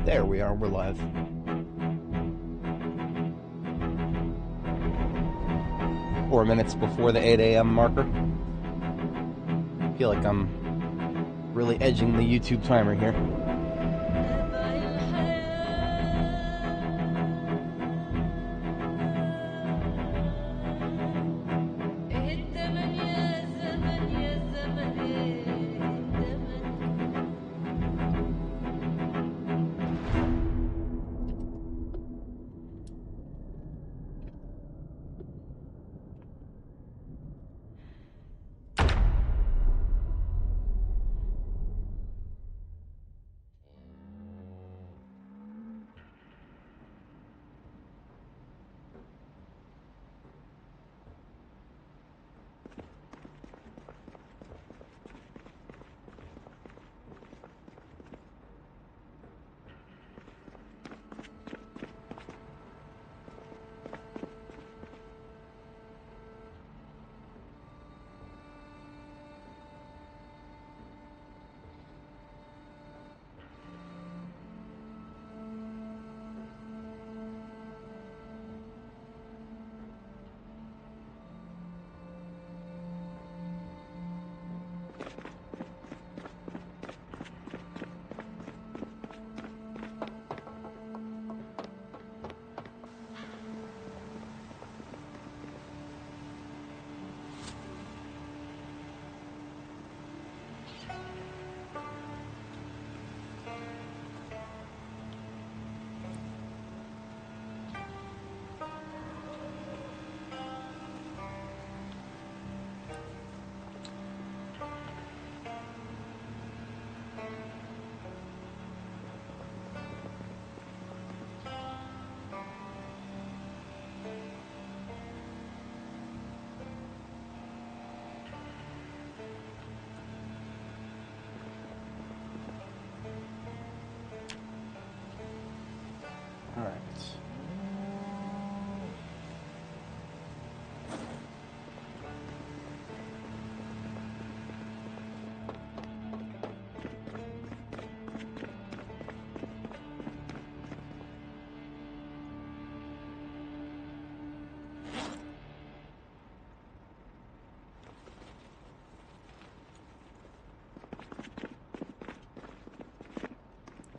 There we are, we're live. 4 minutes before the 8 a.m. marker. I feel like I'm really edging the YouTube timer here.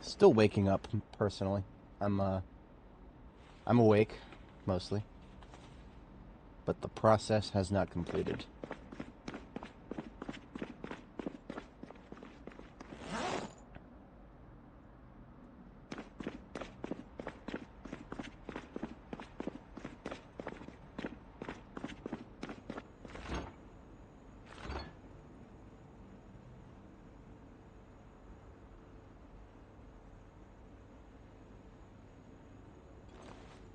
Still waking up, personally. I'm awake, mostly. But the process has not completed.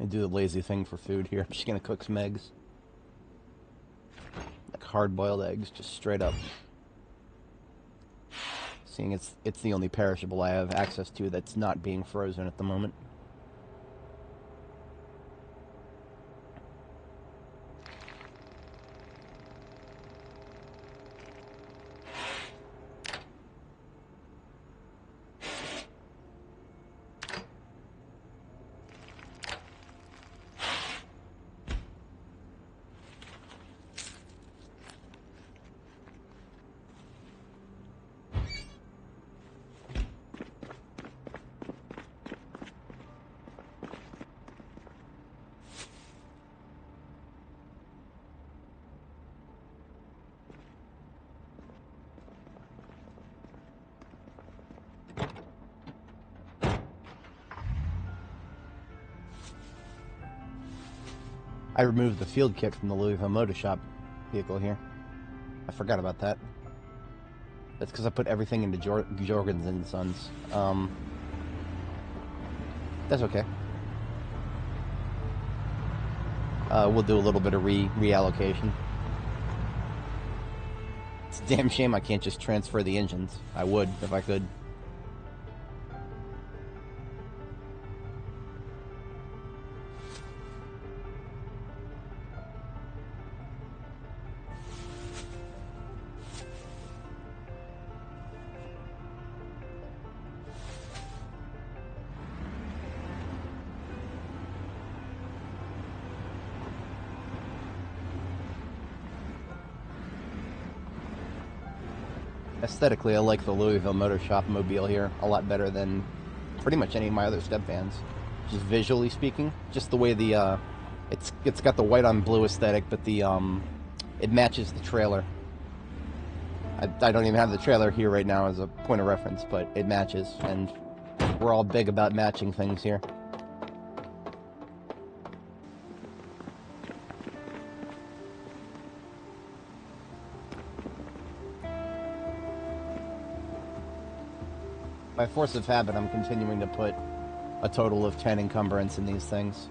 I do the lazy thing for food here. I'm just gonna cook some eggs. Like hard-boiled eggs, just straight up. Seeing it's the only perishable I have access to that's not being frozen at the moment. I removed the field kit from the Louisville Motor Shop vehicle here. I forgot about that. That's because I put everything into Jorgensen Sons. That's okay. We'll do a little bit of reallocation. It's a damn shame I can't just transfer the engines. I would, if I could. Aesthetically, I like the Louisville Motor Shop mobile here a lot better than pretty much any of my other step vans. Just visually speaking, just the way the it's got the white on blue aesthetic, but the it matches the trailer. I don't even have the trailer here right now as a point of reference, but it matches, and we're all big about matching things here. By force of habit, I'm continuing to put a total of 10 encumbrance in these things.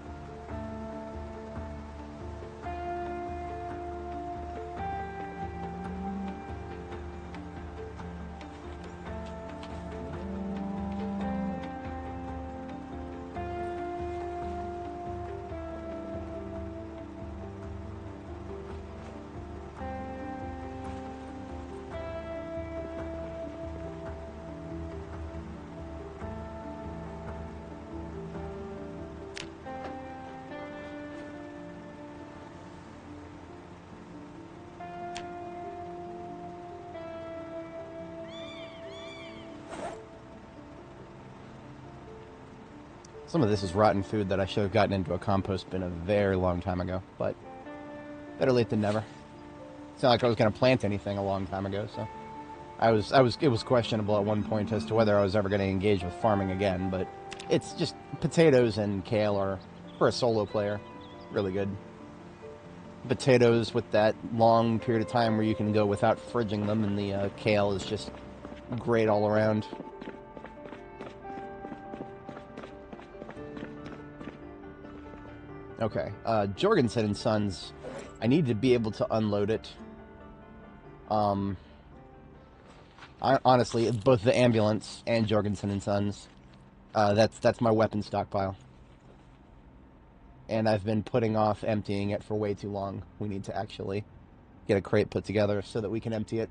Some of this is rotten food that I should have gotten into a compost bin a very long time ago, but better late than never. It's not like I was going to plant anything a long time ago, so it was questionable at one point as to whether I was ever going to engage with farming again, but it's just potatoes and kale are, for a solo player, really good. Potatoes with that long period of time where you can go without fridging them, and the kale is just great all around. Okay, Jorgensen and Sons, I need to be able to unload it. Honestly, both the ambulance and Jorgensen and Sons, that's my weapon stockpile. And I've been putting off emptying it for way too long. We need to actually get a crate put together so that we can empty it.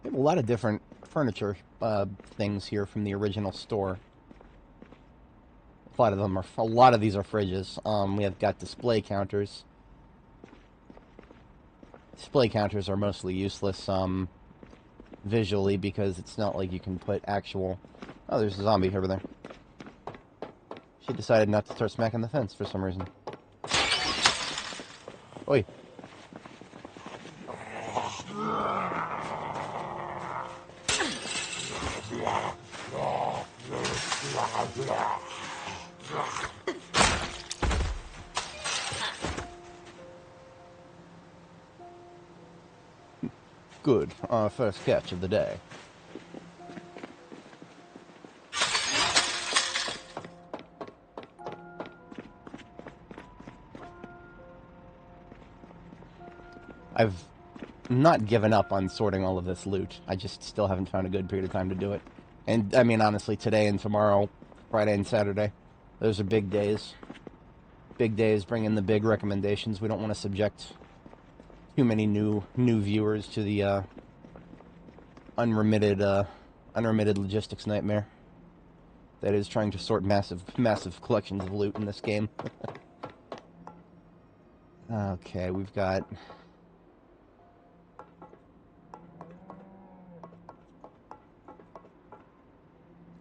We have a lot of different furniture things here from the original store. A lot of these are fridges. We have got display counters. Display counters are mostly useless visually because it's not like you can put actual... Oh, there's a zombie over there. She decided not to start smacking the fence for some reason. Oi. Good. Our first catch of the day. I've not given up on sorting all of this loot. I just still haven't found a good period of time to do it. And, I mean, honestly, today and tomorrow, Friday and Saturday, those are big days. Big days bring in the big recommendations. We don't want to subject too many new viewers to the unremitted logistics nightmare that is trying to sort massive collections of loot in this game. Okay, we've got...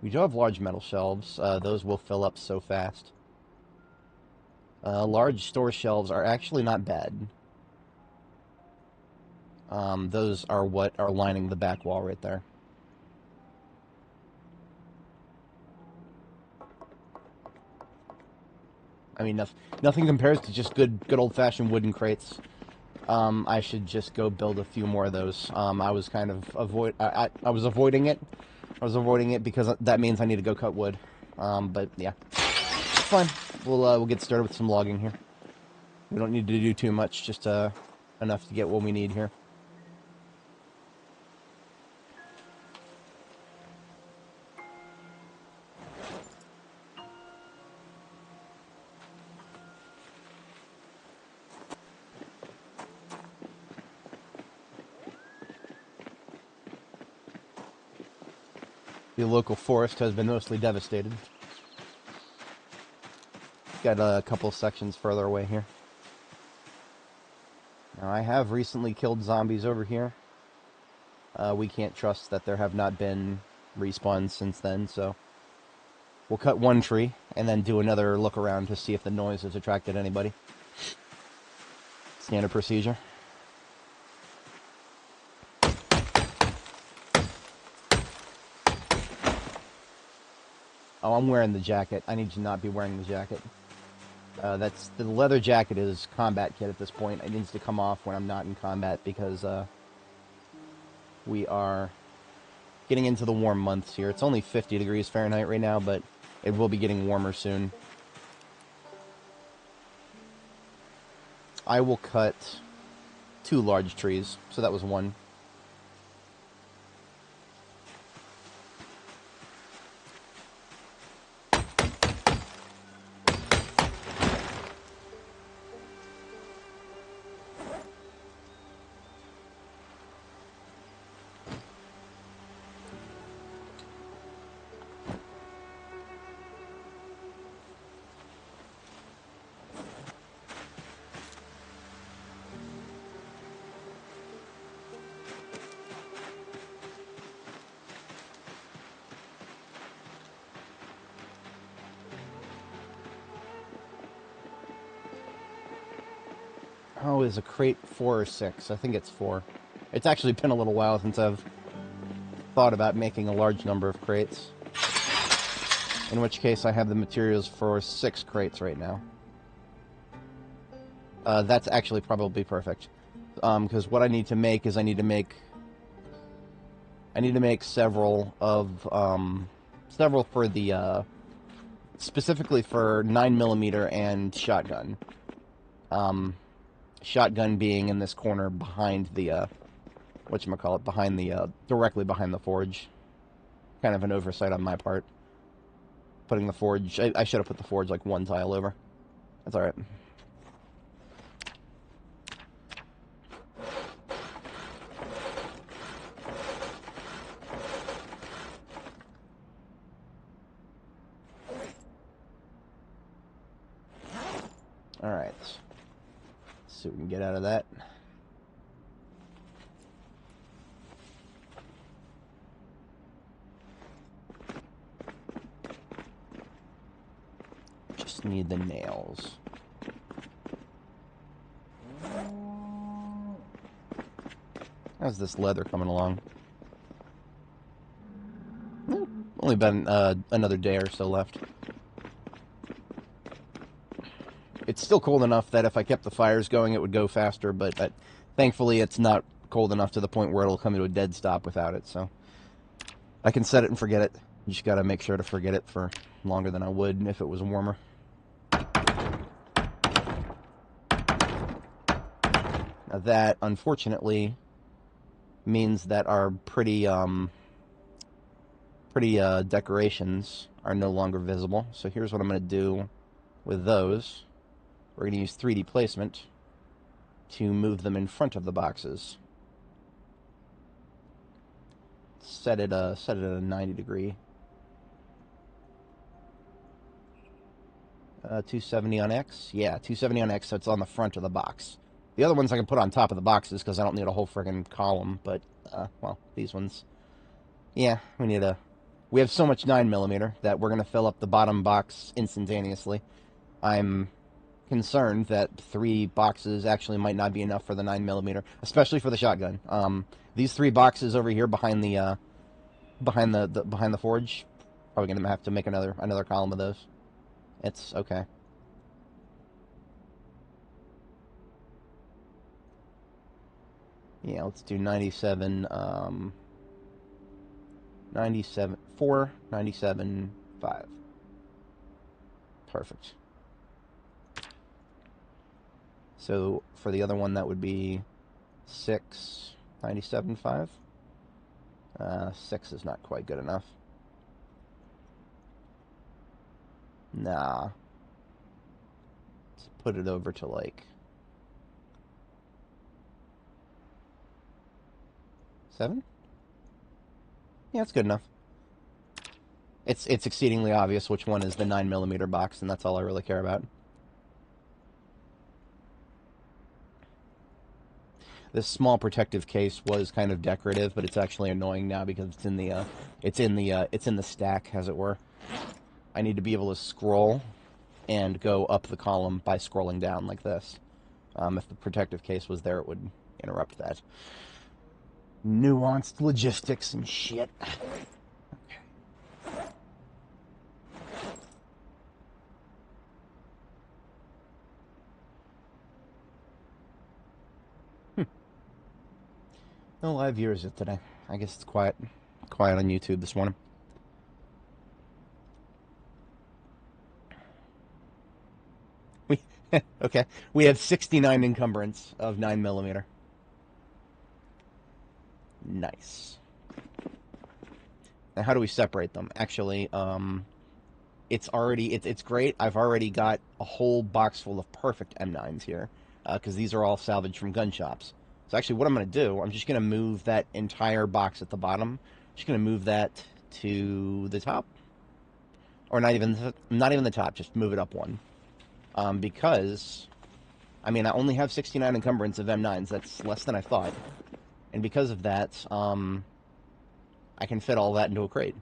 We do have large metal shelves. Those will fill up so fast. Large store shelves are actually not bad. Those are what are lining the back wall right there. I mean, nothing compares to just good old-fashioned wooden crates. I should just go build a few more of those. I was kind of I was avoiding it. I was avoiding it because that means I need to go cut wood. But yeah, it's fine. We'll get started with some logging here. We don't need to do too much, just enough to get what we need here. The local forest has been mostly devastated. Got a couple sections further away here. Now, I have recently killed zombies over here. We can't trust that there have not been respawns since then, so we'll cut one tree and then do another look around to see if the noise has attracted anybody. Standard procedure. Oh, I'm wearing the jacket. I need to not be wearing the jacket. That's the leather jacket is combat kit at this point. It needs to come off when I'm not in combat because we are getting into the warm months here. It's only 50 degrees Fahrenheit right now, but it will be getting warmer soon. I will cut 2 large trees, so that was 1. Oh, is a crate 4 or 6? I think it's 4. It's actually been a little while since I've thought about making a large number of crates. In which case, I have the materials for 6 crates right now. That's actually probably perfect. Because what I need to make is I need to make several of several for the specifically for 9mm and shotgun. Shotgun being in this corner behind the whatchamacallit, behind the directly behind the forge. Kind of an oversight on my part. Putting the forge, I should have put the forge like 1 tile over. That's alright. Alright. Let's see what we can get out of that. Just need the nails. How's this leather coming along? Only been another day or so left. It's still cold enough that if I kept the fires going, it would go faster, but thankfully it's not cold enough to the point where it'll come to a dead stop without it, so I can set it and forget it. You just gotta make sure to forget it for longer than I would if it was warmer. Now that, unfortunately, means that our pretty decorations are no longer visible. So here's what I'm going to do with those. We're going to use 3D placement to move them in front of the boxes. Set it at a 90 degree. 270 on X? Yeah, 270 on X, so it's on the front of the box. The other ones I can put on top of the boxes because I don't need a whole friggin' column, but, well, these ones. Yeah, we have so much 9mm that we're going to fill up the bottom box instantaneously. I'm concerned that 3 boxes actually might not be enough for the 9mm, especially for the shotgun. These 3 boxes over here behind the forge, probably going to have to make another column of those. It's okay. Yeah, let's do 97, 97, 4, 97, 5. Perfect. So for the other one, that would be 6, 97, 5. 6 is not quite good enough. Nah. Let's put it over to like 7? Yeah, that's good enough. It's exceedingly obvious which one is the 9mm box, and that's all I really care about. This small protective case was kind of decorative, but it's actually annoying now because it's in the stack, as it were. I need to be able to scroll and go up the column by scrolling down like this. If the protective case was there, it would interrupt that. Nuanced logistics and shit. No live viewers today. I guess it's quiet on YouTube this morning. Okay. We have 69 encumbrance of 9mm. Nice. Now, how do we separate them? Actually, it's great. I've already got a whole box full of perfect M9s here, because these are all salvaged from gun shops. So actually, what I'm going to do, I'm just going to move that entire box at the bottom. Just going to move that to the top, or not even the top. Just move it up one, because I mean, I only have 69 encumbrance of M9s. That's less than I thought, and because of that, I can fit all that into a crate.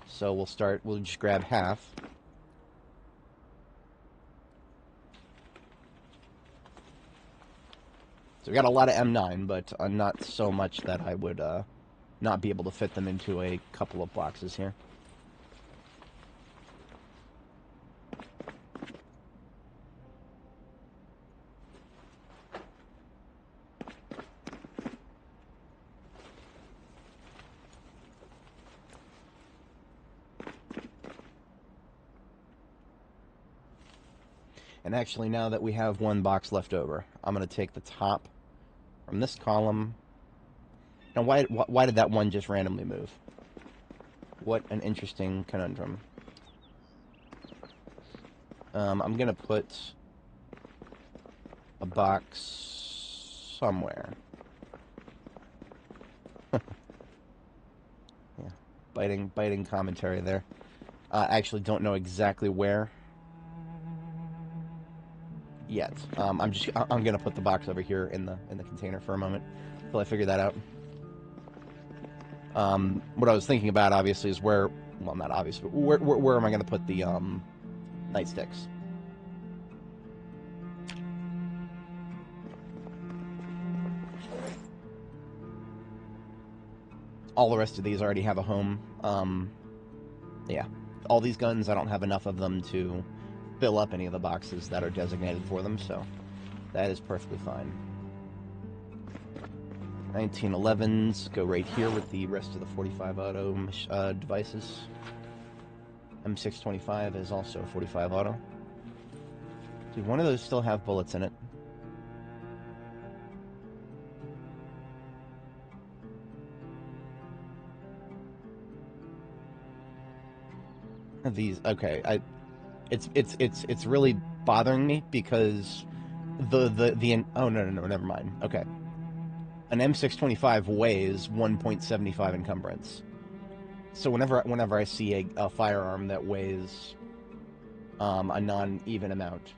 So we'll just grab half. So we got a lot of M9, but not so much that I would not be able to fit them into a couple of boxes here. And actually, now that we have one box left over, I'm going to take the top from this column. Now, why did that one just randomly move? What an interesting conundrum. I'm going to put a box somewhere. Yeah, biting commentary there. I actually don't know exactly where yet. I'm gonna put the box over here in the container for a moment until I figure that out. What I was thinking about, obviously, is where, well, not obvious, but where am I gonna put the nightsticks? All the rest of these already have a home. Yeah, all these guns, I don't have enough of them to fill up any of the boxes that are designated for them, so that is perfectly fine. 1911s go right here with the rest of the 45 auto devices. M625 is also 45 auto. Dude, one of those still have bullets in it. These, okay, it's really bothering me because oh no, never mind. Okay, an M625 weighs 1.75 encumbrance. So whenever I see a firearm that weighs an uneven amount,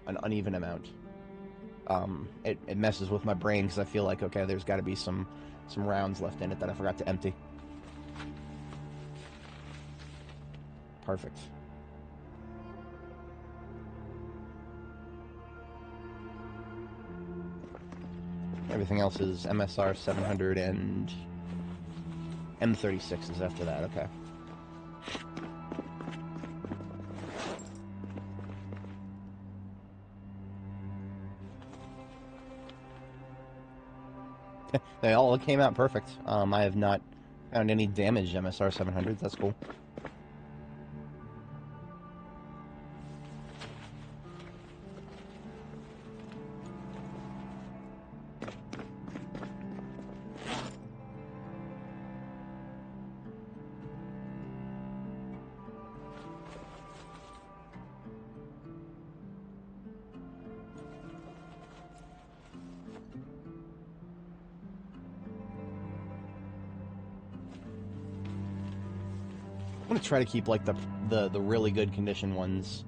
it messes with my brain because I feel like, okay, there's got to be some rounds left in it that I forgot to empty. Perfect. Everything else is MSR 700 and M36s after that, okay. They all came out perfect. I have not found any damaged MSR 700s, that's cool. want to try to keep like the really good condition ones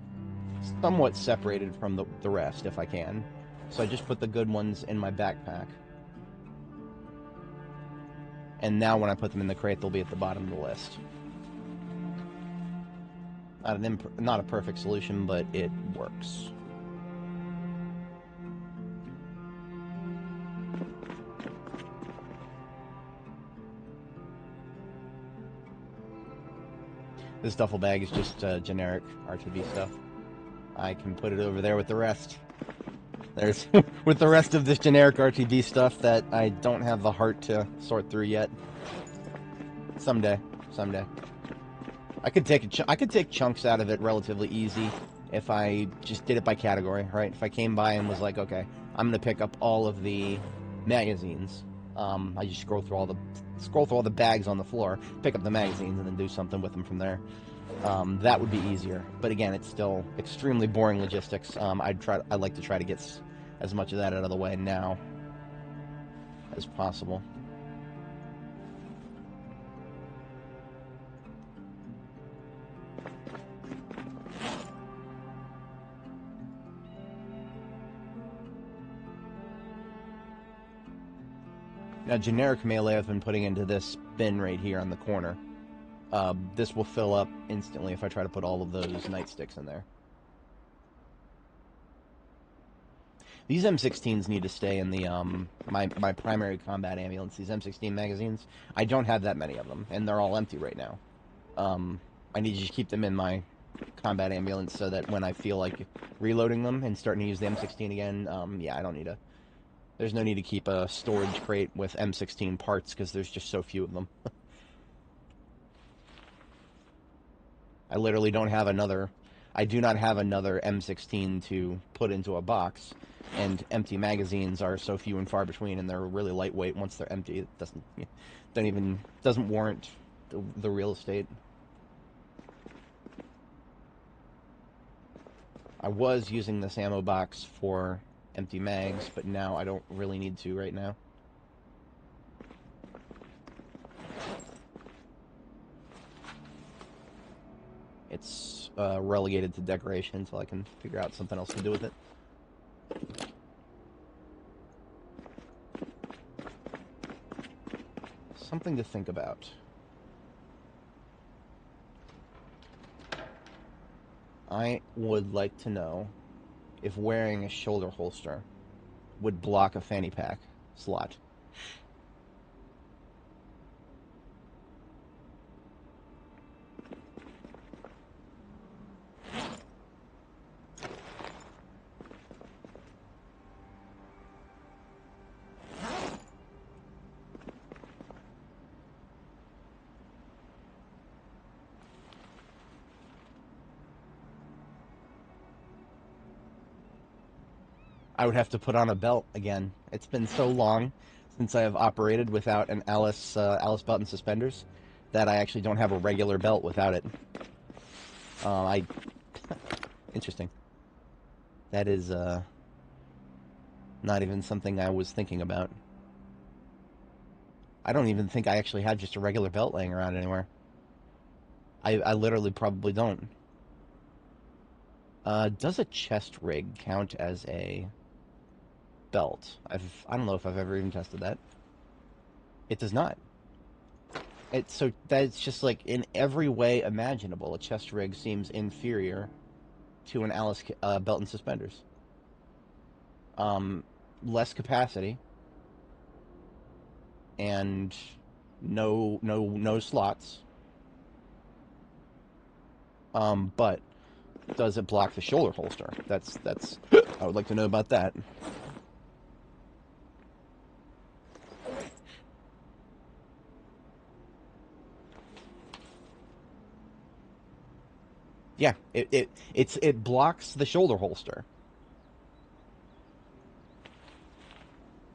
somewhat separated from the rest if I can. So I just put the good ones in my backpack. And now when I put them in the crate, they'll be at the bottom of the list. Not a perfect solution, but it works. This duffel bag is just generic R2B stuff. I can put it over there with the rest. There's with the rest of this generic RTB stuff that I don't have the heart to sort through yet. Someday. I could take chunks out of it relatively easy if I just did it by category, right? If I came by and was like, okay, I'm gonna pick up all of the magazines. I just scroll through all the bags on the floor, pick up the magazines, and then do something with them from there. That would be easier, but again, it's still extremely boring logistics. I'd like to try to get as much of that out of the way now as possible. Now, generic melee I've been putting into this bin right here on the corner. This will fill up instantly if I try to put all of those nightsticks in there. These M16s need to stay in the my primary combat ambulance. These M16 magazines, I don't have that many of them, and they're all empty right now. I need to just keep them in my combat ambulance so that when I feel like reloading them and starting to use the M16 again, yeah, I don't need to. There's no need to keep a storage crate with M16 parts because there's just so few of them. I literally don't have another. I do not have another M16 to put into a box, and empty magazines are so few and far between, and they're really lightweight. Once they're empty, it doesn't warrant the real estate. I was using this ammo box for empty mags, but now I don't really need to right now. It's relegated to decoration until I can figure out something else to do with it. Something to think about. I would like to know if wearing a shoulder holster would block a fanny pack slot. I would have to put on a belt again. It's been so long since I have operated without an Alice belt and suspenders that I actually don't have a regular belt without it. Interesting. That is not even something I was thinking about. I don't even think I actually have just a regular belt laying around anywhere. I literally probably don't. Does a chest rig count as a belt? I don't know if I've ever even tested that. It does not. So that's just like in every way imaginable, a chest rig seems inferior to an Alice belt and suspenders. Less capacity and no slots. But does it block the shoulder holster? That's I would like to know about that. Yeah, it blocks the shoulder holster.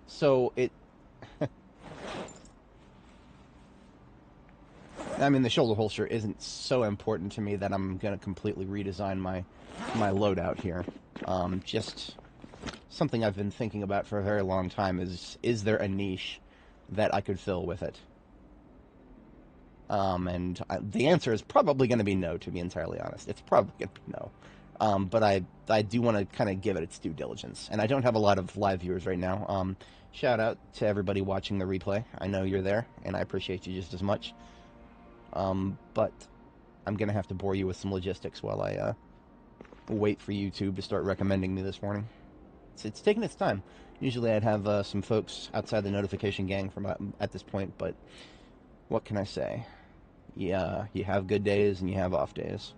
So it I mean, the shoulder holster isn't so important to me that I'm going to completely redesign my loadout here. Just something I've been thinking about for a very long time is there a niche that I could fill with it? And the answer is probably going to be no, to be entirely honest. It's probably going to be no. But I do want to kind of give it its due diligence. And I don't have a lot of live viewers right now. Shout out to everybody watching the replay. I know you're there, and I appreciate you just as much. But I'm going to have to bore you with some logistics while I wait for YouTube to start recommending me this morning. It's taking its time. Usually I'd have some folks outside the notification gang from at this point, but what can I say? Yeah, you have good days and you have off days.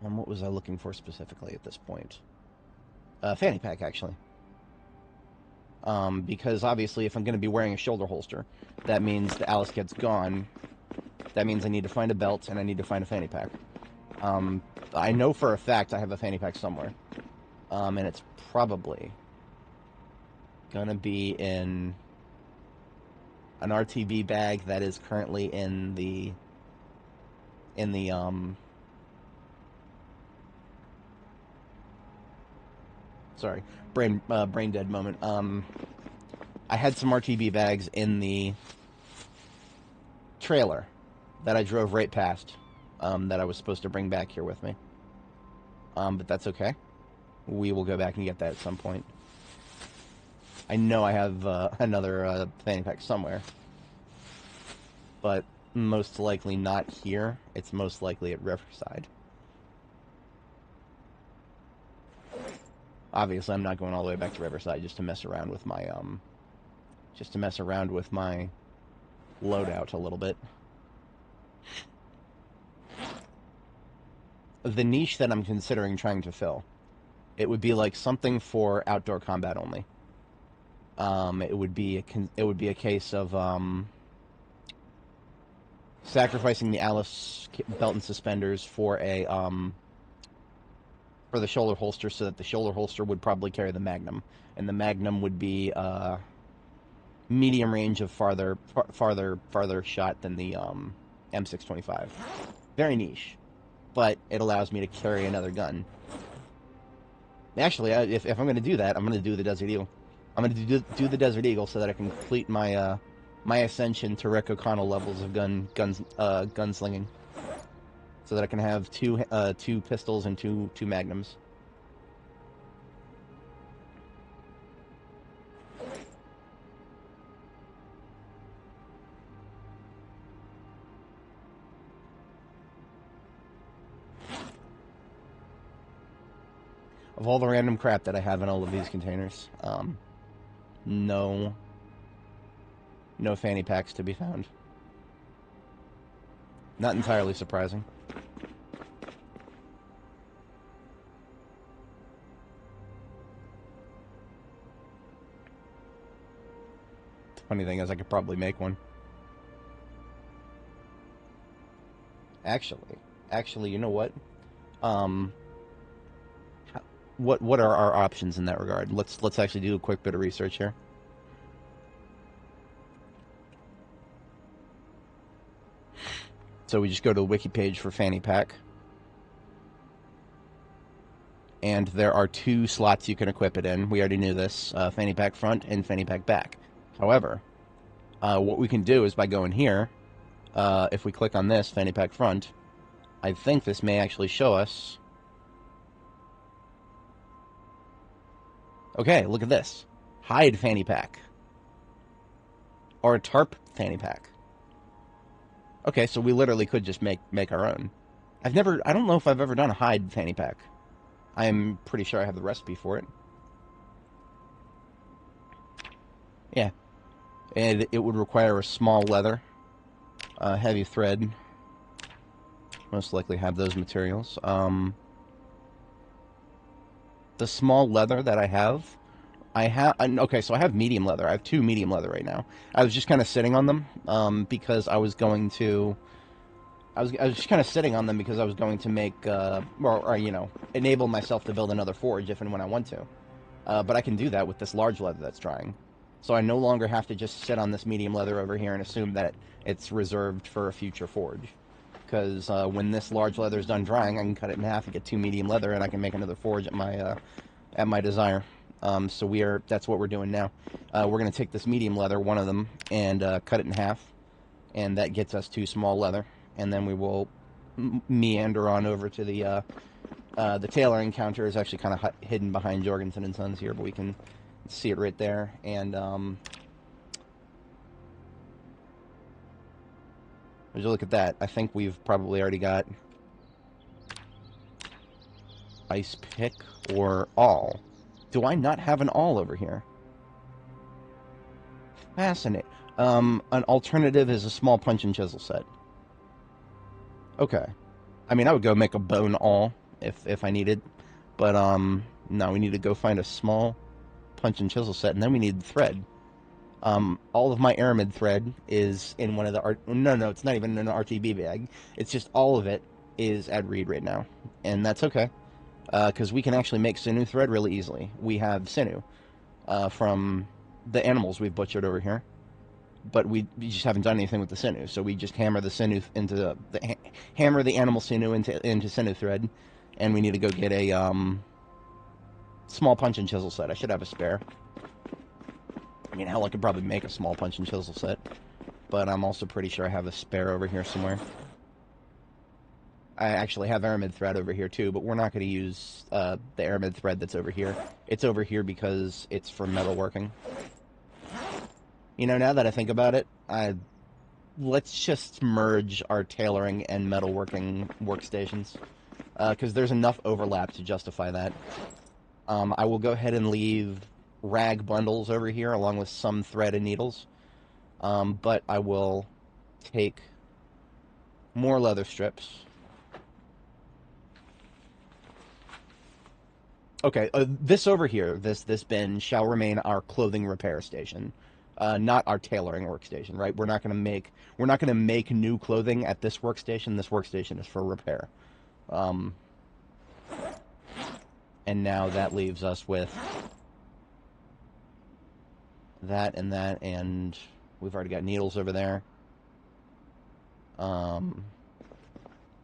And what was I looking for specifically at this point? Fanny pack, actually. Because obviously if I'm going to be wearing a shoulder holster, that means the Alice Kid's gone. That means I need to find a belt and I need to find a fanny pack. I know for a fact I have a fanny pack somewhere. And it's probably gonna be in an RTB bag that is currently in the sorry, brain dead moment. I had some RTB bags in the trailer that I drove right past, that I was supposed to bring back here with me. But that's okay. We will go back and get that at some point. I know I have another fanny pack somewhere, but most likely not here. It's most likely at Riverside. Obviously, I'm not going all the way back to Riverside just to mess around with my loadout a little bit. The niche that I'm considering trying to fill, it would be like something for outdoor combat only. It would be a case of sacrificing the Alice belt and suspenders for a for the shoulder holster, so that the shoulder holster would probably carry the Magnum, and the Magnum would be medium range of farther shot than the M625. Very niche, but it allows me to carry another gun. Actually, if I'm going to do that, I'm going to do the Desert Eagle. I'm going to do the Desert Eagle so that I can complete my my ascension to Rick O'Connell levels of gunslinging, so that I can have two pistols and two Magnums. Of all the random crap that I have in all of these containers, no fanny packs to be found. Not entirely surprising. The funny thing is, I could probably make one. Actually, you know what? What are our options in that regard? Let's actually do a quick bit of research here. So we just go to the wiki page for fanny pack, and there are two slots you can equip it in. We already knew this: fanny pack front and fanny pack back. However, what we can do is by going here, if we click on this fanny pack front, I think this may actually show us. Okay, look at this. Hide fanny pack. Or a tarp fanny pack. Okay, so we literally could just make our own. I don't know if I've ever done a hide fanny pack. I'm pretty sure I have the recipe for it. Yeah. And it would require a small leather, heavy thread. Most likely have those materials. The small leather that I have, okay, so I have medium leather. I have two medium leather right now. I was just kind of sitting on them because I was going to. I was just kind of sitting on them because I was going to make, or you know, enable myself to build another forge if and when I want to. But I can do that with this large leather that's drying. So I no longer have to just sit on this medium leather over here and assume that it's reserved for a future forge. Because when this large leather is done drying, I can cut it in half and get two medium leather, and I can make another forge at my desire. So that's what we're doing now. We're going to take this medium leather, one of them, and cut it in half, and that gets us 2 small leather, and then we will meander on over to the tailoring counter. Is actually kind of hidden behind Jorgensen and Sons here, but we can see it right there. And as you look at that, I think we've probably already got ice pick or awl. Do I not have an awl over here? Fascinating. An alternative is a small punch and chisel set. Okay. I mean, I would go make a bone awl if I needed, but no, we need to go find a small punch and chisel set, and then we need thread. All of my aramid thread is in one of the no, it's not even in an RTB bag. It's just all of it is at Reed right now, and that's okay, because we can actually make sinew thread really easily. We have sinew from the animals we've butchered over here, but we just haven't done anything with the sinew. So we just hammer the sinew into hammer the animal sinew into sinew thread, and we need to go get a small punch and chisel set. I should have a spare. I mean, hell, I could probably make a small punch and chisel set, but I'm also pretty sure I have a spare over here somewhere. I actually have aramid thread over here too, but we're not going to use the aramid thread that's over here. It's over here because it's for metalworking. You know, now that I think about it, let's just merge our tailoring and metalworking workstations, because there's enough overlap to justify that. I will go ahead and leave rag bundles over here along with some thread and needles, but I will take more leather strips. Okay, this over here, this bin shall remain our clothing repair station, not our tailoring workstation. Right? We're not going to make new clothing at this workstation. This workstation is for repair. And now that leaves us with that, and we've already got needles over there. What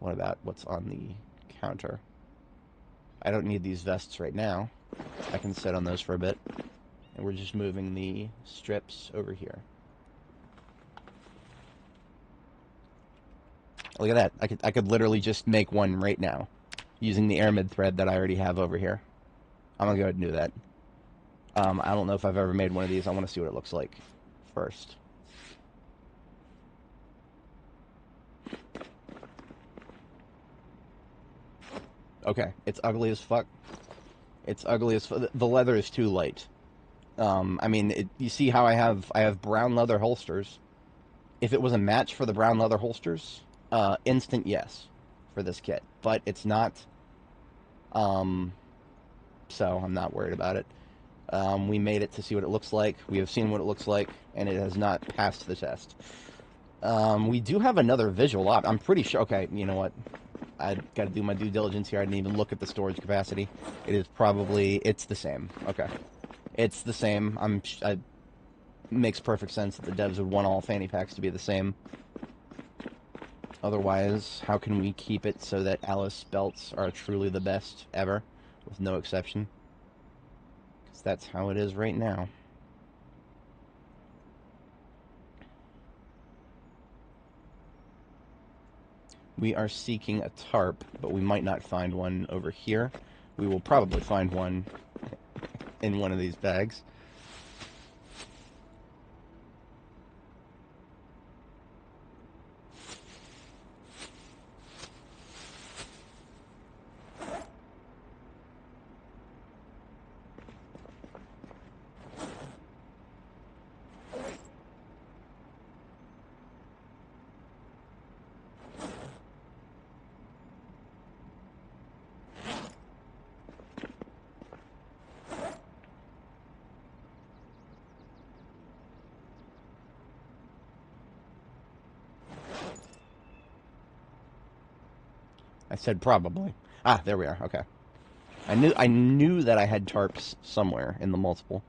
about what's on the counter? I don't need these vests right now. I can sit on those for a bit. And we're just moving the strips over here. Look at that. I could literally just make one right now using the aramid thread that I already have over here. I'm gonna go ahead and do that. I don't know if I've ever made one of these. I want to see what it looks like first. Okay, it's ugly as fuck. It's ugly as fuck. The leather is too light. I mean, you see how I have brown leather holsters. If it was a match for the brown leather holsters, instant yes for this kit. But it's not. So I'm not worried about it. We made it to see what it looks like. We have seen what it looks like, and it has not passed the test. We do have another visual op. I'm pretty sure. Okay, you know what? I got to do my due diligence here. I didn't even look at the storage capacity. It's the same. Okay, it's the same. It makes perfect sense that the devs would want all fanny packs to be the same. Otherwise, how can we keep it so that Alice belts are truly the best ever, with no exception? Because that's how it is right now. We are seeking a tarp, but we might not find one over here. We will probably find one in one of these bags. I said probably. Ah, there we are. Okay. I knew that I had tarps somewhere in the multiple.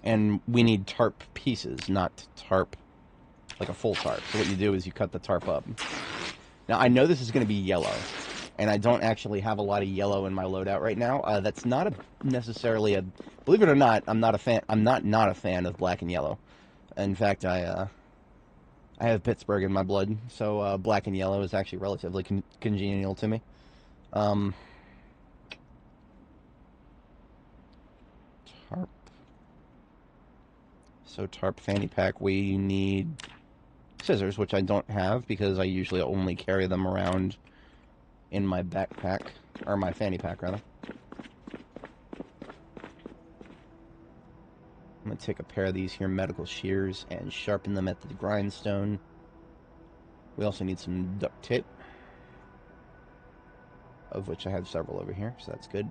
And we need tarp pieces, not tarp, like a full tarp. So what you do is you cut the tarp up. Now, I know this is going to be yellow, and I don't actually have a lot of yellow in my loadout right now. That's not necessarily a... Believe it or not, I'm not a fan. I'm not a fan of black and yellow. In fact, I have Pittsburgh in my blood, so black and yellow is actually relatively congenial to me. Tarp. So tarp fanny pack, we need scissors, which I don't have because I usually only carry them around in my backpack, or my fanny pack, rather. I'm going to take a pair of these here medical shears and sharpen them at the grindstone. We also need some duct tape, of which I have several over here, so that's good.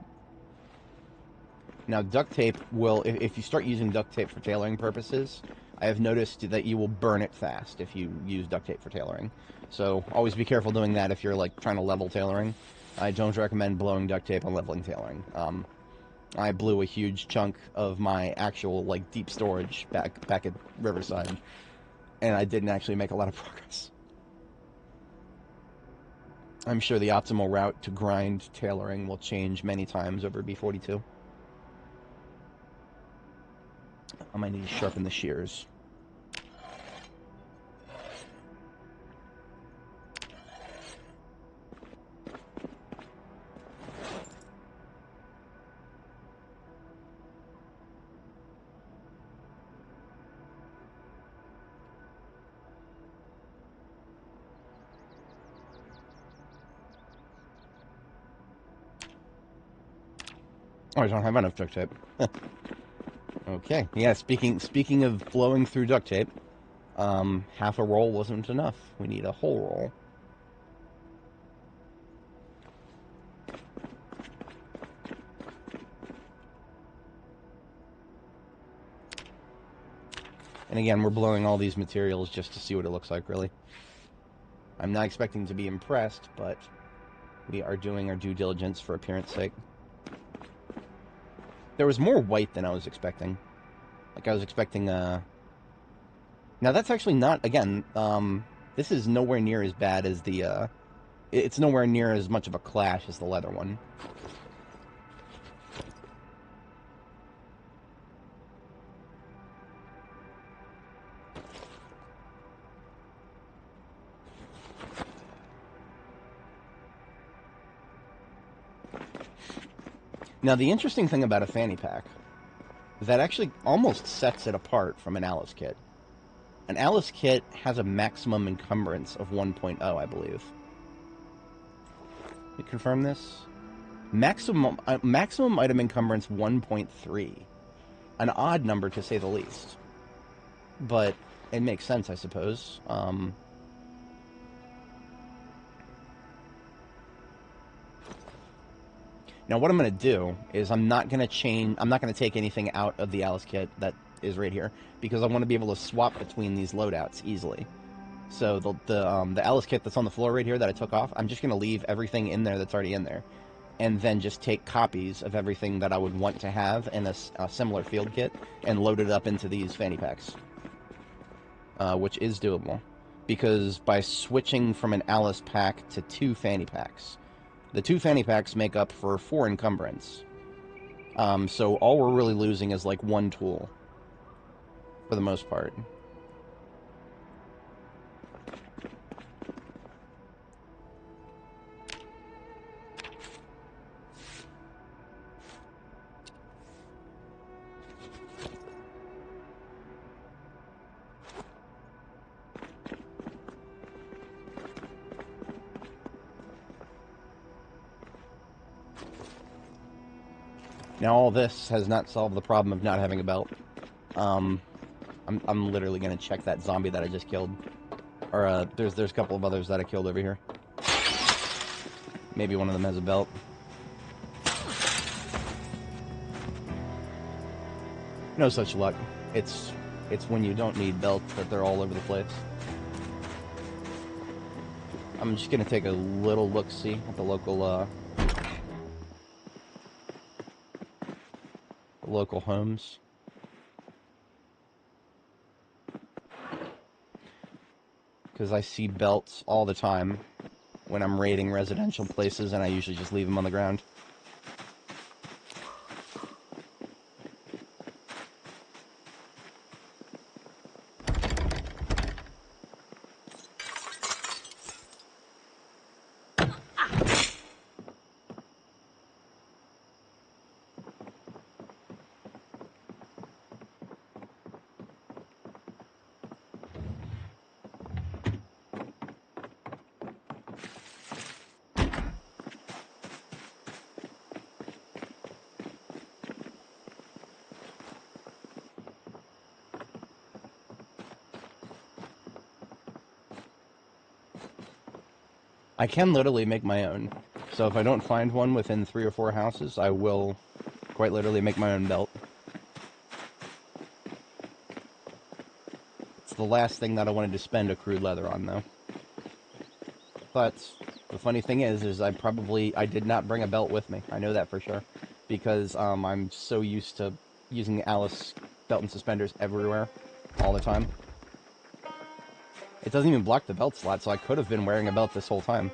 Now, duct tape will, if you start using duct tape for tailoring purposes, I have noticed that you will burn it fast if you use duct tape for tailoring. So always be careful doing that if you're like trying to level tailoring. I don't recommend blowing duct tape on leveling tailoring. I blew a huge chunk of my actual like deep storage back at Riverside, and I didn't actually make a lot of progress. I'm sure the optimal route to grind tailoring will change many times over B42. I might need to sharpen the shears. Oh, I don't have enough duct tape. Okay, yeah, speaking of blowing through duct tape, half a roll wasn't enough. We need a whole roll. And again, we're blowing all these materials just to see what it looks like, really. I'm not expecting to be impressed, but we are doing our due diligence for appearance sake. There was more white than I was expecting. Like, I was expecting, Now, that's actually not, again, this is nowhere near as bad as the, It's nowhere near as much of a clash as the leather one. Now, the interesting thing about a fanny pack that actually almost sets it apart from an Alice kit. An Alice kit has a maximum encumbrance of 1.0, I believe. Let me confirm this. Maximum item encumbrance 1.3. An odd number, to say the least. But it makes sense, I suppose. Now, what I'm going to do is I'm not going to take anything out of the Alice kit that is right here, because I want to be able to swap between these loadouts easily. So the Alice kit that's on the floor right here that I took off, I'm just going to leave everything in there that's already in there, and then just take copies of everything that I would want to have in a similar field kit and load it up into these fanny packs, which is doable, because by switching from an Alice pack to 2 fanny packs, the 2 fanny packs make up for 4 encumbrance. So all we're really losing is like 1 tool, for the most part. Now, all this has not solved the problem of not having a belt. I'm literally going to check that zombie that I just killed. Or, there's a couple of others that I killed over here. Maybe one of them has a belt. No such luck. It's when you don't need belts that they're all over the place. I'm just going to take a little look-see at the local homes. Because I see belts all the time. when I'm raiding residential places, and I usually just leave them on the ground. I can literally make my own. So if I don't find one within 3 or 4 houses, I will quite literally make my own belt. It's the last thing that I wanted to spend a crude leather on, though. But the funny thing is I did not bring a belt with me. I know that for sure. Because I'm so used to using Alice belt and suspenders everywhere, all the time. It doesn't even block the belt slot, so I could have been wearing a belt this whole time.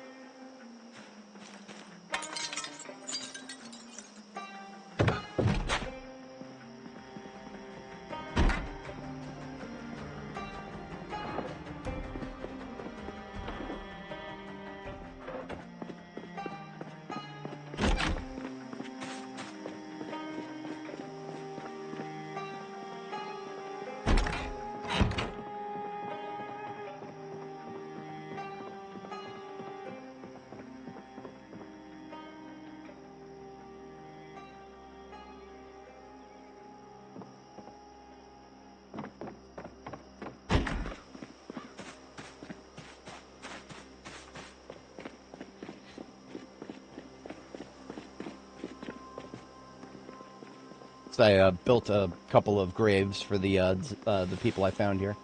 I built a couple of graves for the people I found here.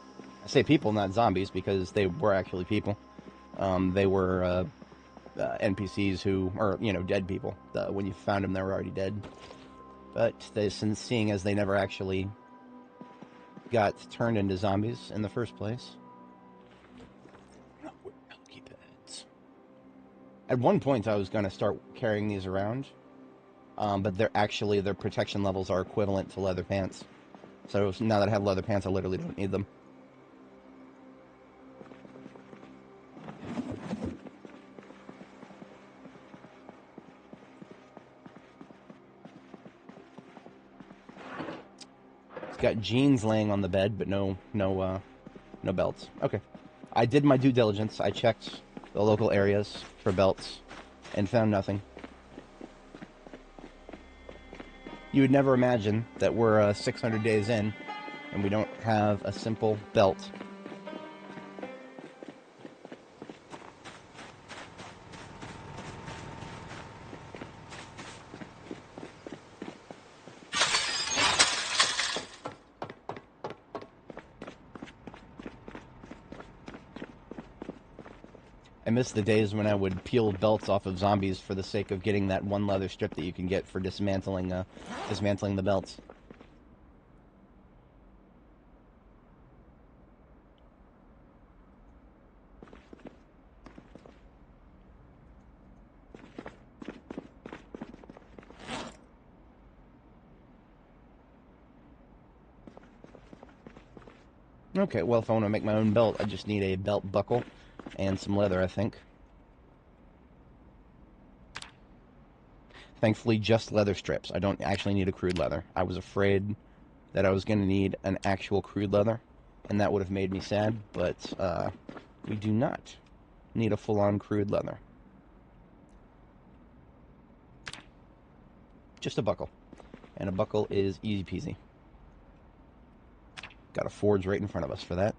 I say people, not zombies, because they were actually people. They were NPCs who, or dead people. When you found them, they were already dead. But since seeing as they never actually got turned into zombies in the first place. Keep it. At one point, I was going to start carrying these around. But their protection levels are equivalent to leather pants. So now that I have leather pants, I literally don't need them. It's got jeans laying on the bed, but no belts. Okay. I did my due diligence. I checked the local areas for belts and found nothing. You would never imagine that we're 600 days in and we don't have a simple belt. I miss the days when I would peel belts off of zombies for the sake of getting that one leather strip that you can get for dismantling the belts. Okay, well, if I want to make my own belt, I just need a belt buckle and some leather, I think. Thankfully, just leather strips. I don't actually need a crude leather. I was afraid that I was going to need an actual crude leather, and that would have made me sad, but we do not need a full-on crude leather. Just a buckle. And a buckle is easy peasy. Got a forge right in front of us for that.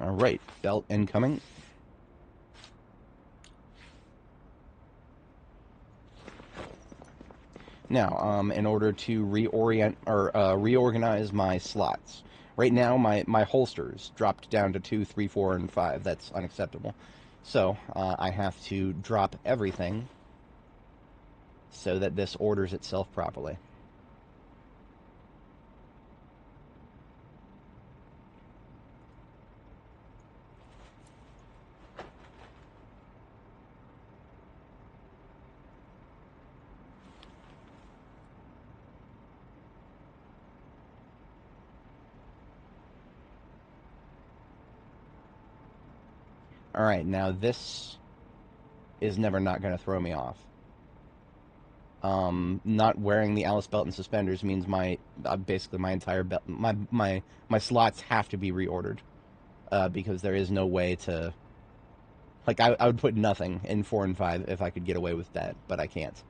Alright, belt incoming. Now, in order to reorganize my slots. Right now, my holsters dropped down to 2, 3, 4, and 5. That's unacceptable. So, I have to drop everything so that this orders itself properly. Alright, now this is never not going to throw me off. Not wearing the Alice belt and suspenders means my basically my entire belt, my slots have to be reordered, because there is no way to, like, I would put nothing in 4 and 5 if I could get away with that, but I can't.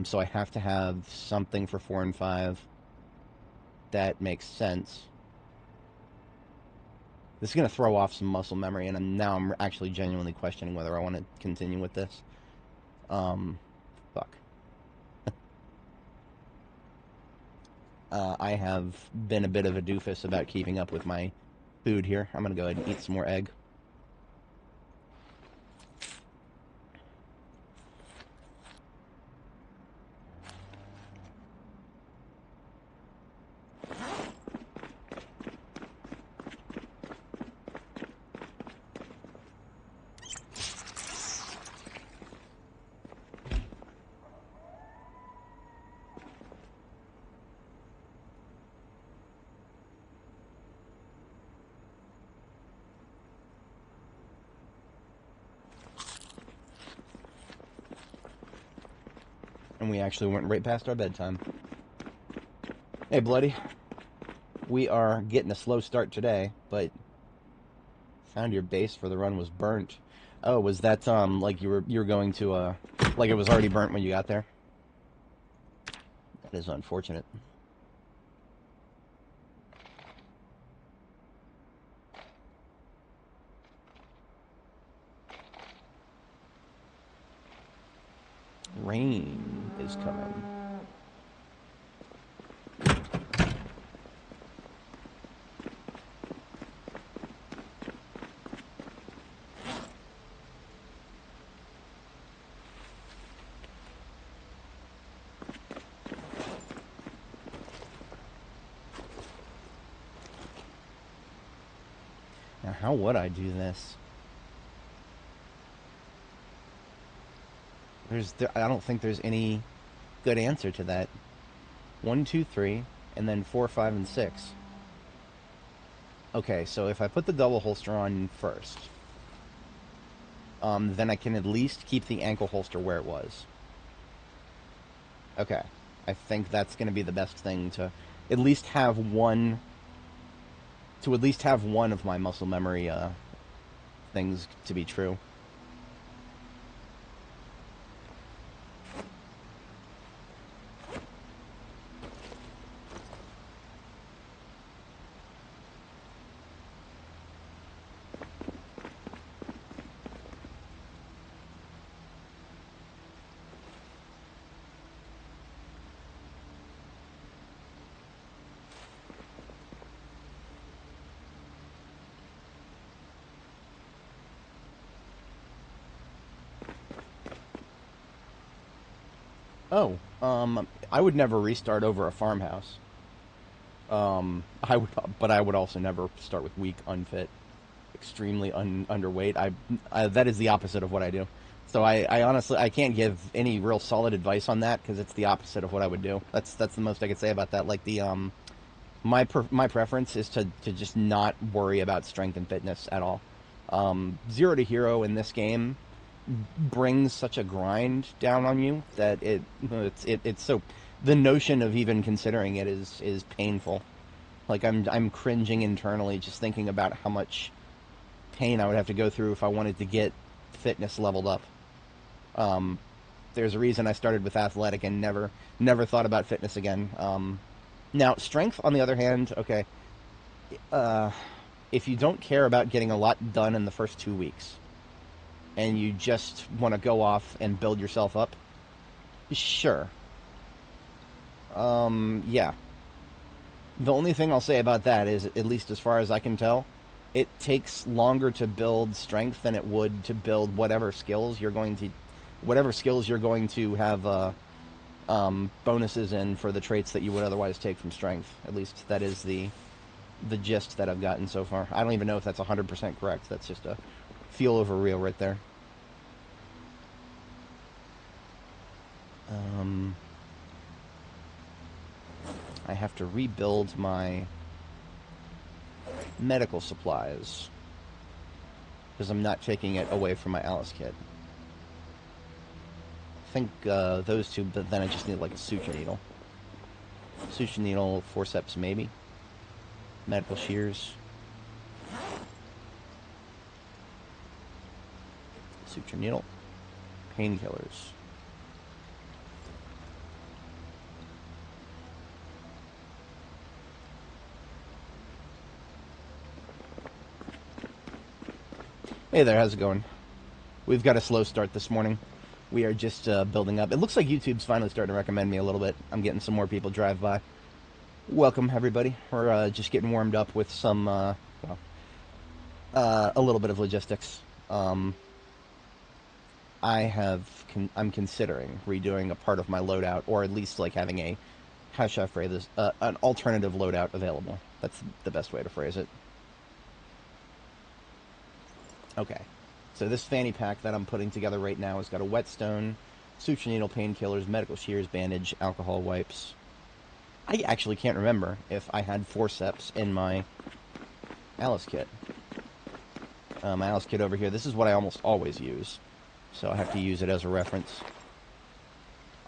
So I have to have something for 4 and 5 that makes sense. This is going to throw off some muscle memory, and now I'm actually genuinely questioning whether I want to continue with this. Fuck. I have been a bit of a doofus about keeping up with my food here. I'm going to go ahead and eat some more egg. And we actually went right past our bedtime. Hey, Bloody. We are getting a slow start today, but found your base for the run was burnt. Oh, was that like you were going to like it was already burnt when you got there? That is unfortunate. Rain is coming. Now, how would I do this? I don't think there's any good answer to that. 1, 2, 3, and then 4, 5, and 6. Okay, so if I put the double holster on first, then I can at least keep the ankle holster where it was. Okay, I think that's going to be the best thing to at least have one. To at least have one of my muscle memory things to be true. Oh, I would never restart over a farmhouse. But I would also never start with weak, unfit, extremely underweight. That is the opposite of what I do. So I honestly, I can't give any real solid advice on that because it's the opposite of what I would do. That's the most I could say about that. Like my preference is to just not worry about strength and fitness at all. 0 to hero in this game brings such a grind down on you that it's so, the notion of even considering it is painful. Like I'm cringing internally just thinking about how much pain I would have to go through if I wanted to get fitness leveled up. There's a reason I started with athletic and never thought about fitness again. Now strength, on the other hand, okay. If you don't care about getting a lot done in the first 2 weeks, and you just want to go off and build yourself up, sure. Yeah. The only thing I'll say about that is, at least as far as I can tell, it takes longer to build strength than it would to build whatever skills you're going to whatever skills you're going to have bonuses in for the traits that you would otherwise take from strength. At least that is the gist that I've gotten so far. I don't even know if that's 100% correct. That's just a feel over real right there. I have to rebuild my medical supplies because I'm not taking it away from my Alice kit. I think those two, but then I just need like a suture needle. Suture needle, forceps maybe. Medical shears. Suture needle. Painkillers. Hey there, how's it going? We've got a slow start this morning. We are just building up. It looks like YouTube's finally starting to recommend me a little bit. I'm getting some more people drive by. Welcome, everybody. We're just getting warmed up with some, a little bit of logistics. I'm considering redoing a part of my loadout, or at least like having a, how should I phrase this, an alternative loadout available. That's the best way to phrase it. Okay, so this fanny pack that I'm putting together right now has got a whetstone, suture needle, painkillers, medical shears, bandage, alcohol wipes. I actually can't remember if I had forceps in my Alice kit. My Alice kit over here, this is what I almost always use, so I have to use it as a reference.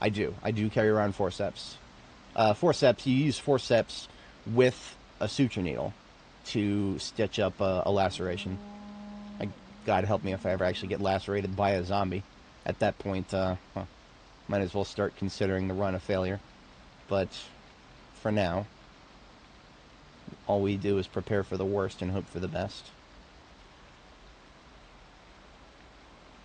I do carry around forceps. Forceps, you use forceps with a suture needle to stitch up a laceration. God help me if I ever actually get lacerated by a zombie. At that point, might as well start considering the run a failure. But for now, all we do is prepare for the worst and hope for the best.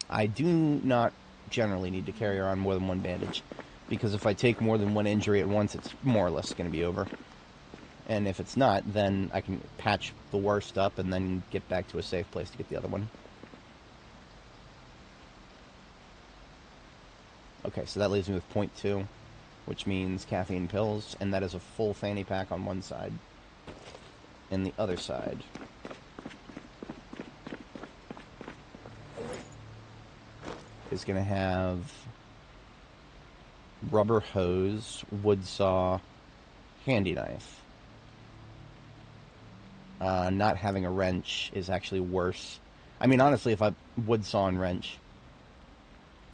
I do not generally need to carry around more than one bandage, because if I take more than one injury at once, it's more or less going to be over. And if it's not, then I can patch the worst up and then get back to a safe place to get the other one. Okay, so that leaves me with 0.2, which means caffeine pills, and that is a full fanny pack on one side. And the other side is going to have rubber hose, wood saw, handy knife. Not having a wrench is actually worse. I mean, honestly, if I wood saw and wrench,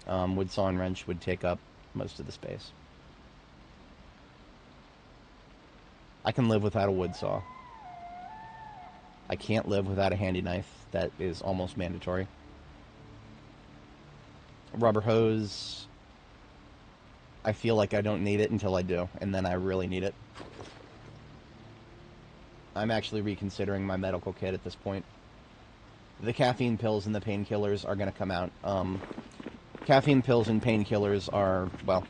wood saw and wrench would take up most of the space. I can live without a wood saw. I can't live without a handy knife. That is almost mandatory. Rubber hose, I feel like I don't need it until I do, and then I really need it. I'm actually reconsidering my medical kit at this point. The caffeine pills and the painkillers are going to come out. Caffeine pills and painkillers are, well,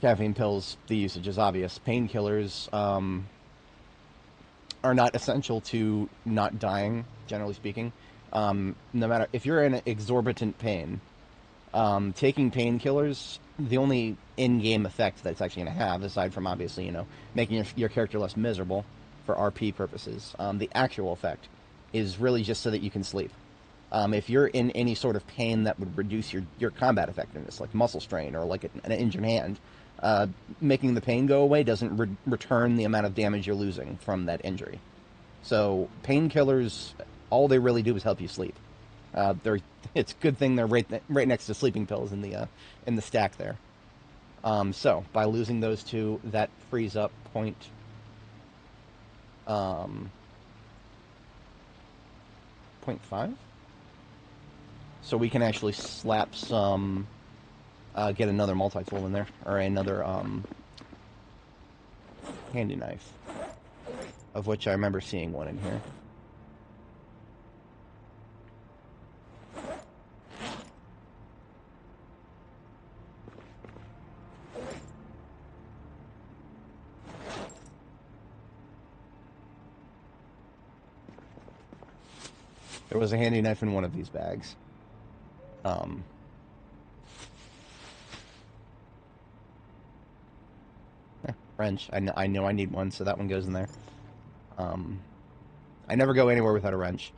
caffeine pills, the usage is obvious. Painkillers are not essential to not dying, generally speaking. No matter, if you're in exorbitant pain, taking painkillers, the only in-game effect that's actually going to have, aside from obviously, you know, making your character less miserable for RP purposes, the actual effect is really just so that you can sleep. If you're in any sort of pain that would reduce your combat effectiveness, like muscle strain or like an injured hand, making the pain go away doesn't return the amount of damage you're losing from that injury. So painkillers, all they really do is help you sleep. It's a good thing they're right next to sleeping pills in the stack there. So by losing those two, that frees up 0.5. So we can actually slap some, get another multi-tool in there, or another handy knife, of which I remember seeing one in here. There was a handy knife in one of these bags. wrench. I know I need one, so that one goes in there. Um, I never go anywhere without a wrench.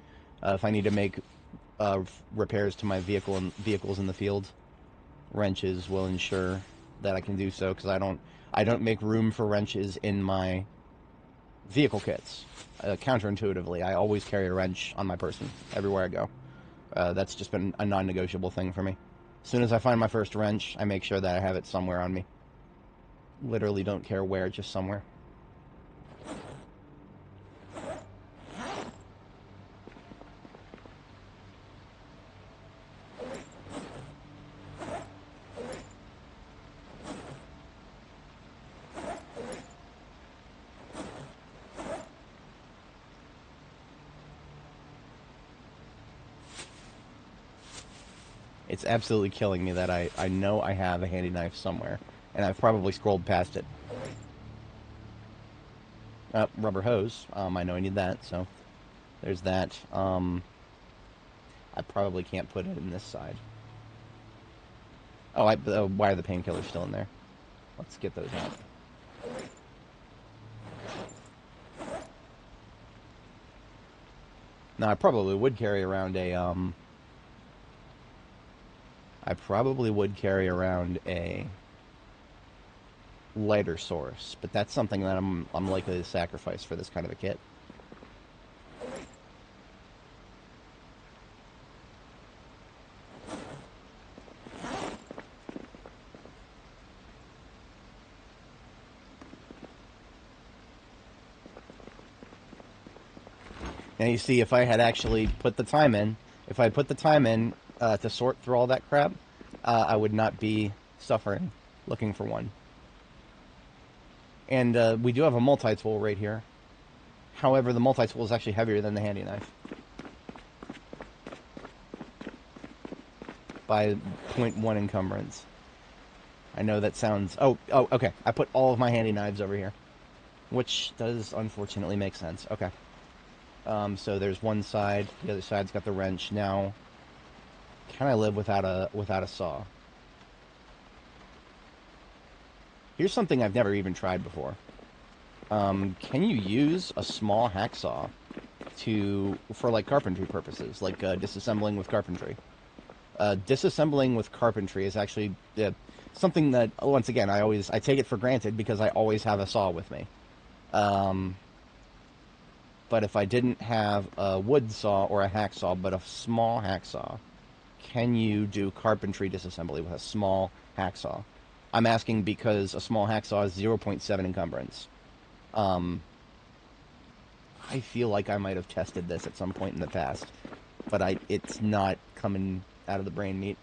If I need to make repairs to my vehicles in the field, wrenches will ensure that I can do so, because I don't make room for wrenches in my vehicle kits. Counterintuitively, I always carry a wrench on my person everywhere I go. That's just been a non-negotiable thing for me. As soon as I find my first wrench, I make sure that I have it somewhere on me. Literally don't care where, just somewhere. It's absolutely killing me that I know I have a handy knife somewhere, and I've probably scrolled past it. Rubber hose. I know I need that, so there's that. I probably can't put it in this side. Oh, why are the painkillers still in there? Let's get those out. Now, I probably would carry around a, lighter source, but that's something that I'm likely to sacrifice for this kind of a kit. Now you see, if I had actually put the time in, to sort through all that crap, I would not be suffering looking for one. And we do have a multi-tool right here. However, the multi-tool is actually heavier than the handy knife by 0.1 encumbrance. I know that sounds... Oh, okay. I put all of my handy knives over here, which does unfortunately make sense. Okay. So there's one side. The other side's got the wrench. Now, can I live without a saw? Here's something I've never even tried before. Can you use a small hacksaw for like carpentry purposes, like disassembling with carpentry? Disassembling with carpentry is actually something that, once again, I take it for granted because I always have a saw with me. But if I didn't have a wood saw or a hacksaw, but a small hacksaw, can you do carpentry disassembly with a small hacksaw? I'm asking because a small hacksaw is 0.7 encumbrance. I feel like I might have tested this at some point in the past, but it's not coming out of the brain meat.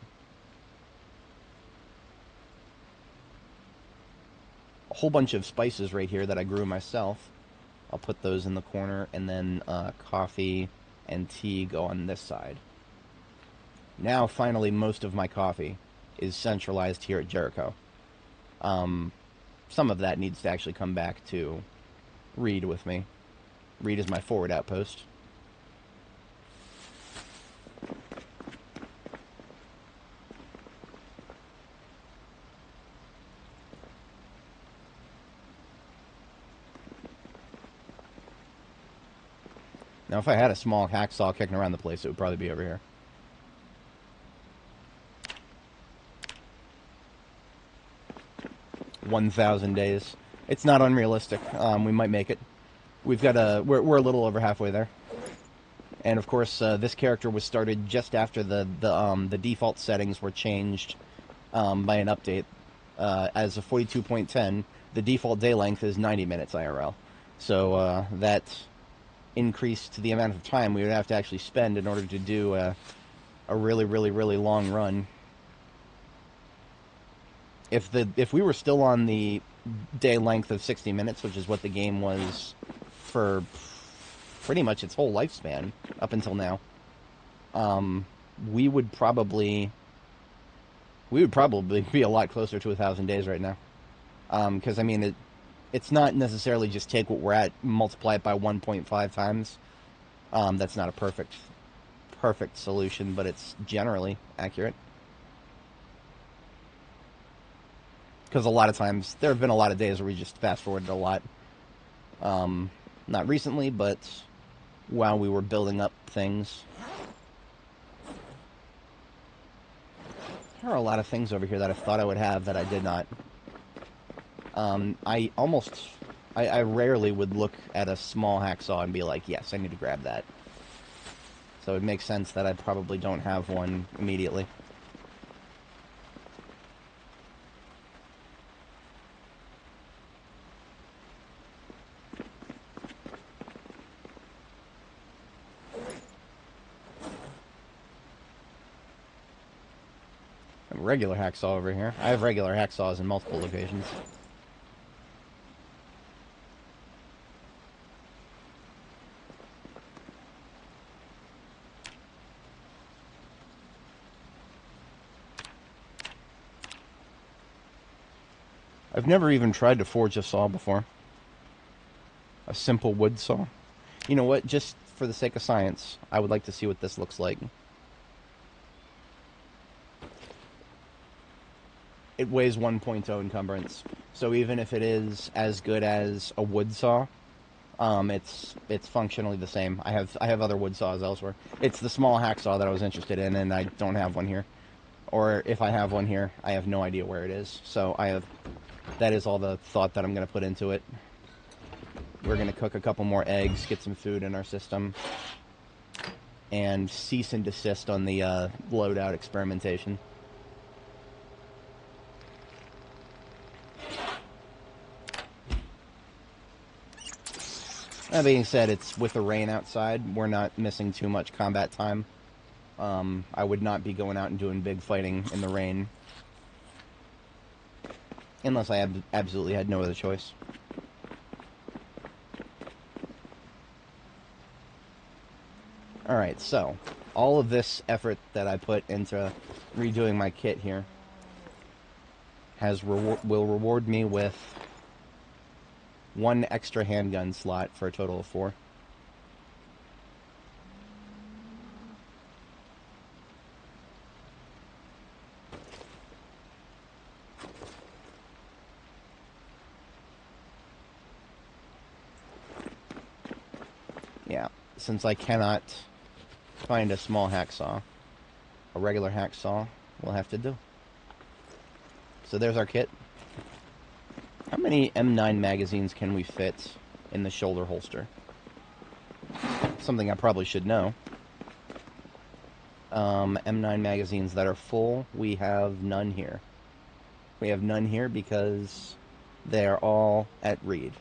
A whole bunch of spices right here that I grew myself. I'll put those in the corner, and then coffee and tea go on this side. Now, finally, most of my coffee is centralized here at Jericho. Some of that needs to actually come back to Reed with me. Reed is my forward outpost. Now, if I had a small hacksaw kicking around the place, it would probably be over here. "1,000 days. It's not unrealistic. We might make it. We're a little over halfway there. And of course, this character was started just after the default settings were changed by an update. As of 42.10, the default day length is 90 minutes IRL. So that increased the amount of time we would have to actually spend in order to do a really, really, really long run. If we were still on the day length of 60 minutes, which is what the game was for pretty much its whole lifespan up until now, we would probably be a lot closer to 1,000 days right now. Because I mean, it's not necessarily just take what we're at, multiply it by 1.5 times. That's not a perfect solution, but it's generally accurate. Because a lot of times, there have been a lot of days where we just fast-forwarded a lot. Not recently, but while we were building up things. There are a lot of things over here that I thought I would have that I did not. I rarely would look at a small hacksaw and be like, yes, I need to grab that. So it makes sense that I probably don't have one immediately. I have a regular hacksaw over here. I have regular hacksaws in multiple locations. I've never even tried to forge a saw before. A simple wood saw. You know what? Just for the sake of science, I would like to see what this looks like. It weighs 1.0 encumbrance, so even if it is as good as a wood saw, it's functionally the same. I have other wood saws elsewhere. It's the small hacksaw that I was interested in, and I don't have one here. Or if I have one here, I have no idea where it is. So that is all the thought that I'm going to put into it. We're going to cook a couple more eggs, get some food in our system, and cease and desist on the loadout experimentation. That being said, it's with the rain outside. We're not missing too much combat time. I would not be going out and doing big fighting in the rain. Unless I absolutely had no other choice. Alright, so all of this effort that I put into redoing my kit here will reward me with 1 extra handgun slot for a total of 4. Yeah, since I cannot find a small hacksaw, a regular hacksaw will have to do. So there's our kit. How many M9 magazines can we fit in the shoulder holster? Something I probably should know. M9 magazines that are full, we have none here. We have none here because they are all at read.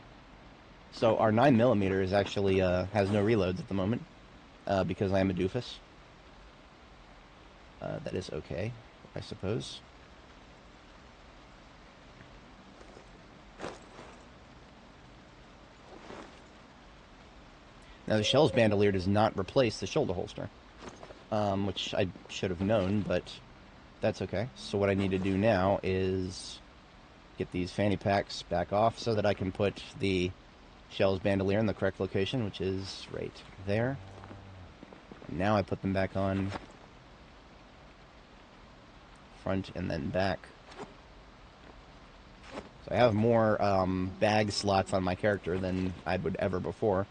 So our 9mm is actually has no reloads at the moment because I am a doofus. That is okay, I suppose. Now the Shells Bandolier does not replace the shoulder holster, which I should have known, but that's okay. So what I need to do now is get these fanny packs back off so that I can put the Shells Bandolier in the correct location, which is right there. And now I put them back on front and then back. So I have more bag slots on my character than I would ever before.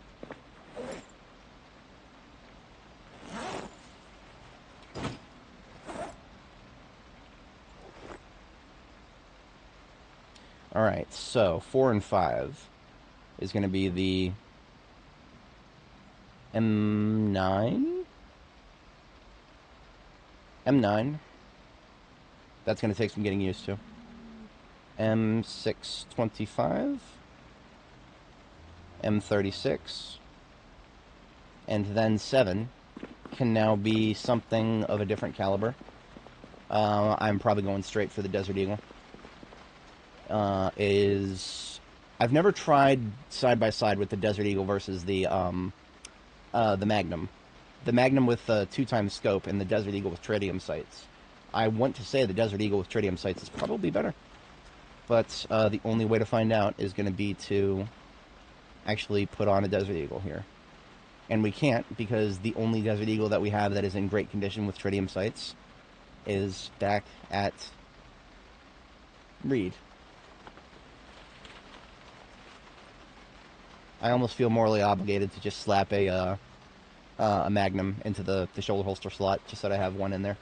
Alright, so 4 and 5 is going to be the M9? M9. That's going to take some getting used to. M625. M36. And then 7 can now be something of a different caliber. I'm probably going straight for the Desert Eagle. I've never tried side by side with the Desert Eagle versus the Magnum. The Magnum with 2x scope and the Desert Eagle with tritium sights. I want to say the Desert Eagle with tritium sights is probably better, but the only way to find out is going to be to actually put on a Desert Eagle here. And we can't, because the only Desert Eagle that we have that is in great condition with tritium sights is back at Reed. I almost feel morally obligated to just slap a Magnum into the shoulder holster slot, just so that I have one in there.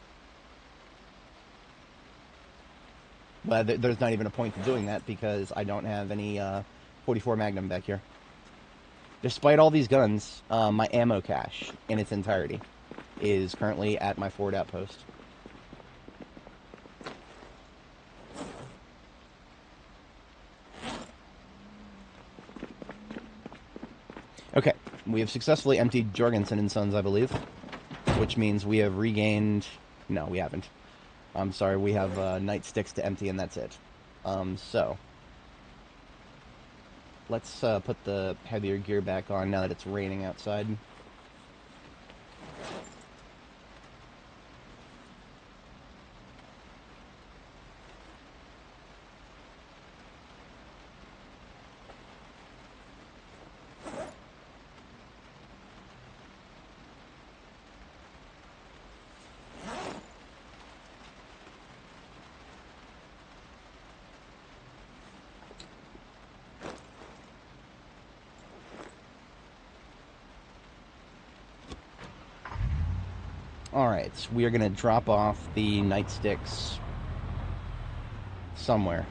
But there's not even a point to doing that, because I don't have any 44 Magnum back here. Despite all these guns, my ammo cache in its entirety is currently at my forward outpost. Okay, we have successfully emptied Jorgensen & Sons, I believe, which means we have regained... No, we haven't. I'm sorry, we have nightsticks to empty, and that's it. So, let's put the heavier gear back on now that it's raining outside. Alright, we are going to drop off the nightsticks somewhere.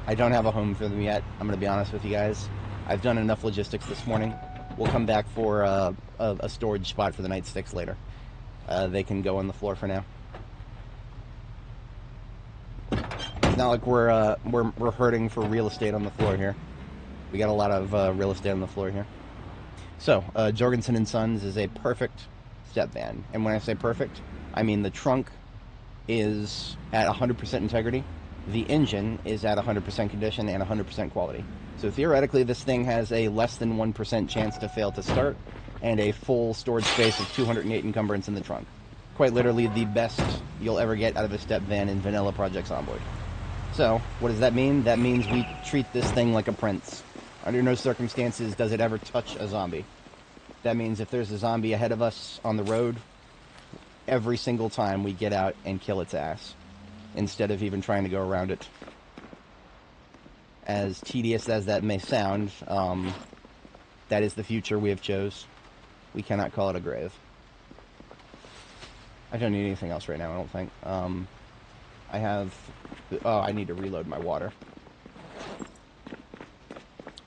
I don't have a home for them yet, I'm going to be honest with you guys. I've done enough logistics this morning. We'll come back for a storage spot for the nightsticks later. They can go on the floor for now. It's not like we're hurting for real estate on the floor here. We got a lot of real estate on the floor here. So, Jorgensen & Sons is a perfect step van. And when I say perfect, I mean the trunk is at 100% integrity, the engine is at 100% condition and 100% quality. So theoretically, this thing has a less than 1% chance to fail to start, and a full storage space of 208 encumbrance in the trunk. Quite literally the best you'll ever get out of a step van in vanilla Project Zomboid. So, what does that mean? That means we treat this thing like a prince. Under no circumstances does it ever touch a zombie. That means if there's a zombie ahead of us on the road, every single time we get out and kill its ass, instead of even trying to go around it. As tedious as that may sound, that is the future we have chose. We cannot call it a grave. I don't need anything else right now, I don't think. I have... Oh, I need to reload my water.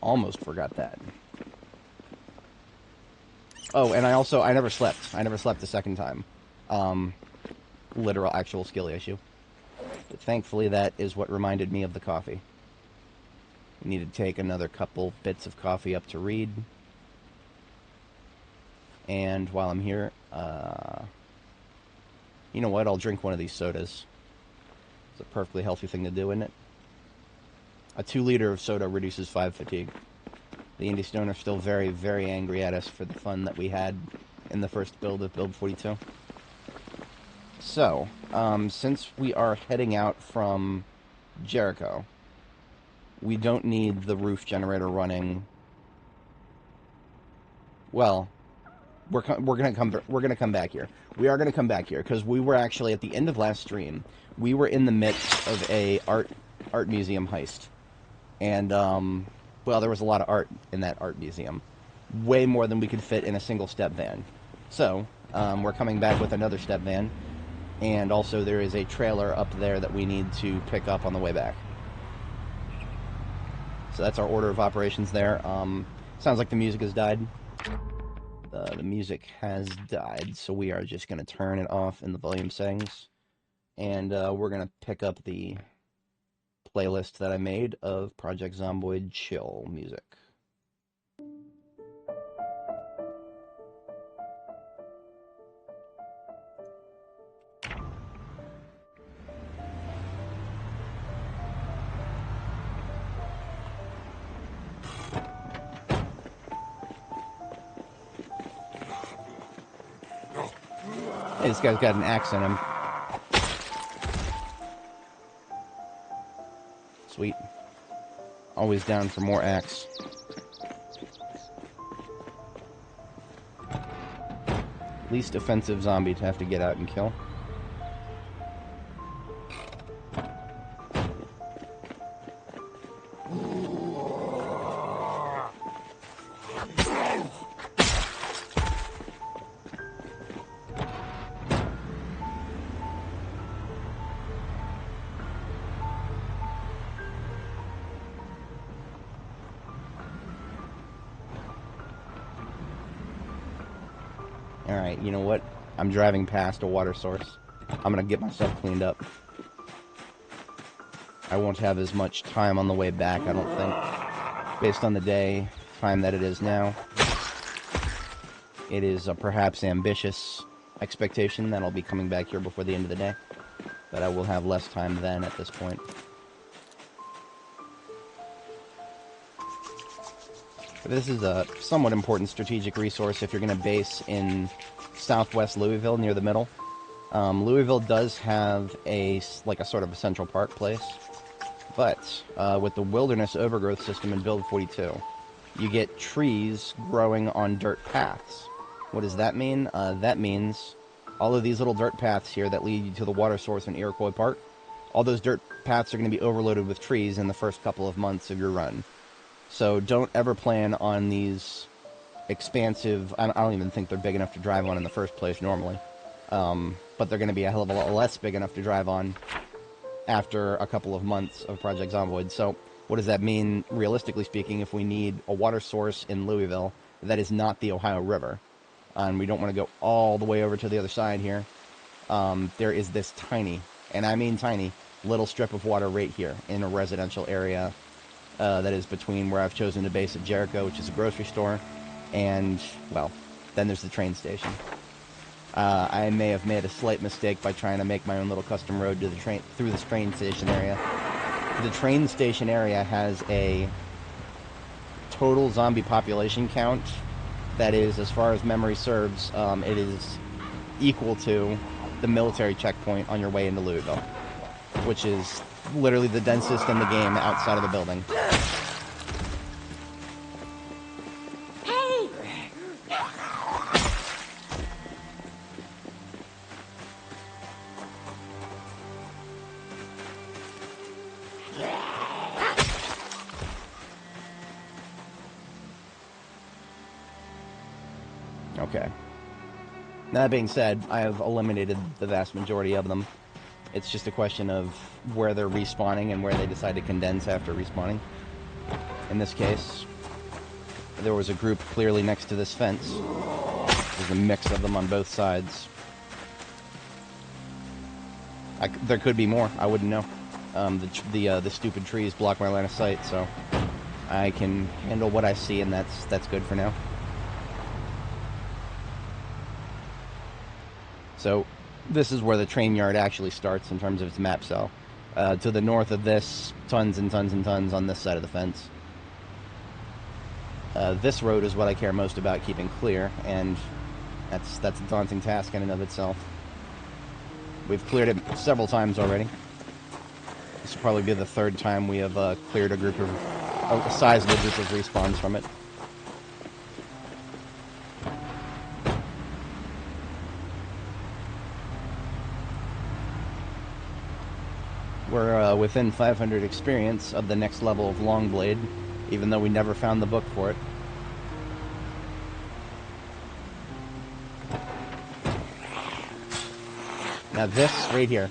Almost forgot that. Oh, and I never slept. I never slept the second time. Literal, actual skill issue. But thankfully, that is what reminded me of the coffee. We need to take another couple bits of coffee up to read. And while I'm here, you know what? I'll drink one of these sodas. It's a perfectly healthy thing to do, isn't it? A 2-liter of soda reduces 5 fatigue. The Indie Stone are still very, very angry at us for the fun that we had in the first build of Build 42. So, since we are heading out from Jericho, we don't need the roof generator running. Well, we're gonna come back here. We are gonna come back here because we were actually at the end of last stream. We were in the midst of a art museum heist, and well, there was a lot of art in that art museum, way more than we could fit in a single step van. So we're coming back with another step van, and also there is a trailer up there that we need to pick up on the way back. So that's our order of operations there. Sounds like the music has died. The music has died, so we are just going to turn it off in the volume settings. And we're going to pick up the playlist that I made of Project Zomboid chill music. Hey, this guy's got an axe in him. Sweet. Always down for more axe. Least offensive zombie to have to get out and kill. Alright, you know what? I'm driving past a water source. I'm gonna get myself cleaned up. I won't have as much time on the way back, I don't think. Based on the time that it is now. It is a perhaps ambitious expectation that I'll be coming back here before the end of the day. But I will have less time then at this point. But this is a somewhat important strategic resource if you're going to base in southwest Louisville, near the middle. Louisville does have a sort of a central park place. But with the wilderness overgrowth system in Build 42, you get trees growing on dirt paths. What does that mean? That means all of these little dirt paths here that lead you to the water source in Iroquois Park, all those dirt paths are going to be overloaded with trees in the first couple of months of your run. So don't ever plan on these expansive... I don't even think they're big enough to drive on in the first place normally. But they're going to be a hell of a lot less big enough to drive on after a couple of months of Project Zomboid. So what does that mean, realistically speaking, if we need a water source in Louisville that is not the Ohio River? And we don't want to go all the way over to the other side here. There is this tiny, and I mean tiny, little strip of water right here in a residential area that is between where I've chosen to base at Jericho, which is a grocery store, and, well, then there's the train station. I may have made a slight mistake by trying to make my own little custom road to the through this train station area. The train station area has a total zombie population count that is, as far as memory serves, it is equal to the military checkpoint on your way into Louisville, which is literally the densest in the game outside of the building. Okay. That being said, I have eliminated the vast majority of them. It's just a question of where they're respawning and where they decide to condense after respawning. In this case, there was a group clearly next to this fence. There's a mix of them on both sides. There could be more. I wouldn't know. The stupid trees block my line of sight, so I can handle what I see, and that's good for now. So this is where the train yard actually starts in terms of its map cell. To the north of this, tons and tons and tons on this side of the fence. This road is what I care most about keeping clear, and that's a daunting task in and of itself. We've cleared it several times already. This will probably be the third time we have cleared a sizable group of respawns from it. We're within 500 experience of the next level of Longblade, even though we never found the book for it. Now this, right here,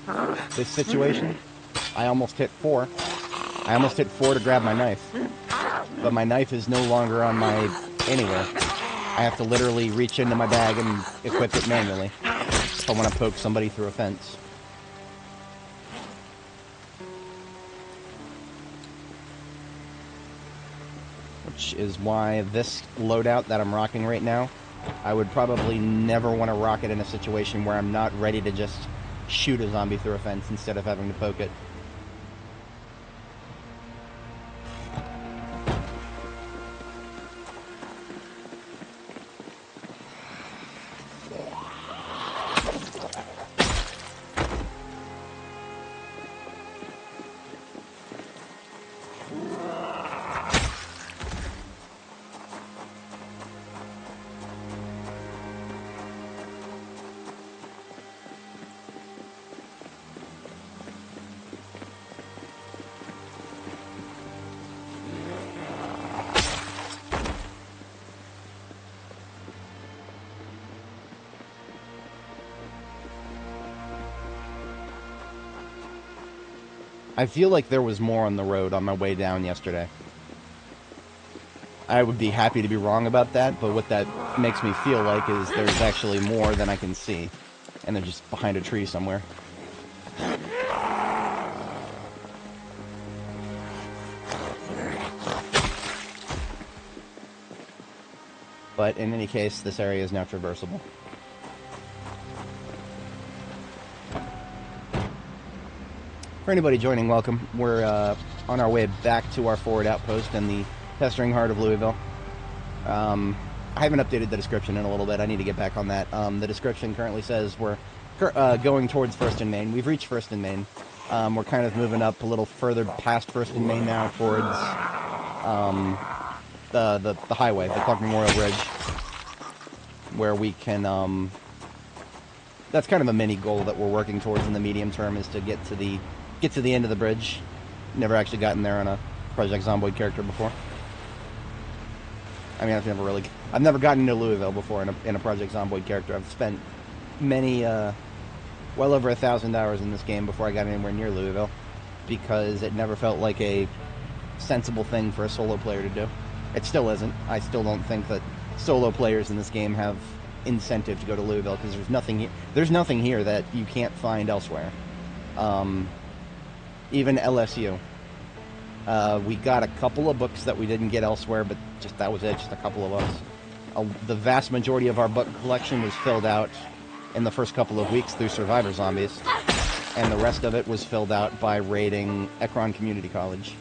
this situation, I almost hit 4. I almost hit 4 to grab my knife. But my knife is no longer on my anywhere. I have to literally reach into my bag and equip it manually if I want to poke somebody through a fence. Which is why this loadout that I'm rocking right now, I would probably never want to rock it in a situation where I'm not ready to just shoot a zombie through a fence instead of having to poke it. I feel like there was more on the road on my way down yesterday. I would be happy to be wrong about that, but what that makes me feel like is there's actually more than I can see. And they're just behind a tree somewhere. But in any case, this area is now traversable. For anybody joining, welcome. We're on our way back to our forward outpost in the pestering heart of Louisville. I haven't updated the description in a little bit. I need to get back on that. The description currently says we're going towards 1st and Main. We've reached 1st and Main. We're kind of moving up a little further past 1st and Main now towards the highway, the Clark Memorial Bridge, where we can... that's kind of a mini goal that we're working towards in the medium term, is to get to the end of the bridge. Never actually gotten there on a Project Zomboid character before. I mean, I've never gotten into Louisville before in a Project Zomboid character. I've spent many, well over 1,000 hours in this game before I got anywhere near Louisville, because it never felt like a sensible thing for a solo player to do. It still isn't. I still don't think that solo players in this game have incentive to go to Louisville, because there's nothing here that you can't find elsewhere. Even LSU. We got a couple of books that we didn't get elsewhere, but that was it, just a couple of books. The vast majority of our book collection was filled out in the first couple of weeks through Survivor Zombies, and the rest of it was filled out by raiding Ekron Community College,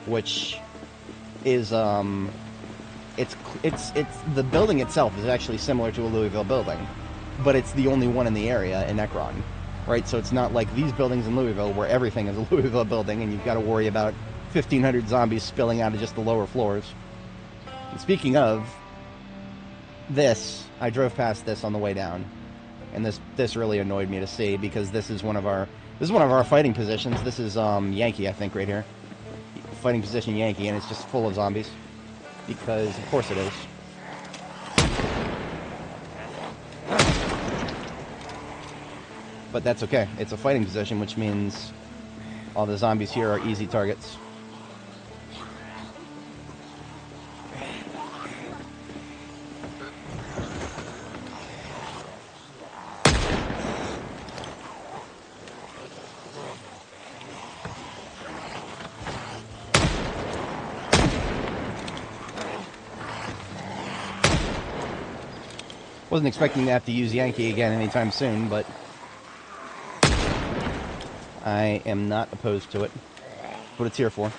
which is it's the building itself is actually similar to a Louisville building, but it's the only one in the area in Ekron, right? So it's not like these buildings in Louisville where everything is a Louisville building and you've got to worry about 1,500 zombies spilling out of just the lower floors. And speaking of this, I drove past this on the way down, and this really annoyed me to see, because this is one of our fighting positions. This is Yankee, I think, right here. Fighting position Yankee, and it's just full of zombies. Because, of course it is. But that's okay. It's a fighting position, which means all the zombies here are easy targets. Wasn't expecting to have to use Yankee again anytime soon, but I am not opposed to it. That's what it's here for.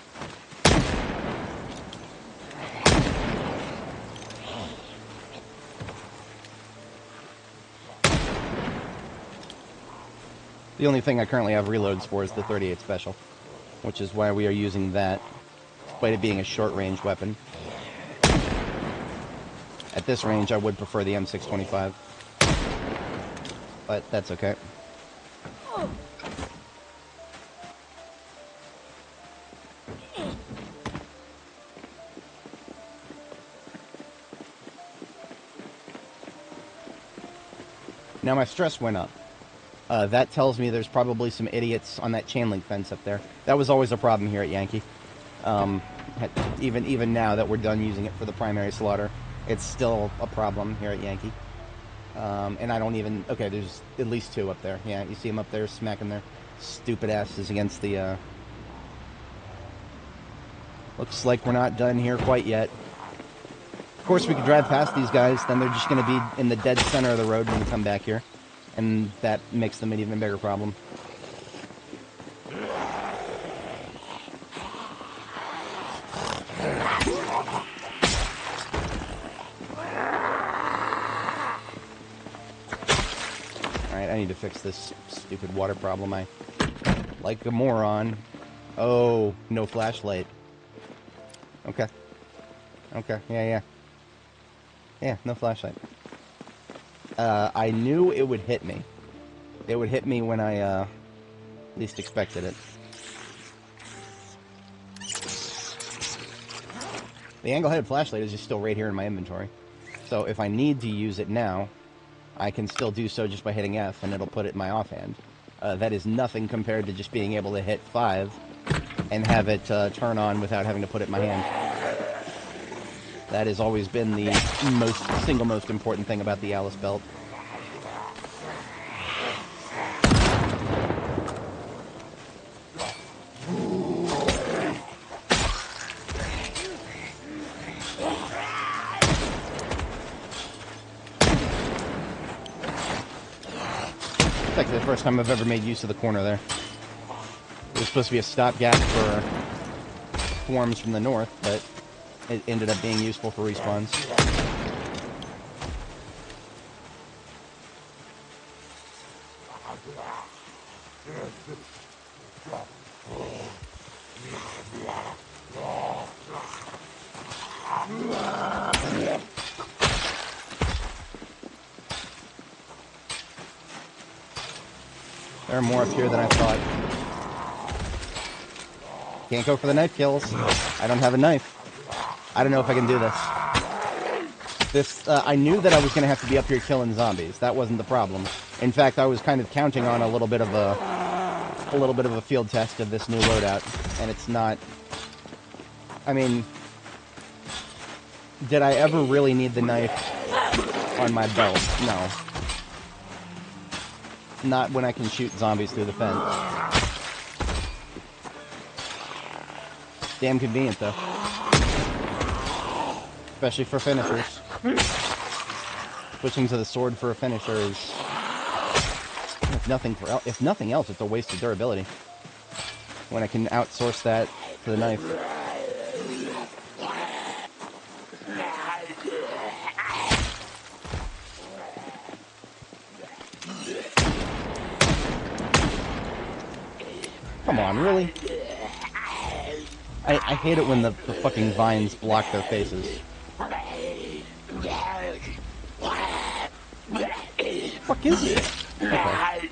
The only thing I currently have reloads for is the 38 Special, which is why we are using that, despite it being a short-range weapon. At this range, I would prefer the M625, but that's okay. Now my stress went up. That tells me there's probably some idiots on that chain link fence up there. That was always a problem here at Yankee. Even now that we're done using it for the primary slaughter, it's still a problem here at Yankee. And I don't even... Okay, there's at least two up there. Yeah, you see them up there smacking their stupid asses against the... Looks like we're not done here quite yet. Of course, we could drive past these guys, then they're just going to be in the dead center of the road when we come back here. And that makes them an even bigger problem. Alright, I need to fix this stupid water problem. I like a moron. Oh, no flashlight. Okay. Okay, yeah. Yeah, no flashlight. I knew it would hit me. It would hit me when I least expected it. The angle-headed flashlight is just still right here in my inventory. So if I need to use it now, I can still do so just by hitting F, and it'll put it in my offhand. That is nothing compared to just being able to hit 5 and have it turn on without having to put it in my hand. That has always been the single most important thing about the Alice belt. It's like the first time I've ever made use of the corner there. It was supposed to be a stopgap for swarms from the north, but it ended up being useful for respawns. There are more up here than I thought. Can't go for the knife kills. I don't have a knife. I don't know if I can do this. I knew that I was going to have to be up here killing zombies. That wasn't the problem. In fact, I was kind of counting on a little bit of a field test of this new loadout, and it's not. I mean, did I ever really need the knife on my belt? No. Not when I can shoot zombies through the fence. Damn convenient, though. Especially for finishers. Switching to the sword for a finisher is, if nothing else, it's a waste of durability. When I can outsource that to the knife. Come on, really? I hate it when the fucking vines block their faces. Fuck is it? Okay.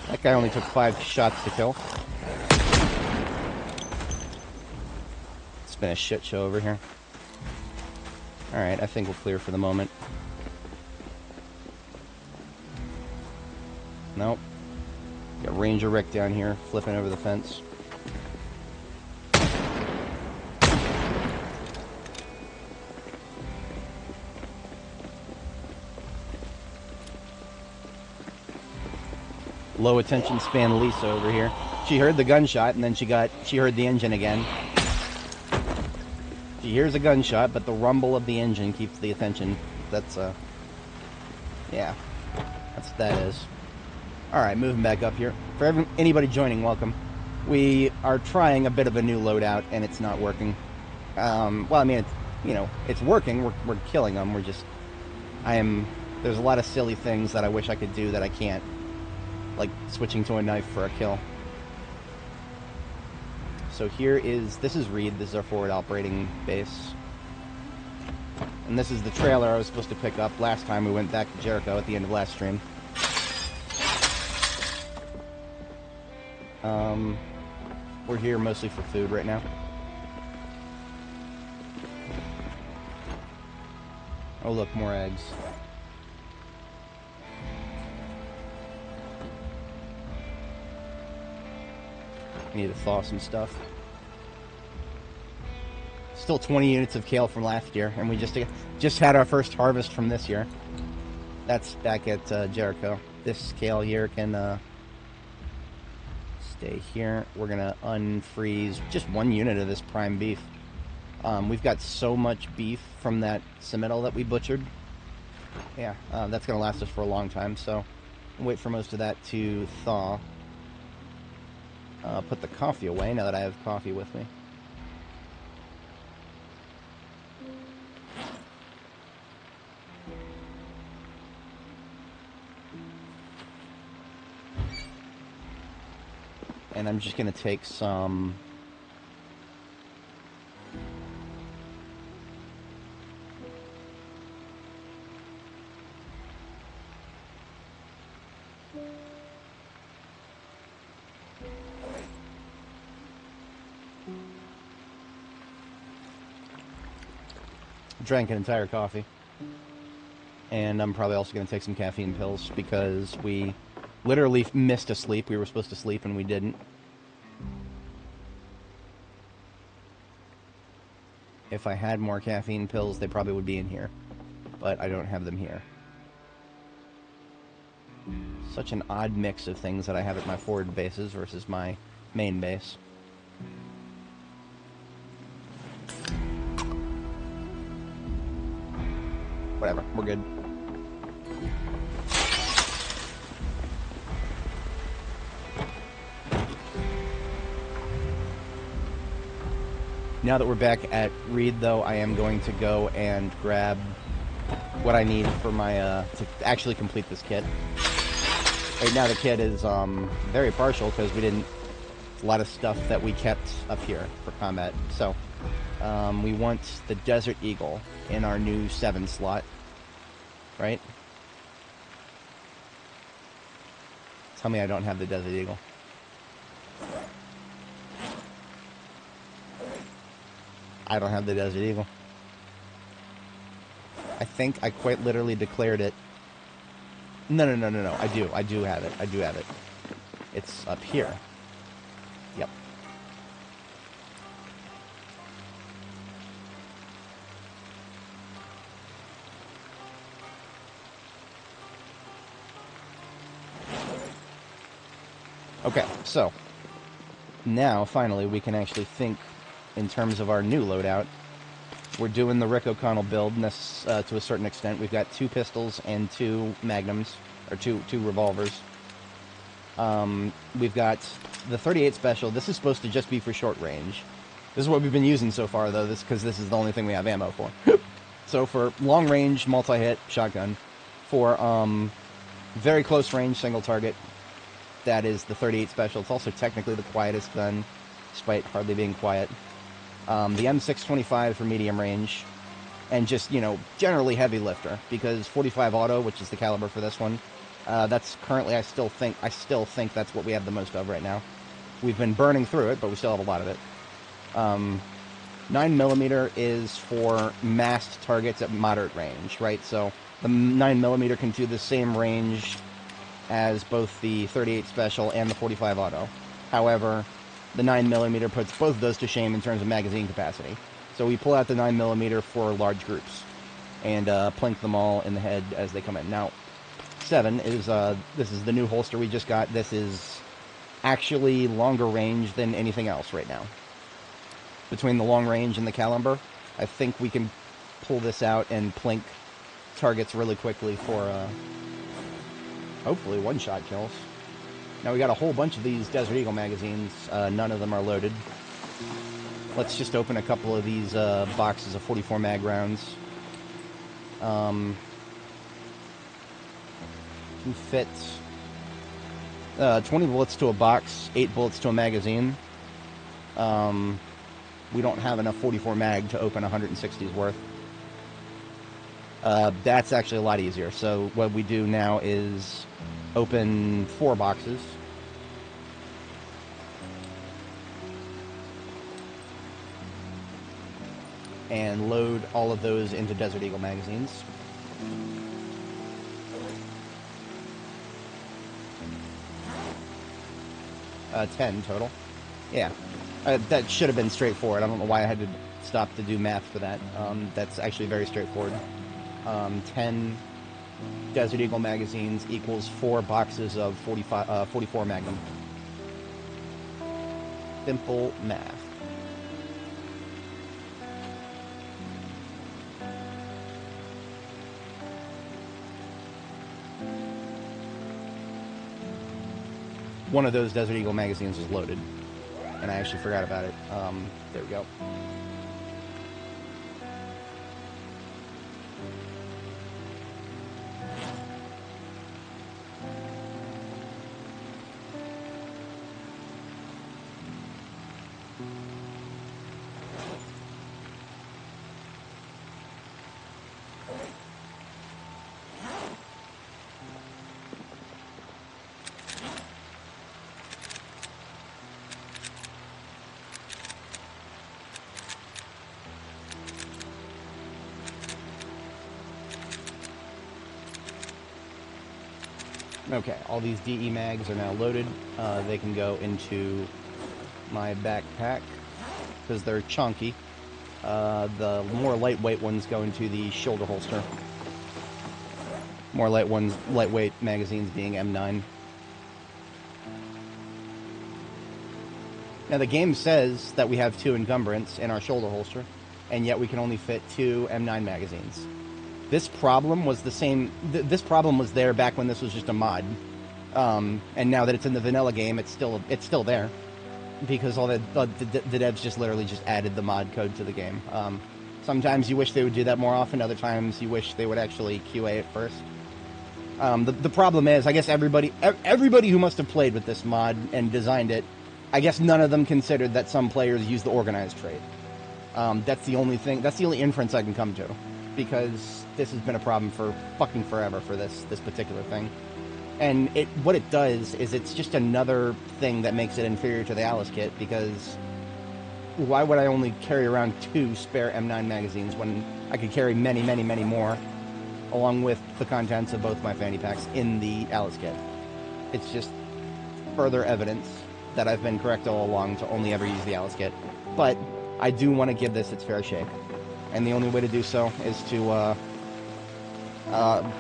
That guy only took 5 shots to kill. It's been a shit show over here. Alright, I think we'll clear for the moment. Nope. Got Ranger Rick down here, flipping over the fence. Low attention span Lisa over here. She heard the gunshot, and then she heard the engine again. She hears a gunshot, but the rumble of the engine keeps the attention. That's, yeah. That's what that is. Alright, moving back up here. For anybody joining, welcome. We are trying a bit of a new loadout, and it's not working. Well, I mean, it's working. We're killing them. There's a lot of silly things that I wish I could do that I can't. Like switching to a knife for a kill. So this is Reed. This is our forward operating base. And this is the trailer I was supposed to pick up last time we went back to Jericho at the end of last stream. We're here mostly for food right now. Oh look, more eggs. I need to thaw some stuff. Still 20 units of kale from last year, and we just had our first harvest from this year. That's back at Jericho. This kale here can stay here. We're gonna unfreeze just 1 unit of this prime beef. We've got so much beef from that Simmental that we butchered. Yeah, that's gonna last us for a long time, so I'll wait for most of that to thaw. Put the coffee away now that I have coffee with me. And I'm just going to take some... Drank an entire coffee. And I'm probably also going to take some caffeine pills because we Literally missed a sleep. We were supposed to sleep and we didn't. If I had more caffeine pills, they probably would be in here. But I don't have them here. Such an odd mix of things that I have at my forward bases versus my main base. Whatever, we're good. Now that we're back at Reed, though, I am going to go and grab what I need for my, to actually complete this kit. Right now the kit is, very partial, because we didn't, a lot of stuff that we kept up here for combat. So, we want the Desert Eagle in our new 7 slot, right? Tell me I don't have the Desert Eagle. I don't have the Desert Eagle. I think I quite literally declared it. No. I do have it. It's up here. Yep. Okay, so now finally we can actually think in terms of our new loadout. We're doing the Rick O'Connell build, and this, to a certain extent. We've got 2 pistols and 2 magnums, or two revolvers. We've got the 38 special. This is supposed to just be for short range. This is what we've been using so far, though, because this is the only thing we have ammo for. So for long range, multi-hit, shotgun. For very close range, single target, that is the 38 special. It's also technically the quietest gun, despite hardly being quiet. The M625 for medium range, and just, you know, generally heavy lifter, because 45 auto, which is the caliber for this one, that's currently, I still think that's what we have the most of right now. We've been burning through it, but we still have a lot of it. 9mm is for masked targets at moderate range, right? So the 9mm can do the same range as both the 38 special and the 45 auto. However, the 9mm puts both of those to shame in terms of magazine capacity. So we pull out the 9mm for large groups and plink them all in the head as they come in. Now, 7 is, this is the new holster we just got. This is actually longer range than anything else right now. Between the long range and the caliber, I think we can pull this out and plink targets really quickly for, hopefully, one-shot kills. Now we got a whole bunch of these Desert Eagle magazines. None of them are loaded. Let's just open a couple of these boxes of 44 mag rounds. Can fit 20 bullets to a box, 8 bullets to a magazine. We don't have enough 44 mag to open 160's worth. That's actually a lot easier. So what we do now is open 4 boxes. And load all of those into Desert Eagle magazines. Uh, 10 total. Yeah. That should have been straightforward. I don't know why I had to stop to do math for that. That's actually very straightforward. 10 Desert Eagle magazines equals 4 boxes of 44 Magnum. Simple math. One of those Desert Eagle magazines is loaded, and I actually forgot about it. There we go. Okay, all these DE mags are now loaded. They can go into my backpack because they're chunky. The more lightweight ones go into the shoulder holster. More lightweight magazines being M9. Now the game says that we have 2 encumbrance in our shoulder holster, and yet we can only fit 2 M9 magazines. This problem was the same. This problem was there back when this was just a mod, and now that it's in the vanilla game, it's still there, because all the devs just literally just added the mod code to the game. Sometimes you wish they would do that more often. Other times you wish they would actually QA it first. The problem is, I guess everybody who must have played with this mod and designed it, I guess none of them considered that some players use the organized trait. That's the only thing. That's the only inference I can come to, because this has been a problem for fucking forever for this particular thing. And what it does is it's just another thing that makes it inferior to the Alice kit, because why would I only carry around 2 spare M9 magazines when I could carry many, many, many more, along with the contents of both my fanny packs in the Alice kit? It's just further evidence that I've been correct all along to only ever use the Alice kit. But I do want to give this its fair shake. And the only way to do so is to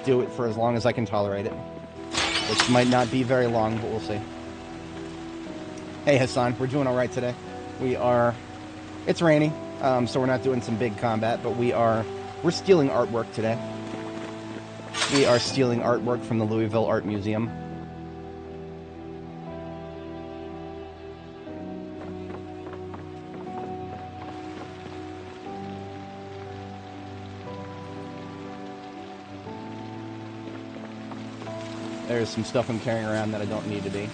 do it for as long as I can tolerate it. Which might not be very long, but we'll see. Hey Hassan, we're doing alright today. It's raining, so we're not doing some big combat, but we're stealing artwork today. We are stealing artwork from the Louisville Art Museum. There's some stuff I'm carrying around that I don't need to be.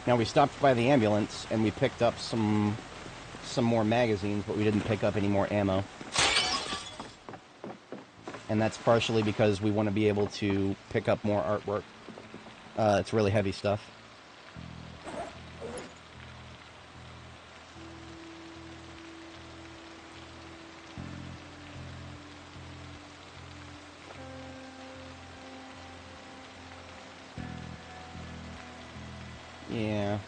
Now we stopped by the ambulance and we picked up some more magazines, but we didn't pick up any more ammo. And that's partially because we want to be able to pick up more artwork. It's really heavy stuff. Yeah.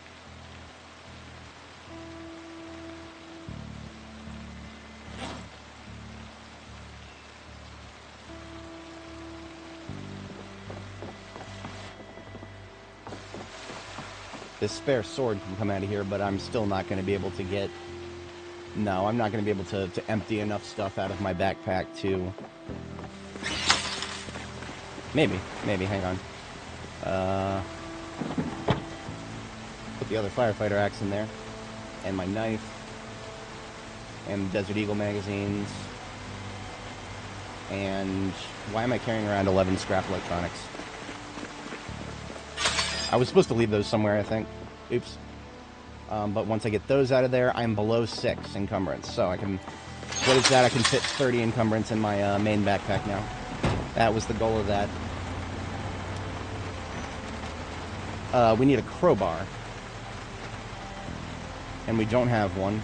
This spare sword can come out of here, but I'm still not going to be able to get... No, I'm not going to be able to empty enough stuff out of my backpack to... Maybe, hang on. Put the other firefighter axe in there. And my knife. And Desert Eagle magazines. And why am I carrying around 11 scrap electronics? I was supposed to leave those somewhere, I think. Oops. But once I get those out of there, I'm below 6 encumbrance. So I can... What is that? I can fit 30 encumbrance in my main backpack now. That was the goal of that. We need a crowbar. And we don't have one.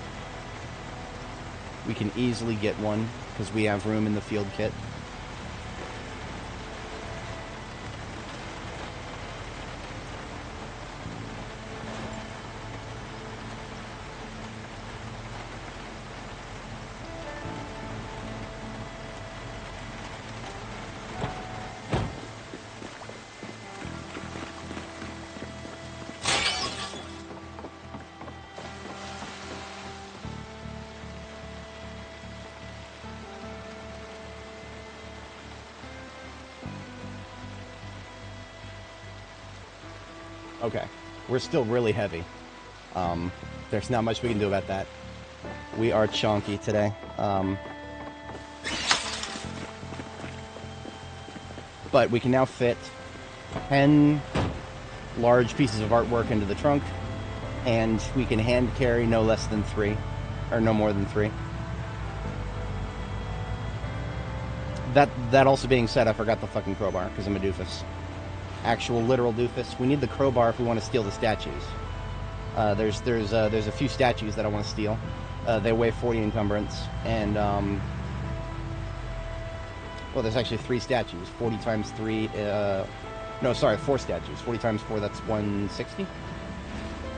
We can easily get one, because we have room in the field kit. Okay, we're still really heavy. There's not much we can do about that. We are chonky today. But we can now fit 10 large pieces of artwork into the trunk, and we can hand carry no less than 3, or no more than 3. That also being said, I forgot the fucking crowbar, because I'm a doofus. Actual literal doofus. We need the crowbar if we want to steal the statues. There's a few statues that I want to steal. They weigh 40 encumbrance, and well, there's actually 3 statues. 40 times 3. No, sorry, 4 statues. 40 times 4. That's 160.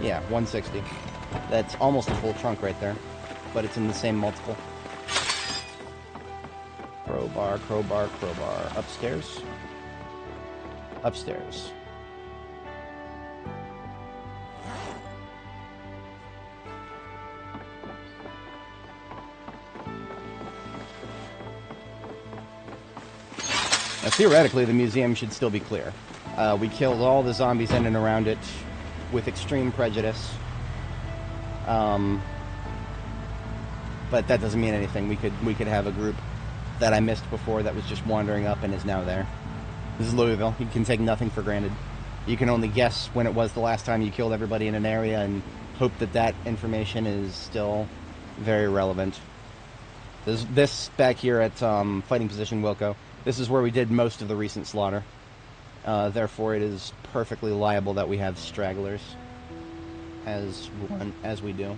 Yeah, 160. That's almost a full trunk right there, but it's in the same multiple. Crowbar, crowbar, crowbar. Upstairs. Upstairs. Now, theoretically, the museum should still be clear. We killed all the zombies in and around it with extreme prejudice. But that doesn't mean anything. We could have a group that I missed before that was just wandering up and is now there. This is Louisville. You can take nothing for granted. You can only guess when it was the last time you killed everybody in an area and hope that that information is still very relevant. This back here at Fighting Position Wilco, this is where we did most of the recent slaughter. Therefore, it is perfectly liable that we have stragglers, as we do.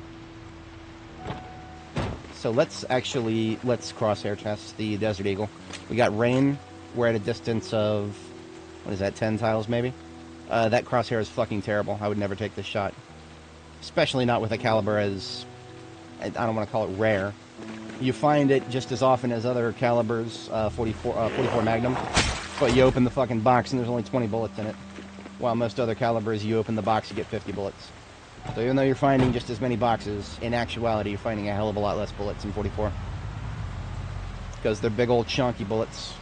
So let's crosshair test the Desert Eagle. We got rain. We're at a distance of, what is that, 10 tiles maybe? That crosshair is fucking terrible. I would never take this shot. Especially not with a caliber as, I don't want to call it rare. You find it just as often as other calibers, 44 Magnum, but you open the fucking box and there's only 20 bullets in it. While most other calibers, you open the box, you get 50 bullets. So even though you're finding just as many boxes, in actuality, you're finding a hell of a lot less bullets in 44. Because they're big old chunky bullets.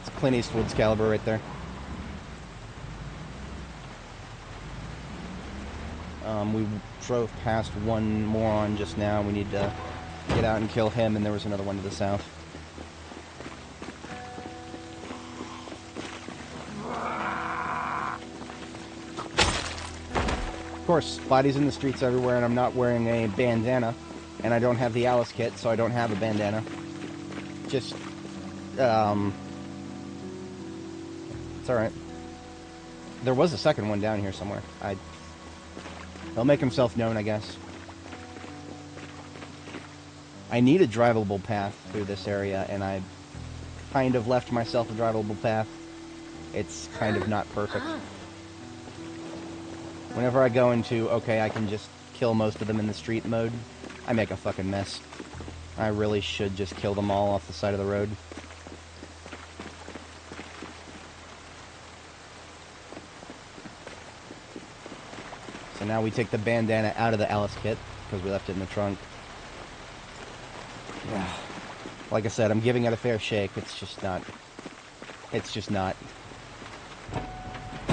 It's Clint Eastwood's caliber right there. We drove past one moron just now. We need to get out and kill him, and there was another one to the south. Of course, bodies in the streets everywhere, and I'm not wearing a bandana, and I don't have the Alice kit, so I don't have a bandana. Just, it's alright. There was a second one down here somewhere. He'll make himself known, I guess. I need a drivable path through this area, and I kind of left myself a drivable path. It's kind of not perfect. Whenever I go into, okay, I can just kill most of them in the street mode, I make a fucking mess. I really should just kill them all off the side of the road. So now we take the bandana out of the Alice kit, because we left it in the trunk. Yeah. Like I said, I'm giving it a fair shake. It's just not. It's just not.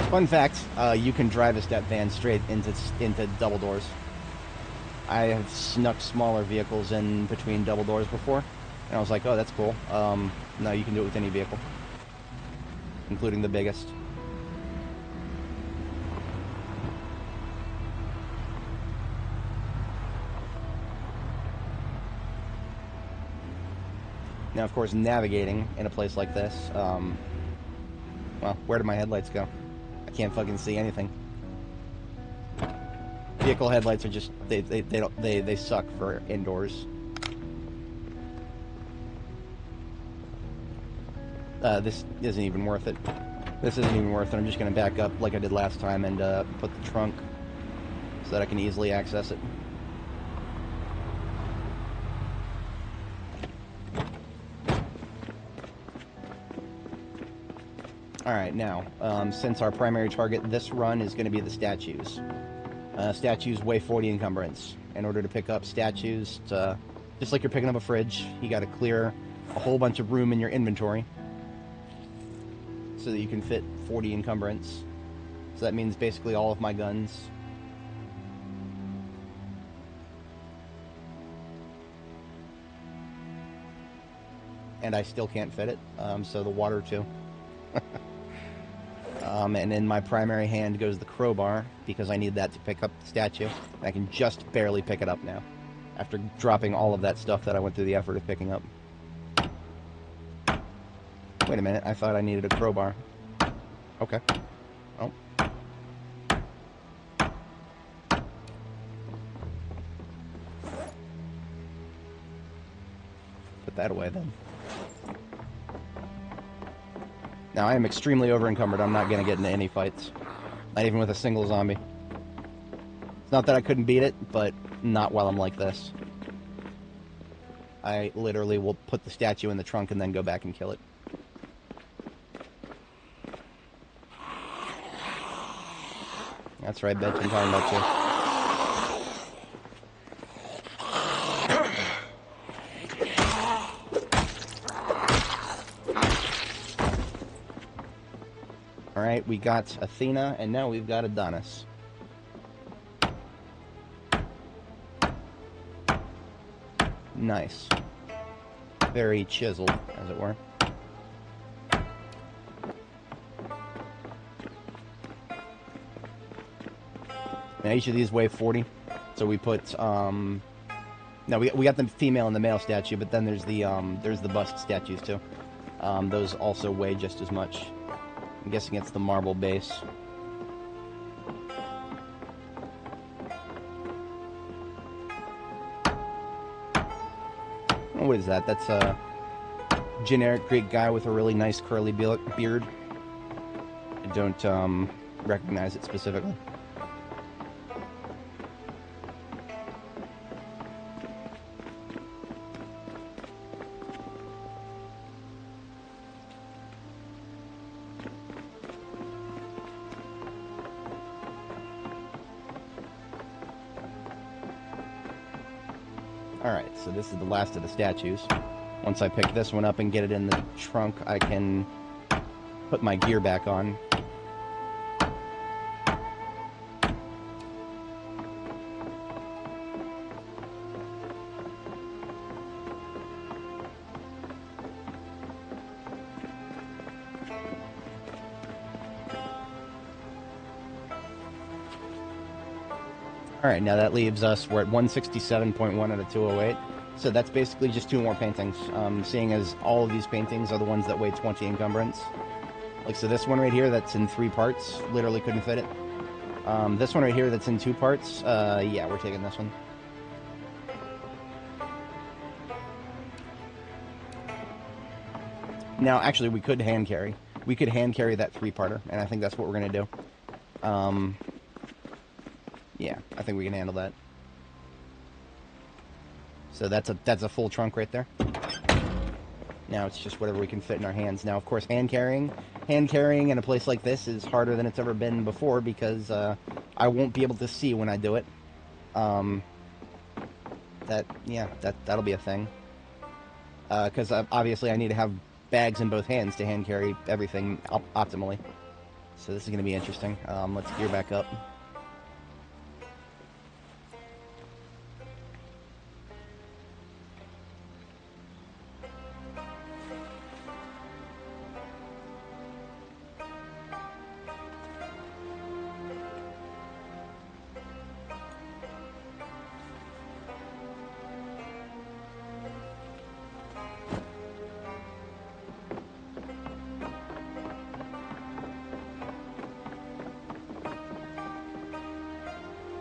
Fun fact, you can drive a step van straight into double doors. I have snuck smaller vehicles in between double doors before, and I was like, oh, that's cool. No, you can do it with any vehicle, including the biggest. Now, of course, navigating in a place like this, well, where do my headlights go? I can't fucking see anything. Vehicle headlights are just, they suck for indoors. This isn't even worth it. This isn't even worth it. I'm just going to back up like I did last time and put the trunk so that I can easily access it. Alright, now, since our primary target this run is going to be the statues. Statues weigh 40 encumbrance. In order to pick up statues, just like you're picking up a fridge, you got to clear a whole bunch of room in your inventory so that you can fit 40 encumbrance. So that means basically all of my guns. And I still can't fit it, so the water too. And in my primary hand goes the crowbar, because I need that to pick up the statue. And I can just barely pick it up now, after dropping all of that stuff that I went through the effort of picking up. Wait a minute, I thought I needed a crowbar. Okay. Oh. put that away then. Now, I am extremely over-encumbered. I'm not going to get into any fights. Not even with a single zombie. It's not that I couldn't beat it, but not while I'm like this. I literally will put the statue in the trunk and then go back and kill it. That's right, bitch. I'm talking about you. Alright, we got Athena, and now we've got Adonis. Nice. Very chiseled, as it were. Now each of these weigh 40, so we put, no, we got the female and the male statue, but then there's the bust statues too. Those also weigh just as much. I'm guessing it's the marble base. Oh, what is that? That's a generic Greek guy with a really nice curly beard. I don't recognize it specifically. Alright, so this is the last of the statues. Once I pick this one up and get it in the trunk, I can put my gear back on. Alright, now that leaves us, we're at 167.1 out of 208. So that's basically just 2 more paintings. Seeing as all of these paintings are the ones that weigh 20 encumbrance. Like, so this one right here that's in 3 parts, literally couldn't fit it. This one right here that's in 2 parts, yeah, we're taking this one. Now, actually, we could hand carry. We could hand carry that 3-parter, and I think that's what we're going to do. Yeah, I think we can handle that. So that's a full trunk right there. Now it's just whatever we can fit in our hands. Now, of course, hand carrying in a place like this is harder than it's ever been before because I won't be able to see when I do it. That'll be a thing. Because obviously I need to have bags in both hands to hand carry everything optimally. So this is going to be interesting. Let's gear back up.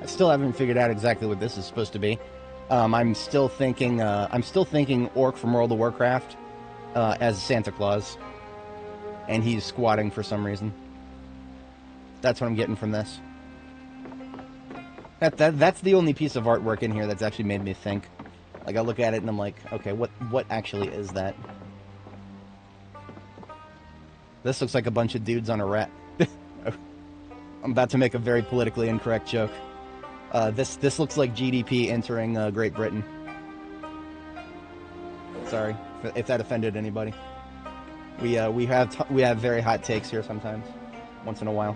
I still haven't figured out exactly what this is supposed to be. I'm still thinking Orc from World of Warcraft as Santa Claus, and he's squatting for some reason. That's what I'm getting from this. That's the only piece of artwork in here that's actually made me think. Like, I look at it and I'm like, okay, what actually is that? This looks like a bunch of dudes on a rat. I'm about to make a very politically incorrect joke. This looks like GDP entering Great Britain. Sorry if that offended anybody. We have very hot takes here sometimes, once in a while.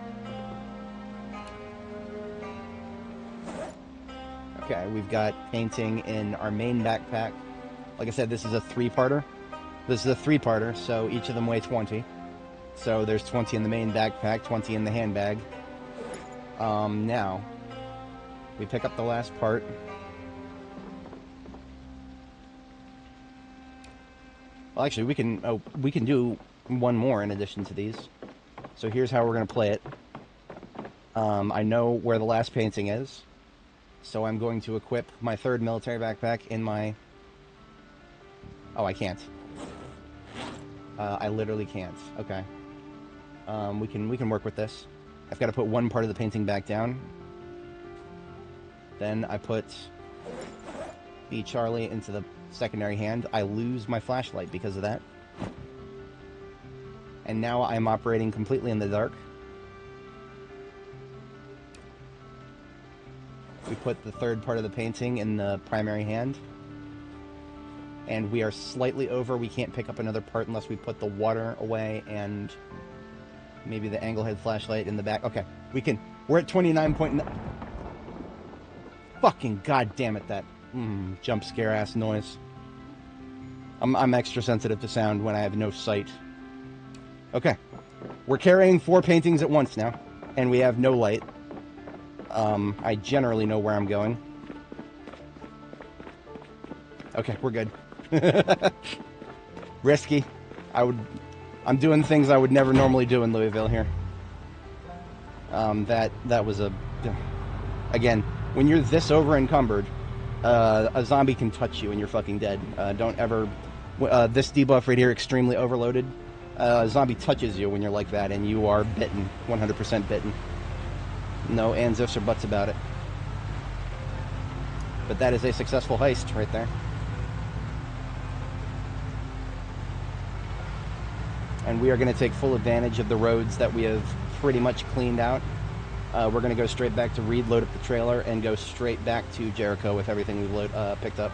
Okay, we've got painting in our main backpack. Like I said, this is a 3-parter. This is a 3-parter, so each of them weigh 20. So there's 20 in the main backpack, 20 in the handbag. Now we pick up the last part. Well, actually, we can do one more in addition to these. So here's how we're gonna play it. I know where the last painting is, so I'm going to equip my 3rd military backpack in my Oh, I can't. I literally can't. Okay. We can work with this. I've got to put one part of the painting back down. Then I put B Charlie into the secondary hand. I lose my flashlight because of that. And now I'm operating completely in the dark. We put the third part of the painting in the primary hand. And we are slightly over. We can't pick up another part unless we put the water away and maybe the angle head flashlight in the back. Okay, we can. We're at 29.9. Fucking goddamn it, that jump scare ass noise. I'm extra sensitive to sound when I have no sight. Okay, we're carrying 4 paintings at once now, and we have no light. I generally know where I'm going. Okay, we're good. Risky. I'm doing things I would never normally do in Louisville here. That was again, when you're this over encumbered, a zombie can touch you and you're fucking dead. Don't ever, this debuff right here, extremely overloaded. A zombie touches you when you're like that and you are bitten, 100% bitten. No ands, ifs, or buts about it. But that is a successful heist right there. And we are going to take full advantage of the roads that we have pretty much cleaned out. We're going to go straight back to Reed, load up the trailer, and go straight back to Jericho with everything we've picked up.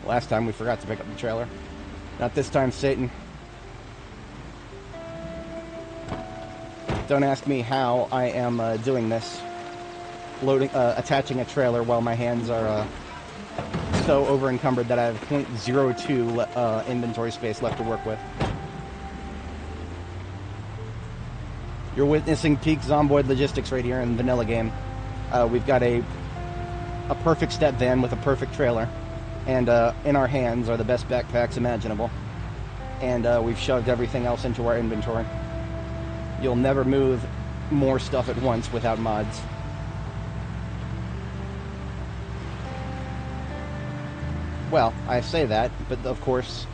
Last time we forgot to pick up the trailer. Not this time, Satan. Don't ask me how I am doing this. Attaching a trailer while my hands are so over encumbered that I have 0.02 inventory space left to work with. You're witnessing peak Zomboid logistics right here in vanilla game. We've got a perfect step van with a perfect trailer. And in our hands are the best backpacks imaginable. And we've shoved everything else into our inventory. You'll never move more stuff at once without mods. Well, I say that, but of course,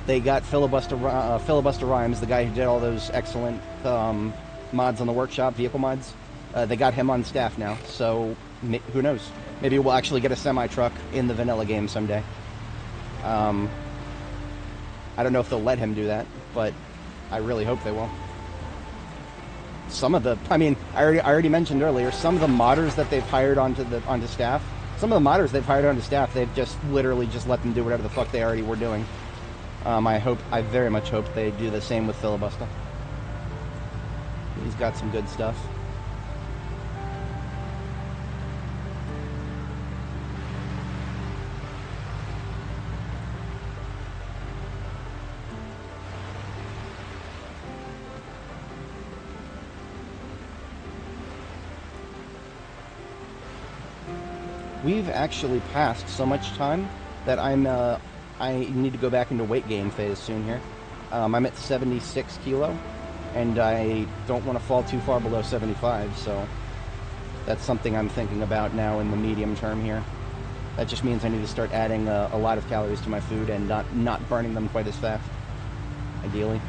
they got Filibuster Rhymes, the guy who did all those excellent mods on the workshop, vehicle mods. They got him on staff now, so who knows? Maybe we'll actually get a semi-truck in the vanilla game someday. I don't know if they'll let him do that, but I really hope they will. Some of the, I mean, I already mentioned earlier, some of the modders that they've hired onto staff, they've just literally just let them do whatever the fuck they already were doing. I very much hope they do the same with Filibuster. He's got some good stuff. We've actually passed so much time that I need to go back into weight gain phase soon here. I'm at 76 kilo, and I don't want to fall too far below 75, so that's something I'm thinking about now in the medium term here. That just means I need to start adding a lot of calories to my food and not burning them quite as fast, ideally.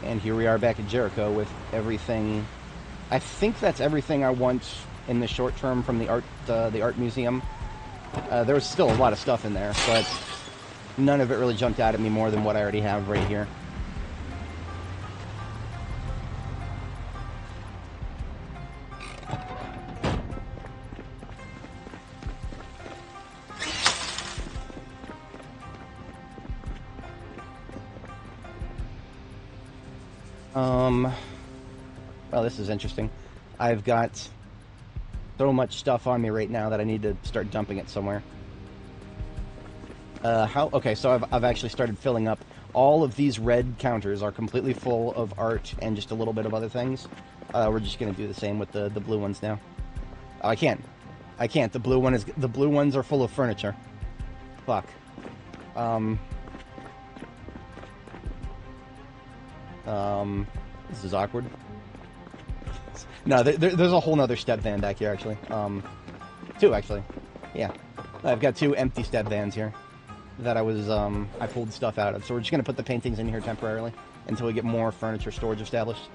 And here we are back at Jericho with everything. I think that's everything I want in the short term from the art museum. There was still a lot of stuff in there, but none of it really jumped out at me more than what I already have right here. Well, this is interesting. I've got so much stuff on me right now that I need to start dumping it somewhere. Okay, so I've actually started filling up. All of these red counters are completely full of art and just a little bit of other things. We're just gonna do the same with the blue ones now. Oh, I can't. I can't. The blue ones are full of furniture. Fuck. This is awkward. No, there's a whole nother step van back here, actually. Two, actually. Yeah. I've got two empty step vans here that I pulled stuff out of. So we're just going to put the paintings in here temporarily until we get more furniture storage established.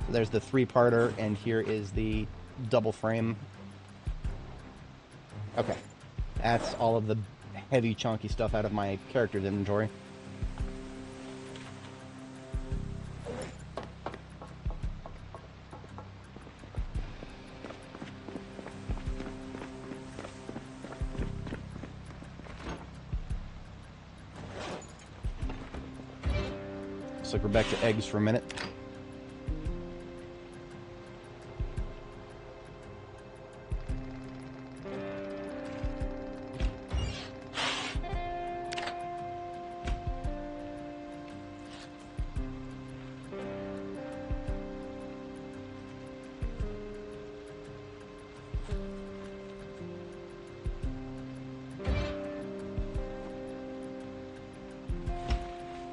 So there's the three-parter, and here is the double frame. Okay. That's all of the heavy, chunky stuff out of my character's inventory. Looks like we're back to eggs for a minute.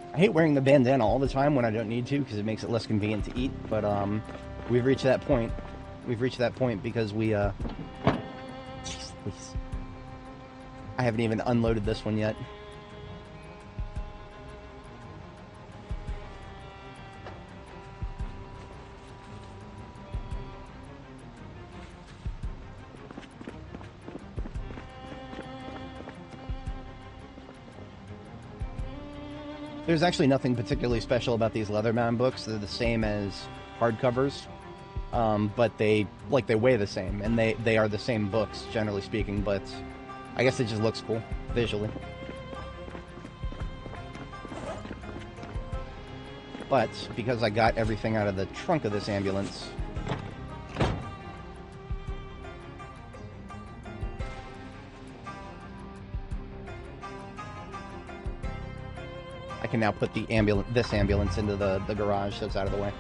I hate wearing the bandana all the time when I don't need to because it makes it less convenient to eat, but we've reached that point. We've reached that point because we jeez, please. I haven't even unloaded this one yet. There's actually nothing particularly special about these leather-bound books. They're the same as hardcovers, but they weigh the same, and they are the same books, generally speaking, but I guess it just looks cool, visually. But, because I got everything out of the trunk of this ambulance, I can now put this ambulance into the garage that's out of the way.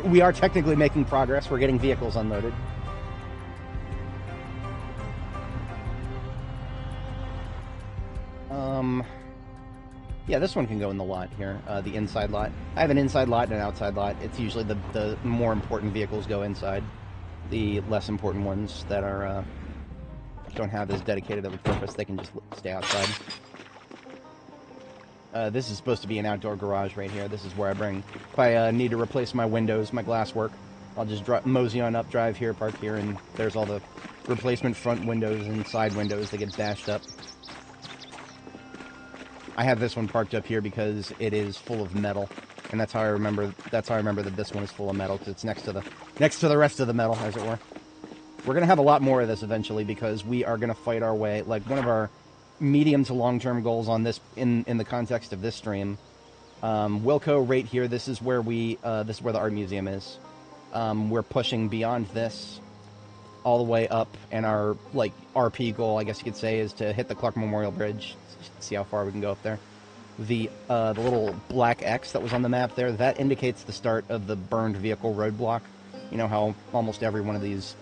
We are technically making progress. We're getting vehicles unloaded. Yeah, this one can go in the lot here, the inside lot. I have an inside lot and an outside lot. It's usually the more important vehicles go inside. The less important ones that are don't have as dedicated of a purpose, they can just stay outside. This is supposed to be an outdoor garage right here. This is where I bring... If I need to replace my windows, my glass work, I'll just mosey on up, drive here, park here, and there's all the replacement front windows and side windows that get bashed up. I have this one parked up here because it is full of metal, and that's how I remember that this one is full of metal, because it's next to the rest of the metal, as it were. We're going to have a lot more of this eventually, because we are going to fight our way... Like, one of our medium to long-term goals on this, in the context of this stream, Wilco right here, this is where the art museum is. We're pushing beyond this all the way up, and our RP goal, I guess you could say, is to hit the Clark Memorial Bridge. See how far we can go up there. The little black X that was on the map there, that indicates the start of the burned vehicle roadblock. You know how almost every one of these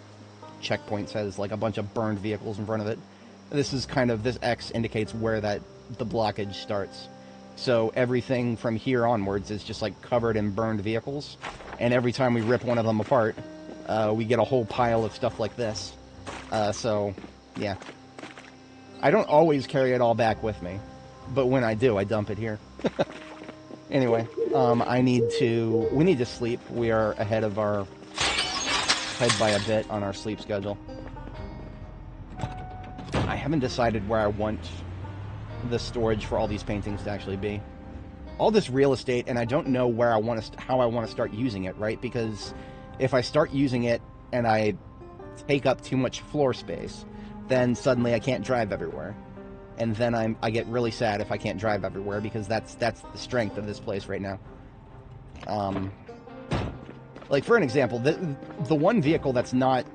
checkpoints has like a bunch of burned vehicles in front of it. This is this X indicates where the blockage starts. So everything from here onwards is just like covered in burned vehicles, and every time we rip one of them apart, we get a whole pile of stuff like this. So, yeah. I don't always carry it all back with me, but when I do, I dump it here. Anyway, we need to sleep. We are ahead by a bit on our sleep schedule. I haven't decided where I want the storage for all these paintings to actually be. All this real estate, and I don't know where how I want to start using it, right? Because if I start using it and I take up too much floor space, then suddenly I can't drive everywhere. And then I get really sad if I can't drive everywhere, because that's the strength of this place right now. Like, for an example, the one vehicle that's not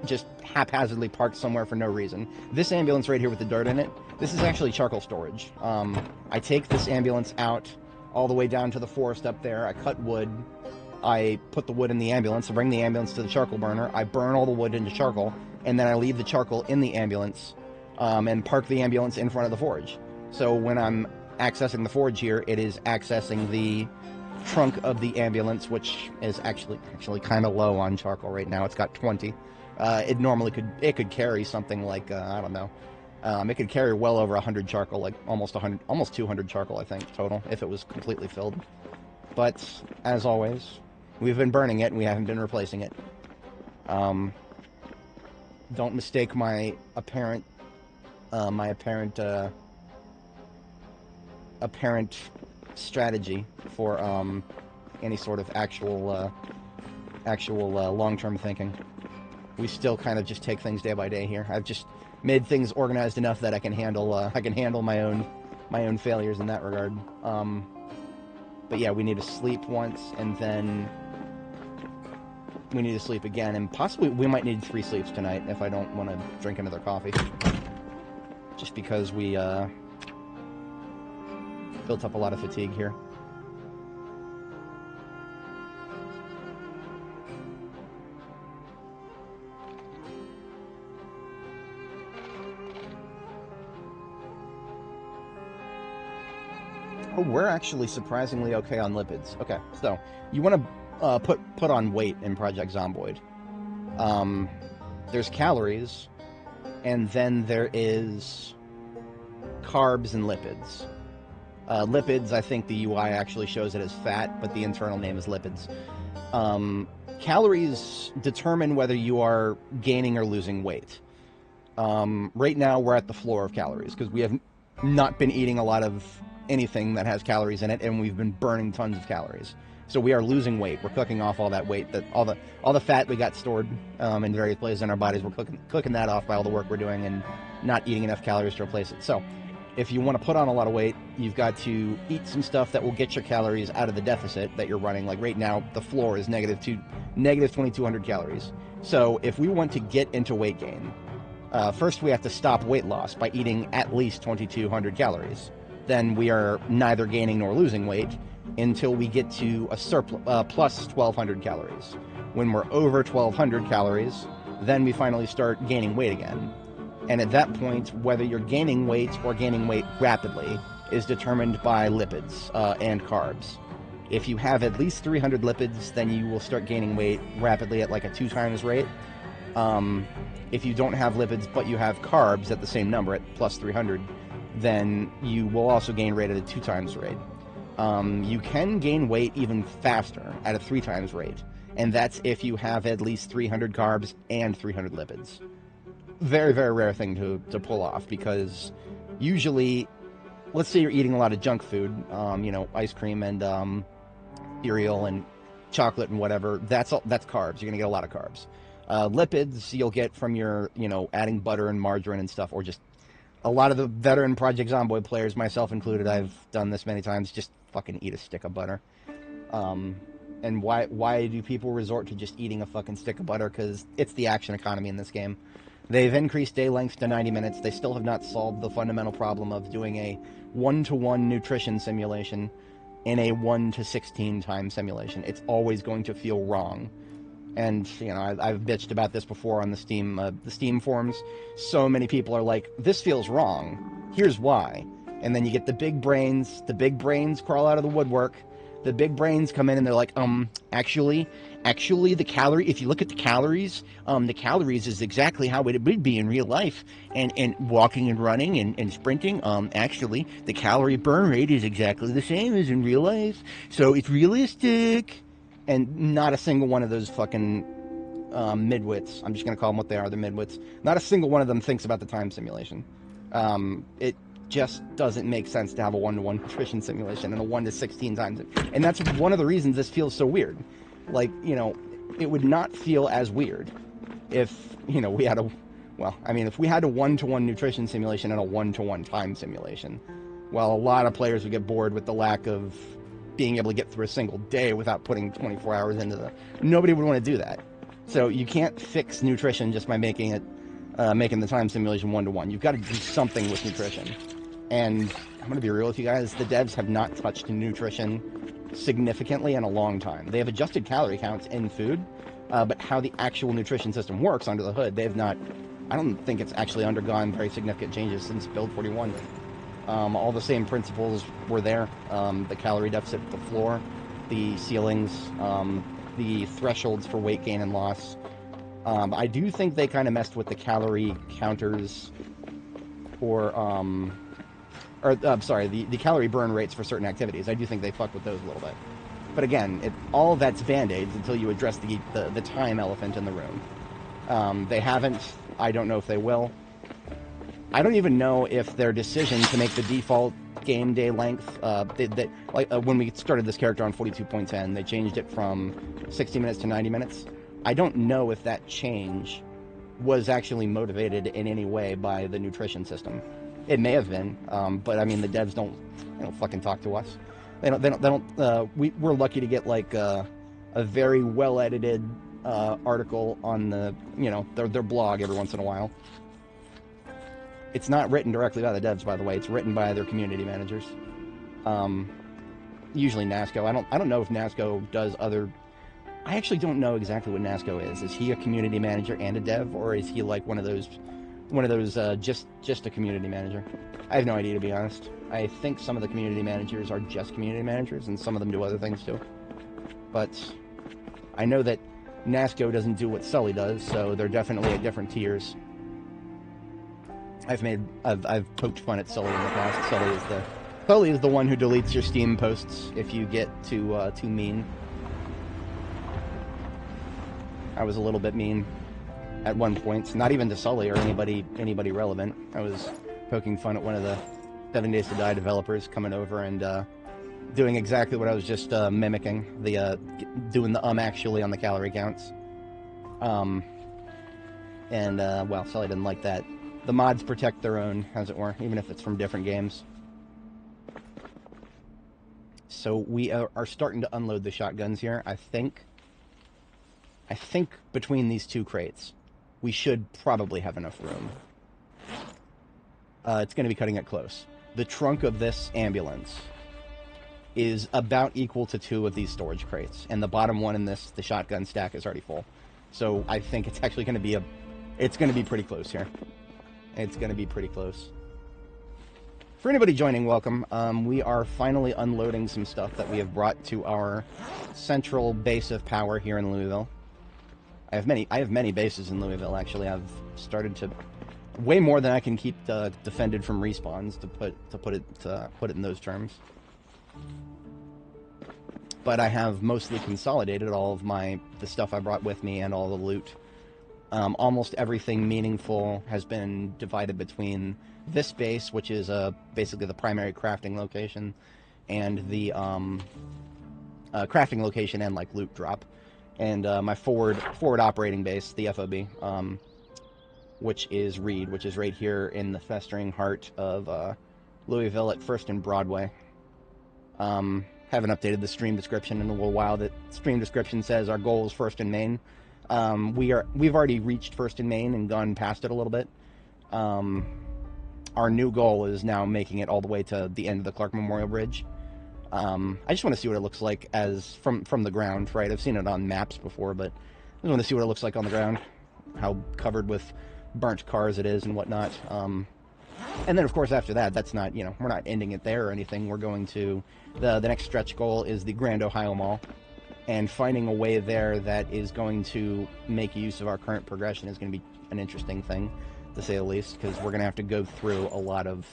just haphazardly parked somewhere for no reason, this ambulance right here with the dirt in it, this is actually charcoal storage. I take this ambulance out all the way down to the forest up there. I cut wood. I put the wood in the ambulance. I bring the ambulance to the charcoal burner. I burn all the wood into charcoal, and then I leave the charcoal in the ambulance and park the ambulance in front of the forge. So when I'm accessing the forge here, it is accessing the trunk of the ambulance, which is actually kind of low on charcoal right now. It's got 20. It normally could carry something like I don't know. It could carry well over 100 charcoal, like almost 200 charcoal, I think, total, if it was completely filled. But as always, we've been burning it and we haven't been replacing it. Don't mistake my apparent strategy for any sort of actual long-term thinking. We still kind of just take things day by day here. I've just made things organized enough that I can handle my own failures in that regard. But yeah, we need to sleep once, and then we need to sleep again, and possibly we might need 3 sleeps tonight if I don't want to drink another coffee. Just because we built up a lot of fatigue here. Oh, we're actually surprisingly okay on lipids. Okay, so you want to put on weight in Project Zomboid. There's calories, and then there is carbs and lipids. Lipids, I think the UI actually shows it as fat, but the internal name is lipids. Calories determine whether you are gaining or losing weight. Right now, we're at the floor of calories, because we have not been eating a lot of anything that has calories in it, and we've been burning tons of calories. So we are losing weight. We're cooking off all that weight, that all the fat we got stored in various places in our bodies. We're cooking that off by all the work we're doing and not eating enough calories to replace it. So if you want to put on a lot of weight, you've got to eat some stuff that will get your calories out of the deficit that you're running. Like right now, the floor is negative 2,200 calories. So if we want to get into weight gain, first we have to stop weight loss by eating at least 2,200 calories. Then we are neither gaining nor losing weight until we get to a surplus plus 1,200 calories. When we're over 1,200 calories, then we finally start gaining weight again. And at that point, whether you're gaining weight or gaining weight rapidly is determined by lipids and carbs. If you have at least 300 lipids, then you will start gaining weight rapidly at like a 2 times rate. If you don't have lipids but you have carbs at the same number at plus 300, then you will also gain weight at a 2 times rate. You can gain weight even faster at a 3 times rate, and that's if you have at least 300 carbs and 300 lipids. Very, very rare thing to pull off, because usually, let's say you're eating a lot of junk food, ice cream and cereal and chocolate and whatever, that's carbs. You're going to get a lot of carbs. Lipids you'll get from your, adding butter and margarine and stuff, or just a lot of the veteran Project Zomboid players, myself included, I've done this many times, just fucking eat a stick of butter. And why do people resort to just eating a fucking stick of butter? Because it's the action economy in this game. They've increased day length to 90 minutes. They still have not solved the fundamental problem of doing a 1-to-1 nutrition simulation in a 1 to 16 time simulation. It's always going to feel wrong. And, I've bitched about this before on the Steam forums. So many people are like, this feels wrong. Here's why. And then you get the big brains crawl out of the woodwork. The big brains come in and they're like, actually, the calorie, if you look at the calories is exactly how it would be in real life. And walking and running and sprinting, actually, the calorie burn rate is exactly the same as in real life. So it's realistic. And not a single one of those fucking midwits, I'm just going to call them what they are, the midwits, not a single one of them thinks about the time simulation. It just doesn't make sense to have a 1-to-1 nutrition simulation and a 1 to 16 times. And that's one of the reasons this feels so weird. Like, it would not feel as weird if, we had if we had a 1-to-1 nutrition simulation and a 1-to-1 time simulation. Well, a lot of players would get bored with the lack of being able to get through a single day without putting 24 hours into nobody would want to do that. So you can't fix nutrition just by making the time simulation 1-to-1. You've got to do something with nutrition. And I'm going to be real with you guys, the devs have not touched nutrition significantly in a long time. They have adjusted calorie counts in food, but how the actual nutrition system works under the hood, they have not, I don't think it's actually undergone very significant changes since Build 41. All the same principles were there. The calorie deficit at the floor, the ceilings, the thresholds for weight gain and loss. I do think they kind of messed with the calorie counters for, the calorie burn rates for certain activities. I do think they fucked with those a little bit. But again, all of that's band-aids until you address the time elephant in the room. They haven't. I don't know if they will. I don't even know if their decision to make the default game day length, when we started this character on 42.10, they changed it from 60 minutes to 90 minutes. I don't know if that change was actually motivated in any way by the nutrition system. It may have been, but I mean, the devs don't fucking talk to us. We're lucky to get like a very well edited article on their blog every once in a while. It's not written directly by the devs, by the way. It's written by their community managers. Usually NASCO. I don't know if NASCO does other. I actually don't know exactly what NASCO is. Is he a community manager and a dev, or is he like one of those just a community manager? I have no idea, to be honest. I think some of the community managers are just community managers, and some of them do other things too. But I know that NASCO doesn't do what Sully does, so they're definitely at different tiers. I've poked fun at Sully in the past. Sully is the one who deletes your Steam posts if you get too mean. I was a little bit mean at one point, not even to Sully or anybody relevant. I was poking fun at one of the 7 Days to Die developers coming over and doing exactly what I was just mimicking, doing the actually on the calorie counts. Well, Sully didn't like that. The mods protect their own, as it were, even if it's from different games. So we are starting to unload the shotguns here. I think between these two crates, we should probably have enough room. It's going to be cutting it close. The trunk of this ambulance is about equal to 2 of these storage crates, and the bottom one in the shotgun stack is already full. So I think it's actually going to be it's going to be pretty close here. It's going to be pretty close. For anybody joining, welcome. We are finally unloading some stuff that we have brought to our central base of power here in Louisville. I have many bases in Louisville, actually. I've started to way more than I can keep defended from respawns, to put it in those terms. But I have mostly consolidated all of the stuff I brought with me and all the loot. Almost everything meaningful has been divided between this base, which is basically the primary crafting location, and the crafting location and like loot drop, and my forward operating base, the FOB, which is Reed, which is right here in the festering heart of Louisville at 1st and Broadway. Haven't updated the stream description in a little while. The stream description says our goal is 1st and Main. We've already reached 1st and Main and gone past it a little bit. Our new goal is now making it all the way to the end of the Clark Memorial Bridge. I just want to see what it looks like from the ground, right? I've seen it on maps before, but I just want to see what it looks like on the ground, how covered with burnt cars it is and whatnot. And then, of course, after that, that's not, we're not ending it there or anything. We're going to, the next stretch goal is the Grand Ohio Mall. And finding a way there that is going to make use of our current progression is going to be an interesting thing, to say the least, because we're going to have to go through a lot of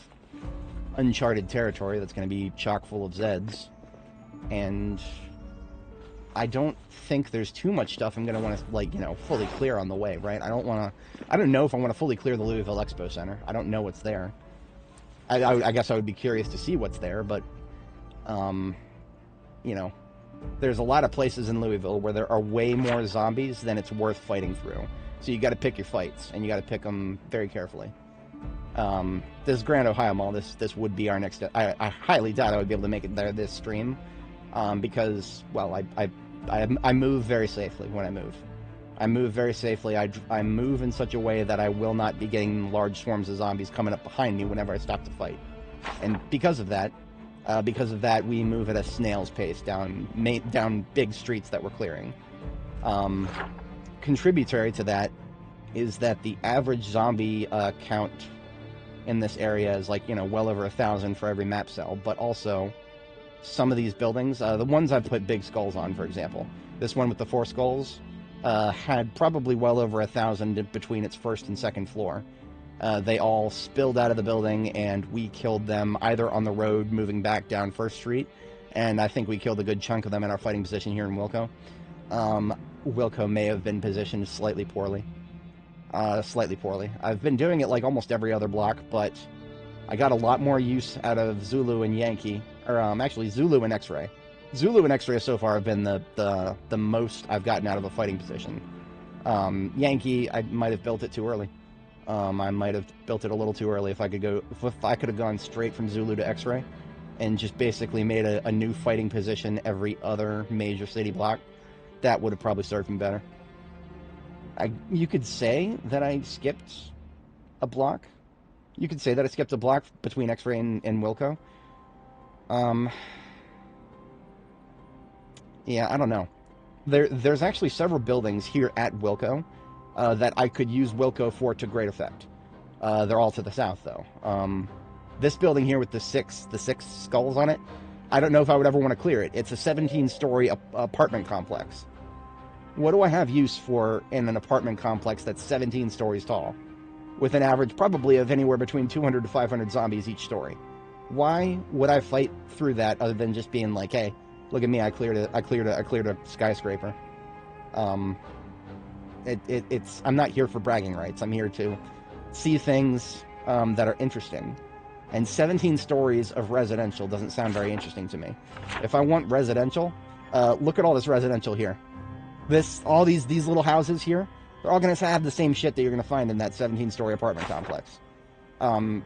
uncharted territory that's going to be chock full of Zeds. And I don't think there's too much stuff I'm going to want to, fully clear on the way, right? I don't know if I want to fully clear the Louisville Expo Center. I don't know what's there. I guess I would be curious to see what's there, but, there's a lot of places in Louisville where there are way more zombies than it's worth fighting through. So you got to pick your fights, and you got to pick them very carefully. This Grand Ohio Mall, this would be our next step. I highly doubt I would be able to make it there this stream, because, well, I move very safely when I move. I move very safely. I move in such a way that I will not be getting large swarms of zombies coming up behind me whenever I stop to fight. And because of that, we move at a snail's pace down big streets that we're clearing. Contributory to that is that the average zombie count in this area is like, well over 1,000 for every map cell, but also some of these buildings, the ones I've put big skulls on, for example, this one with the 4 skulls had probably well over 1,000 between its first and second floor. They all spilled out of the building, and we killed them either on the road moving back down First Street, and I think we killed a good chunk of them in our fighting position here in Wilco. Wilco may have been positioned slightly poorly. I've been doing it like almost every other block, but I got a lot more use out of Zulu and Yankee, or actually Zulu and X-Ray. Zulu and X-Ray so far have been the most I've gotten out of a fighting position. Yankee, I might have built it too early. I might have built it a little too early. If I could have gone straight from Zulu to X-Ray and just basically made a new fighting position every other major city block, that would have probably served me better. You could say that I skipped a block. You could say that I skipped a block between X-Ray and Wilco. Yeah, I don't know. There's actually several buildings here at Wilco that I could use Wilco for to great effect. They're all to the south, though. This building here with the six skulls on it, I don't know if I would ever want to clear it. It's a 17-story apartment complex. What do I have use for in an apartment complex that's 17 stories tall, with an average probably of anywhere between 200 to 500 zombies each story? Why would I fight through that other than just being like, hey, look at me, I cleared a skyscraper. It's I'm not here for bragging rights. I'm here to see things that are interesting. And 17 stories of residential doesn't sound very interesting to me. If I want residential, look at all this residential here. All these little houses here, they're all going to have the same shit that you're going to find in that 17-story apartment complex. I'm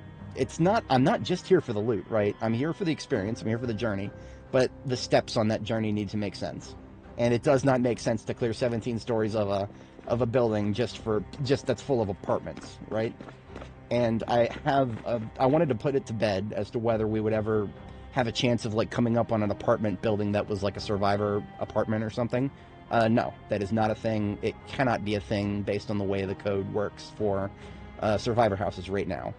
not just here for the loot, right? I'm here for the experience. I'm here for the journey. But the steps on that journey need to make sense. And it does not make sense to clear 17 stories of a building just that's full of apartments, right? And I wanted to put it to bed as to whether we would ever have a chance of like coming up on an apartment building that was like a survivor apartment or something. No, that is not a thing. It cannot be a thing based on the way the code works for survivor houses right now.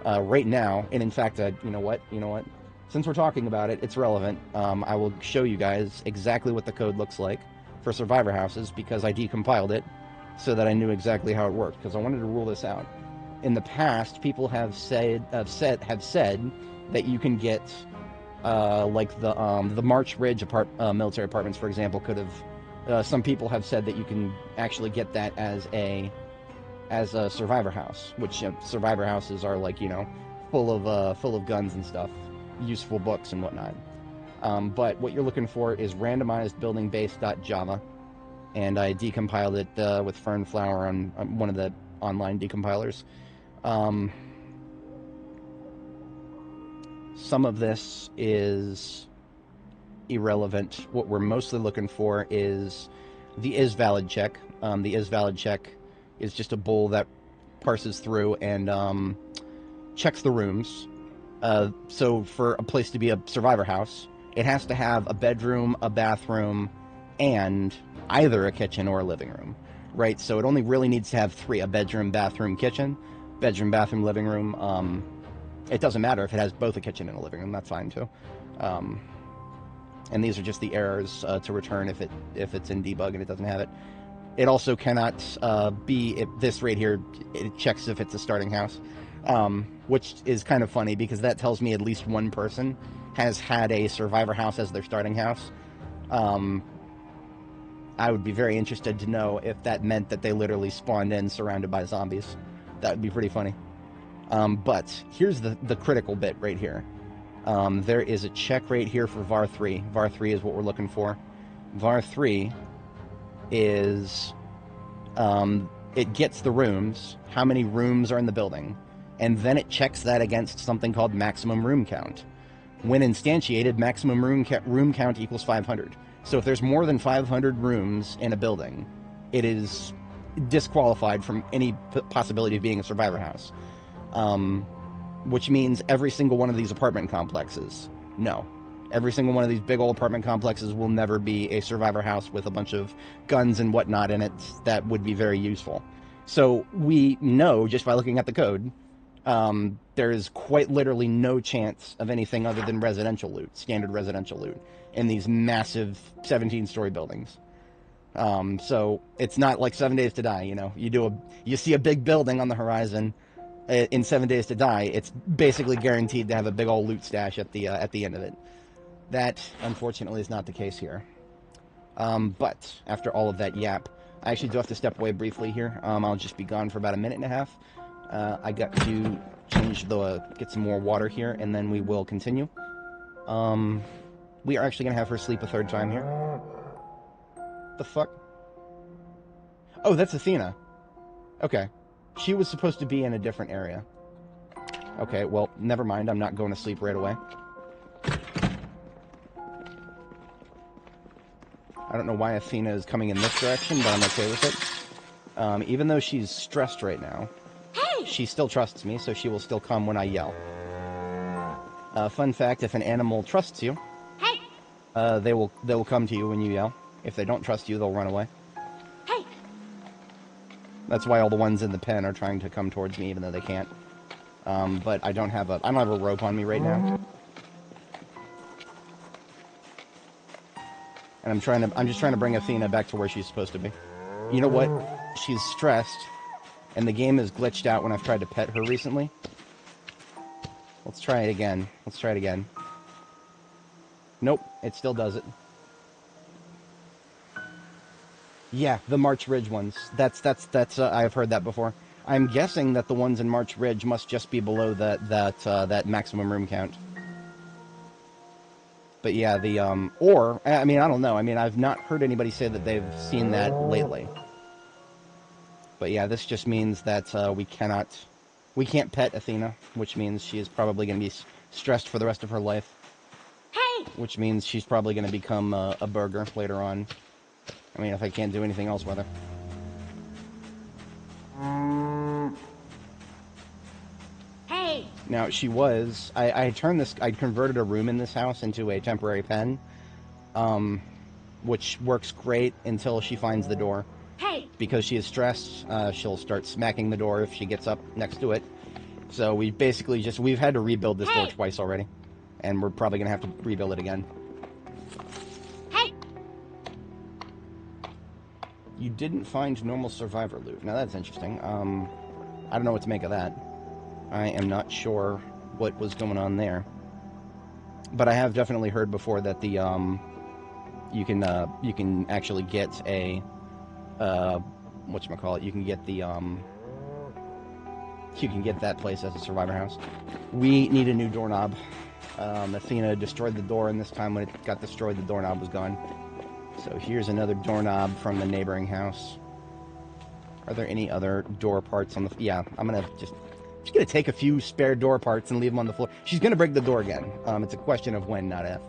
And in fact, you know what? Since we're talking about it, it's relevant. I will show you guys exactly what the code looks like for survivor houses because I decompiled it so that I knew exactly how it worked because I wanted to rule this out. In the past, people have said that you can get like the March Ridge military apartments, for example, could have. Some people have said that you can actually get that as a survivor house, which survivor houses are like full of guns and stuff, useful books and whatnot. But what you're looking for is randomized building base.java, and I decompiled it with Fernflower on one of the online decompilers. Some of this is irrelevant. What we're mostly looking for is the isValid check. The isValid check is just a bool that parses through and checks the rooms. So for a place to be a survivor house, it has to have a bedroom, a bathroom, and either a kitchen or a living room, right? So it only really needs to have 3, a bedroom, bathroom, kitchen, bedroom, bathroom, living room. It doesn't matter if it has both a kitchen and a living room, that's fine too. And these are just the errors to return if it's in debug and it doesn't have it. It also cannot be this right here. It checks if it's a starting house, which is kind of funny because that tells me at least one person has had a survivor house as their starting house. I would be very interested to know if that meant that they literally spawned in surrounded by zombies. That would be pretty funny. But here's the critical bit right here. There is a check right here for VAR 3. VAR 3 is what we're looking for. VAR 3 is, it gets the rooms, how many rooms are in the building, and then it checks that against something called maximum room count. When instantiated, maximum room count equals 500. So if there's more than 500 rooms in a building, it is disqualified from any possibility of being a survivor house. which means every single one of these apartment complexes. No. Every single one of these big old apartment complexes will never be a survivor house with a bunch of guns and whatnot in it that would be very useful. So we know, just by looking at the code, there is quite literally no chance of anything other than residential loot, standard residential loot, in these massive 17-story buildings. So it's not like 7 Days to Die, you know. You see a big building on the horizon in 7 Days to Die. It's basically guaranteed to have a big old loot stash at the end of it. That, unfortunately, is not the case here. But after all of that yap, I actually do have to step away briefly here. I'll just be gone for about a minute and a half. I got to get some more water here, and then we will continue. We are actually going to have her sleep a third time here. The fuck? Oh, that's Athena. Okay. She was supposed to be in a different area. Okay, well, never mind. I'm not going to sleep right away. I don't know why Athena is coming in this direction, but I'm okay with it. Even though she's stressed right now, she still trusts me, so she will still come when I yell. Fun fact, if an animal trusts you, they will come to you when you yell. If they don't trust you, they'll run away. That's why all the ones in the pen are trying to come towards me, even though they can't. But I don't have a rope on me right now. And I'm just trying to bring Athena back to where she's supposed to be. You know what? She's stressed, and the game is glitched out when I've tried to pet her recently. Let's try it again. Nope, it still does it. Yeah, the March Ridge ones. That's I've heard that before. I'm guessing that the ones in March Ridge must just be below that maximum room count. But yeah, I don't know. I've not heard anybody say that they've seen that lately. But yeah, this just means that we can't pet Athena, which means she is probably going to be stressed for the rest of her life. Which means she's probably going to become a burger later on. If I can't do anything else with her. Now, she was... I converted a room in this house into a temporary pen. Which works great until she finds the door. Because she is stressed, she'll start smacking the door if she gets up next to it. So we basically we've had to rebuild this door twice already. And we're probably going to have to rebuild it again. You didn't find normal survivor loot. Now that's interesting. I don't know what to make of that. I am not sure what was going on there. But I have definitely heard before that the you can actually get a whatchamacallit, you can get that place as a survivor house. We need a new doorknob. Athena destroyed the door, and this time when it got destroyed, the doorknob was gone. So here's another doorknob from the neighboring house. Are there any other door parts on the... Yeah, I'm just gonna take a few spare door parts and leave them on the floor. She's gonna break the door again. It's a question of when, not if.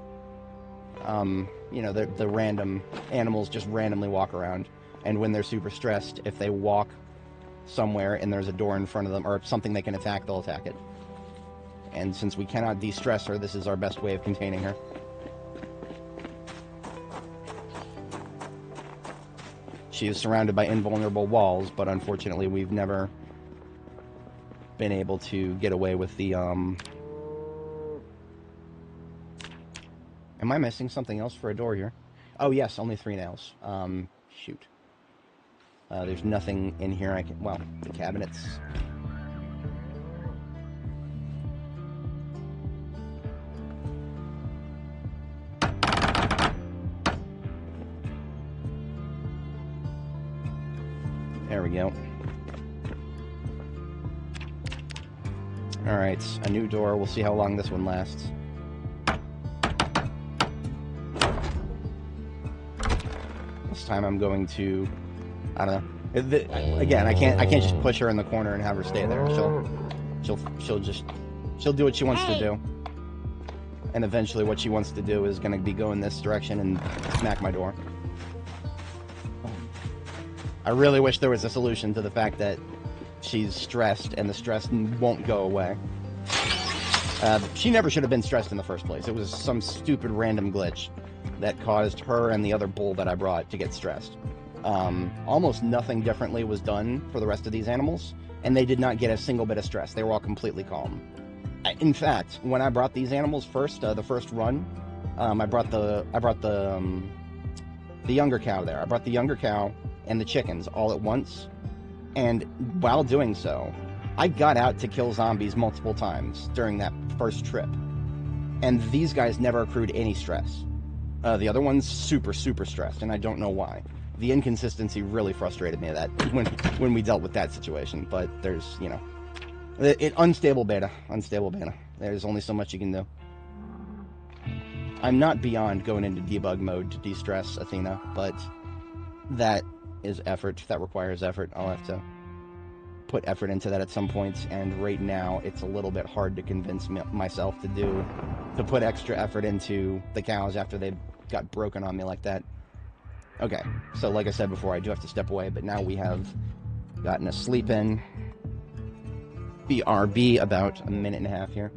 The random animals just randomly walk around, and when they're super stressed, if they walk somewhere and there's a door in front of them or something they can attack, they'll attack it. And since we cannot de-stress her, this is our best way of containing her. She is surrounded by invulnerable walls, but unfortunately we've never been able to get away with the, Am I missing something else for a door here? Oh yes, only 3 nails. Shoot. There's nothing in here the cabinets. There we go. Alright, a new door. We'll see how long this one lasts. This time I'm going to... I don't know. Again, I can't just push her in the corner and have her stay there. She'll do what she wants to do. And eventually what she wants to do is going to be go in this direction and smack my door. I really wish there was a solution to the fact that she's stressed and the stress won't go away. She never should have been stressed in the first place. It was some stupid random glitch that caused her and the other bull that I brought to get stressed. Almost nothing differently was done for the rest of these animals, and they did not get a single bit of stress. They were all completely calm. In fact, when I brought these animals first, the first run, I brought the younger cow there. I brought the younger cow and the chickens all at once, and while doing so, I got out to kill zombies multiple times during that first trip, and these guys never accrued any stress. The other one's super stressed, and I don't know why. The inconsistency really frustrated me that when we dealt with that situation. But there's, you know, unstable beta. There's only so much you can do. I'm not beyond going into debug mode to de-stress Athena, but that is effort. That requires effort. I'll have to put effort into that at some points, and right now it's a little bit hard to convince myself to put extra effort into the cows after they got broken on me like that. Okay, so like I said before, I do have to step away, but now we have gotten a sleep in. BRB about a minute and a half here.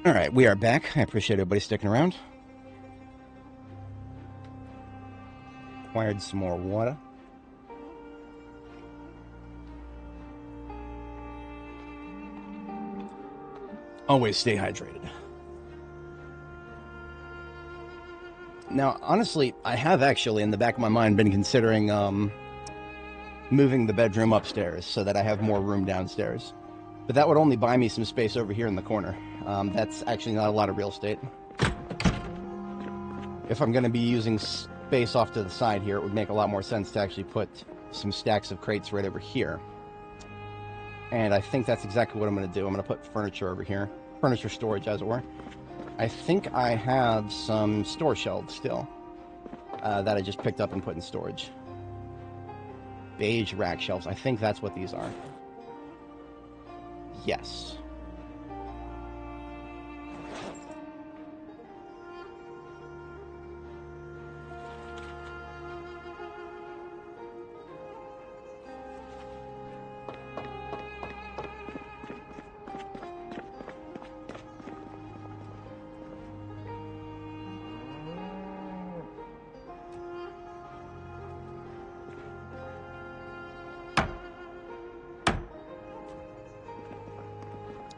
All right, we are back. I appreciate everybody sticking around. Acquired some more water. Always stay hydrated. Now, honestly, I have actually, in the back of my mind, been considering moving the bedroom upstairs so that I have more room downstairs. But that would only buy me some space over here in the corner. That's actually not a lot of real estate. If I'm going to be using space off to the side here, it would make a lot more sense to actually put some stacks of crates right over here. And I think that's exactly what I'm going to do. I'm going to put furniture over here. Furniture storage, as it were. I think I have some store shelves still that I just picked up and put in storage. Beige rack shelves. I think that's what these are. Yes.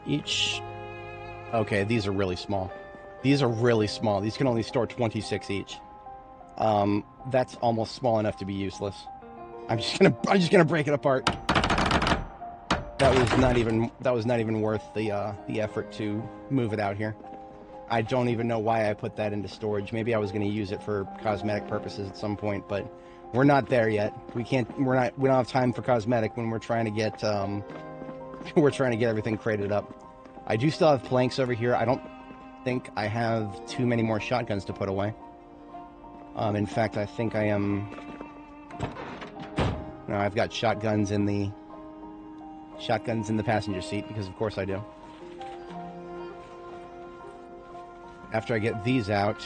Each. Okay, these are really small. These are really small. These can only store 26 each. That's almost small enough to be useless. I'm just gonna break it apart. That was not even worth the effort to move it out here. I don't even know why I put that into storage. Maybe I was going to use it for cosmetic purposes at some point, but we're not there yet. We don't have time for cosmetic when we're trying to get everything crated up. I do still have planks over here. I don't think I have too many more shotguns to put away. In fact, I think I am. No, I've got shotguns in the passenger seat because of course I do. After I get these out,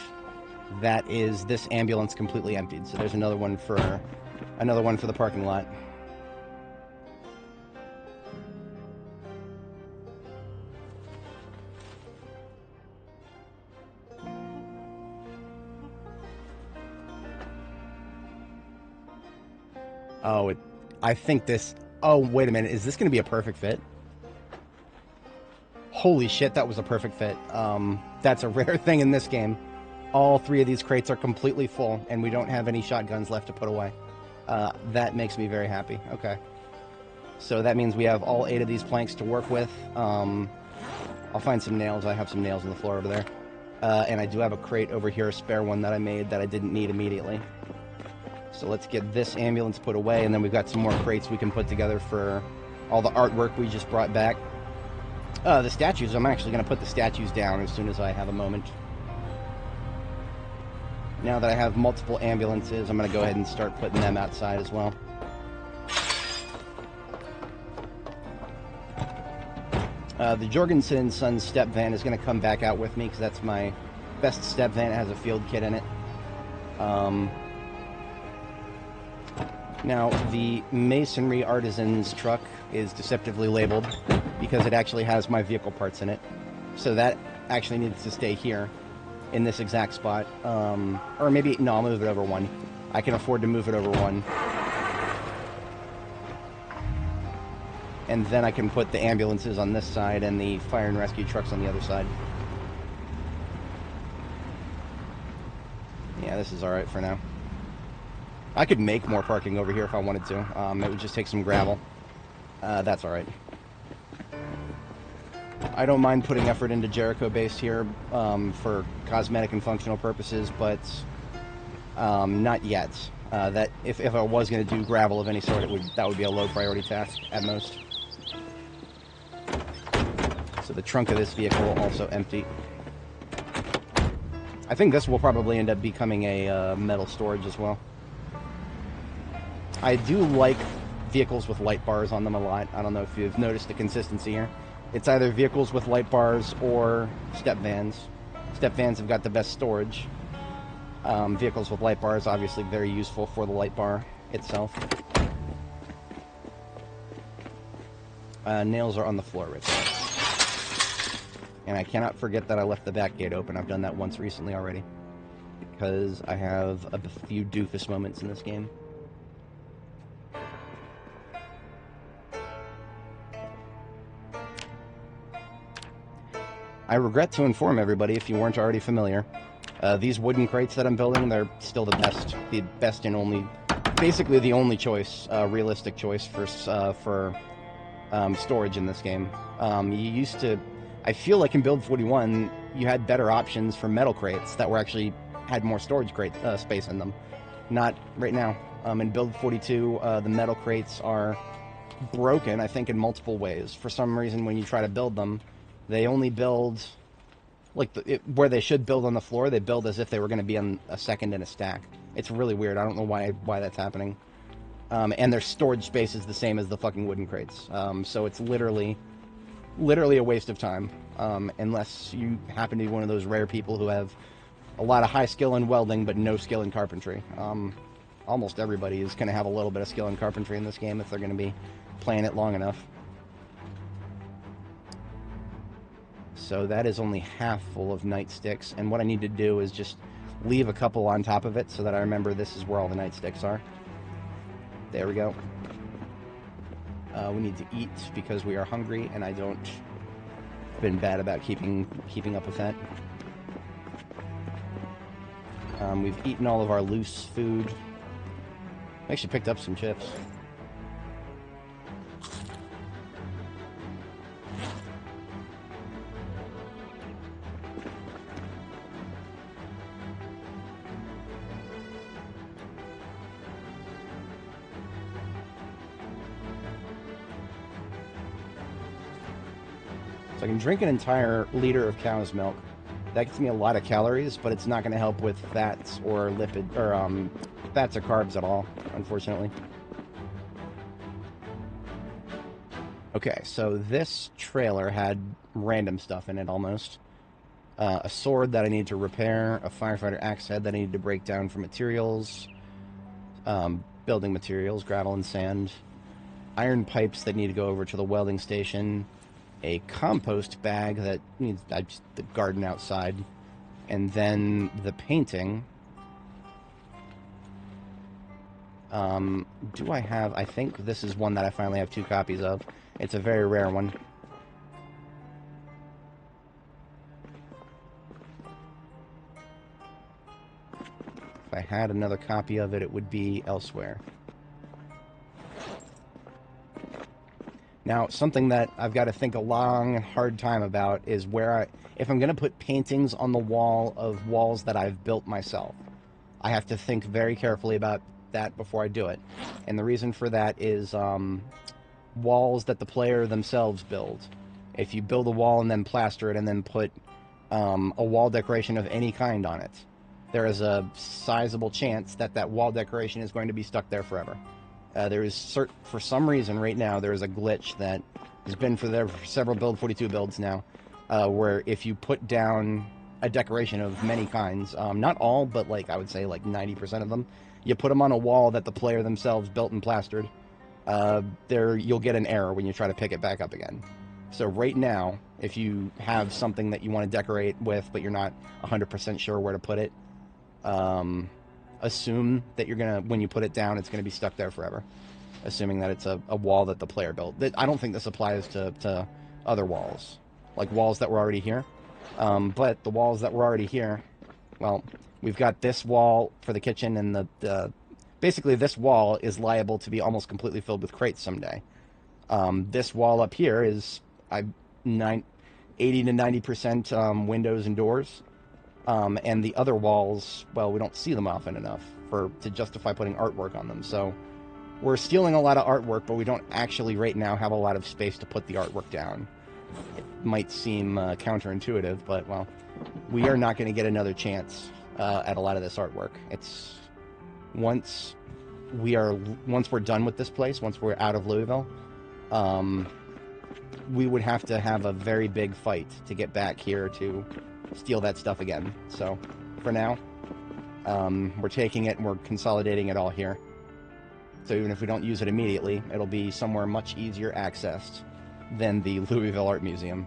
that is this ambulance completely emptied. So there's another one for the parking lot. Oh, I think this... Oh, wait a minute. Is this going to be a perfect fit? Holy shit, that was a perfect fit. That's a rare thing in this game. All 3 of these crates are completely full, and we don't have any shotguns left to put away. That makes me very happy. Okay. So that means we have all 8 of these planks to work with. I'll find some nails. I have some nails on the floor over there. And I do have a crate over here, a spare one that I made that I didn't need immediately. So let's get this ambulance put away, and then we've got some more crates we can put together for all the artwork we just brought back. The statues, I'm actually going to put the statues down as soon as I have a moment. Now that I have multiple ambulances, I'm going to go ahead and start putting them outside as well. The Jorgensen & Sons step van is going to come back out with me because that's my best step van. It has a field kit in it. Now, the Masonry Artisans truck is deceptively labeled because it actually has my vehicle parts in it. So that actually needs to stay here in this exact spot. Or maybe, no, I'll move it over 1. I can afford to move it over 1. And then I can put the ambulances on this side and the fire and rescue trucks on the other side. Yeah, this is alright for now. I could make more parking over here if I wanted to. It would just take some gravel. That's alright. I don't mind putting effort into Jericho Base here for cosmetic and functional purposes, but not yet. That if I was going to do gravel of any sort, that would be a low priority task at most. So the trunk of this vehicle will also empty. I think this will probably end up becoming a metal storage as well. I do like vehicles with light bars on them a lot. I don't know if you've noticed the consistency here. It's either vehicles with light bars or step vans. Step vans have got the best storage. Vehicles with light bars, obviously very useful for the light bar itself. Nails are on the floor right there. And I cannot forget that I left the back gate open. I've done that once recently already. Because I have a few doofus moments in this game. I regret to inform everybody, if you weren't already familiar, these wooden crates that I'm building, they're still the best and only, basically the only choice, realistic choice for storage in this game. You used to, I feel like in Build 41, you had better options for metal crates that were actually had more storage crate space in them. Not right now. In Build 42, the metal crates are broken, I think, in multiple ways. For some reason, when you try to build them, they only build, like, where they should build on the floor, they build as if they were going to be on a second in a stack. It's really weird. I don't know why that's happening. And their storage space is the same as the fucking wooden crates. So it's literally a waste of time. Unless you happen to be one of those rare people who have a lot of high skill in welding, but no skill in carpentry. Almost everybody is going to have a little bit of skill in carpentry in this game if they're going to be playing it long enough. So that is only half full of nightsticks, and what I need to do is just leave a couple on top of it so that I remember this is where all the nightsticks are. There we go. We need to eat because we are hungry, and I've been bad about keeping up with that. We've eaten all of our loose food. I actually picked up some chips. So I can drink an entire liter of cow's milk. That gets me a lot of calories, but it's not going to help with fats or lipid or fats or carbs at all, unfortunately. Okay, so this trailer had random stuff in it almost. A sword that I need to repair, a firefighter axe head that I need to break down for materials, building materials, gravel and sand, iron pipes that need to go over to the welding station, a compost bag that needs the garden outside, and then the painting. Do I have... I think this is one that I finally have 2 copies of. It's a very rare one. If I had another copy of it, it would be elsewhere. Now, something that I've got to think a long, hard time about is where if I'm going to put paintings on the wall of walls that I've built myself. I have to think very carefully about that before I do it. And the reason for that is walls that the player themselves build. If you build a wall and then plaster it and then put a wall decoration of any kind on it, there is a sizable chance that that wall decoration is going to be stuck there forever. There is for some reason right now there is a glitch that has been for several Build 42 builds now, where if you put down a decoration of many kinds, not all, but like I would say like 90% of them, you put them on a wall that the player themselves built and plastered, you'll get an error when you try to pick it back up again. So right now, if you have something that you want to decorate with, but you're not 100% sure where to put it, assume that you're gonna, when you put it down, it's gonna be stuck there forever. Assuming that it's a wall that the player built. I don't think this applies to other walls, like walls that were already here. But the walls that were already here, well, we've got this wall for the kitchen, and basically this wall is liable to be almost completely filled with crates someday. This wall up here is 80 to 90% windows and doors. And the other walls, well, we don't see them often enough to justify putting artwork on them. So we're stealing a lot of artwork, but we don't actually right now have a lot of space to put the artwork down. It might seem counterintuitive, but, well, we are not going to get another chance at a lot of this artwork. It's once we're done with this place, once we're out of Louisville, we would have to have a very big fight to get back here to steal that stuff again. So for now, we're taking it and we're consolidating it all here. So even if we don't use it immediately, it'll be somewhere much easier accessed than the Louisville Art Museum.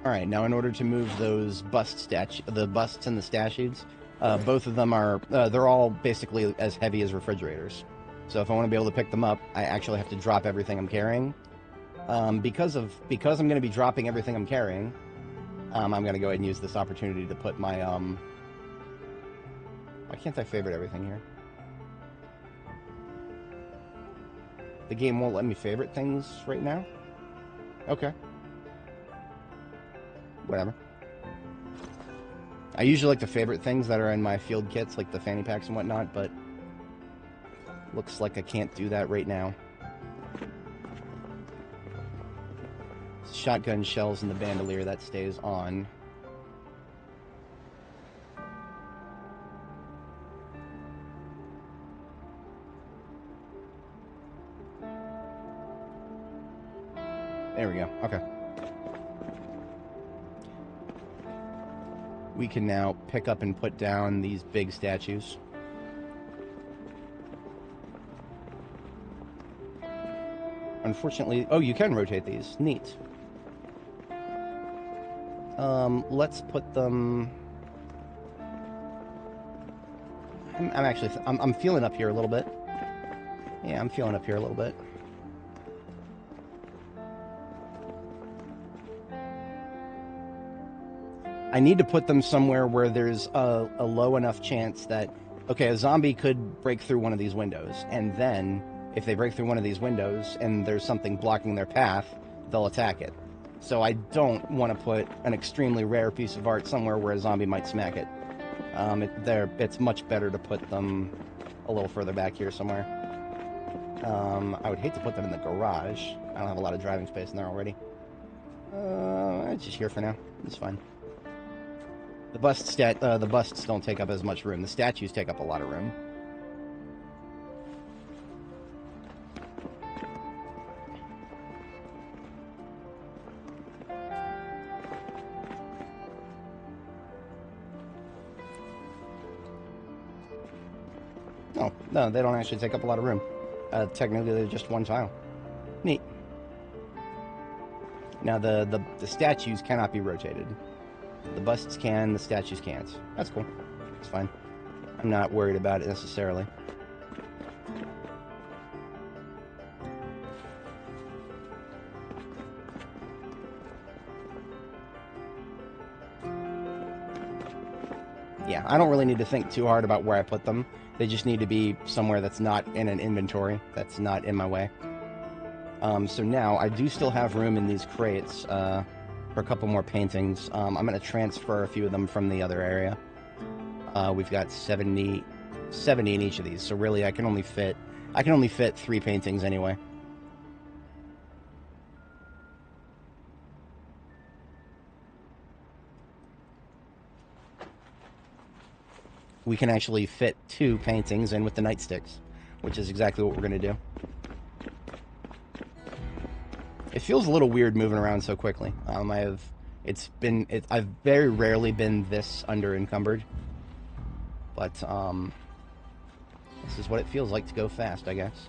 Alright, now in order to move those the busts and the statues, both of them are, they're all basically as heavy as refrigerators. So if I want to be able to pick them up, I actually have to drop everything I'm carrying. Because I'm going to be dropping everything I'm carrying, I'm going to go ahead and use this opportunity to put my, why can't I favorite everything here? The game won't let me favorite things right now? Okay. Whatever. I usually like to favorite things that are in my field kits, like the fanny packs and whatnot, but looks like I can't do that right now. Shotgun shells in the bandolier, that stays on. There we go. Okay. We can now pick up and put down these big statues. Unfortunately, oh, you can rotate these. Neat. Let's put them... I'm feeling up here a little bit. Yeah, I'm feeling up here a little bit. I need to put them somewhere where there's a low enough chance that, okay, a zombie could break through one of these windows, and then, if they break through one of these windows and there's something blocking their path, they'll attack it. So I don't want to put an extremely rare piece of art somewhere where a zombie might smack it. It's much better to put them a little further back here somewhere. I would hate to put them in the garage. I don't have a lot of driving space in there already. It's just here for now. It's fine. The busts don't take up as much room. The statues take up a lot of room. No, they don't actually take up a lot of room. Technically, they're just one tile. Neat. Now, the statues cannot be rotated. The busts can, the statues can't. That's cool. It's fine. I'm not worried about it necessarily. Yeah, I don't really need to think too hard about where I put them. They just need to be somewhere that's not in an inventory, that's not in my way. So now, I do still have room in these crates for a couple more paintings. I'm going to transfer a few of them from the other area. We've got 70 in each of these, so really I can only fit 3 paintings anyway. We can actually fit 2 paintings in with the nightsticks, which is exactly what we're going to do. It feels a little weird moving around so quickly. I've very rarely been this under encumbered, but this is what it feels like to go fast, I guess.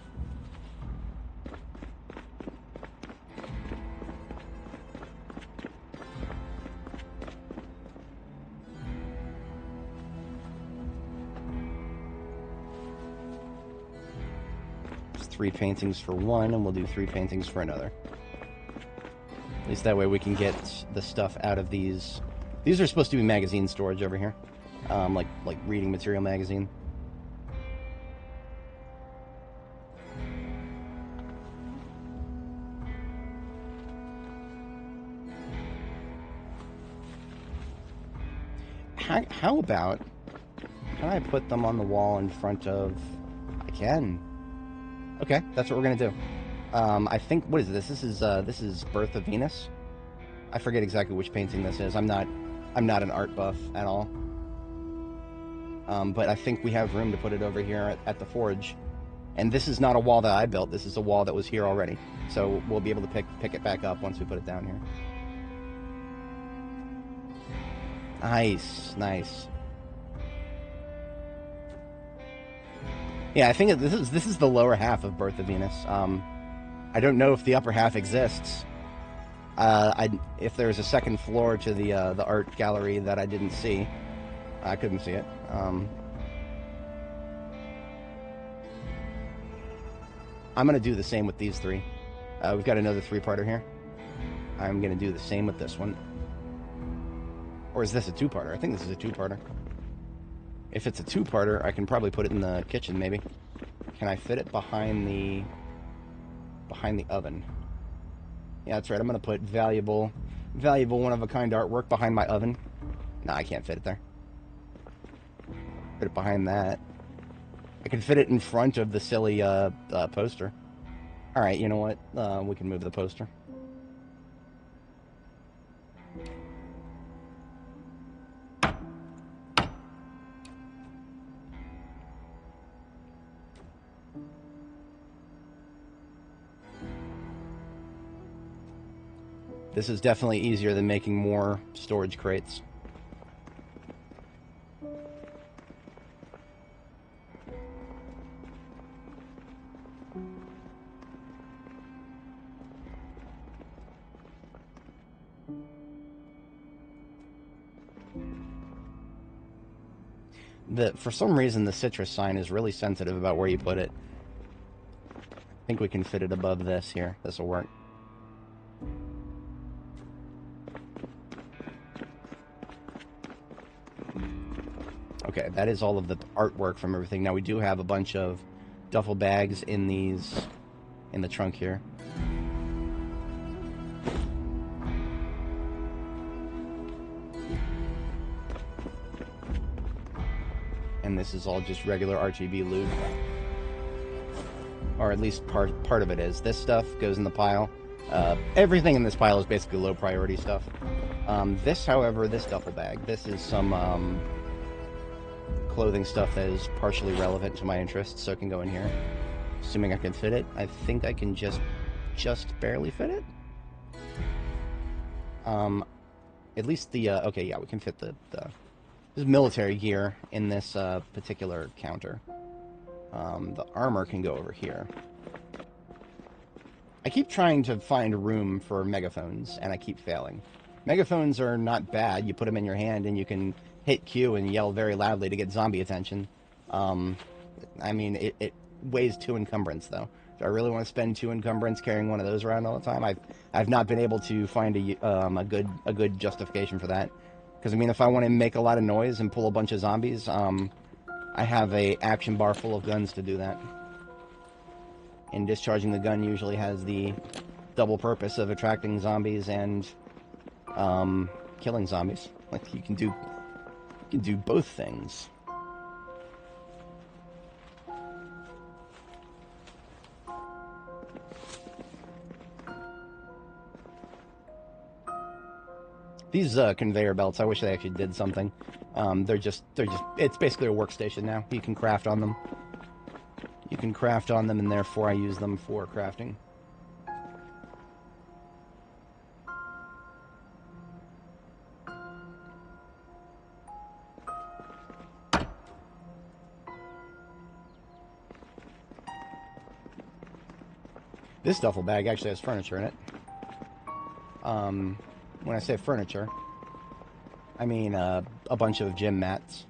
It's 3 paintings for one, and we'll do 3 paintings for another. At least that way we can get the stuff out of these. These are supposed to be magazine storage over here. Like reading material magazine. How about... Can I put them on the wall in front of... I can. Okay, that's what we're going to do. I think, what is this? This is Birth of Venus. I forget exactly which painting this is. I'm not an art buff at all. But I think we have room to put it over here at the forge. And this is not a wall that I built. This is a wall that was here already. So we'll be able to pick it back up once we put it down here. Nice, nice. Yeah, I think this is the lower half of Birth of Venus. I don't know if the upper half exists. If there's a second floor to the art gallery that I didn't see, I couldn't see it. I'm gonna do the same with these 3. We've got another 3-parter here. I'm gonna do the same with this one. Or is this a 2-parter? I think this is a 2-parter. If it's a 2-parter, I can probably put it in the kitchen, maybe. Can I fit it behind the oven? Yeah, that's right. I'm going to put valuable one-of-a-kind artwork behind my oven. Nah, I can't fit it there. Put it behind that. I can fit it in front of the silly poster. Alright, you know what? We can move the poster. This is definitely easier than making more storage crates. For some reason, the citrus sign is really sensitive about where you put it. I think we can fit it above this here. This will work. Okay, that is all of the artwork from everything. Now we do have a bunch of duffel bags in the trunk here. and this is all just regular RGB loot. Or at least part of it is. This stuff goes in the pile. Everything in this pile is basically low priority stuff. This, however, this duffel bag, this is some clothing stuff that is partially relevant to my interests, so it can go in here. Assuming I can fit it. I think I can just barely fit it. At least the, okay, yeah, we can fit the there's military gear in this particular counter. The armor can go over here. I keep trying to find room for megaphones, and I keep failing. Megaphones are not bad. You put them in your hand, and you can hit Q and yell very loudly to get zombie attention. I mean, it weighs 2 encumbrance, though. Do I really want to spend 2 encumbrance carrying one of those around all the time? I've not been able to find a good justification for that. Because, I mean, if I want to make a lot of noise and pull a bunch of zombies, I have a action bar full of guns to do that. And discharging the gun usually has the double purpose of attracting zombies and killing zombies. Like, you can do both things. These conveyor belts, I wish they actually did something. They're just, it's basically a workstation now. You can craft on them. You can craft on them, and therefore I use them for crafting. This duffel bag actually has furniture in it. When I say furniture, I mean a bunch of gym mats.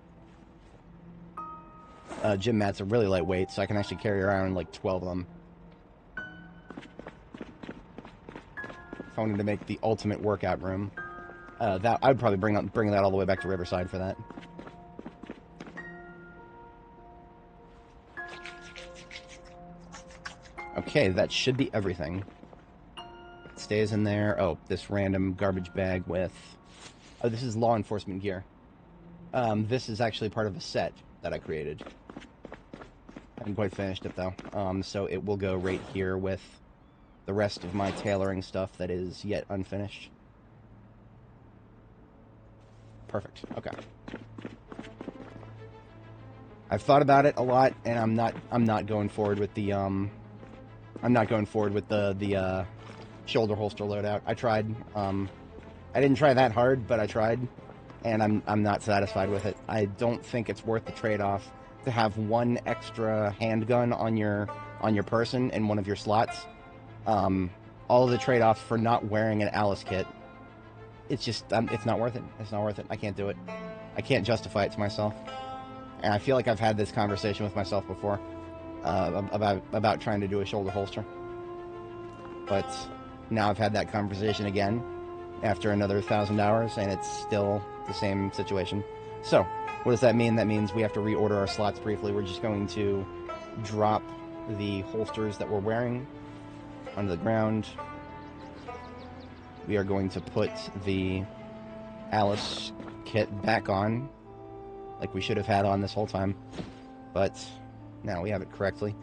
Gym mats are really lightweight, so I can actually carry around like 12 of them. If I wanted to make the ultimate workout room, that I'd probably bring that all the way back to Riverside for that. Okay, that should be everything. It stays in there. Oh, this random garbage bag with... Oh, this is law enforcement gear. This is actually part of a set that I created. I haven't quite finished it, though. So it will go right here with the rest of my tailoring stuff that is yet unfinished. Perfect. Okay. I've thought about it a lot, and I'm not going forward with the the shoulder holster loadout. I tried. I didn't try that hard, but I tried, and I'm not satisfied with it. I don't think it's worth the trade-off to have one extra handgun on your person in one of your slots. All of the trade-offs for not wearing an Alice kit. It's just it's not worth it. It's not worth it. I can't do it. I can't justify it to myself. And I feel like I've had this conversation with myself before about trying to do a shoulder holster. But now I've had that conversation again after another 1,000 hours, and it's still the same situation. So, what does that mean? That means we have to reorder our slots briefly. We're just going to drop the holsters that we're wearing onto the ground. We are going to put the Alice kit back on, like we should have had on this whole time. But now we have it correctly.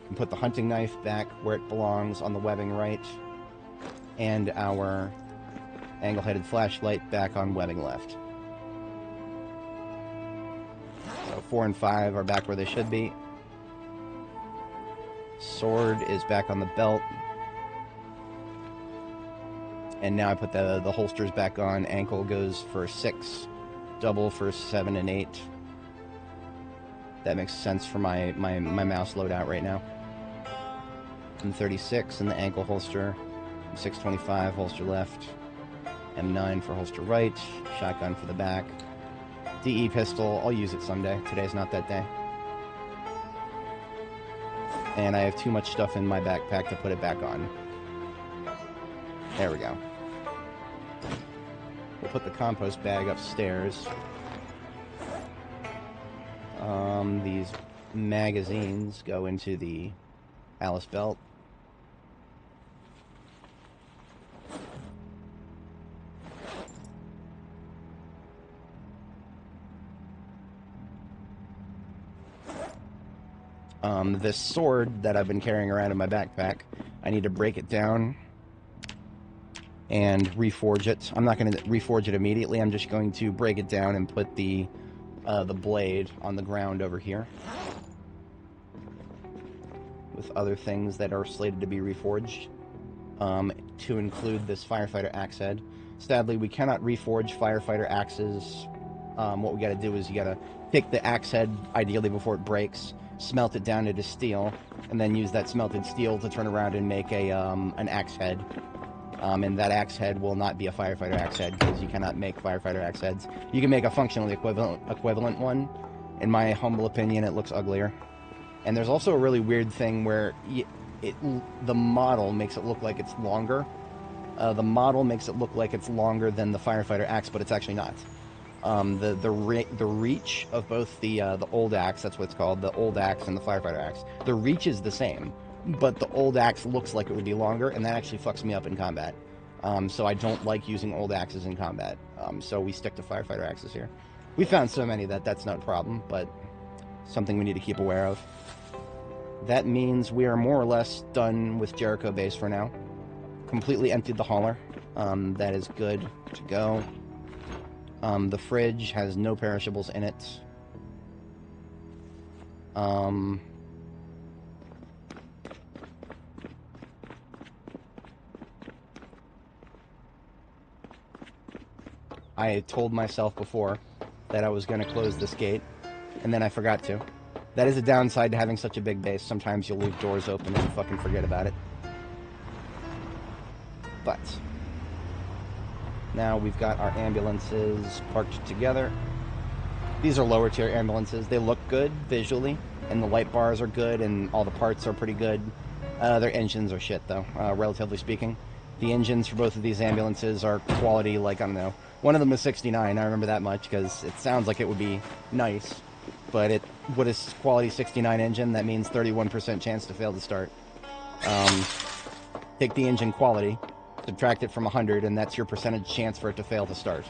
We can put the hunting knife back where it belongs on the webbing right, and our angle-headed flashlight back on webbing left. So 4 and 5 are back where they should be. Sword is back on the belt. And now I put the holsters back on. Ankle goes for 6, double for 7 and 8. That makes sense for my mouse loadout right now. And 36 in the ankle holster. 625 holster left. M9 for holster right. Shotgun for the back. DE pistol, I'll use it someday. Today's not that day. And I have too much stuff in my backpack to put it back on. There we go. We'll put the compost bag upstairs. These magazines go into the Alice belt. This sword that I've been carrying around in my backpack, I need to break it down and reforge it. I'm not going to reforge it immediately. I'm just going to break it down and put the blade on the ground over here with other things that are slated to be reforged, to include this firefighter axe head. Sadly, we cannot reforge firefighter axes. What we got to do is you got to pick the axe head, ideally before it breaks, smelt it down into steel, and then use that smelted steel to turn around and make an axe head. And that axe head will not be a firefighter axe head, because you cannot make firefighter axe heads. You can make a functionally equivalent one. In my humble opinion, it looks uglier. And there's also a really weird thing where the model makes it look like it's longer. The model makes it look like it's longer than the firefighter axe, but it's actually not. The reach of both the old axe, that's what it's called, the old axe and the firefighter axe, the reach is the same, but the old axe looks like it would be longer, and that actually fucks me up in combat. So I don't like using old axes in combat. So we stick to firefighter axes here. We found so many that that's not a problem, but something we need to keep aware of. That means we are more or less done with Jericho Base for now. Completely emptied the hauler. That is good to go. The fridge has no perishables in it. I told myself before that I was going to close this gate, and then I forgot to. That is a downside to having such a big base. Sometimes you'll leave doors open and fucking forget about it. But now we've got our ambulances parked together. These are lower tier ambulances. They look good visually, and the light bars are good, and all the parts are pretty good. Their engines are shit, though, relatively speaking. The engines for both of these ambulances are quality, like, I don't know. One of them is 69, I remember that much, because it sounds like it would be nice. But what is quality 69 engine? That means 31% chance to fail to start. Take the engine quality, subtract it from 100, and that's your percentage chance for it to fail to start.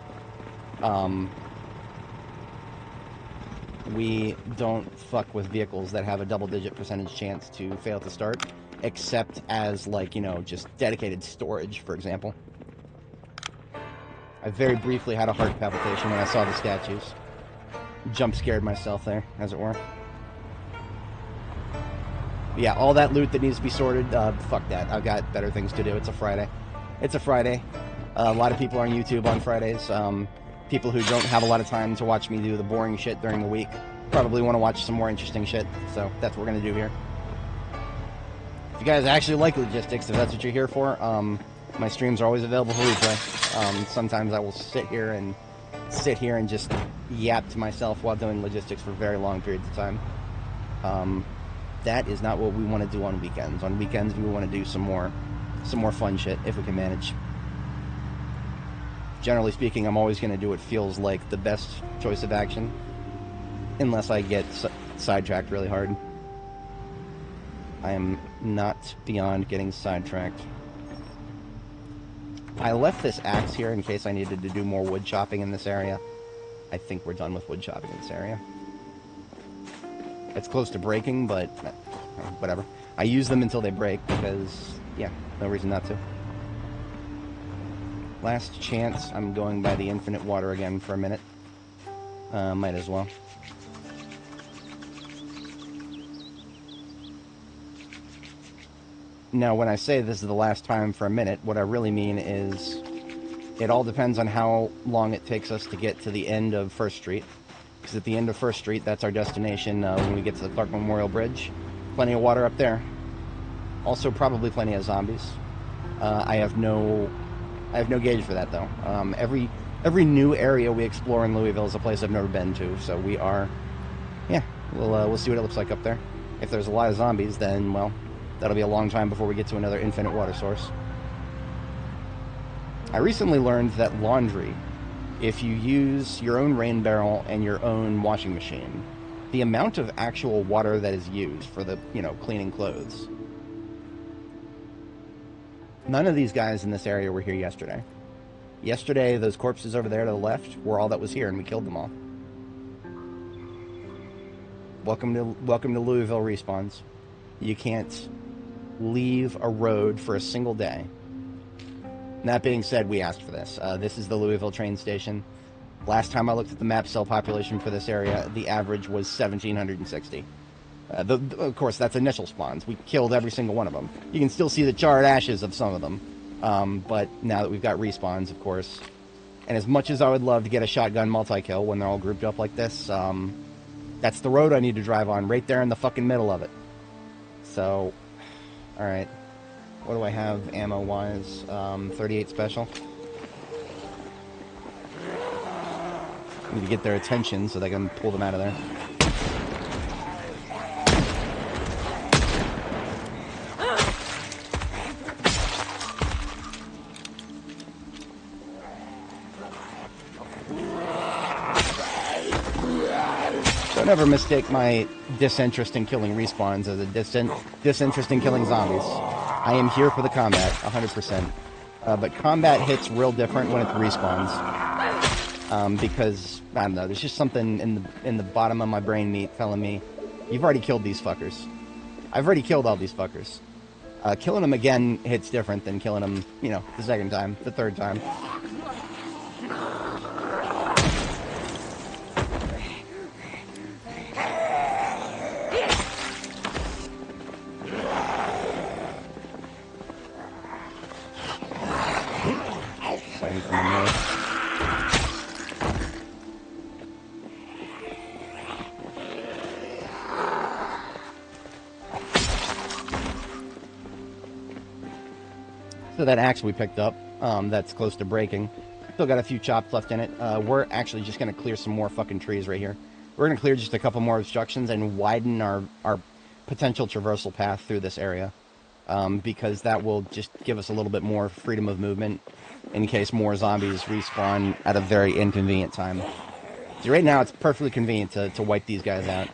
We don't fuck with vehicles that have a double-digit percentage chance to fail to start, except as, like, you know, just dedicated storage, for example. I very briefly had a heart palpitation when I saw the statues. Jump scared myself there, as it were. But yeah, all that loot that needs to be sorted, fuck that. I've got better things to do. It's a Friday. It's a Friday. A lot of people are on YouTube on Fridays. People who don't have a lot of time to watch me do the boring shit during the week probably want to watch some more interesting shit. So that's what we're going to do here. If you guys actually like logistics, if that's what you're here for, my streams are always available for replay. Sometimes I will sit here and just yap to myself while doing logistics for very long periods of time. That is not what we want to do on weekends. On weekends, we want to do some more fun shit if we can manage. Generally speaking, I'm always going to do what feels like the best choice of action, unless I get sidetracked really hard. I am not beyond getting sidetracked. I left this axe here in case I needed to do more wood chopping in this area. I think we're done with wood chopping in this area. It's close to breaking, but whatever. I use them until they break because, yeah, no reason not to. Last chance, I'm going by the infinite water again for a minute. Might as well. Now, when I say this is the last time for a minute, what I really mean is it all depends on how long it takes us to get to the end of First Street. Because at the end of First Street, that's our destination when we get to the Clark Memorial Bridge. Plenty of water up there. Also, probably plenty of zombies. I have no gauge for that, though. Every new area we explore in Louisville is a place I've never been to, so we are... Yeah, we'll see what it looks like up there. If there's a lot of zombies, then, well, that'll be a long time before we get to another infinite water source. I recently learned that laundry, if you use your own rain barrel and your own washing machine, the amount of actual water that is used for the, cleaning clothes. None of these guys in this area were here yesterday. Yesterday, those corpses over there to the left were all that was here, and we killed them all. Welcome to Louisville respawns. You can't leave a road for a single day. That being said, we asked for this. This is the Louisville train station. Last time I looked at the map cell population for this area, the average was 1,760. Of course, that's initial spawns. We killed every single one of them. You can still see the charred ashes of some of them. But now that we've got respawns, of course, and as much as I would love to get a shotgun multi-kill when they're all grouped up like this, that's the road I need to drive on, right there in the fucking middle of it. So, alright. What do I have ammo-wise? 38 special. Need to get their attention so they can pull them out of there. Don't ever mistake my disinterest in killing respawns as a disinterest in killing zombies. I am here for the combat, 100%. But combat hits real different when it's respawns. Because, I don't know, there's just something in the bottom of my brain meat telling me, you've already killed these fuckers. I've already killed all these fuckers. Killing them again hits different than killing them, you know, the second time, the third time. So that axe we picked up, that's close to breaking. Still got a few chops left in it. We're actually just going to clear some more fucking trees right here. We're going to clear just a couple more obstructions and widen our potential traversal path through this area. Because that will just give us a little bit more freedom of movement in case more zombies respawn at a very inconvenient time. See, right now it's perfectly convenient to wipe these guys out.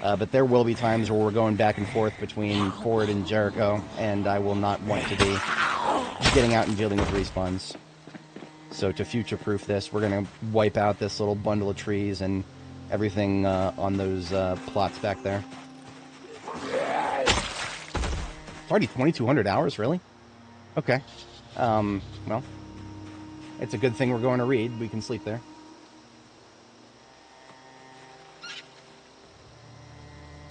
But there will be times where we're going back and forth between Ford and Jericho, and I will not want to be getting out and dealing with respawns. So to future-proof this, we're going to wipe out this little bundle of trees and everything on those plots back there. It's already 2,200 hours, really? Okay. Well, it's a good thing we're going to read. We can sleep there.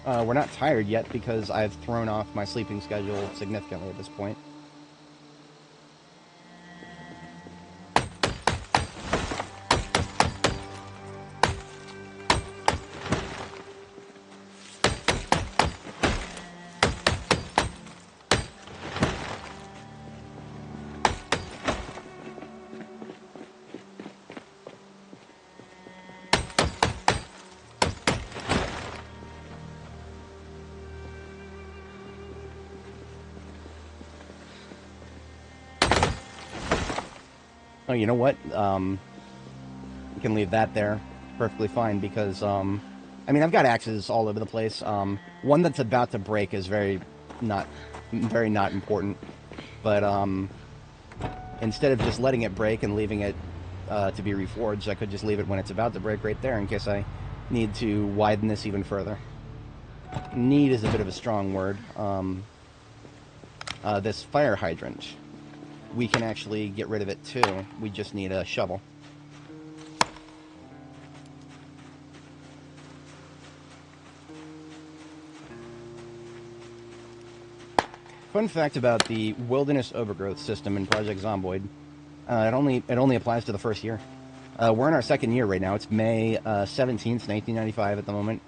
We're not tired yet because I've thrown off my sleeping schedule significantly at this point. Oh, you know what? We can leave that there perfectly fine because, I mean, I've got axes all over the place. One that's about to break is very not important. But instead of just letting it break and leaving it to be reforged, I could just leave it when it's about to break right there in case I need to widen this even further. Need is a bit of a strong word. This fire hydrant, we can actually get rid of it too. We just need a shovel. Fun fact about the wilderness overgrowth system in Project Zomboid, it only applies to the first year. We're in our second year right now. It's May 17th, 1995 at the moment.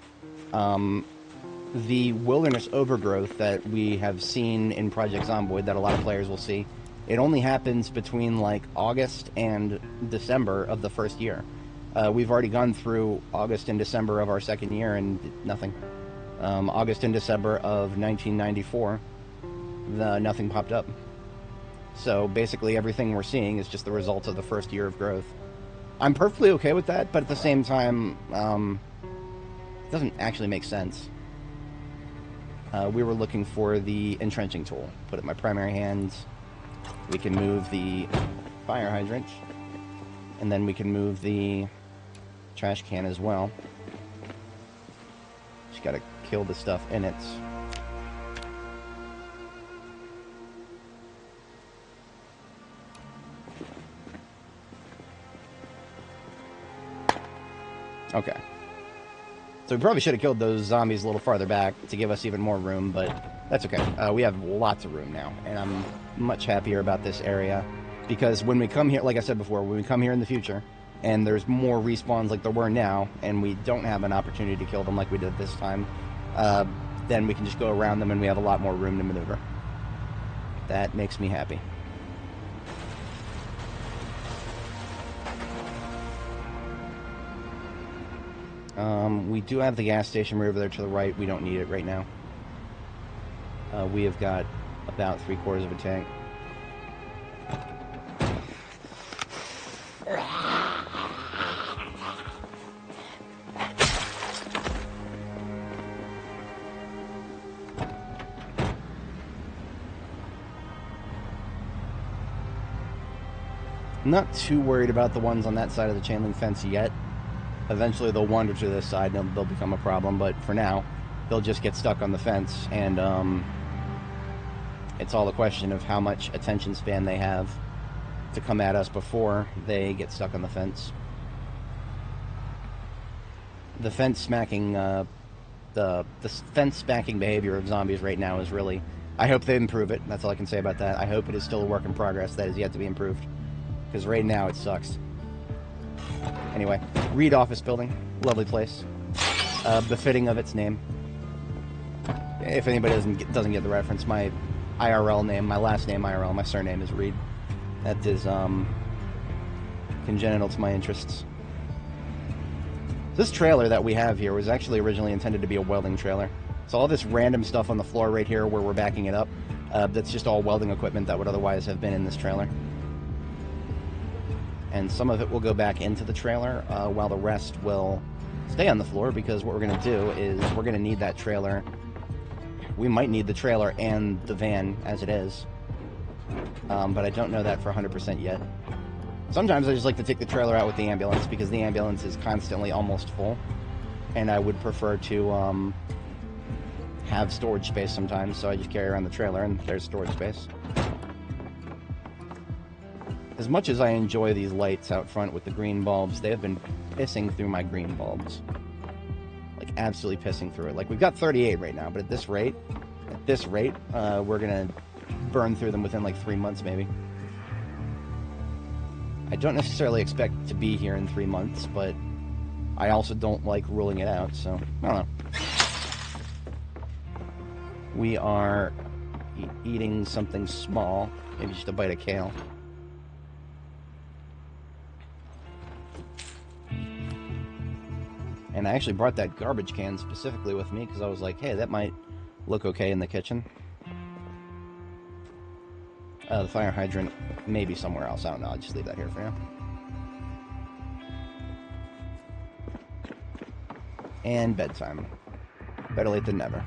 The wilderness overgrowth that we have seen in Project Zomboid, that a lot of players will see, it only happens between like August and December of the first year. We've already gone through August and December of our second year and nothing. August and December of 1994, nothing popped up. So basically everything we're seeing is just the result of the first year of growth. I'm perfectly okay with that, but at the same time, it doesn't actually make sense. We were looking for the entrenching tool. Put it in my primary hands. We can move the fire hydrant, and then we can move the trash can as well. Just just gotta kill the stuff in it. Okay. So we probably should have killed those zombies a little farther back to give us even more room, but that's okay. We have lots of room now, and I'm much happier about this area, because when we come here, like I said before, when we come here in the future, and there's more respawns like there were now, and we don't have an opportunity to kill them like we did this time, then we can just go around them and we have a lot more room to maneuver. That makes me happy. We do have the gas station right over there to the right. We don't need it right now. We have got about 3/4 of a tank. I'm not too worried about the ones on that side of the chain link fence yet. Eventually they'll wander to this side and they'll become a problem, but for now, they'll just get stuck on the fence, and it's all a question of how much attention span they have to come at us before they get stuck on the fence. The fence smacking, the fence smacking behavior of zombies right now is really... I hope they improve it. That's all I can say about that. I hope it is still a work in progress that is yet to be improved, because right now it sucks. Anyway, Reed office building, lovely place, befitting of its name. If anybody doesn't get the reference, my IRL name, my last name IRL, my surname is Reed. That is congenital to my interests. This trailer that we have here was actually originally intended to be a welding trailer. So all this random stuff on the floor right here where we're backing it up, that's just all welding equipment that would otherwise have been in this trailer. And some of it will go back into the trailer, while the rest will stay on the floor, because what we're going to do is we're going to need that trailer. We might need the trailer and the van as it is, but I don't know that for 100% yet. Sometimes I just like to take the trailer out with the ambulance, because the ambulance is constantly almost full, and I would prefer to have storage space sometimes, so I just carry around the trailer and there's storage space. As much as I enjoy these lights out front with the green bulbs, they have been pissing through my green bulbs. Like, absolutely pissing through it. Like, we've got 38 right now, but at this rate, we're gonna burn through them within like 3 months, maybe. I don't necessarily expect to be here in 3 months, but I also don't like ruling it out, so I don't know. We are eating something small, maybe just a bite of kale. And I actually brought that garbage can specifically with me because I was like, hey, that might look okay in the kitchen. The fire hydrant may be somewhere else. I don't know. I'll just leave that here for now. And bedtime. Better late than never.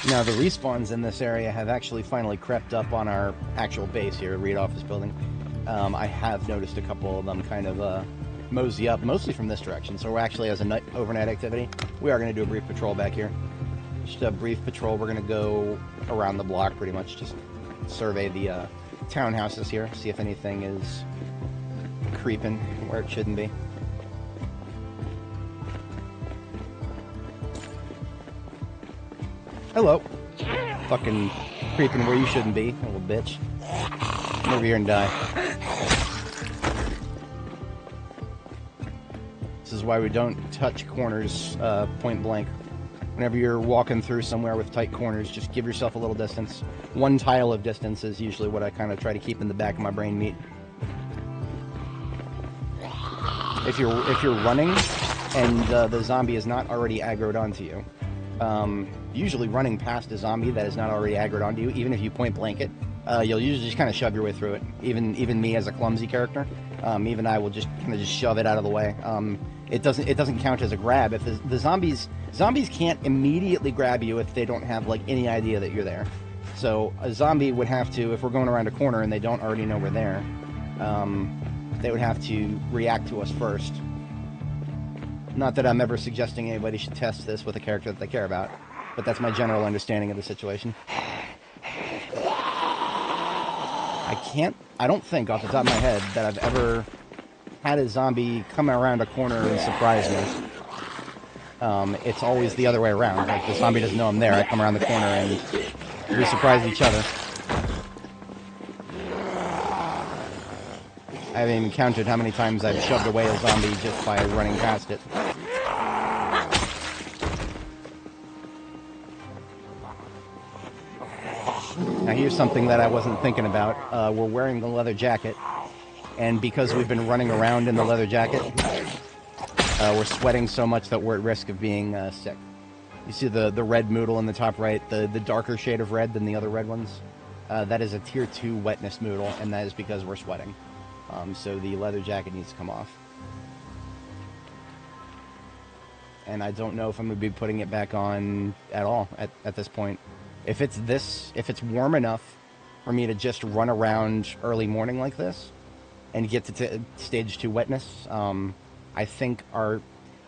Now, the respawns in this area have actually finally crept up on our actual base here, Reed Office Building. I have noticed a couple of them kind of mosey up, mostly from this direction. So we're actually, as an overnight activity, we are going to do a brief patrol back here. Just a brief patrol. We're going to go around the block pretty much, just survey the townhouses here, see if anything is creeping where it shouldn't be. Hello. Fucking creeping where you shouldn't be, little bitch. Come over here and die. This is why we don't touch corners point blank. Whenever you're walking through somewhere with tight corners, just give yourself a little distance. One tile of distance is usually what I kind of try to keep in the back of my brain meat. if you're running and the zombie is not already aggroed onto you, usually running past a zombie that is not already aggroed onto you, even if you point blank it, you'll usually just kind of shove your way through it. Even me as a clumsy character, even I will just kind of just shove it out of the way. It doesn't count as a grab if the zombies can't immediately grab you if they don't have like any idea that you're there. So a zombie would have to, if we're going around a corner and they don't already know we're there, they would have to react to us first. Not that I'm ever suggesting anybody should test this with a character that they care about, but that's my general understanding of the situation. I don't think off the top of my head that I've ever had a zombie come around a corner and surprise me. It's always the other way around. Like, the zombie doesn't know I'm there. I come around the corner and we surprise each other. I haven't even counted how many times I've shoved away a zombie just by running past it. Now here's something that I wasn't thinking about. We're wearing the leather jacket, and because we've been running around in the leather jacket, we're sweating so much that we're at risk of being sick. You see the red moodle in the top right, the darker shade of red than the other red ones? That is a tier 2 wetness moodle, and that is because we're sweating. So the leather jacket needs to come off. And I don't know if I'm going to be putting it back on at all at this point. If it's warm enough for me to just run around early morning like this and get to stage 2 wetness, I think our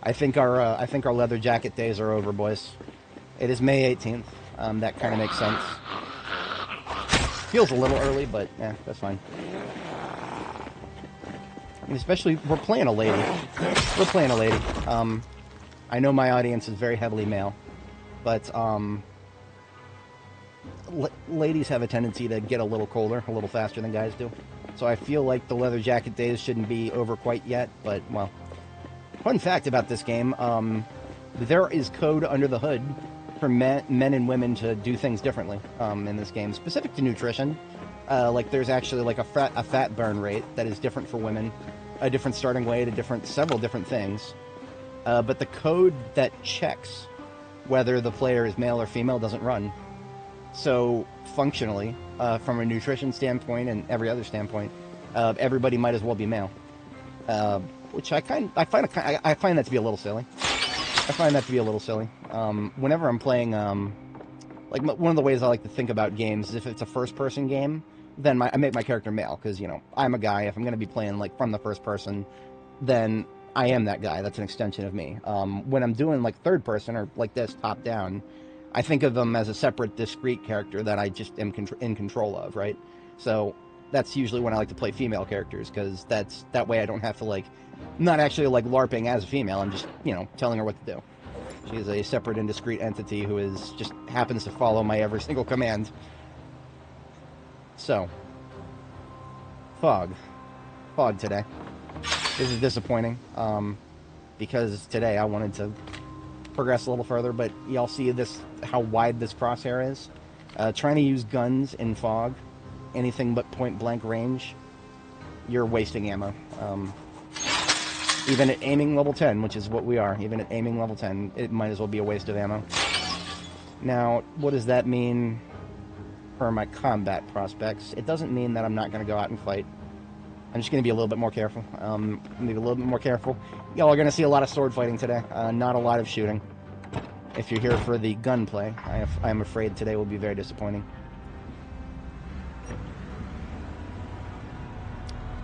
leather jacket days are over, boys. It is May 18th. That kind of makes sense. Feels a little early, but yeah, that's fine. And especially, we're playing a lady. I know my audience is very heavily male, but ladies have a tendency to get a little colder, a little faster than guys do. So I feel like the leather jacket days shouldn't be over quite yet, but, well. Fun fact about this game, there is code under the hood for men and women to do things differently in this game, specific to nutrition. Like, there's actually like a fat burn rate that is different for women, a different starting weight, several different things. But the code that checks whether the player is male or female doesn't run. So functionally, from a nutrition standpoint and every other standpoint, everybody might as well be male. Which I find that to be a little silly. Whenever I'm playing, like, one of the ways I like to think about games is if it's a first-person game, then I make my character male, because, you know, I'm a guy. If I'm going to be playing, like, from the first person, then I am that guy. That's an extension of me. When I'm doing, like, third person, or like this, top down, I think of them as a separate, discrete character that I just am in control of, right? So that's usually when I like to play female characters, because that way I don't have to, like, not actually, like, LARPing as a female. I'm just, you know, telling her what to do. She is a separate and discrete entity who just happens to follow my every single command. So, fog today. This is disappointing, because today I wanted to progress a little further, but y'all see how wide this crosshair is? Trying to use guns in fog, anything but point blank range, you're wasting ammo. Even at aiming level 10, which is what we are, even at aiming level 10, it might as well be a waste of ammo. Now, what does that mean for my combat prospects? It doesn't mean that I'm not going to go out and fight. I'm just going to be a little bit more careful. Y'all are going to see a lot of sword fighting today, not a lot of shooting. If you're here for the gunplay, I'm afraid today will be very disappointing.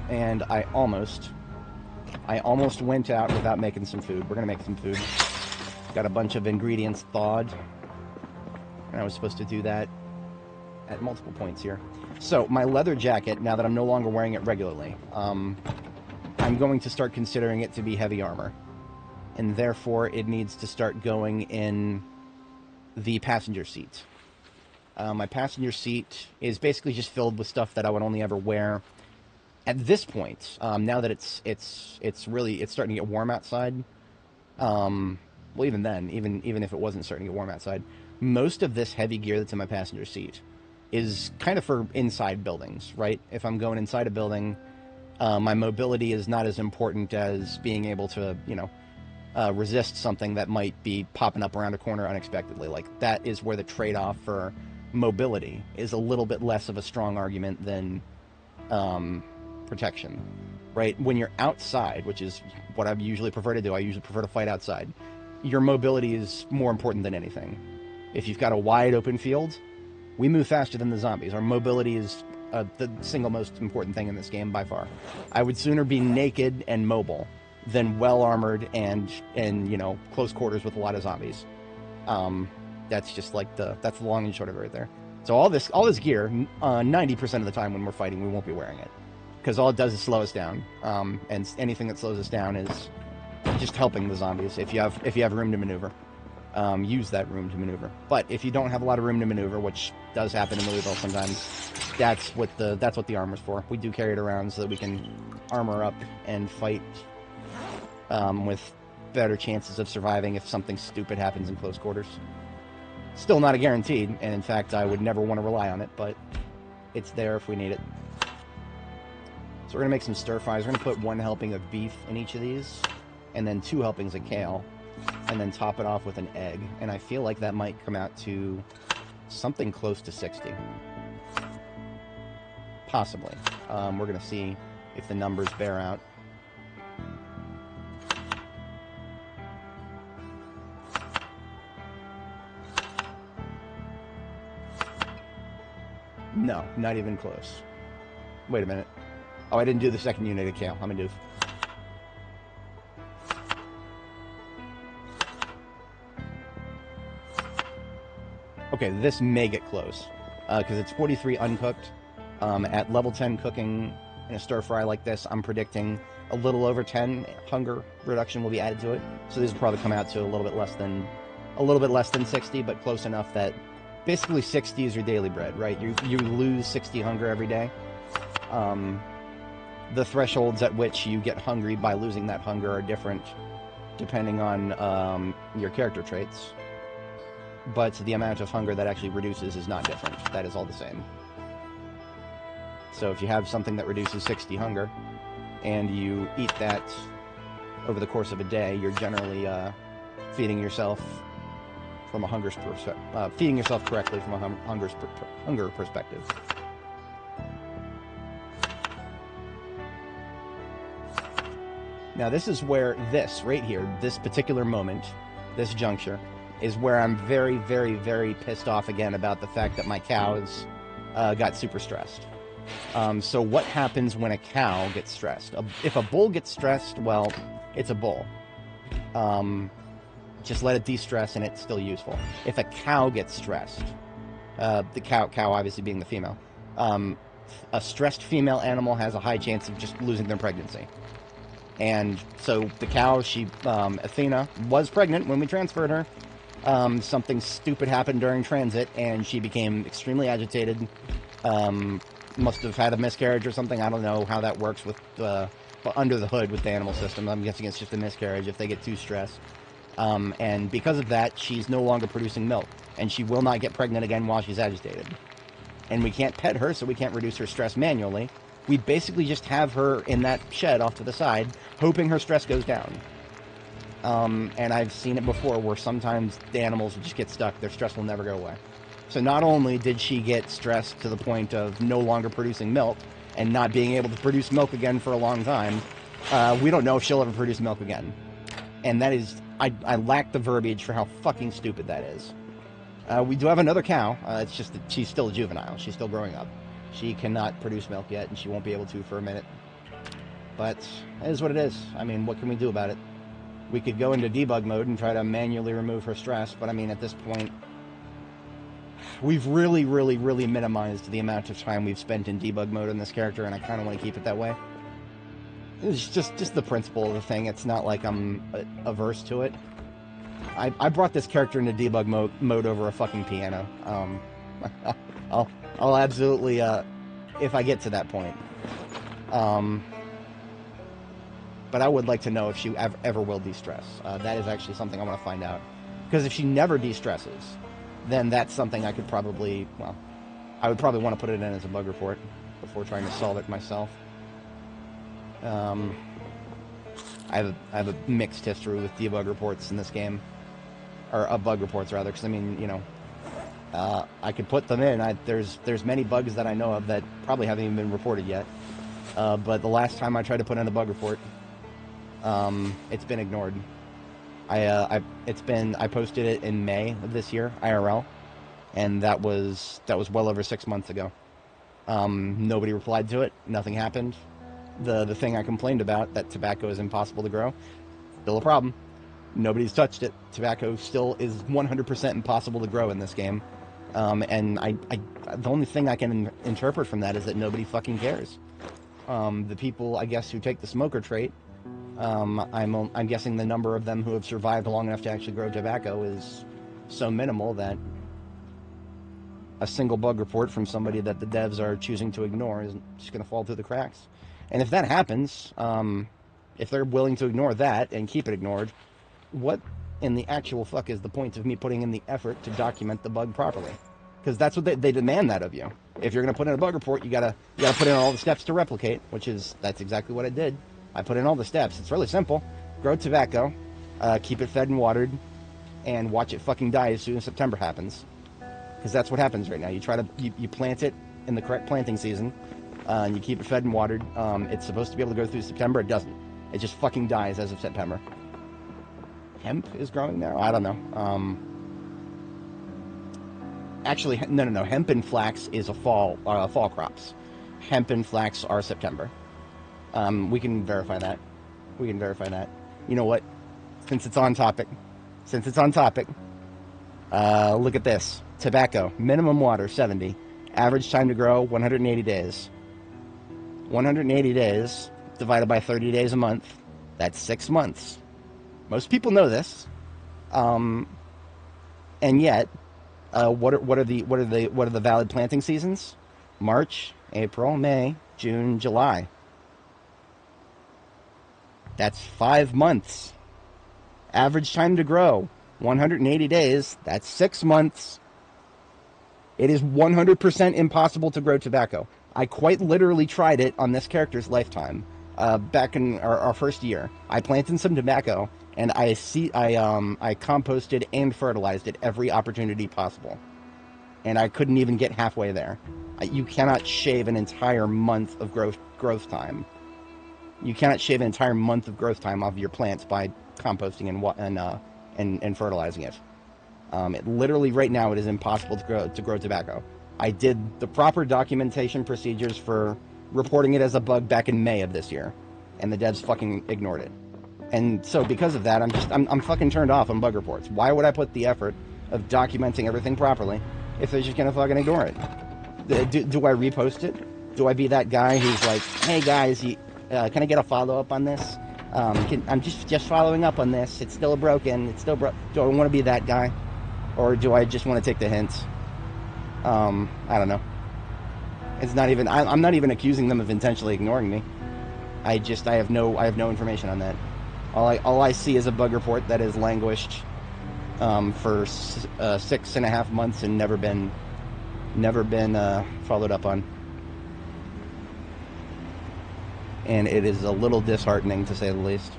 And I almost went out without making some food. We're going to make some food. Got a bunch of ingredients thawed. And I was supposed to do that at multiple points here. So, my leather jacket, now that I'm no longer wearing it regularly, I'm going to start considering it to be heavy armor. And therefore, it needs to start going in the passenger seat. My passenger seat is basically just filled with stuff that I would only ever wear at this point, now that it's starting to get warm outside. Well, even then, even if it wasn't starting to get warm outside, most of this heavy gear that's in my passenger seat is kind of for inside buildings, right? If I'm going inside a building, My mobility is not as important as being able to, resist something that might be popping up around a corner unexpectedly. Like, that is where the trade-off for mobility is a little bit less of a strong argument than protection, right? When you're outside, which is what I usually prefer to do, I usually prefer to fight outside, your mobility is more important than anything. If you've got a wide open field, we move faster than the zombies. Our mobility is the single most important thing in this game by far. I would sooner be naked and mobile than well armored and close quarters with a lot of zombies. That's just like that's the long and short of it right there. So all this gear, 90% of the time when we're fighting, we won't be wearing it, because all it does is slow us down. And anything that slows us down is just helping the zombies. If you have room to maneuver, use that room to maneuver. But if you don't have a lot of room to maneuver, which does happen in Louisville sometimes, that's what the armor's for. We do carry it around so that we can armor up and fight with better chances of surviving if something stupid happens in close quarters. Still not a guaranteed, and in fact, I would never want to rely on it, but it's there if we need it. So we're going to make some stir fries. We're going to put 1 helping of beef in each of these, and then 2 helpings of kale, and then top it off with an egg. And I feel like that might come out to something close to 60. Possibly. We're going to see if the numbers bear out. No, not even close. Wait a minute. Oh, I didn't do the second unit of kale. I'm a doof. Okay, this may get close, because it's 43 uncooked. At level 10 cooking in a stir fry like this, I'm predicting a little over 10 hunger reduction will be added to it. So these will probably come out to a little bit less than 60, but close enough that basically 60 is your daily bread, right? You lose 60 hunger every day. The thresholds at which you get hungry by losing that hunger are different depending on your character traits. But the amount of hunger that actually reduces is not different. That is all the same. So if you have something that reduces 60 hunger, and you eat that over the course of a day, you're generally feeding yourself from a feeding yourself correctly from a hunger perspective. Now this is where this particular moment, this juncture, is where I'm very, very, very pissed off again about the fact that my cows got super stressed. So what happens when a cow gets stressed? If a bull gets stressed, well, it's a bull. Just let it de-stress and it's still useful. If a cow gets stressed, the cow obviously being the female, a stressed female animal has a high chance of just losing their pregnancy. And so the cow, Athena, was pregnant when we transferred her. Something stupid happened during transit, and she became extremely agitated. Must have had a miscarriage or something. I don't know how that works with under the hood with the animal system. I'm guessing it's just a miscarriage if they get too stressed. And because of that, she's no longer producing milk, and she will not get pregnant again while she's agitated. And we can't pet her, so we can't reduce her stress manually. We basically just have her in that shed off to the side, hoping her stress goes down. And I've seen it before where sometimes the animals will just get stuck. Their stress will never go away. So not only did she get stressed to the point of no longer producing milk and not being able to produce milk again for a long time, we don't know if she'll ever produce milk again. And that is, I lack the verbiage for how fucking stupid that is. We do have another cow. It's just that she's still a juvenile. She's still growing up. She cannot produce milk yet, and she won't be able to for a minute. But it is what it is. I mean, what can we do about it? We could go into debug mode and try to manually remove her stress, but I mean, at this point, we've really, really, really minimized the amount of time we've spent in debug mode on this character, and I kind of want to keep it that way. It's just the principle of the thing. It's not like I'm averse to it. I brought this character into debug mode over a fucking piano. I'll absolutely, if I get to that point. But I would like to know if she ever will de-stress. That is actually something I want to find out. Because if she never de-stresses, then that's something I could probably, I would probably want to put it in as a bug report before trying to solve it myself. Um, I have a mixed history with debug reports in this game, or bug reports rather, because I mean, you know, I could put them in. There's many bugs that I know of that probably haven't even been reported yet. But the last time I tried to put in a bug report, it's been ignored. I posted it in May of this year, IRL, and that was well over 6 months ago. Nobody replied to it. Nothing happened. The thing I complained about, that tobacco is impossible to grow, still a problem. Nobody's touched it. Tobacco still is 100% impossible to grow in this game. And the only thing I can interpret from that is that nobody fucking cares. The people, I guess, who take the smoker trait, I'm guessing the number of them who have survived long enough to actually grow tobacco is so minimal that a single bug report from somebody that the devs are choosing to ignore is just going to fall through the cracks. And if that happens, if they're willing to ignore that and keep it ignored, what in the actual fuck is the point of me putting in the effort to document the bug properly? Because that's what they demand that of you. If you're going to put in a bug report, you gotta put in all the steps to replicate, that's exactly what I did. I put in all the steps. It's really simple. Grow tobacco, keep it fed and watered, and watch it fucking die as soon as September happens. Because that's what happens right now. You plant it in the correct planting season, and you keep it fed and watered. It's supposed to be able to go through September. It doesn't. It just fucking dies as of September. Hemp is growing now? I don't know. Actually, no. Hemp and flax is a fall crops. Hemp and flax are September. We can verify that. You know what? Since it's on topic, look at this. Tobacco, minimum water, 70. Average time to grow, 180 days. 180 days divided by 30 days a month. That's 6 months. Most people know this. And yet, what are the valid planting seasons? March, April, May, June, July. That's 5 months. Average time to grow, 180 days. That's 6 months. It is 100% impossible to grow tobacco. I quite literally tried it on this character's lifetime. Back in our first year, I planted some tobacco, and I composted and fertilized it every opportunity possible. And I couldn't even get halfway there. You cannot shave an entire month of growth time. You cannot shave an entire month of growth time off your plants by composting and fertilizing it. It literally right now it is impossible to grow tobacco. I did the proper documentation procedures for reporting it as a bug back in May of this year, and the devs fucking ignored it. And so because of that, I'm fucking turned off on bug reports. Why would I put the effort of documenting everything properly if they're just gonna fucking ignore it? Do I repost it? Do I be that guy who's like, hey guys, can I get a follow-up on this? I'm just following up on this. It's still broken. It's still broke. Do I want to be that guy? Or do I just want to take the hints? I don't know. It's not even, I'm not even accusing them of intentionally ignoring me. I have no information on that. All I see is a bug report that has languished for 6.5 months and never been followed up on. And it is a little disheartening, to say the least.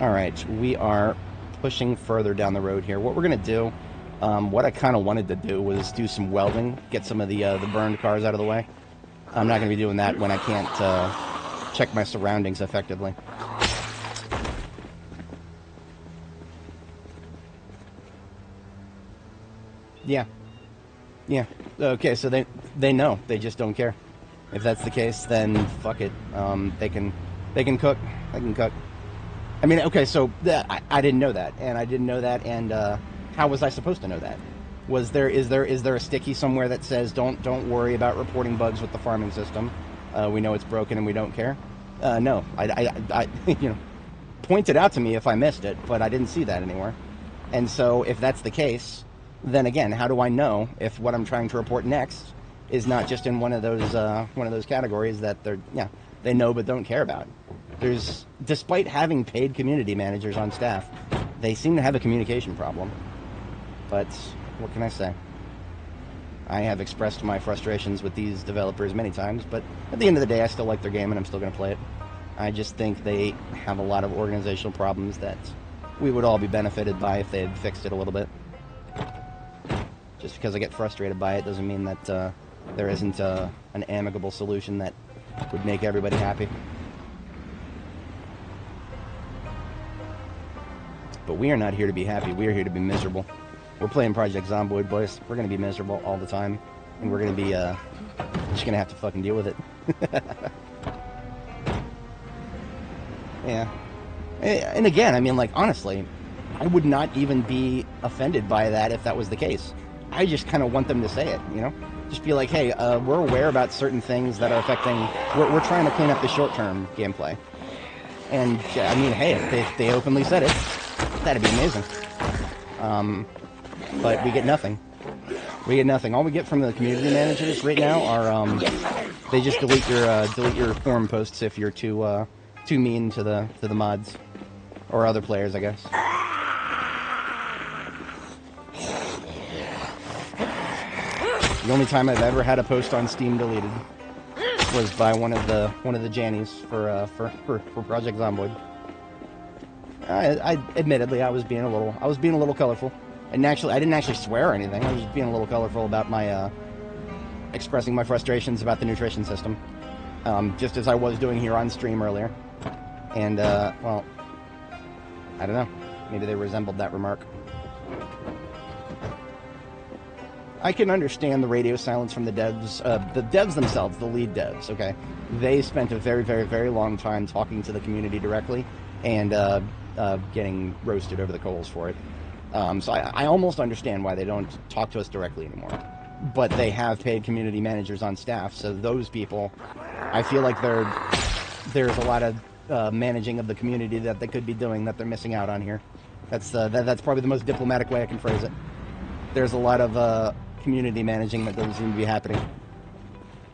Alright, we are pushing further down the road here. What we're going to do, what I kind of wanted to do was do some welding, get some of the burned cars out of the way. I'm not going to be doing that when I can't check my surroundings effectively. Yeah. Okay, so they know. They just don't care. If that's the case, then fuck it. They can cook. They can cook. I mean, okay, so I didn't know that, and how was I supposed to know that? Is there a sticky somewhere that says don't worry about reporting bugs with the farming system? We know it's broken and we don't care. No, I point it out to me if I missed it, but I didn't see that anywhere. And so if that's the case, then again, how do I know if what I'm trying to report next is not just in one of those categories that they know but don't care about? Despite having paid community managers on staff, they seem to have a communication problem. But what can I say? I have expressed my frustrations with these developers many times, but at the end of the day, I still like their game and I'm still going to play it. I just think they have a lot of organizational problems that we would all be benefited by if they had fixed it a little bit. Just because I get frustrated by it doesn't mean that there isn't an amicable solution that would make everybody happy. But we are not here to be happy. We are here to be miserable. We're playing Project Zomboid, boys. We're going to be miserable all the time. And we're going to be just going to have to fucking deal with it. Yeah. And again, I mean, like, honestly, I would not even be offended by that if that was the case. I just kind of want them to say it, you know? Just be like, hey, we're aware about certain things that are affecting... We're trying to clean up the short-term gameplay. And, I mean, hey, if they openly said it, that'd be amazing. But we get nothing. We get nothing. All we get from the community managers right now are, they just delete your forum posts if you're too mean to the mods. Or other players, I guess. The only time I've ever had a post on Steam deleted was by one of the Jannies for Project Zomboid. I admittedly I was being a little colorful. And actually, I didn't actually swear or anything. I was just being a little colorful about my expressing my frustrations about the nutrition system, just as I was doing here on stream earlier. And well, I don't know. Maybe they resembled that remark. I can understand the radio silence from the devs. The devs themselves, the lead devs, okay? They spent a very, very, very long time talking to the community directly and getting roasted over the coals for it. So I almost understand why they don't talk to us directly anymore. But they have paid community managers on staff, so those people, I feel like there's a lot of managing of the community that they could be doing that they're missing out on here. That's probably the most diplomatic way I can phrase it. There's a lot of community managing that doesn't seem to be happening.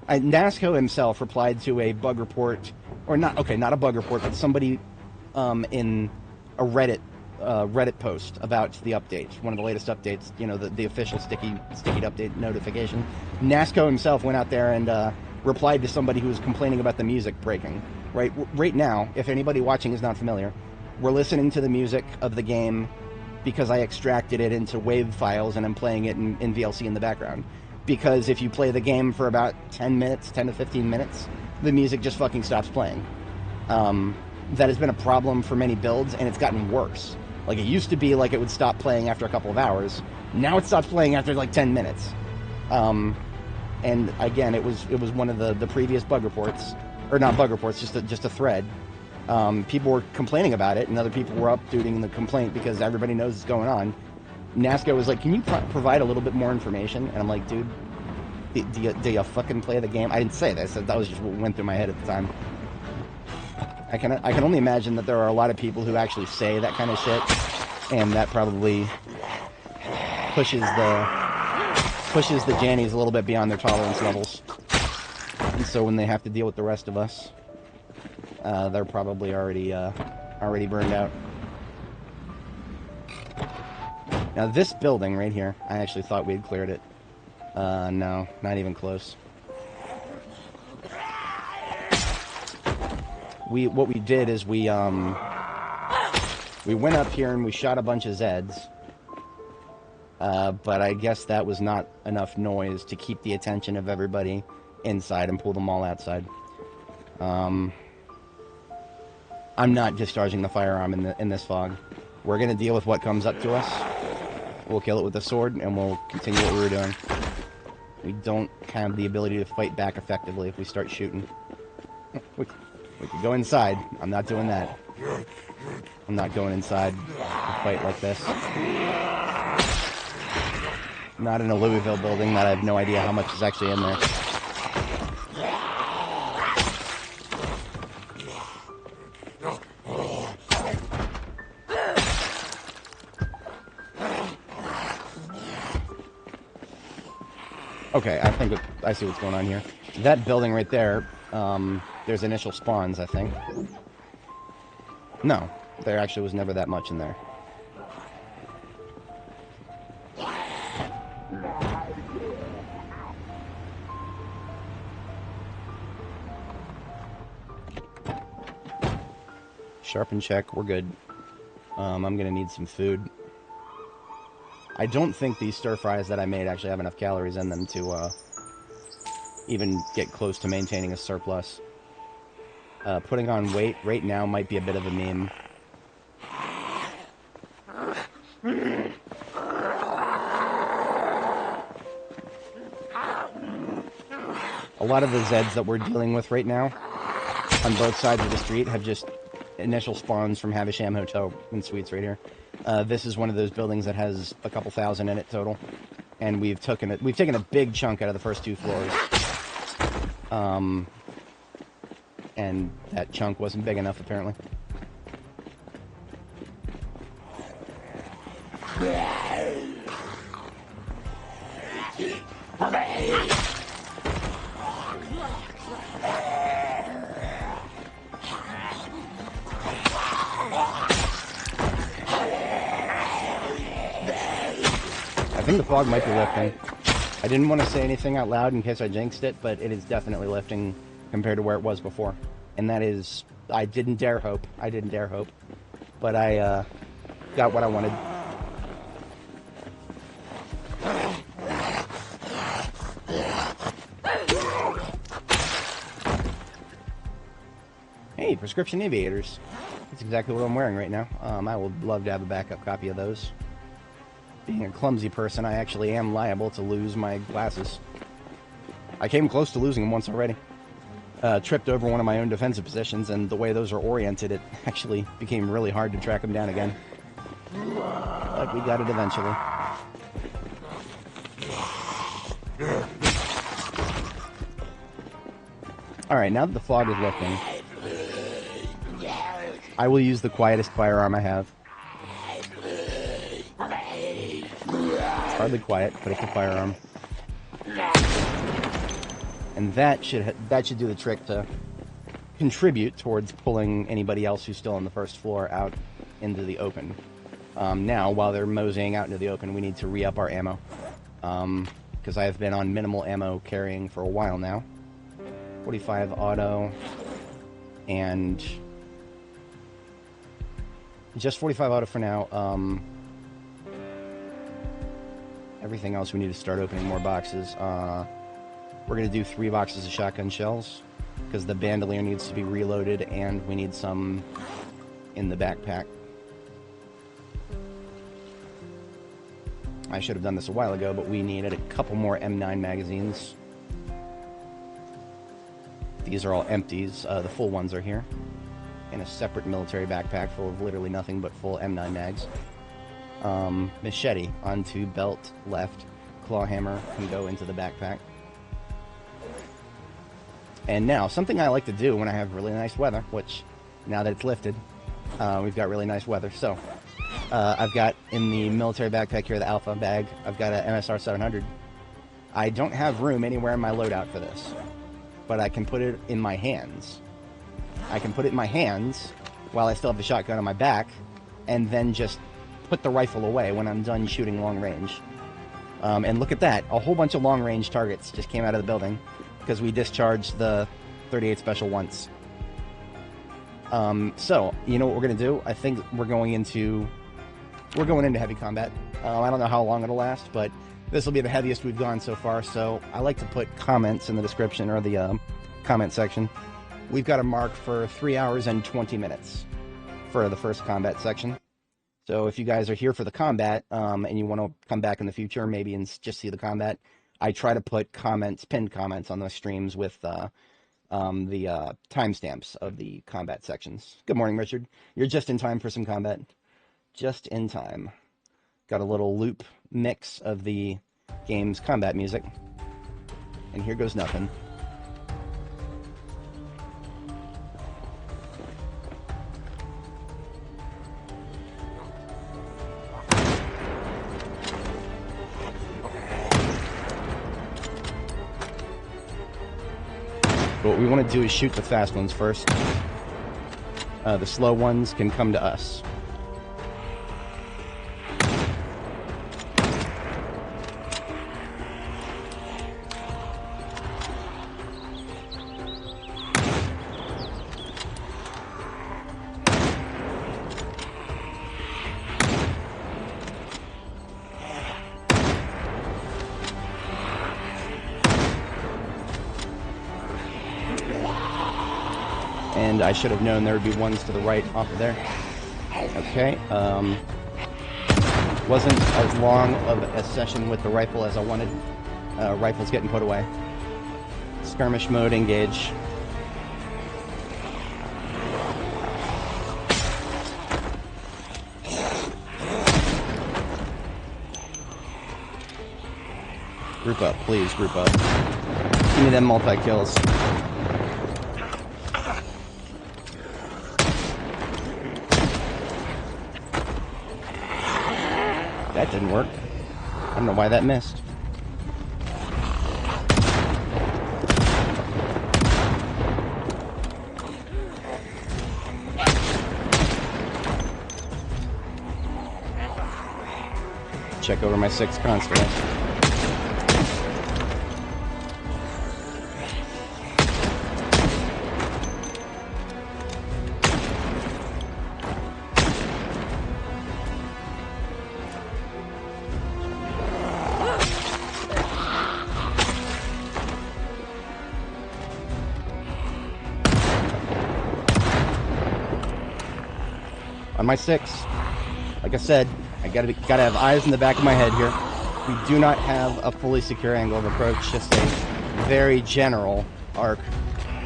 Nasco himself replied to a bug report, or not a bug report, but somebody in a Reddit post about the update, one of the latest updates, you know, the official sticky update notification. Nasco himself went out there and replied to somebody who was complaining about the music breaking. Right now, if anybody watching is not familiar, we're listening to the music of the game because I extracted it into WAV files and I'm playing it in VLC in the background. Because if you play the game for about 10 to 15 minutes, the music just fucking stops playing. That has been a problem for many builds, and it's gotten worse. Like, it used to be like it would stop playing after a couple of hours. Now it stops playing after like 10 minutes. And again, it was one of the previous bug reports, or not bug reports, just a thread. People were complaining about it, and other people were updating the complaint because everybody knows what's going on. Nasco was like, can you provide a little bit more information? And I'm like, dude, do you fucking play the game? I didn't say this. That was just what went through my head at the time. I can only imagine that there are a lot of people who actually say that kind of shit, and that probably pushes the Jannies a little bit beyond their tolerance levels. And so when they have to deal with the rest of us, they're probably already burned out. Now this building right here, I actually thought we had cleared it. No, not even close. What we did is we went up here and we shot a bunch of Zeds. But I guess that was not enough noise to keep the attention of everybody inside and pull them all outside. I'm not discharging the firearm in this fog. We're gonna deal with what comes up to us. We'll kill it with a sword, and we'll continue what we were doing. We don't have the ability to fight back effectively if we start shooting. We could go inside. I'm not doing that. I'm not going inside a fight like this. Not in a Louisville building that I have no idea how much is actually in there. Okay, I think I see what's going on here. That building right there, there's initial spawns, I think. No, there actually was never that much in there. Sharpen check. We're good. I'm going to need some food. I don't think these stir fries that I made actually have enough calories in them to even get close to maintaining a surplus. Putting on weight right now might be a bit of a meme. A lot of the Zeds that we're dealing with right now on both sides of the street have just initial spawns from Havisham Hotel and Suites right here. This is one of those buildings that has a couple thousand in it total, and we've taken a big chunk out of the first 2 floors. And that chunk wasn't big enough apparently. I think the fog might be lifting. I didn't want to say anything out loud in case I jinxed it, but it is definitely lifting compared to where it was before. And that is, I didn't dare hope. But I got what I wanted. Hey, prescription aviators. That's exactly what I'm wearing right now. I would love to have a backup copy of those. Being a clumsy person, I actually am liable to lose my glasses. I came close to losing them once already. Tripped over one of my own defensive positions, and the way those are oriented, it actually became really hard to track them down again. But we got it eventually. Alright, now that the fog is lifting, I will use the quietest firearm I have. It's hardly quiet, but it's a firearm. And that should do the trick to contribute towards pulling anybody else who's still on the first floor out into the open. Now, while they're moseying out into the open, we need to re-up our ammo. Because I have been on minimal ammo carrying for a while now. 45 auto, and just 45 auto for now. Everything else we need to start opening more boxes. We're going to do 3 boxes of shotgun shells, because the bandolier needs to be reloaded, and we need some in the backpack. I should have done this a while ago, but we needed a couple more M9 magazines. These are all empties. The full ones are here, in a separate military backpack full of literally nothing but full M9 mags. Machete onto belt left. Claw hammer can go into the backpack. And now, something I like to do when I have really nice weather, which, now that it's lifted, we've got really nice weather. So, I've got in the military backpack here, the Alpha bag, I've got an MSR 700. I don't have room anywhere in my loadout for this, but I can put it in my hands. I can put it in my hands while I still have the shotgun on my back, and then just put the rifle away when I'm done shooting long range. And look at that, a whole bunch of long range targets just came out of the building, because we discharged the 38 special once. So, you know what we're going to do? I think we're going into heavy combat. I don't know how long it'll last, but this will be the heaviest we've gone so far, so I like to put comments in the description, or the comment section. We've got a mark for 3 hours and 20 minutes for the first combat section. So if you guys are here for the combat, and you want to come back in the future, maybe, and just see the combat, I try to put comments, pinned comments on the streams with the timestamps of the combat sections. Good morning, Richard. You're just in time for some combat. Just in time. Got a little loop mix of the game's combat music. And here goes nothing. But what we want to do is shoot the fast ones first. The slow ones can come to us. And I should have known there would be ones to the right off of there. Okay, wasn't as long of a session with the rifle as I wanted. Rifle's getting put away. Skirmish mode, engage. Group up, please, group up. Give me them multi-kills. That didn't work. I don't know why that missed. Check over my 6 constantly. On my 6, like I said, I gotta have eyes in the back of my head here. We do not have a fully secure angle of approach, just a very general arc.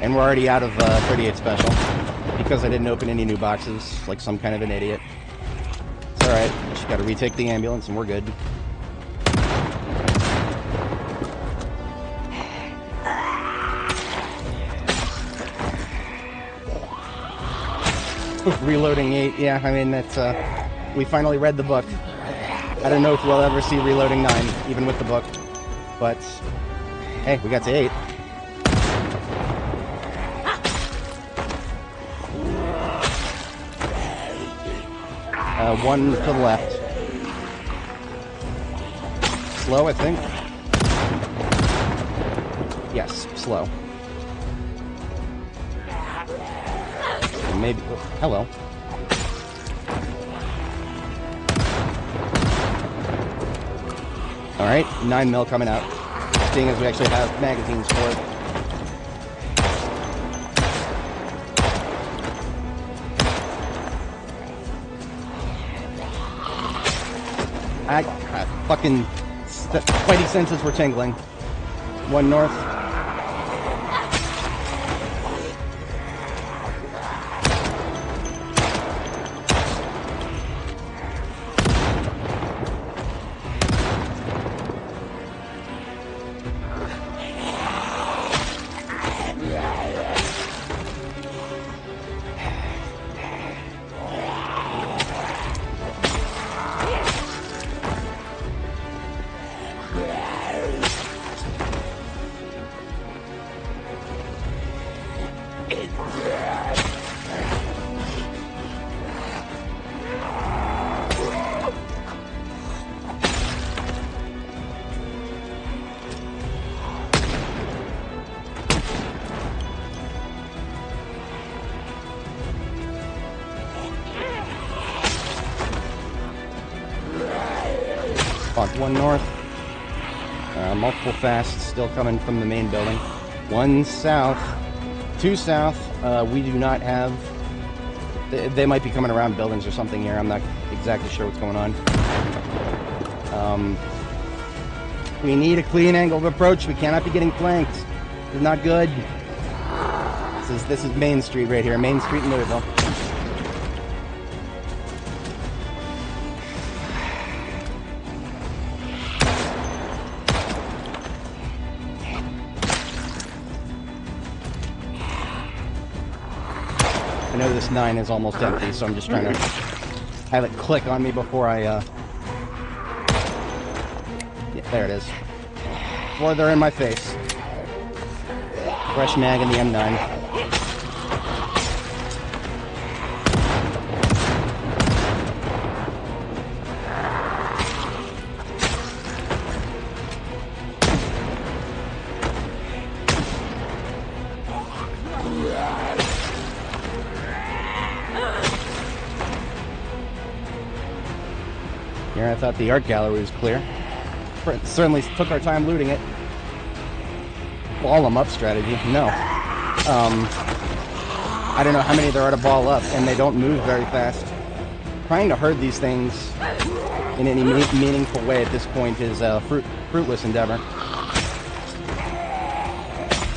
And we're already out of 38 special because I didn't open any new boxes like some kind of an idiot. It's alright, just gotta retake the ambulance and we're good. Reloading 8, yeah, I mean, that's, we finally read the book. I don't know if we'll ever see Reloading 9, even with the book. But, hey, we got to 8. One to the left. Slow, I think. Yes, slow. Maybe. Oh, hello. Alright, 9mm coming out. Seeing as we actually have magazines for it. Fucking spidey senses were tingling. 1 north. Fuck, 1 north. Multiple fasts still coming from the main building. 1 south. 2 south. We do not have... They might be coming around buildings or something here. I'm not exactly sure what's going on. We need a clean angle of approach. We cannot be getting flanked. This is not good. This is Main Street right here. Main Street in Louisville. I know this 9 is almost empty, so I'm just trying to have it click on me before I, yeah, there it is. Before they're in my face. Fresh mag in the M9. Here, I thought the art gallery was clear. Certainly took our time looting it. Ball them up strategy. No. I don't know how many there are to ball up, and they don't move very fast. Trying to herd these things in any meaningful way at this point is a fruitless endeavor.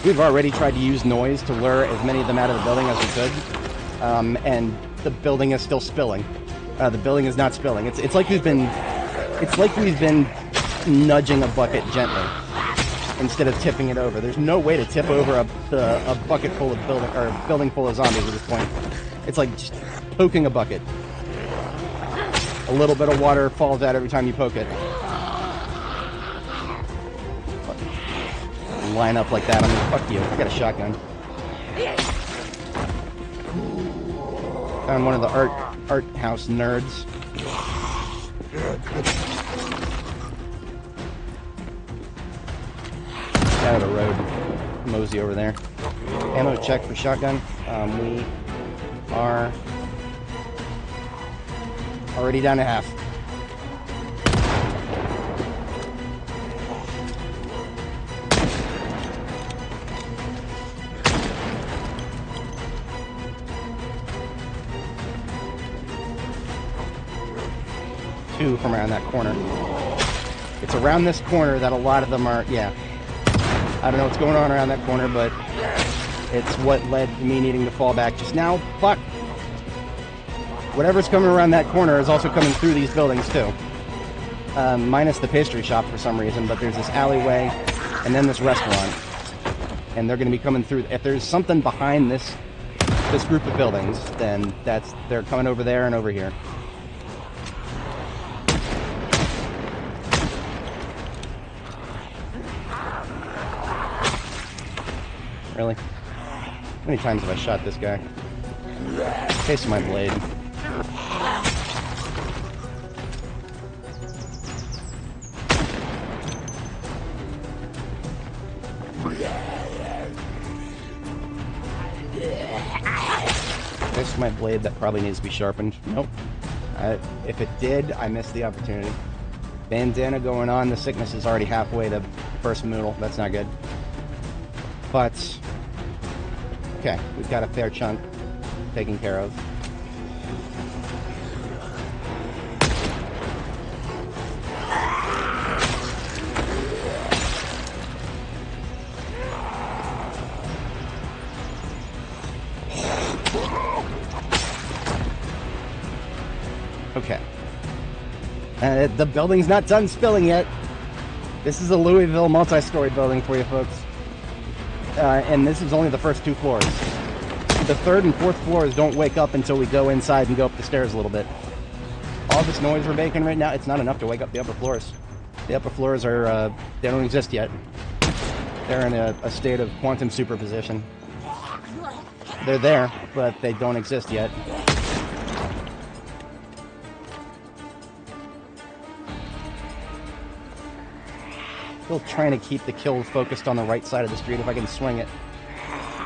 We've already tried to use noise to lure as many of them out of the building as we could, and the building is still spilling. The building is not spilling. It's like we've been nudging a bucket gently instead of tipping it over. There's no way to tip over a bucket full of building full of zombies at this point. It's like just poking a bucket. A little bit of water falls out every time you poke it. Line up like that. I mean, fuck you. I got a shotgun. Found one of the art house nerds. Out of the road. Mosey over there. Ammo check for shotgun. We are already down to half. Two from around that corner. It's around this corner that a lot of them are, yeah. I don't know what's going on around that corner, but it's what led to me needing to fall back just now. Fuck! Whatever's coming around that corner is also coming through these buildings, too. Minus the pastry shop for some reason, but there's this alleyway, and then this restaurant. And they're going to be coming through. If there's something behind this group of buildings, then they're coming over there and over here. Really? How many times have I shot this guy? Case of my blade. Case of my blade that probably needs to be sharpened. Nope. If it did, I missed the opportunity. Bandana going on. The sickness is already halfway to first moodle. That's not good. But okay, we've got a fair chunk taken care of. Okay. The building's not done spilling yet. This is a Louisville multi-story building for you folks. And this is only the first two floors. The third and fourth floors don't wake up until we go inside and go up the stairs a little bit. All this noise we're making right now, it's not enough to wake up the upper floors. The upper floors are, they don't exist yet. They're in a state of quantum superposition. They're there, but they don't exist yet. Still trying to keep the kill focused on the right side of the street if I can swing it.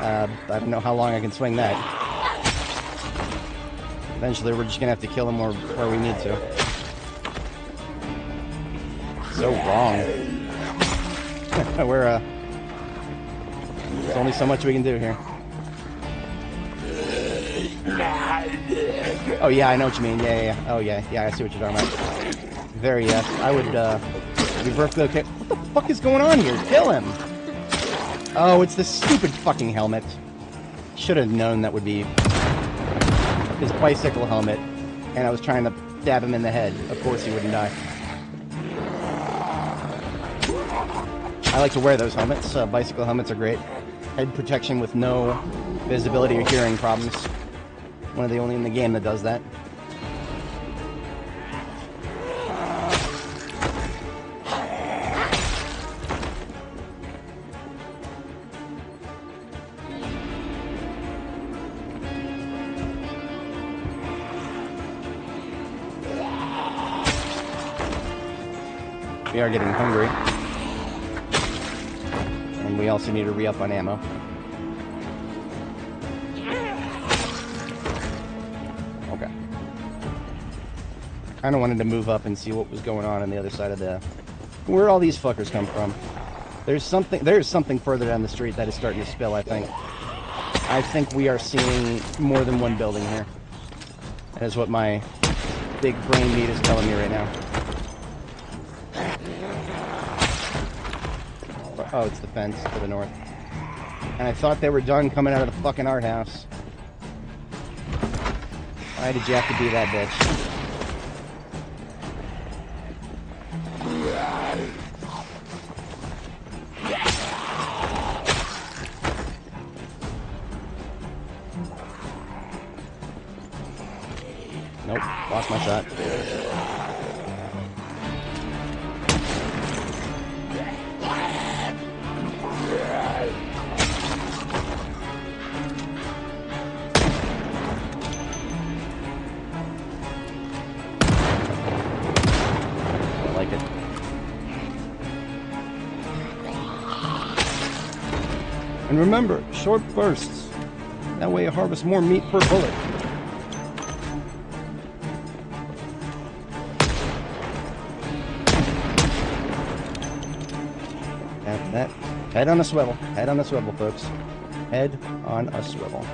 I don't know how long I can swing that. Eventually we're just going to have to kill him where we need to. So wrong. There's only so much we can do here. Oh yeah, I know what you mean. Yeah. Oh yeah, I see what you're talking about. Very yes. I would, reverse the kick. What the fuck is going on here? Kill him! Oh, it's this stupid fucking helmet. Should have known that would be his bicycle helmet, and I was trying to stab him in the head. Of course he wouldn't die. I like to wear those helmets. Bicycle helmets are great. Head protection with no visibility or hearing problems. One of the only in the game that does that. We are getting hungry. And we also need to re-up on ammo. Okay. Kinda wanted to move up and see what was going on the other side of the... Where all these fuckers come from. There's something further down the street that is starting to spill, I think. I think we are seeing more than one building here. That is what my big brain meat is telling me right now. Oh, it's the fence to the north. And I thought they were done coming out of the fucking art house. Why did you have to be that bitch? Nope, lost my shot. I like it. And remember, short bursts. That way you harvest more meat per bullet. That. Head on a swivel. Head on a swivel, folks. Head on a swivel.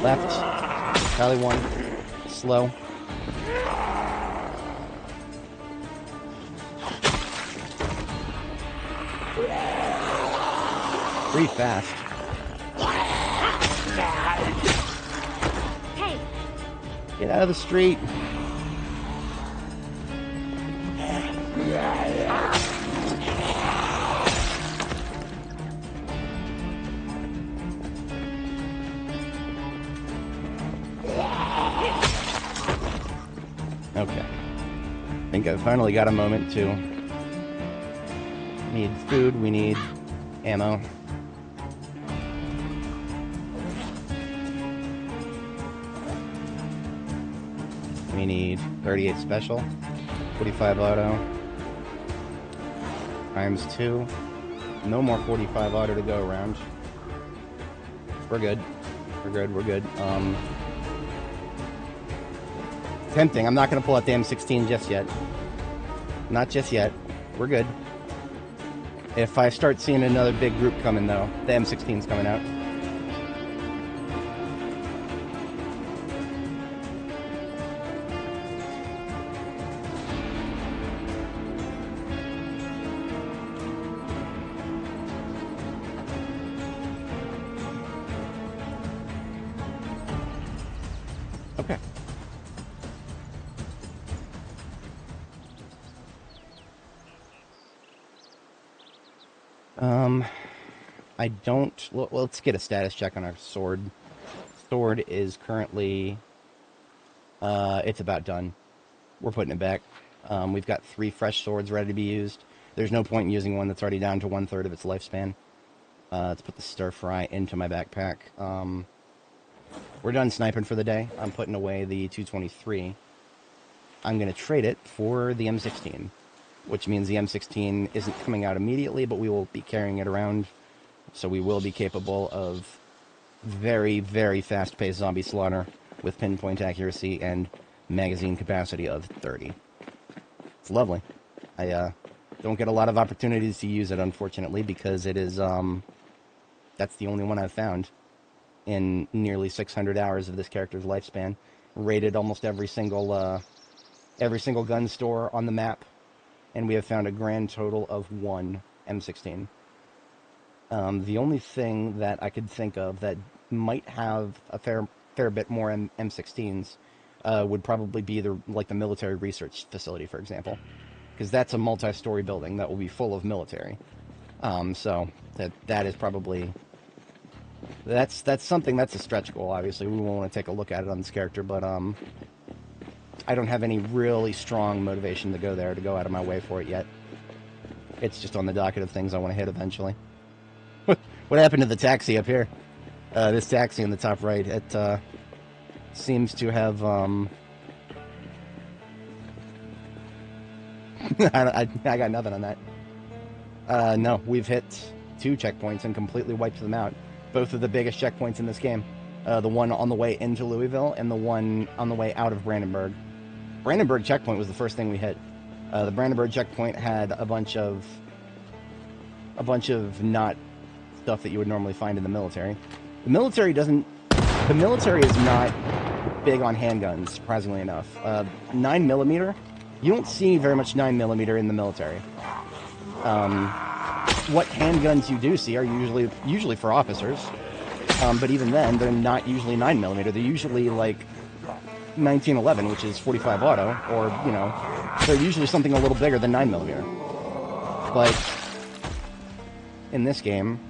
Left. Tally 1. Slow. Pretty fast. Hey! Get out of the street. Okay. I think I finally got a moment to. Need food, we need ammo. We need 38 special, 45 auto, times 2. No more 45 auto to go around. We're good. We're good, we're good. Tempting. I'm not going to pull out the M16 just yet. Not just yet. We're good. If I start seeing another big group coming, though, the M16's coming out. Okay. I don't... Well, let's get a status check on our sword. Sword is currently... it's about done. We're putting it back. We've got 3 fresh swords ready to be used. There's no point in using one that's already down to 1/3 of its lifespan. Let's put the stir fry into my backpack. We're done sniping for the day. I'm putting away the 223. I'm going to trade it for the M16, which means the M16 isn't coming out immediately, but we will be carrying it around, so we will be capable of very, very fast-paced zombie slaughter with pinpoint accuracy and magazine capacity of 30. It's lovely. I don't get a lot of opportunities to use it, unfortunately, because it is, that's the only one I've found in nearly 600 hours of this character's lifespan. Raided almost every single gun store on the map, and we have found a grand total of 1 M16. The only thing that I could think of that might have a fair bit more M16s would probably be the military research facility, for example, because that's a multi-story building that will be full of military. So that is probably that's something that's a stretch goal. Obviously, we won't want to take a look at it on this character, but I don't have any really strong motivation to go there, to go out of my way for it yet. It's just on the docket of things I want to hit eventually. What happened to the taxi up here? This taxi in the top right, it seems to have, I got nothing on that. No, we've hit 2 checkpoints and completely wiped them out. Both of the biggest checkpoints in this game. The one on the way into Louisville and the one on the way out of Brandenburg. Brandenburg checkpoint was the first thing we hit. The Brandenburg checkpoint had a bunch of a bunch of not stuff that you would normally find in the military. The military is not big on handguns, surprisingly enough. 9mm, you don't see very much 9mm in the military. What handguns you do see are usually for officers, but even then, they're not usually 9mm. They're usually like 1911, which is 45 auto, or, you know, they're usually something a little bigger than 9mm. But in this game,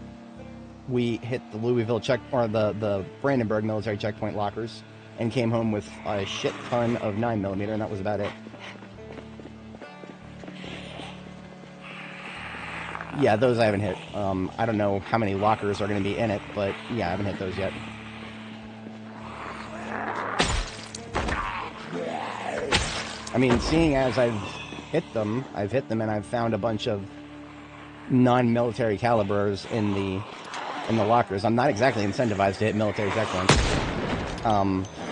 we hit the Louisville the Brandenburg military checkpoint lockers and came home with a shit ton of 9mm, and that was about it. Yeah, those I haven't hit. I don't know how many lockers are going to be in it, but yeah, I haven't hit those yet. I mean, seeing as I've hit them and I've found a bunch of non-military calibers in the lockers. I'm not exactly incentivized to hit military checkpoints.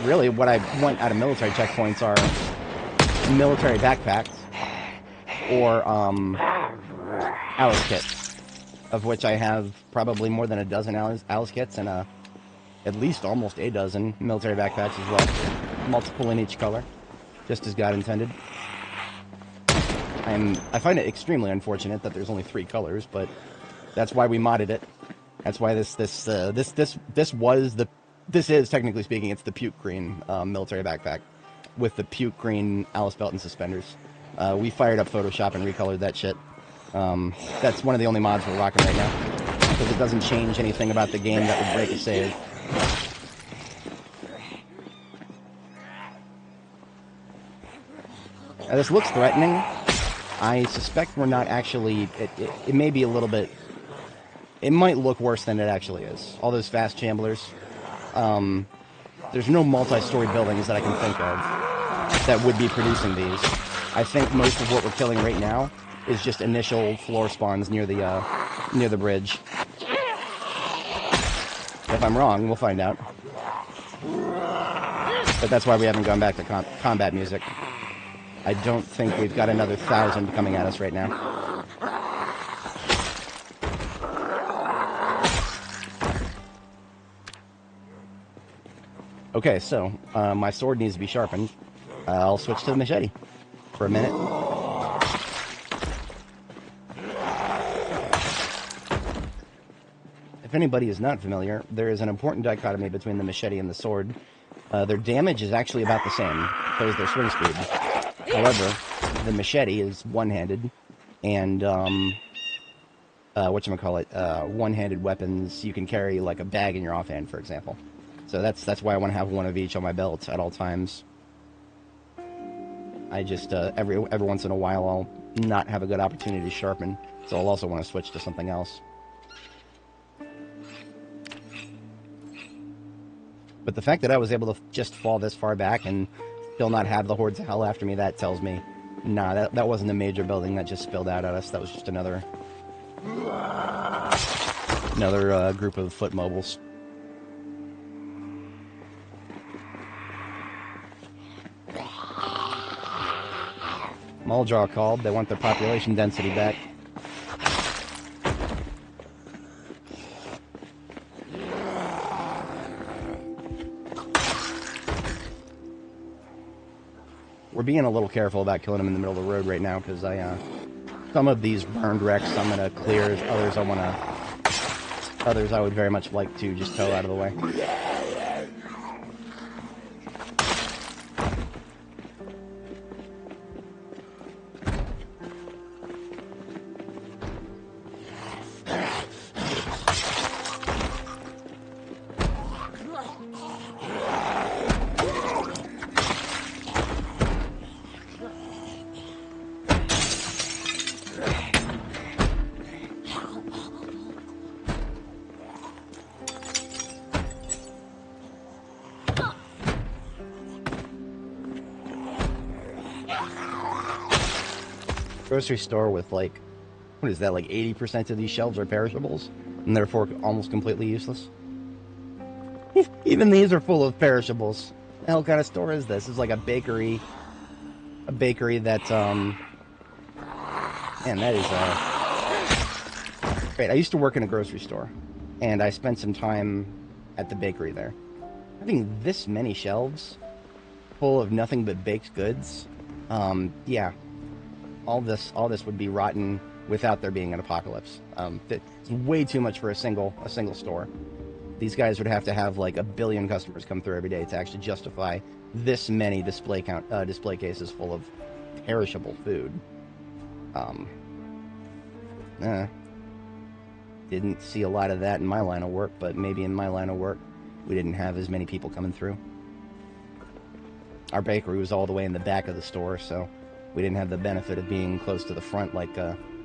Really, what I want out of military checkpoints are military backpacks or Alice kits, of which I have probably more than a dozen Alice kits and at least almost a dozen military backpacks as well, multiple in each color, just as God intended. I find it extremely unfortunate that there's only 3 colors, but that's why we modded it. That's why this is, technically speaking, it's the puke green military backpack with the puke green Alice belt and suspenders. We fired up Photoshop and recolored that shit. That's one of the only mods we're rocking right now, because it doesn't change anything about the game that would break a save. Now, this looks threatening. I suspect we're not actually... It may be a little bit... It might look worse than it actually is. All those fast chamblers. There's no multi-story buildings that I can think of that would be producing these. I think most of what we're killing right now is just initial floor spawns near the bridge. If I'm wrong, we'll find out. But that's why we haven't gone back to combat music. I don't think we've got another 1,000 coming at us right now. Okay, so my sword needs to be sharpened. I'll switch to the machete for a minute. If anybody is not familiar, there is an important dichotomy between the machete and the sword. Their damage is actually about the same, so is their swing speed. However, the machete is one-handed, and one-handed weapons you can carry like a bag in your offhand, for example. So that's why I want to have one of each on my belt at all times. I just every once in a while I'll not have a good opportunity to sharpen, so I'll also want to switch to something else. But the fact that I was able to just fall this far back and still not have the hordes of hell after me, that tells me, nah, that wasn't a major building that just spilled out at us. That was just another group of foot mobiles. Muldraw called. They want their population density back. We're being a little careful about killing them in the middle of the road right now, because some of these burned wrecks I'm gonna clear. Others I would very much like to just tow out of the way. Grocery store with, like, what is that, like 80% of these shelves are perishables, and therefore almost completely useless. Even these are full of perishables. What the hell kind of store is this? It's like a bakery that, man, that is, Right, I used to work in a grocery store, and I spent some time at the bakery there. Having this many shelves full of nothing but baked goods, yeah, all this would be rotten without there being an apocalypse. It's way too much for a single store. These guys would have to have like 1 billion customers come through every day to actually justify this many display cases full of perishable food. Didn't see a lot of that in my line of work, but maybe in my line of work, we didn't have as many people coming through. Our bakery was all the way in the back of the store, so we didn't have the benefit of being close to the front. Like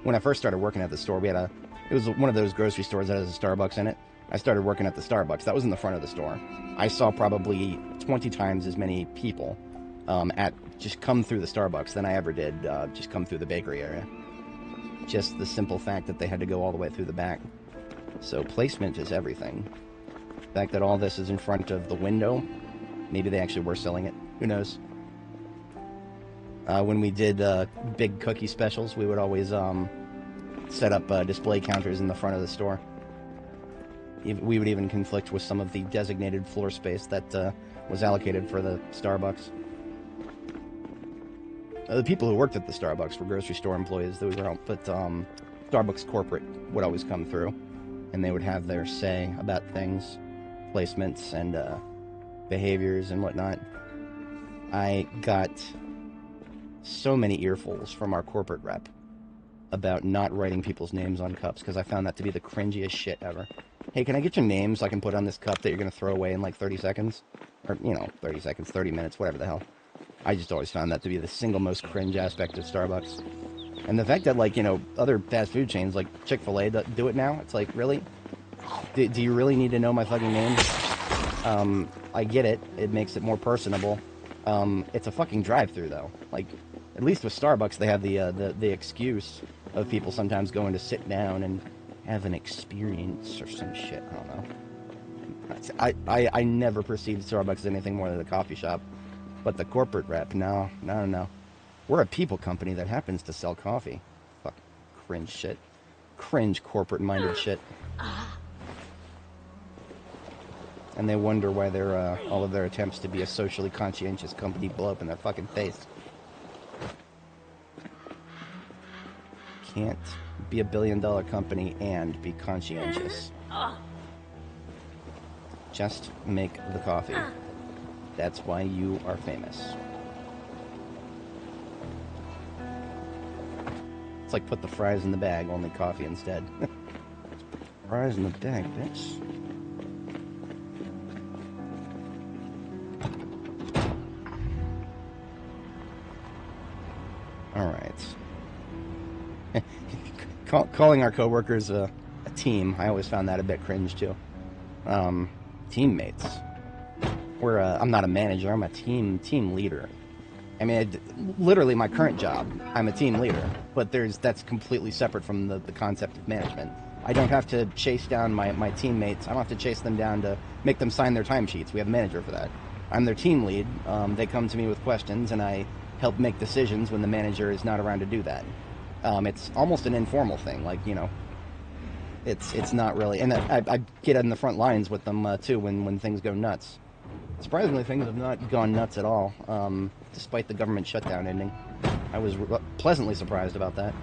when I first started working at the store, it was one of those grocery stores that has a Starbucks in it. I started working at the Starbucks. That was in the front of the store. I saw probably 20 times as many people just come through the Starbucks than I ever did just come through the bakery area. Just the simple fact that they had to go all the way through the back. So placement is everything. The fact that all this is in front of the window, maybe they actually were selling it. Who knows? When we did big cookie specials, we would always set up display counters in the front of the store. We would even conflict with some of the designated floor space that was allocated for the Starbucks. The people who worked at the Starbucks were grocery store employees that we were out, but Starbucks corporate would always come through, and they would have their say about things, placements, and behaviors and whatnot. I got so many earfuls from our corporate rep about not writing people's names on cups, because I found that to be the cringiest shit ever. Hey, can I get your name so I can put on this cup that you're going to throw away in like 30 seconds? Or, 30 seconds, 30 minutes, whatever the hell. I just always found that to be the single most cringe aspect of Starbucks. And the fact that, like, other fast food chains like Chick-fil-A do it now, it's like, really? Do you really need to know my fucking name? I get it. It makes it more personable. It's a fucking drive-through, though. Like, at least with Starbucks, they have the excuse of people sometimes going to sit down and have an experience or some shit. I don't know. I never perceived Starbucks as anything more than a coffee shop. But the corporate rep, no. We're a people company that happens to sell coffee. Fuck, cringe shit. Cringe corporate-minded shit. And they wonder why all of their attempts to be a socially conscientious company blow up in their fucking face. Can't be a billion-dollar company and be conscientious. Just make the coffee. That's why you are famous. It's like put the fries in the bag, only coffee instead. Fries in the bag, bitch. Alright. Calling our coworkers a team, I always found that a bit cringe too. Teammates. I'm not a manager, I'm a team leader. I mean, literally my current job, I'm a team leader, but that's completely separate from the concept of management. I don't have to chase down my teammates. I don't have to chase them down to make them sign their timesheets. We have a manager for that. I'm their team lead. They come to me with questions, and I help make decisions when the manager is not around to do that. It's almost an informal thing, like, it's not really, and I get in the front lines with them too when things go nuts. Surprisingly, things have not gone nuts at all, despite the government shutdown ending. I was pleasantly surprised about that.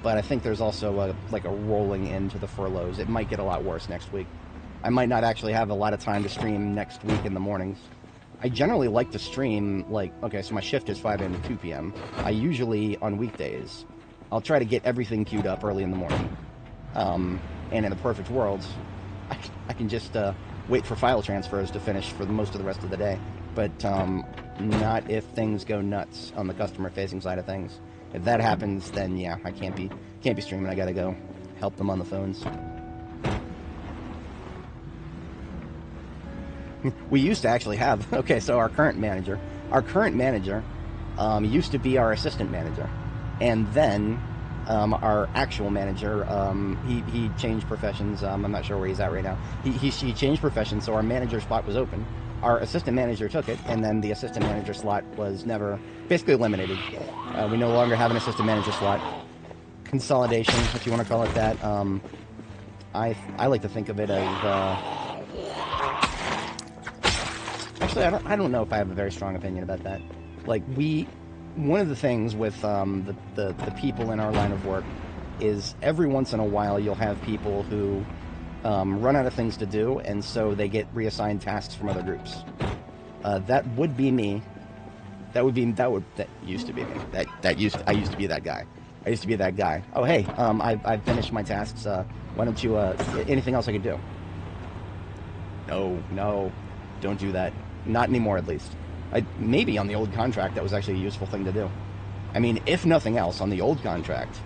But I think there's also a rolling end to the furloughs. It might get a lot worse next week. I might not actually have a lot of time to stream next week in the mornings. I generally like to stream, so my shift is 5 a.m. to 2 p.m. I usually, on weekdays, I'll try to get everything queued up early in the morning. And in the perfect world, I can just wait for file transfers to finish for most of the rest of the day. But not if things go nuts on the customer-facing side of things. If that happens, then yeah, I can't be streaming. I gotta go help them on the phones. We used to actually have, so our current manager used to be our assistant manager. And then our actual manager, he changed professions. I'm not sure where he's at right now. He changed professions, so our manager spot was open. Our assistant manager took it, and then the assistant manager slot was basically eliminated. We no longer have an assistant manager slot, consolidation, if you want to call it that. I like to think of it as actually I don't know if I have a very strong opinion about that. Like one of the things with the people in our line of work is every once in a while you'll have people who run out of things to do, and so they get reassigned tasks from other groups. That would be me. That used to be me. I used to be that guy. I used to be that guy. Oh hey, I've finished my tasks. Why don't you anything else I could do? No, don't do that. Not anymore, at least. Maybe on the old contract that was actually a useful thing to do. I mean, if nothing else, on the old contract,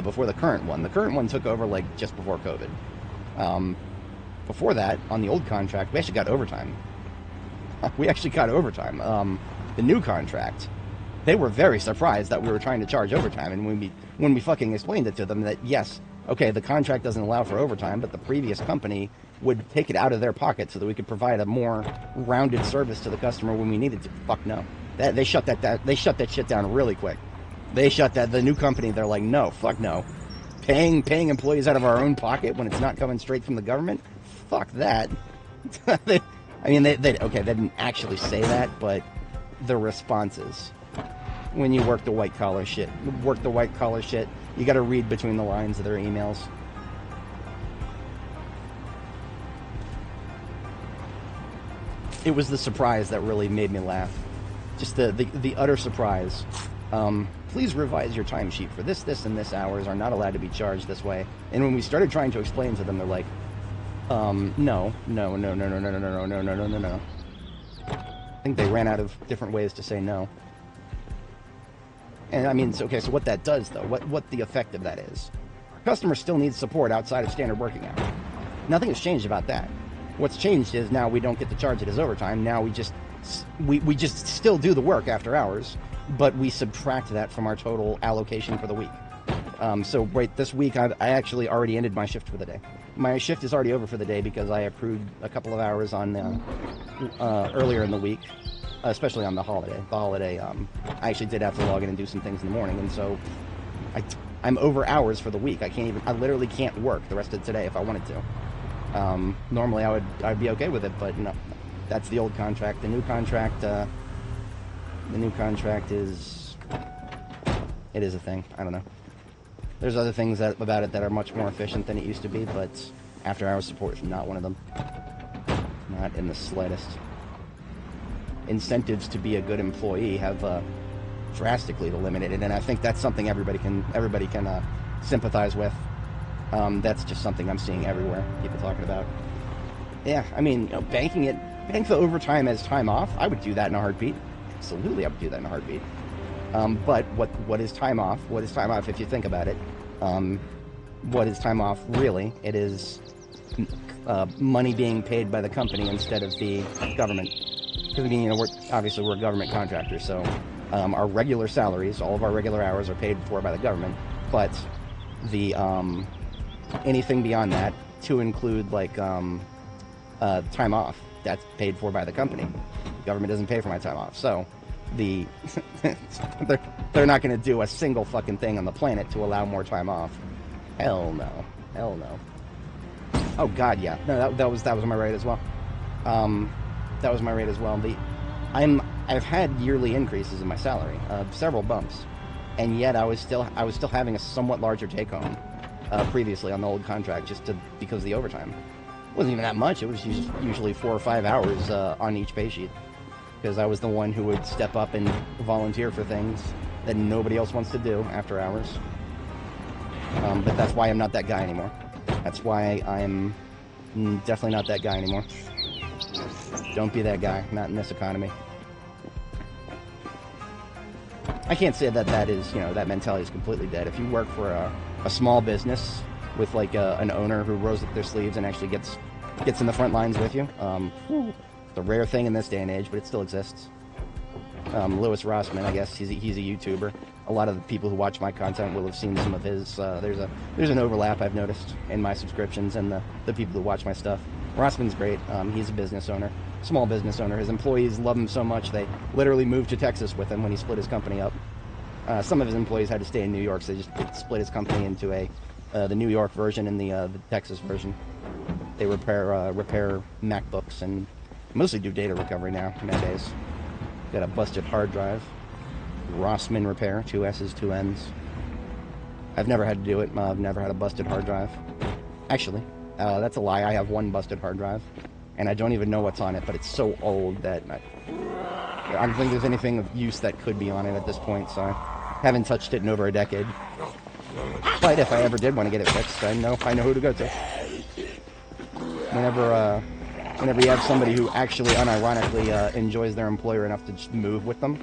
before the current one took over like just before COVID. Before that, on the old contract, we actually got overtime. The new contract, they were very surprised that we were trying to charge overtime, and when we fucking explained it to them that yes, okay, the contract doesn't allow for overtime, but the previous company would take it out of their pocket so that we could provide a more rounded service to the customer when we needed to. Fuck no. They shut that shit down really quick. The new company, they're like, no, fuck no. Paying employees out of our own pocket when it's not coming straight from the government? Fuck that. they didn't actually say that, but the responses. When you work the white collar shit, you gotta read between the lines of their emails. It was the surprise that really made me laugh. Just the utter surprise. Please revise your timesheet for this, and this hours are not allowed to be charged this way. And when we started trying to explain to them, they're like, no. I think they ran out of different ways to say no. And I mean, so what that does, though, what the effect of that is. Customers still need support outside of standard working hours. Nothing has changed about that. What's changed is now we don't get to charge it as overtime. Now we just still do the work after hours, but we subtract that from our total allocation for the week. So right this week, I actually already ended my shift for the day. My shift is already over for the day because I accrued a couple of hours on earlier in the week, especially on the holiday. I actually did have to log in and do some things in the morning, and so I'm over hours for the week. I literally can't work the rest of today if I wanted to. Normally I'd be okay with it, but no, that's the old contract. The new contract is a thing. I don't know. There's other things about it that are much more efficient than it used to be, but after-hours support is not one of them. Not in the slightest. Incentives to be a good employee have drastically eliminated, and I think that's something everybody can sympathize with. That's just something I'm seeing everywhere. People talking about. Yeah, I mean, bank the overtime as time off. I would do that in a heartbeat. Absolutely, I would do that in a heartbeat. But what is time off? What is time off if you think about it? What is time off really? It is money being paid by the company instead of the government. Because I mean, we're a government contractor, so our regular salaries, all of our regular hours are paid for by the government. But the anything beyond that, to include like time off, that's paid for by the company. The government doesn't pay for my time off, so they're not going to do a single fucking thing on the planet to allow more time off. Hell no. Oh god, yeah. No, that was my rate as well. That was my rate as well. I've had yearly increases in my salary, several bumps, and yet I was still having a somewhat larger take home previously on the old contract because of the overtime. It wasn't even that much. It was usually 4 or 5 hours on each pay sheet, because I was the one who would step up and volunteer for things that nobody else wants to do after hours. But that's why I'm not that guy anymore. That's why I'm definitely not that guy anymore. Don't be that guy, not in this economy. I can't say that is, that mentality is completely dead. If you work for a small business with like an owner who rolls up their sleeves and actually gets in the front lines with you, it's a rare thing in this day and age, but it still exists. Louis Rossman, I guess, he's a YouTuber. A lot of the people who watch my content will have seen some of his. There's an overlap I've noticed in my subscriptions and the people who watch my stuff. Rossman's great. He's a business owner, small business owner. His employees love him so much they literally moved to Texas with him when he split his company up. Some of his employees had to stay in New York, so they split his company into the New York version and the Texas version. They repair MacBooks and mostly do data recovery nowadays. Got a busted hard drive. Rossmann repair, 2 S's, 2 N's. I've never had to do it. I've never had a busted hard drive. Actually, that's a lie. I have 1 busted hard drive, and I don't even know what's on it, but it's so old that I don't think there's anything of use that could be on it at this point, so I haven't touched it in over a decade. But if I ever did want to get it fixed, I know who to go to. Whenever you have somebody who actually unironically enjoys their employer enough to just move with them,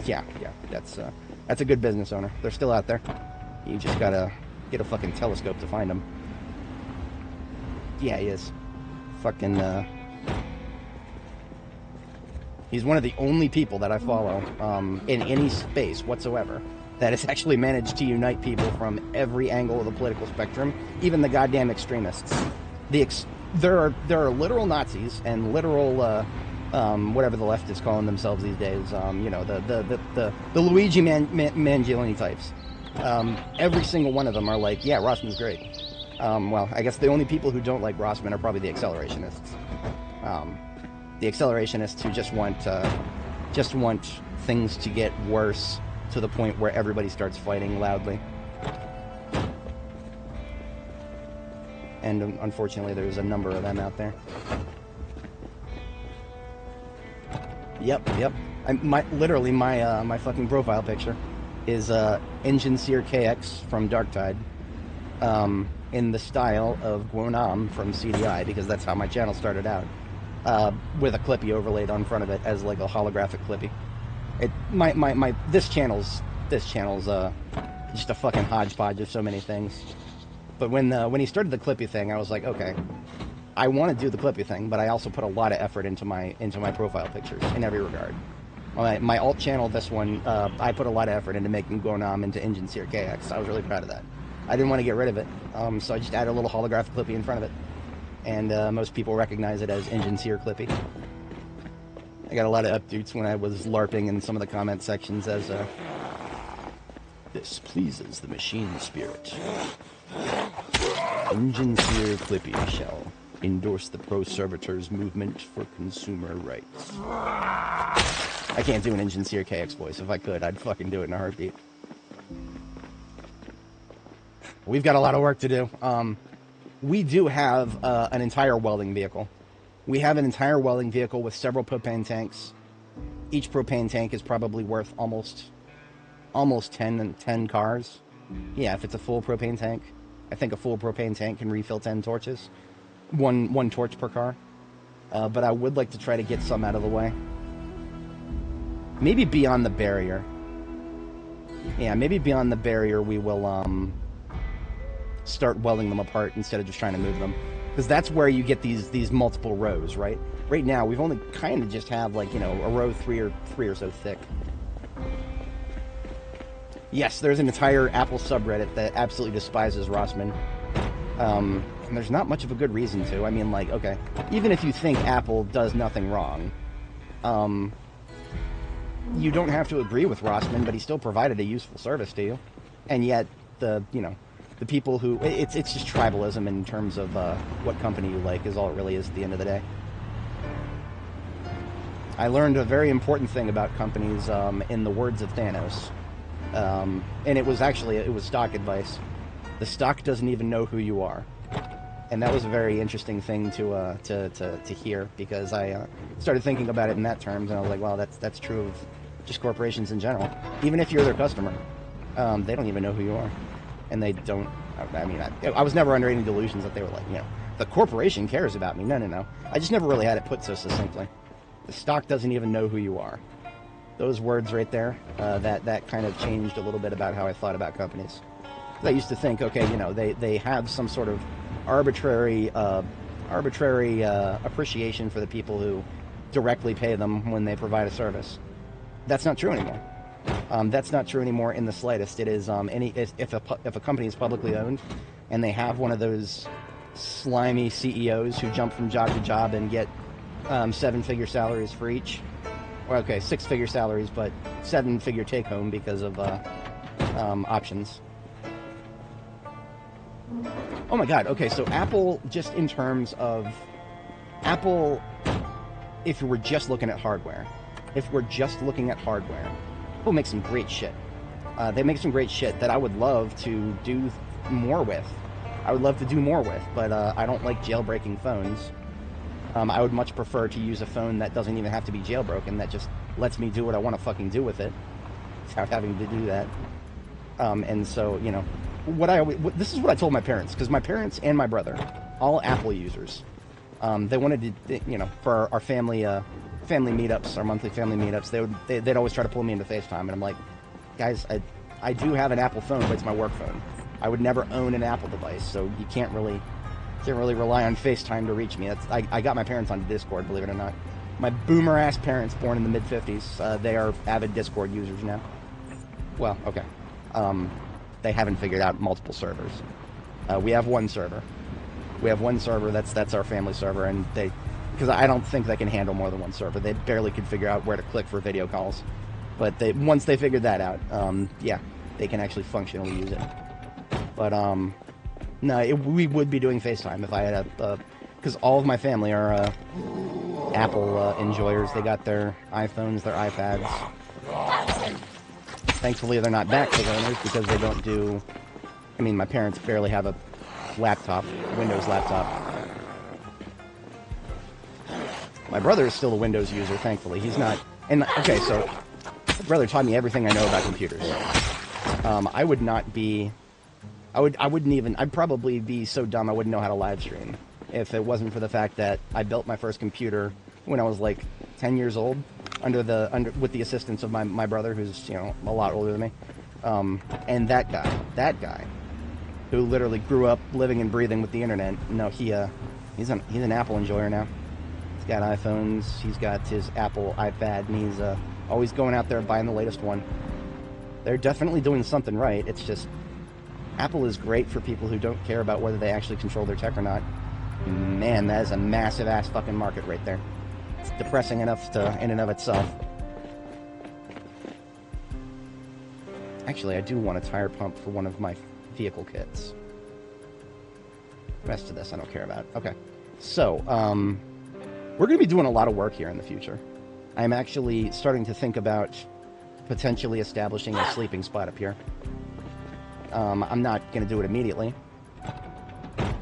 yeah, that's a good business owner. They're still out there. You just gotta get a fucking telescope to find them. Yeah, he is. Fucking, he's one of the only people that I follow, in any space whatsoever, that has actually managed to unite people from every angle of the political spectrum, even the goddamn extremists. There are literal Nazis and literal, whatever the left is calling themselves these days, the Luigi Mangiolini types. Every single one of them are like, yeah, Rossman's great. Well, I guess the only people who don't like Rossmann are probably the accelerationists. The accelerationists who just want things to get worse to the point where everybody starts fighting loudly. And unfortunately, there's a number of them out there. Yep. Literally, my fucking profile picture is Engine Seer KX from Darktide, in the style of Guonam from CDI, because that's how my channel started out, with a Clippy overlaid on front of it as like a holographic Clippy. This channel's just a fucking hodgepodge of so many things. But when he started the Clippy thing, I was like, okay, I want to do the Clippy thing, but I also put a lot of effort into my profile pictures in every regard. My alt channel, this one, I put a lot of effort into making Guonam into Engine Seer KX. I was really proud of that. I didn't want to get rid of it, so I just added a little holographic Clippy in front of it. And most people recognize it as Engine Seer Clippy. I got a lot of updates when I was LARPing in some of the comment sections as, this pleases the machine spirit. Engine Seer Clippy shall endorse the pro-servitors movement for consumer rights. I can't do an Engine Seer KX voice. If I could, I'd fucking do it in a heartbeat. We've got a lot of work to do. We do have an entire welding vehicle. We have an entire welding vehicle with several propane tanks. Each propane tank is probably worth almost 10 cars. Yeah, if it's a full propane tank. I think a full propane tank can refill 10 torches. One torch per car. But I would like to try to get some out of the way. Maybe beyond the barrier. Yeah, maybe beyond the barrier we will start welding them apart instead of just trying to move them. Because that's where you get these multiple rows, right? Right now, we've only kind of just have, like, a row three or so thick. Yes, there's an entire Apple subreddit that absolutely despises Rossmann. And there's not much of a good reason to. I mean, like, okay, even if you think Apple does nothing wrong, you don't have to agree with Rossmann, but he still provided a useful service to you. And yet, the people who... It's just tribalism in terms of what company you like is all it really is at the end of the day. I learned a very important thing about companies in the words of Thanos. And it was stock advice. The stock doesn't even know who you are. And that was a very interesting thing to hear, because I started thinking about it in that terms, and I was like, wow, that's true of just corporations in general. Even if you're their customer, they don't even know who you are. And they don't, I mean, I was never under any delusions that they were like, the corporation cares about me. No. I just never really had it put so succinctly. The stock doesn't even know who you are. Those words right there, that kind of changed a little bit about how I thought about companies. I used to think, okay, they have some sort of arbitrary appreciation for the people who directly pay them when they provide a service. That's not true anymore. That's not true anymore in the slightest. It is if a company is publicly owned and they have one of those slimy CEOs who jump from job to job and get 7-figure salaries for each, Well, okay, 6-figure salaries, but 7-figure take-home because of options. Oh my god, okay, so Apple, just in terms of... Apple, if we're just looking at hardware, Apple makes some great shit. They make some great shit that I would love to do more with. But I don't like jailbreaking phones. I would much prefer to use a phone that doesn't even have to be jailbroken, that just lets me do what I want to fucking do with it without having to do that. And so, you know, this is what I told my parents, because my parents and my brother, all Apple users, they wanted to, you know, for our family meetups, our monthly family meetups, they'd always try to pull me into FaceTime, and I'm like, guys, I do have an Apple phone, but it's my work phone. I would never own an Apple device, so you can't really rely on FaceTime to reach me. I got my parents on Discord, believe it or not. My boomer-ass parents, born in the mid-50s, they are avid Discord users now. Well, okay. They haven't figured out multiple servers. We have one server. That's our family server, and because I don't think they can handle more than one server. They barely could figure out where to click for video calls. But once they figured that out, yeah, they can actually functionally use it. But, no, we would be doing FaceTime if I had because all of my family are Apple enjoyers. They got their iPhones, their iPads. Thankfully, they're not Mac owners because they don't do... I mean, my parents barely have a laptop, Windows laptop. My brother is still a Windows user, thankfully. He's not... And, okay, so... My brother taught me everything I know about computers. I would not be... I'd probably be so dumb I wouldn't know how to live stream if it wasn't for the fact that I built my first computer when I was like 10 years old with the assistance of my brother, who's, you know, a lot older than me. And that guy who literally grew up living and breathing with the internet, no, he's an Apple enjoyer now. He's got iPhones, he's got his Apple iPad, and he's always going out there buying the latest one. They're definitely doing something right. It's just Apple is great for people who don't care about whether they actually control their tech or not. Man, that is a massive-ass fucking market right there. It's depressing enough in and of itself. Actually, I do want a tire pump for one of my vehicle kits. The rest of this I don't care about. Okay. So, we're going to be doing a lot of work here in the future. I'm actually starting to think about potentially establishing a sleeping spot up here. I'm not going to do it immediately,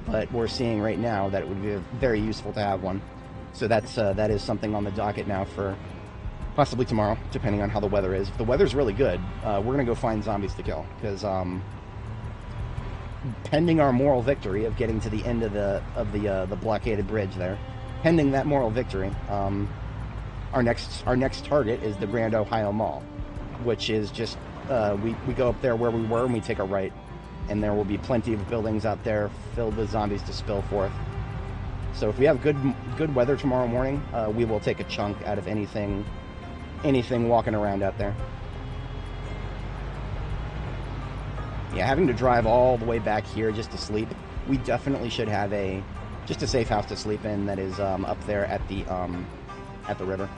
but we're seeing right now that it would be very useful to have one. So that is something on the docket now for possibly tomorrow, depending on how the weather is. If the weather's really good, we're going to go find zombies to kill, because pending our moral victory of getting to the end of the blockaded bridge there, pending that moral victory, our next target is the Grand Ohio Mall, which is just we go up there where we were and we take a right, and there will be plenty of buildings out there filled with zombies to spill forth. So if we have good weather tomorrow morning, we will take a chunk out of anything walking around out there. Yeah, having to drive all the way back here just to sleep, we definitely should have just a safe house to sleep in that is up there at the river.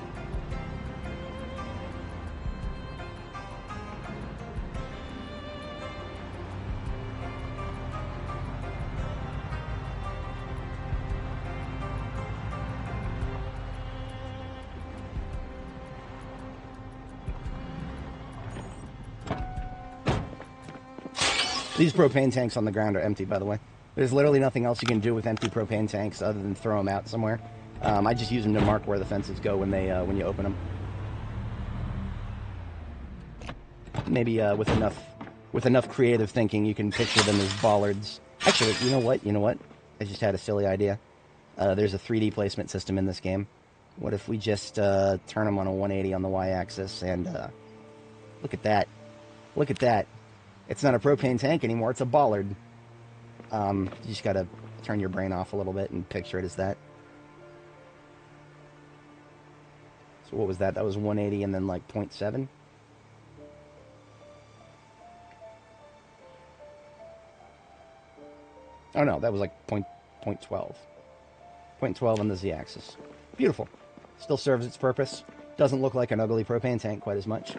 These propane tanks on the ground are empty, by the way. There's literally nothing else you can do with empty propane tanks other than throw them out somewhere. I just use them to mark where the fences go when you open them. Maybe with enough creative thinking, you can picture them as bollards. Actually, you know what? I just had a silly idea. There's a 3D placement system in this game. What if we just turn them on a 180 on the y-axis and look at that. Look at that. It's not a propane tank anymore, it's a bollard. You just gotta turn your brain off a little bit and picture it as that. So what was that? That was 180 and then like 0.7? Oh no, that was like 0.12. 0.12 on the z-axis. Beautiful. Still serves its purpose. Doesn't look like an ugly propane tank quite as much.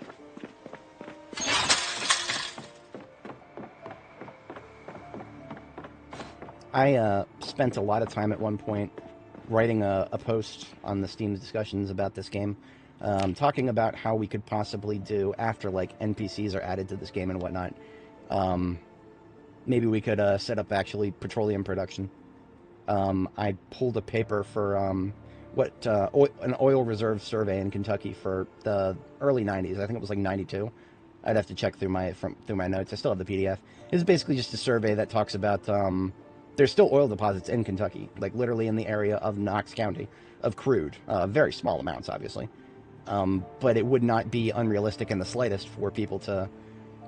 I spent a lot of time at one point writing a post on the Steam's discussions about this game, talking about how we could possibly do after like NPCs are added to this game and whatnot. Maybe we could set up actually petroleum production. I pulled a paper for an oil reserve survey in Kentucky for the early 90s. I think it was like 92. I'd have to check through my notes. I still have the PDF. It's basically just a survey that talks about there's still oil deposits in Kentucky, like literally in the area of Knox County, of crude. Very small amounts, obviously. But it would not be unrealistic in the slightest for people to,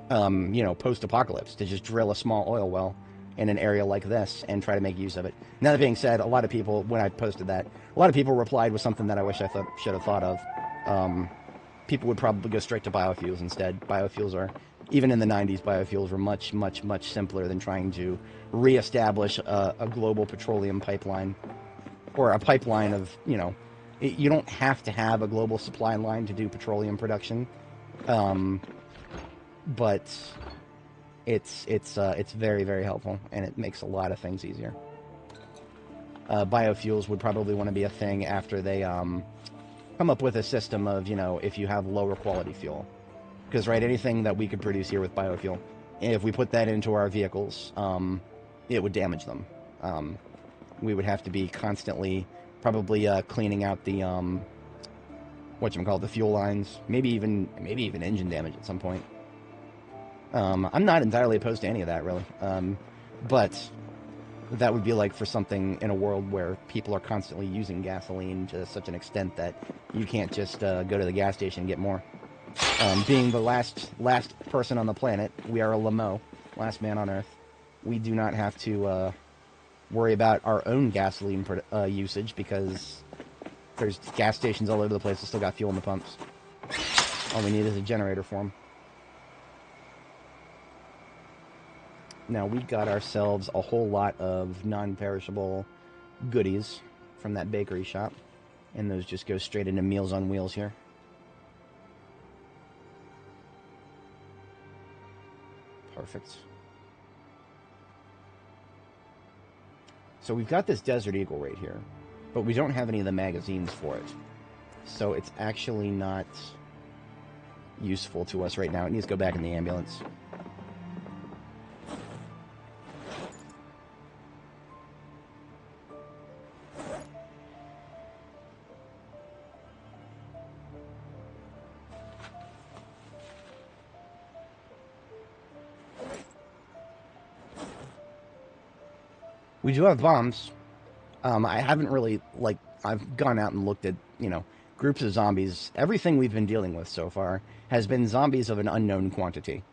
post-apocalypse, to just drill a small oil well in an area like this and try to make use of it. Now, that being said, a lot of people, when I posted that, a lot of people replied with something that I wish I should have thought of. People would probably go straight to biofuels instead. Biofuels are, even in the 90s, biofuels were much, much, much simpler than trying to reestablish a global petroleum pipeline, or a pipeline of, you don't have to have a global supply line to do petroleum production, but it's very, very helpful, and it makes a lot of things easier. Biofuels would probably want to be a thing after they come up with a system of, if you have lower quality fuel. Because, right, anything that we could produce here with biofuel, if we put that into our vehicles, it would damage them. We would have to be constantly probably cleaning out the, the fuel lines. Maybe even engine damage at some point. I'm not entirely opposed to any of that, really. But that would be like for something in a world where people are constantly using gasoline to such an extent that you can't just go to the gas station and get more. Being the last person on the planet, we are a limo, last man on Earth. We do not have to worry about our own gasoline usage because there's gas stations all over the place that still got fuel in the pumps. All we need is a generator for them. Now, we got ourselves a whole lot of non-perishable goodies from that bakery shop, and those just go straight into Meals on Wheels here. Perfect. So we've got this Desert Eagle right here, but we don't have any of the magazines for it. So it's actually not useful to us right now. It needs to go back in the ambulance. We do have bombs. I haven't really, I've gone out and looked at, groups of zombies. Everything we've been dealing with so far has been zombies of an unknown quantity.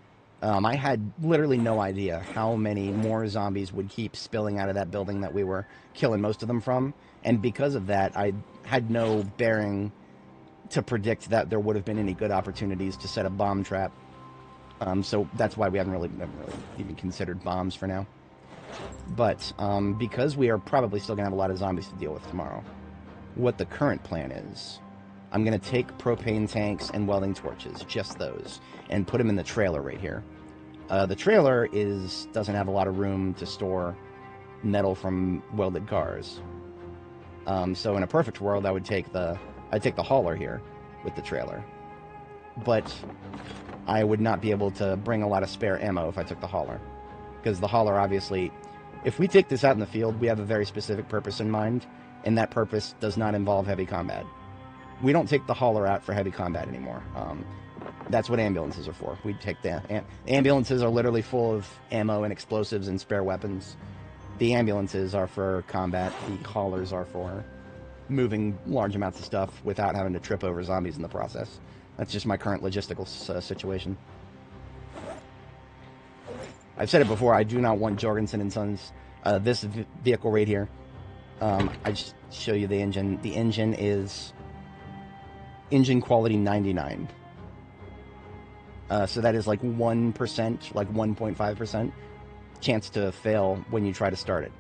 I had literally no idea how many more zombies would keep spilling out of that building that we were killing most of them from. And because of that, I had no bearing to predict that there would have been any good opportunities to set a bomb trap. So that's why we haven't really even considered bombs for now. But because we are probably still going to have a lot of zombies to deal with tomorrow, what the current plan is, I'm going to take propane tanks and welding torches, just those, and put them in the trailer right here. The trailer doesn't have a lot of room to store metal from welded cars. So in a perfect world, I'd take the hauler here with the trailer. But I would not be able to bring a lot of spare ammo if I took the hauler. Because the hauler, obviously, if we take this out in the field, we have a very specific purpose in mind, and that purpose does not involve heavy combat. We don't take the hauler out for heavy combat anymore. That's what ambulances are for. We take the ambulances are literally full of ammo and explosives and spare weapons. The ambulances are for combat. The haulers are for moving large amounts of stuff without having to trip over zombies in the process. That's just my current logistical situation. I've said it before, I do not want Jorgensen and Sons. This vehicle right here, I just show you the engine. The engine is engine quality 99. So that is like 1%, like 1.5% chance to fail when you try to start it.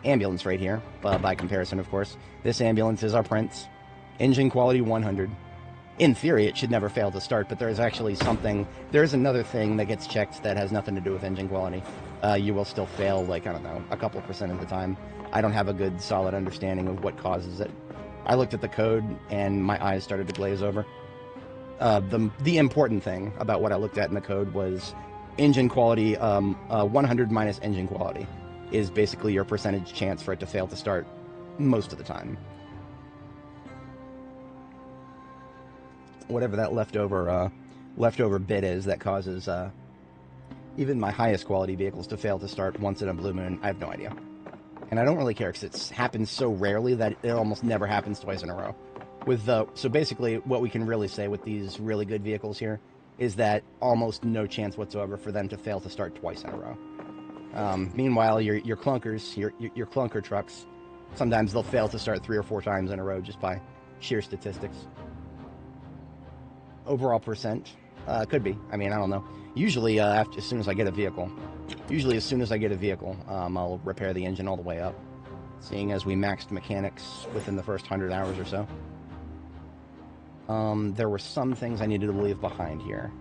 Ambulance right here, by comparison, of course. This ambulance is our Prince. Engine quality 100. In theory, it should never fail to start, but there's actually something... There's another thing that gets checked that has nothing to do with engine quality. You will still fail, like, I don't know, a couple % of the time. I don't have a good, solid understanding of what causes it. I looked at the code, and my eyes started to glaze over. The important thing about what I looked at in the code was engine quality, 100 minus engine quality is basically your percentage chance for it to fail to start most of the time. Whatever that leftover bit is that causes even my highest quality vehicles to fail to start once in a blue moon, I have no idea. And I don't really care because it happens so rarely that it almost never happens twice in a row. So basically, what we can really say with these really good vehicles here is that almost no chance whatsoever for them to fail to start twice in a row. Meanwhile, your clunkers, your clunker trucks, sometimes they'll fail to start 3 or 4 times in a row just by sheer statistics. Overall percent, could be. I mean, I don't know. Usually, as soon as I get a vehicle, I'll repair the engine all the way up, seeing as we maxed mechanics within the first 100 hours or so. There were some things I needed to leave behind here.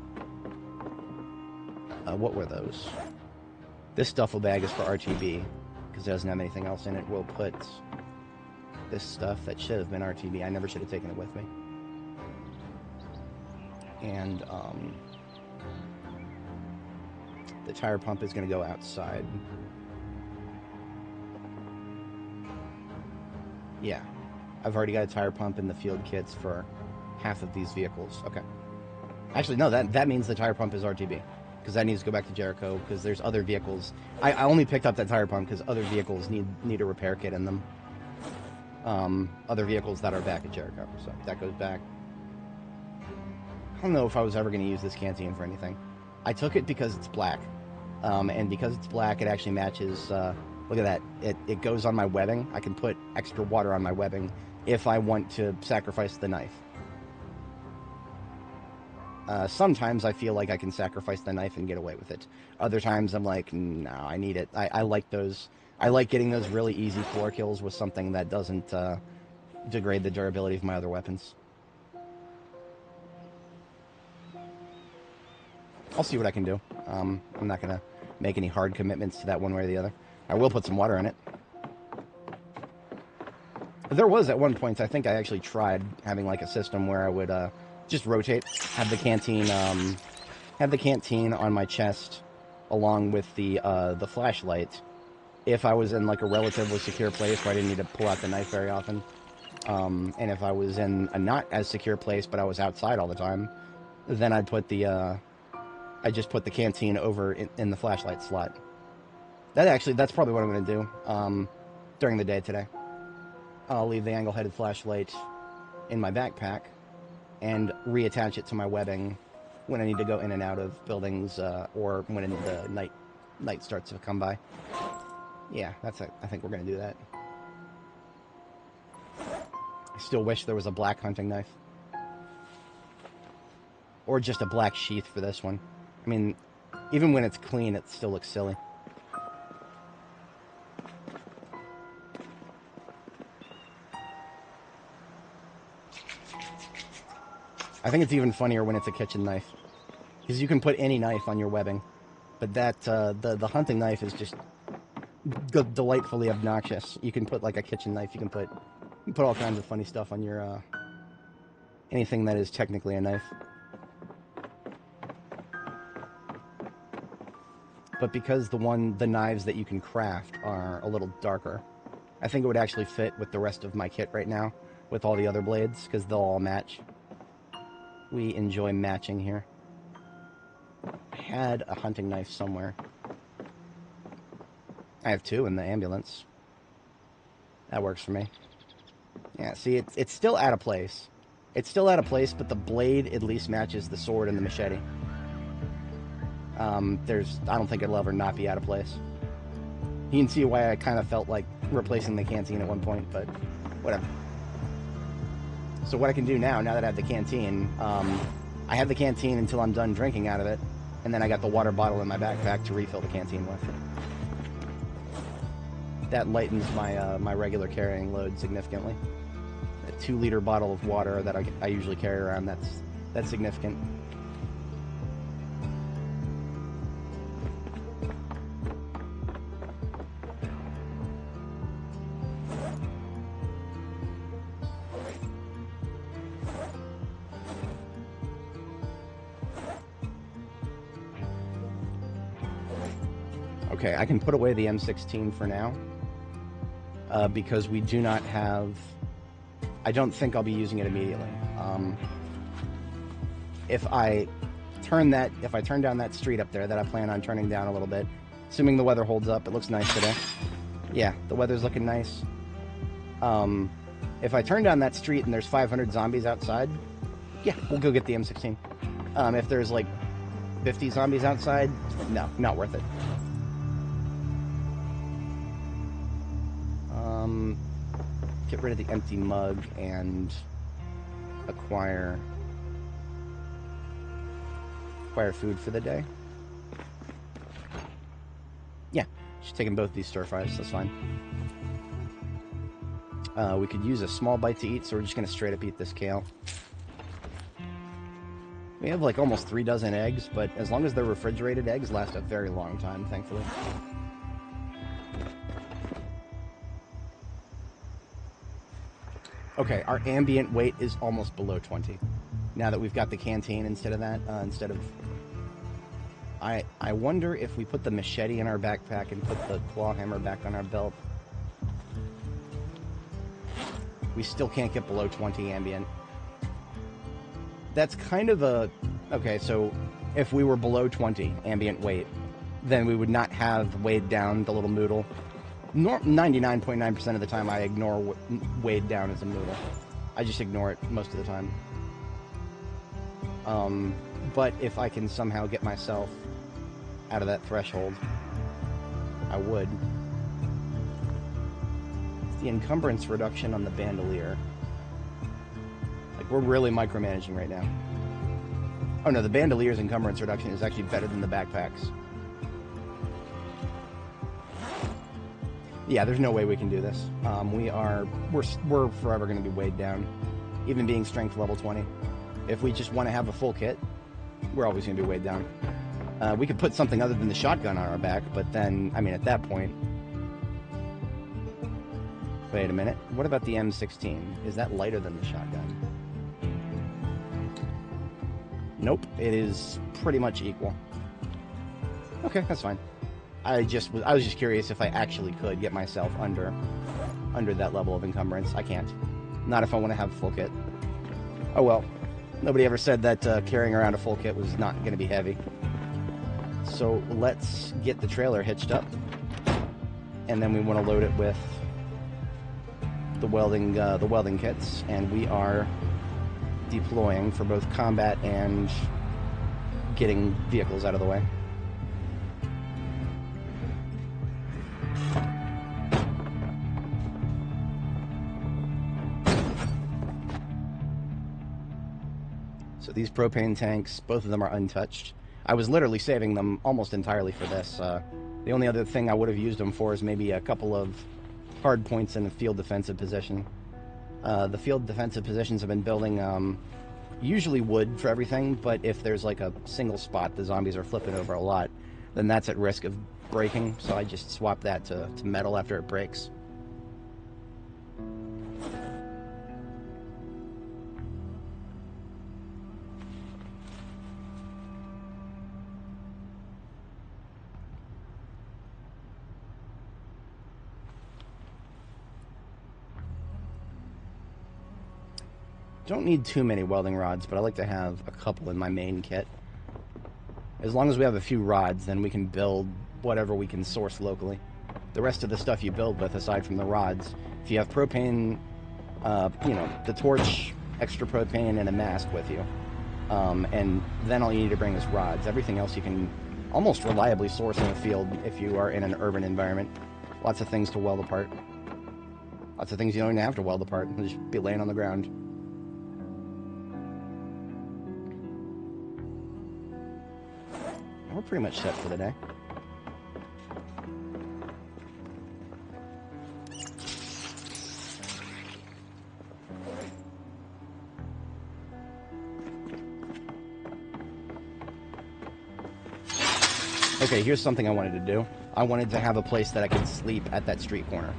What were those? This duffel bag is for RTB, because it doesn't have anything else in it. We'll put this stuff that should have been RTB. I never should have taken it with me. And, the tire pump is going to go outside. Yeah. I've already got a tire pump in the field kits for half of these vehicles. Okay. Actually, no, that means the tire pump is RTB. Because that needs to go back to Jericho, because there's other vehicles. I only picked up that tire pump because other vehicles need a repair kit in them. Other vehicles that are back at Jericho. So that goes back. I don't know if I was ever going to use this canteen for anything. I took it because it's black. And because it's black, it actually matches... look at that. It goes on my webbing. I can put extra water on my webbing if I want to sacrifice the knife. Sometimes I feel like I can sacrifice the knife and get away with it. Other times I'm like, no, I need it. I like those. I like getting those really easy floor kills with something that doesn't degrade the durability of my other weapons. I'll see what I can do. I'm not going to make any hard commitments to that one way or the other. I will put some water in it. There was at one point, I think I actually tried having like a system where I would just rotate, have the canteen on my chest along with the flashlight if I was in like a relatively secure place where I didn't need to pull out the knife very often. And if I was in a not as secure place but I was outside all the time, then I'd put I just put the canteen over in the flashlight slot. That's probably what I'm going to do during the day today. I'll leave the angle-headed flashlight in my backpack and reattach it to my webbing when I need to go in and out of buildings or when the night starts to come by. Yeah, I think we're going to do that. I still wish there was a black hunting knife. Or just a black sheath for this one. I mean, even when it's clean, it still looks silly. I think it's even funnier when it's a kitchen knife. Because you can put any knife on your webbing. But the hunting knife is just delightfully obnoxious. You can put like a kitchen knife, you can put all kinds of funny stuff on your, anything that is technically a knife. But because the knives that you can craft are a little darker, I think it would actually fit with the rest of my kit right now, with all the other blades, because they'll all match. We enjoy matching here. I had a hunting knife somewhere. I have 2 in the ambulance. That works for me. Yeah, see, it's still out of place. It's still out of place, but the blade at least matches the sword and the machete. I don't think it'll ever not be out of place. You can see why I kind of felt like replacing the canteen at one point, but whatever. So what I can do now that I have the canteen, I have the canteen until I'm done drinking out of it, and then I got the water bottle in my backpack to refill the canteen with. That lightens my regular carrying load significantly. a 2-liter bottle of water that I usually carry around. That's significant. Okay, I can put away the M16 for now, because we do not have... I don't think I'll be using it immediately. If I turn down that street up there that I plan on turning down a little bit, assuming the weather holds up, it looks nice today. Yeah, the weather's looking nice. If I turn down that street and there's 500 zombies outside, yeah, we'll go get the M16. If there's like 50 zombies outside, no, not worth it. Get rid of the empty mug and acquire food for the day. Yeah, just taking both these stir fries, that's fine. We could use a small bite to eat, so we're just gonna straight up eat this kale. We have like almost 3 dozen eggs, but as long as they're refrigerated, eggs last a very long time, thankfully. Okay, our ambient weight is almost below 20. Now that we've got the canteen instead of that, I wonder if we put the machete in our backpack and put the claw hammer back on our belt. We still can't get below 20 ambient. That's kind of a... Okay, so if we were below 20 ambient weight, then we would not have weighed down the little noodle. 99.9% of the time I ignore weighed down as a noodle. I just ignore it most of the time. But if I can somehow get myself out of that threshold, I would. It's the encumbrance reduction on the bandolier. Like, we're really micromanaging right now. Oh no, the bandolier's encumbrance reduction is actually better than the backpacks. Yeah, there's no way we can do this. We're forever going to be weighed down, even being strength level 20. If we just want to have a full kit, we're always going to be weighed down. We could put something other than the shotgun on our back, but then, I mean, at that point... Wait a minute. What about the M16? Is that lighter than the shotgun? Nope, it is pretty much equal. Okay, that's fine. I was just curious if I actually could get myself under that level of encumbrance. I can't. Not if I want to have a full kit. Oh well. Nobody ever said that carrying around a full kit was not going to be heavy. So let's get the trailer hitched up, and then we want to load it with the welding kits, and we are deploying for both combat and getting vehicles out of the way. So these propane tanks, both of them are untouched. I was literally saving them almost entirely for this. The only other thing I would have used them for is maybe a couple of hard points in the field defensive position. The field defensive positions have been building usually wood for everything, but if there's like a single spot the zombies are flipping over a lot, then that's at risk of breaking, so I just swap that to metal after it breaks. Don't need too many welding rods, but I like to have a couple in my main kit. As long as we have a few rods, then we can build whatever we can source locally. The rest of the stuff you build with, aside from the rods, if you have propane, you know, the torch, extra propane, and a mask with you, and then all you need to bring is rods. Everything else you can almost reliably source in the field if you are in an urban environment. Lots of things to weld apart. Lots of things you don't even have to weld apart. They'll just be laying on the ground. We're pretty much set for the day. Okay, here's something I wanted to do. I wanted to have a place that I could sleep at that street corner.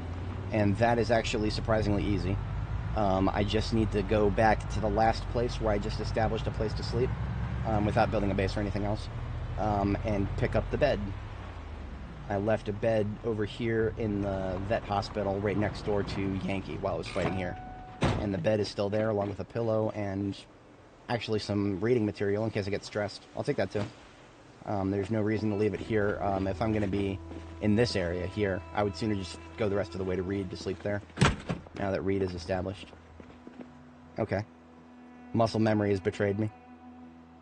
And that is actually surprisingly easy. I just need to go back to the last place where I just established a place to sleep without building a base or anything else, and pick up the bed. I left a bed over here in the vet hospital right next door to Yankee while I was fighting here. And the bed is still there along with a pillow and actually some reading material in case I get stressed. I'll take that too. There's no reason to leave it here. If I'm going to be in this area here, I would sooner just go the rest of the way to Reed to sleep there, now that Reed is established. Okay. Muscle memory has betrayed me.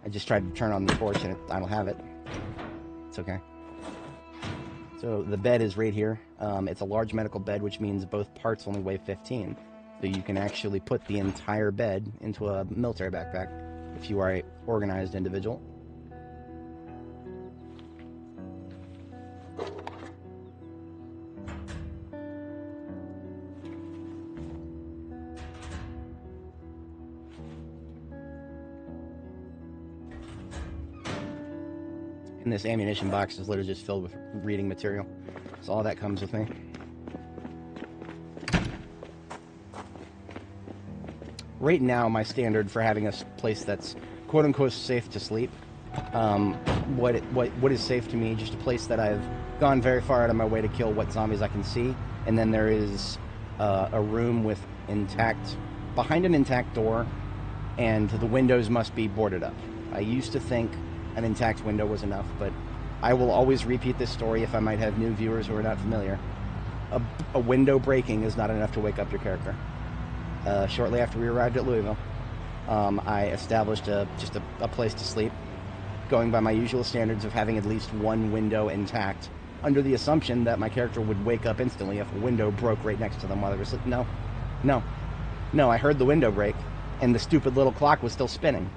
I just tried to turn on the torch and I don't have it. It's okay. So the bed is right here. It's a large medical bed, which means both parts only weigh 15. So you can actually put the entire bed into a military backpack if you are an organized individual. And this ammunition box is literally just filled with reading material. So all that comes with me. Right now, my standard for having a place that's quote-unquote safe to sleep, what is safe to me, just a place that I've gone very far out of my way to kill what zombies I can see, and then there is a room with behind an intact door, and the windows must be boarded up. I used to think an intact window was enough, but I will always repeat this story if I might have new viewers who are not familiar. A window breaking is not enough to wake up your character. Shortly after we arrived at Louisville, I established just a place to sleep, going by my usual standards of having at least one window intact, under the assumption that my character would wake up instantly if a window broke right next to them while they were sleeping. No, I heard the window break, and the stupid little clock was still spinning.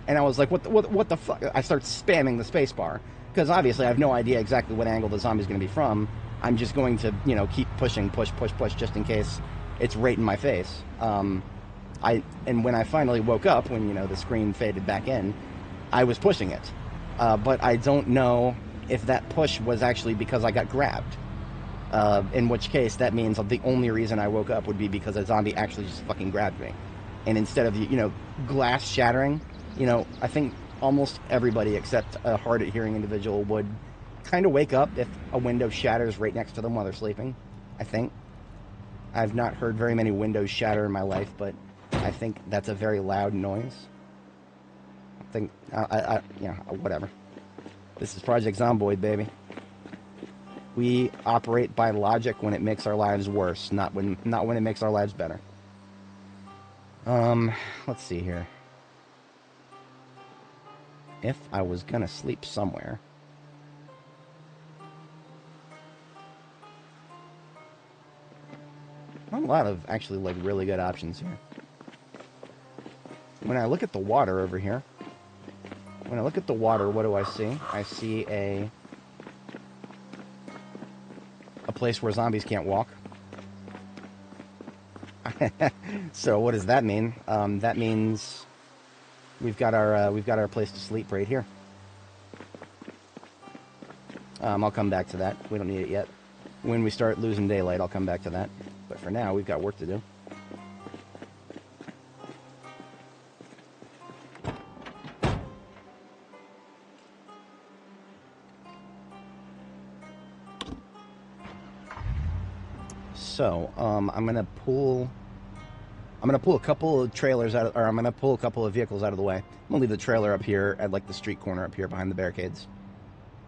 And I was like, what the fuck? I start spamming the space bar, because obviously I have no idea exactly what angle the zombie's going to be from. I'm just going to, keep pushing, push, just in case it's right in my face. And when I finally woke up, when, the screen faded back in, I was pushing it. But I don't know if that push was actually because I got grabbed. In which case, that means the only reason I woke up would be because a zombie actually just fucking grabbed me. And instead of, glass shattering, I think almost everybody except a hard-of-hearing individual would kind of wake up if a window shatters right next to them while they're sleeping, I think. I've not heard very many windows shatter in my life, but I think that's a very loud noise. I think, whatever. This is Project Zomboid, baby. We operate by logic when it makes our lives worse, not when it makes our lives better. Let's see here. If I was gonna sleep somewhere, not a lot of actually really good options here. When I look at the water over here, what do I see? I see a place where zombies can't walk. So what does that mean? That means we've got our place to sleep right here. I'll come back to that. We don't need it yet. When we start losing daylight, I'll come back to that. But for now, we've got work to do. So, I'm gonna pull a couple of trailers out, or I'm gonna pull a couple of vehicles out of the way. I'm gonna leave the trailer up here at the street corner up here behind the barricades.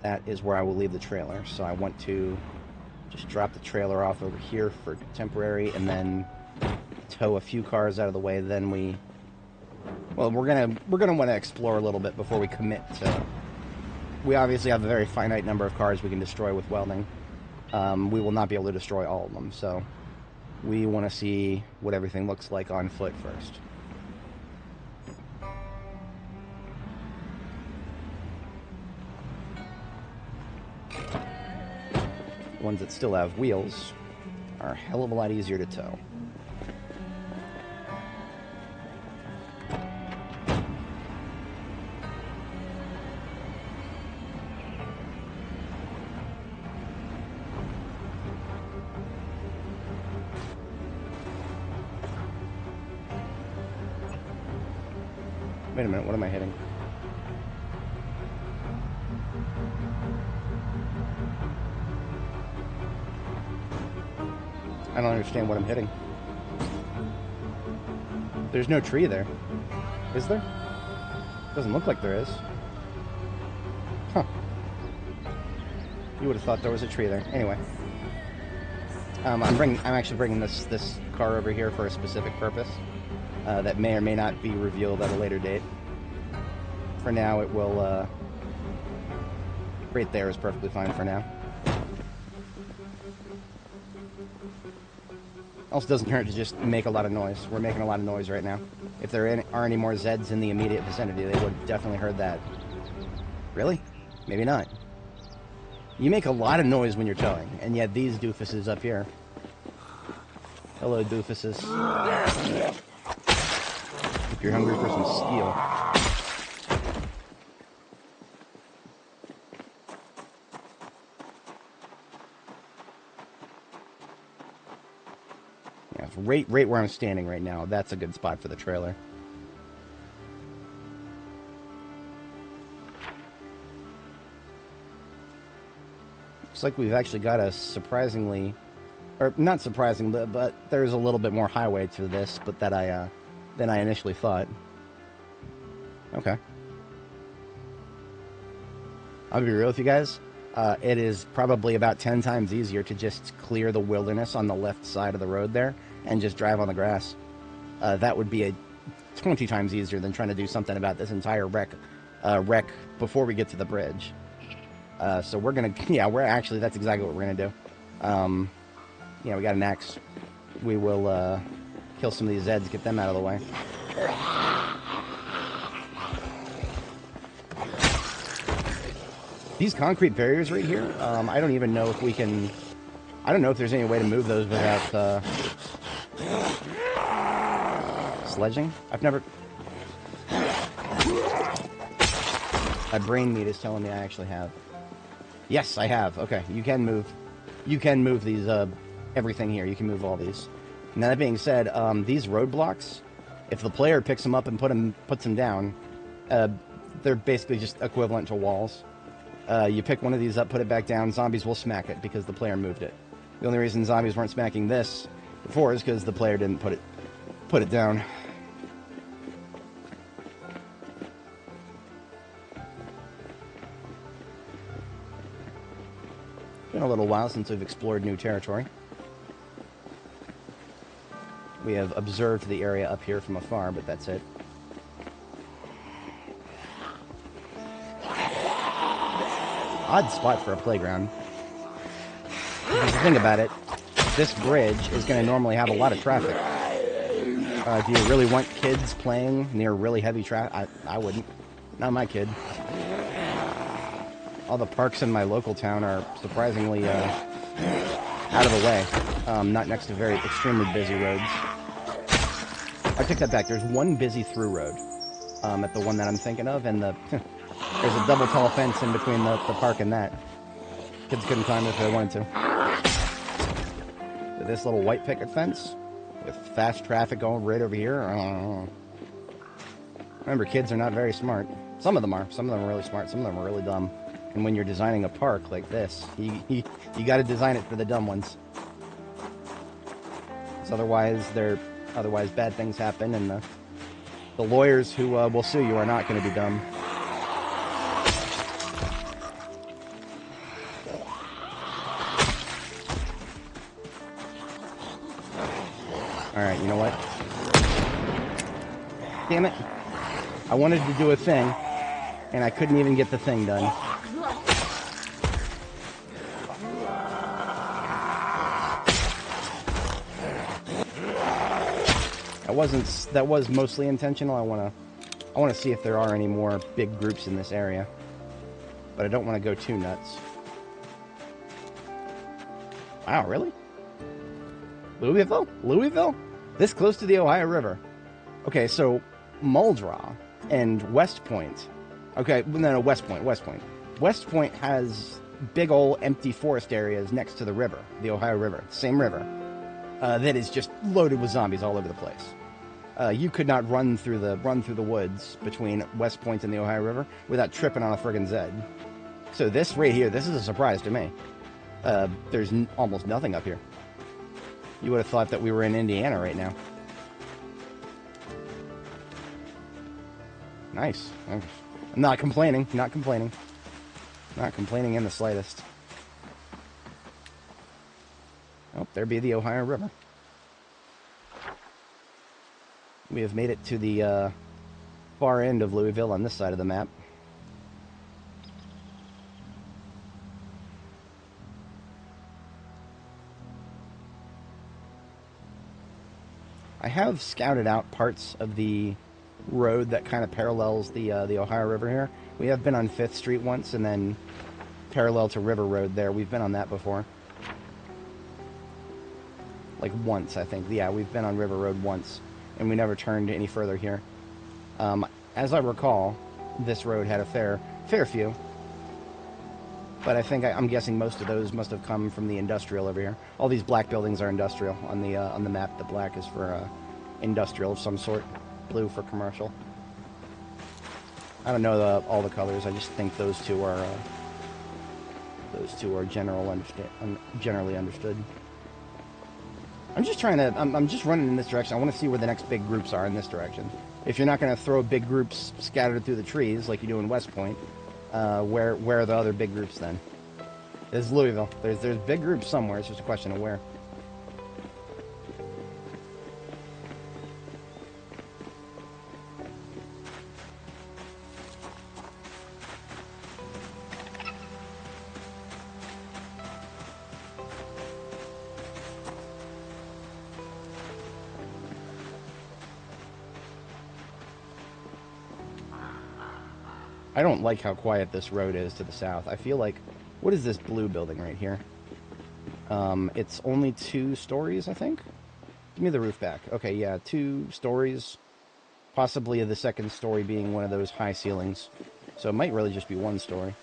That is where I will leave the trailer. So I want to just drop the trailer off over here for temporary, and then tow a few cars out of the way. Then we're gonna want to explore a little bit before we commit to. We obviously have a very finite number of cars we can destroy with welding. We will not be able to destroy all of them, so we want to see what everything looks like on foot first. The ones that still have wheels are a hell of a lot easier to tow. Wait a minute, what am I hitting? I don't understand what I'm hitting. There's no tree there. Is there? Doesn't look like there is. Huh. You would have thought there was a tree there. Anyway. I'm actually bringing this car over here for a specific purpose. That may or may not be revealed at a later date. For now, it will, right there is perfectly fine for now. Also doesn't hurt to just make a lot of noise. We're making a lot of noise right now. If there are any more Zeds in the immediate vicinity, they would have definitely heard that. Really? Maybe not. You make a lot of noise when you're towing, and yet these doofuses up here. Hello, doofuses. If you're hungry for some steel. Yeah, right where I'm standing right now, that's a good spot for the trailer. Looks like we've actually got a surprisingly, or not surprising, but there's a little bit more highway to this, but than I initially thought. Okay. I'll be real with you guys. It is probably about 10 times easier to just clear the wilderness on the left side of the road there and just drive on the grass. That would be 20 times easier than trying to do something about this entire wreck before we get to the bridge. So we're gonna, that's exactly what we're gonna do. Yeah, we got an axe. We will kill some of these Zeds, get them out of the way. These concrete barriers right here, I don't even know if we can... I don't know if there's any way to move those without sledging. I've never... My brain meat is telling me I actually have. Yes, I have. Okay, you can move. You can move these, everything here. You can move all these. Now, that being said, these roadblocks, if the player picks them up and puts them down, they're basically just equivalent to walls. You pick one of these up, put it back down, zombies will smack it because the player moved it. The only reason zombies weren't smacking this before is because the player didn't put it down. Been a little while since we've explored new territory. We have observed the area up here from afar, but that's it. Odd spot for a playground. If you think about it, this bridge is going to normally have a lot of traffic. Do you really want kids playing near really heavy traffic? I wouldn't. Not my kid. All the parks in my local town are surprisingly out of the way. Not next to very extremely busy roads. I take that back. There's one busy through road at the one that I'm thinking of, and there's a double tall fence in between the park and that. Kids couldn't climb if they wanted to. But this little white picket fence with fast traffic going right over here. Remember, kids are not very smart. Some of them are. Some of them are really smart. Some of them are really dumb. And when you're designing a park like this, you got to design it for the dumb ones. Otherwise bad things happen, and the lawyers who will sue you are not going to be dumb. Alright, you know what? Damn it. I wanted to do a thing, and I couldn't even get the thing done. That was mostly intentional. I want to see if there are any more big groups in this area. But I don't want to go too nuts. Wow, really? Louisville? This close to the Ohio River. Okay, so Muldraugh and West Point. Okay, no, West Point. West Point has big old empty forest areas next to the river, the Ohio River, same river, that is just loaded with zombies all over the place. You could not run through the woods between West Point and the Ohio River without tripping on a friggin' Zed. So this right here, this is a surprise to me. There's almost nothing up here. You would have thought that we were in Indiana right now. Nice. I'm not complaining. Not complaining. Not complaining in the slightest. Oh, there be the Ohio River. We have made it to the far end of Louisville on this side of the map. I have scouted out parts of the road that kind of parallels the Ohio River here. We have been on 5th Street once, and then parallel to River Road there. We've been on that before. Like once, I think. Yeah, we've been on River Road once, and we never turned any further here. As I recall, this road had a fair few. But I think I'm guessing most of those must have come from the industrial over here. All these black buildings are industrial on the map. The black is for industrial of some sort. Blue for commercial. I don't know all the colors. I just think those two are generally understood. I'm just trying to. I'm just running in this direction. I want to see where the next big groups are in this direction. If you're not going to throw big groups scattered through the trees like you do in West Point, where are the other big groups then? There's Louisville. There's big groups somewhere. It's just a question of where. I don't like how quiet this road is to the south. I feel like... What is this blue building right here? It's only 2 stories, I think? Give me the roof back. Okay, yeah, 2 stories. Possibly the second story being one of those high ceilings. So it might really just be 1 story.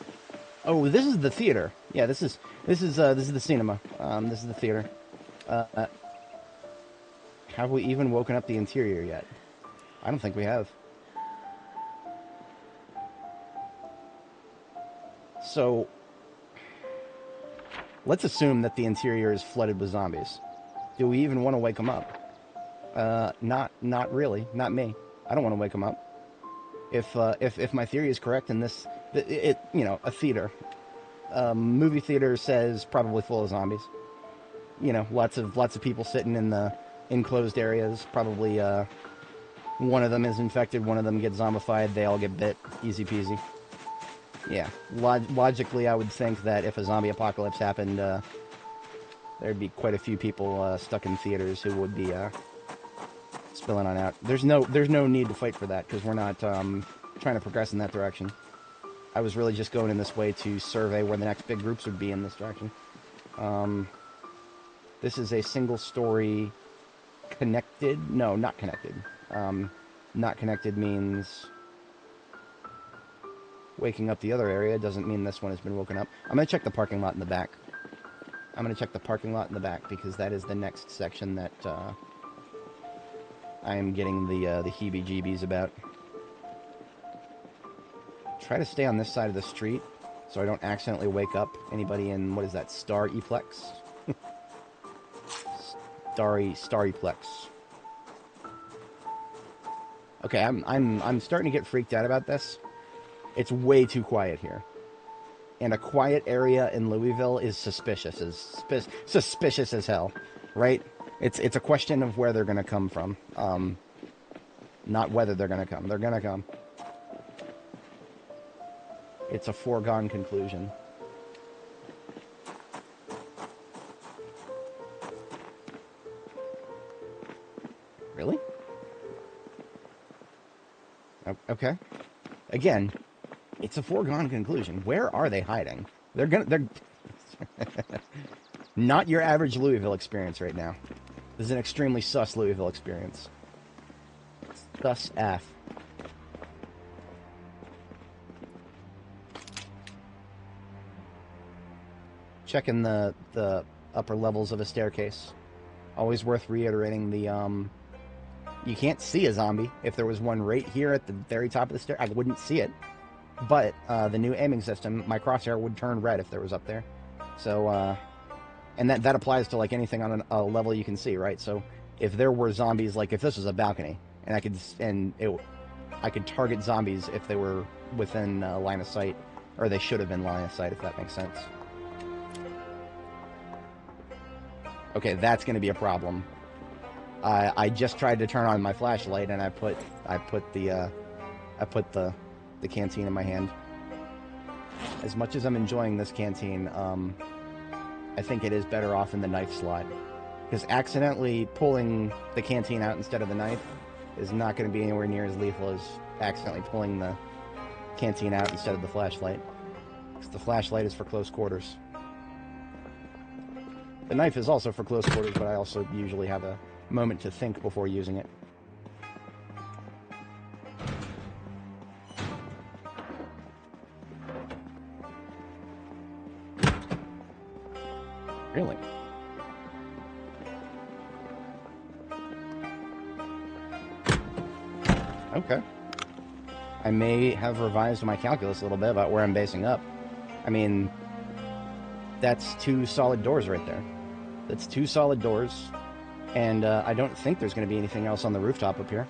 Oh, this is the theater. Yeah, this is the cinema. This is the theater. Have we even woken up the interior yet? I don't think we have. So, let's assume that the interior is flooded with zombies. Do we even want to wake them up? Not really. Not me. I don't want to wake them up. If my theory is correct, and a theater, movie theater says probably full of zombies. You know, lots of people sitting in the enclosed areas. Probably one of them is infected, one of them gets zombified. They all get bit. Easy peasy. Yeah, logically, I would think that if a zombie apocalypse happened, there'd be quite a few people stuck in theaters who would be spilling on out. There's no need to fight for that because we're not trying to progress in that direction. I was really just going in this way to survey where the next big groups would be in this direction. This is a single-story connected. No, not connected. Not connected means waking up the other area. Doesn't mean this one has been woken up. I'm going to check the parking lot in the back. Because that is the next section that I am getting the heebie-jeebies about. Try to stay on this side of the street so I don't accidentally wake up anybody in, what is that, Star-eplex? Star-eplex. Okay, I'm starting to get freaked out about this. It's way too quiet here. And a quiet area in Louisville is suspicious as hell, right? It's a question of where they're going to come from. Not whether they're going to come. They're going to come. It's a foregone conclusion. Really? Okay. Again, it's a foregone conclusion. Where are they hiding? They're not your average Louisville experience right now. This is an extremely sus Louisville experience. Sus F. Checking the upper levels of a staircase. Always worth reiterating the You can't see a zombie. If there was one right here at the very top of the stair, I wouldn't see it. But the new aiming system, my crosshair would turn red if there was up there. So, and that applies to like anything on a level you can see, right? So if there were zombies, like if this was a balcony, and I could target zombies if they were within line of sight, or they should have been line of sight, if that makes sense. Okay, that's going to be a problem. I just tried to turn on my flashlight, and I put the canteen in my hand. As much as I'm enjoying this canteen, I think it is better off in the knife slot, because accidentally pulling the canteen out instead of the knife is not going to be anywhere near as lethal as accidentally pulling the canteen out instead of the flashlight, because the flashlight is for close quarters. The knife is also for close quarters, but I also usually have a moment to think before using it. Really? Okay. I may have revised my calculus a little bit about where I'm basing up. I mean, that's 2 solid doors right there. That's 2 solid doors, and I don't think there's going to be anything else on the rooftop up here.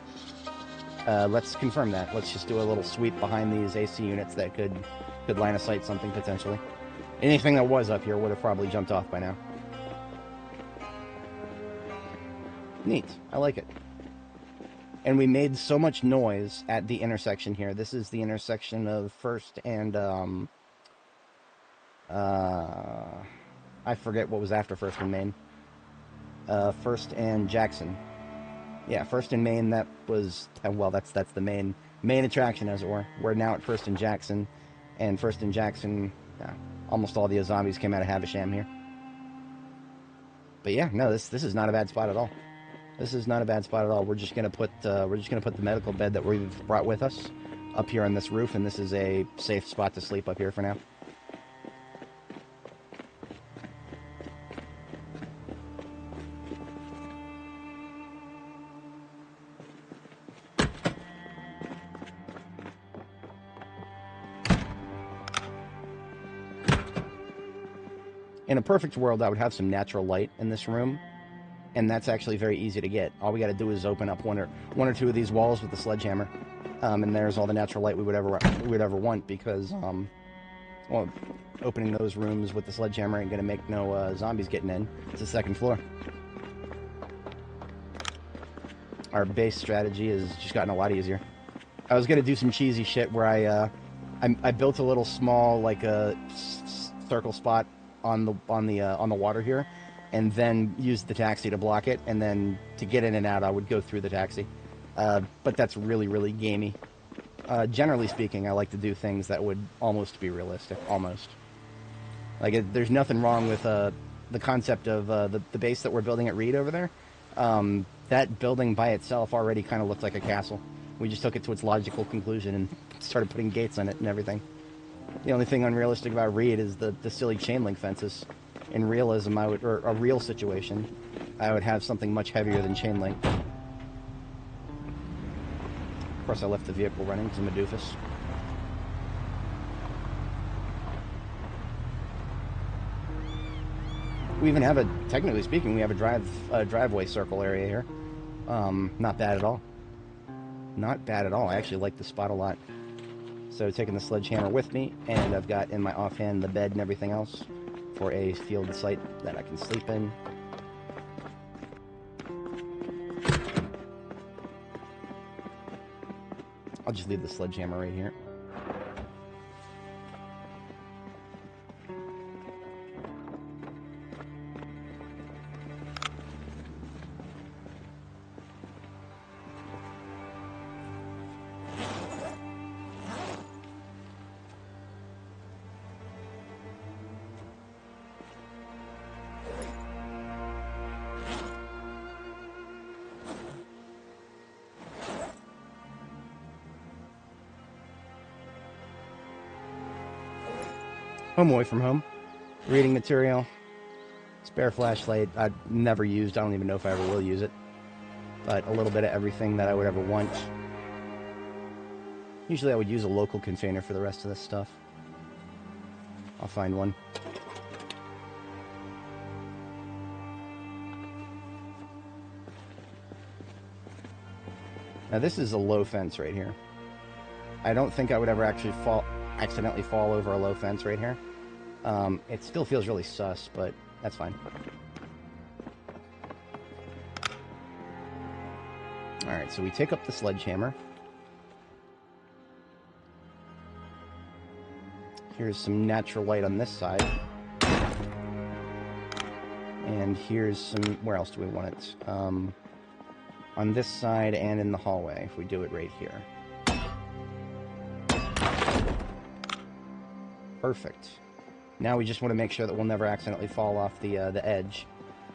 Let's confirm that. Let's just do a little sweep behind these AC units that could line of sight something potentially. Anything that was up here would have probably jumped off by now. Neat. I like it. And we made so much noise at the intersection here. This is the intersection of 1st and, I forget what was after 1st and Main. 1st and Jackson. Yeah, 1st and Main, that was, well, that's the main attraction, as it were. We're now at 1st and Jackson, and 1st and Jackson, almost all the zombies came out of Havisham here. But yeah, no, this is not a bad spot at all. This is not a bad spot at all. We're just gonna put the medical bed that we've brought with us up here on this roof, and this is a safe spot to sleep up here for now. In a perfect world, I would have some natural light in this room, and that's actually very easy to get. All we got to do is open up one or two of these walls with the sledgehammer, and there's all the natural light we would ever want. Because, well, opening those rooms with the sledgehammer ain't gonna make no zombies getting in. It's the 2nd floor. Our base strategy has just gotten a lot easier. I was gonna do some cheesy shit where I built a little small like a circle spot on the water here, and then use the taxi to block it, and then to get in and out I would go through the taxi. But that's really, really gamey. Generally speaking, I like to do things that would almost be realistic. Almost. Like, there's nothing wrong with the concept of the base that we're building at Reed over there. That building by itself already kind of looked like a castle. We just took it to its logical conclusion and started putting gates on it and everything. The only thing unrealistic about Reed is the silly chain link fences. In realism, or a real situation, I would have something much heavier than chain link. Of course, I left the vehicle running because I'm a doofus. We even have technically speaking, we have a driveway circle area here. Not bad at all. Not bad at all. I actually like this spot a lot. So taking the sledgehammer with me, and I've got in my offhand the bed and everything else for a field site that I can sleep in. I'll just leave the sledgehammer right here. Home away from home. Reading material. Spare flashlight. I've never used. I don't even know if I ever will use it. but a little bit of everything that I would ever want. Usually I would use a local container for the rest of this stuff. I'll find one. Now this is a low fence right here. I don't think I would ever actually accidentally fall over a low fence right here. It still feels really sus, but that's fine. Alright, so we take up the sledgehammer. Here's some natural light on this side. And here's some... where else do we want it? On this side and in the hallway, if we do it right here. Perfect. Now we just want to make sure that we'll never accidentally fall off the edge.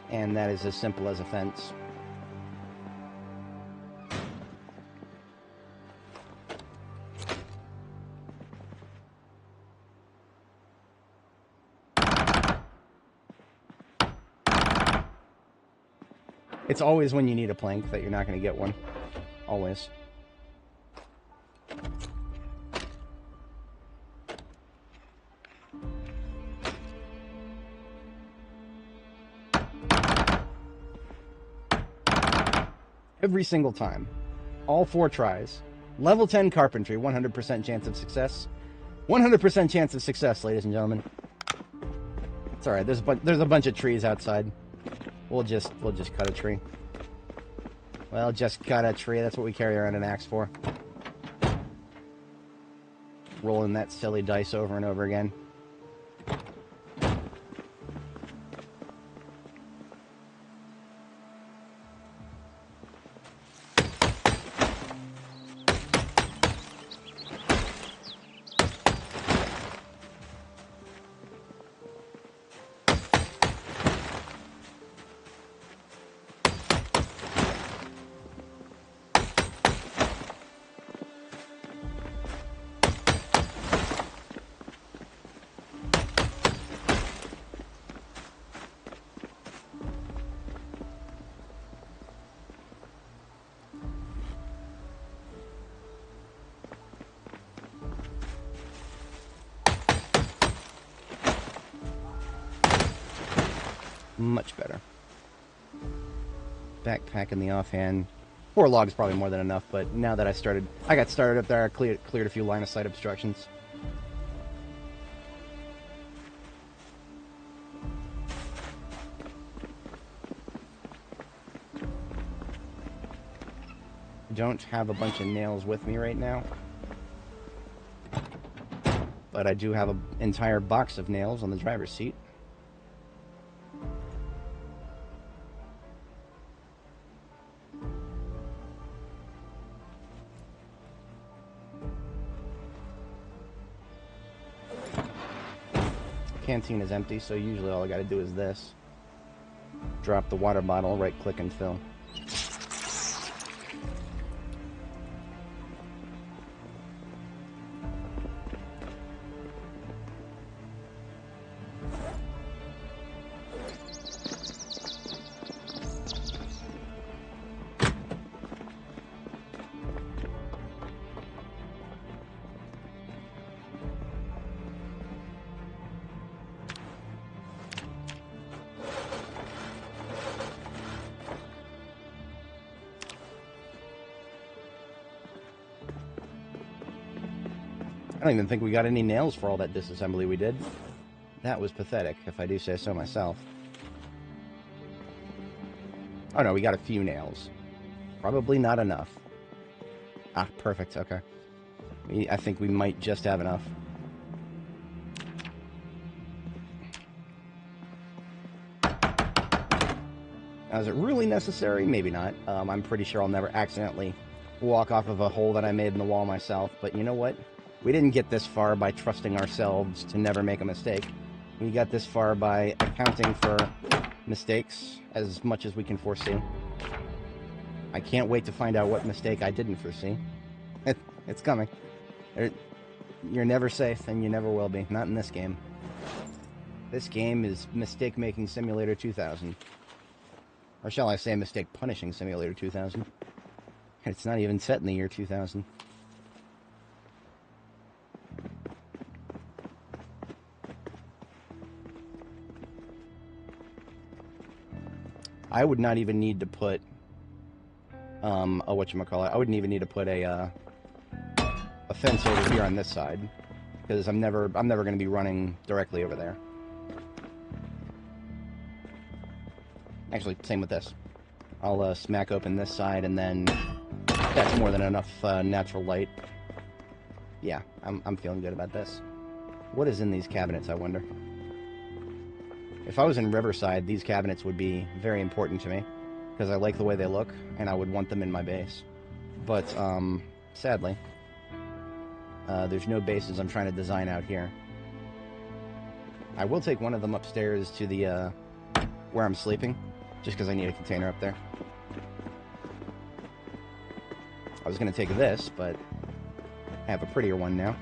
And that is as simple as a fence. It's always when you need a plank that you're not going to get one. Always. Every single time. All 4 tries. Level 10 carpentry, 100% chance of success. 100% chance of success, ladies and gentlemen. It's alright, there's a bunch of trees outside. We'll just cut a tree. Well, just cut a tree. That's what we carry around an axe for. Rolling that silly dice over and over again. Much better. Backpack in the offhand. 4 logs probably more than enough, but now that I got started up there, I cleared a few line of sight obstructions. I don't have a bunch of nails with me right now, but I do have an entire box of nails on the driver's seat. Canteen is empty, so usually all I gotta do is this. Drop the water bottle, right click and fill. I don't even think we got any nails for all that disassembly we did. That was pathetic, if I do say so myself. Oh no, we got a few nails. Probably not enough. Ah, perfect, okay. I think we might just have enough. Now, is it really necessary? Maybe not. I'm pretty sure I'll never accidentally walk off of a hole that I made in the wall myself, but you know what? We didn't get this far by trusting ourselves to never make a mistake. We got this far by accounting for mistakes as much as we can foresee. I can't wait to find out what mistake I didn't foresee. It's coming. You're never safe, and you never will be. Not in this game. This game is Mistake Making Simulator 2000. Or shall I say Mistake Punishing Simulator 2000. It's not even set in the year 2000. I would not even need to put whatchamacallit. I wouldn't even need to put a fence over here on this side, because I'm never going to be running directly over there. Actually, same with this. I'll smack open this side, and then that's more than enough natural light. Yeah, I'm feeling good about this. What is in these cabinets, I wonder? If I was in Riverside, these cabinets would be very important to me, because I like the way they look, and I would want them in my base. But, sadly, there's no bases I'm trying to design out here. I will take one of them upstairs to the, where I'm sleeping, just because I need a container up there. I was going to take this, but I have a prettier one now.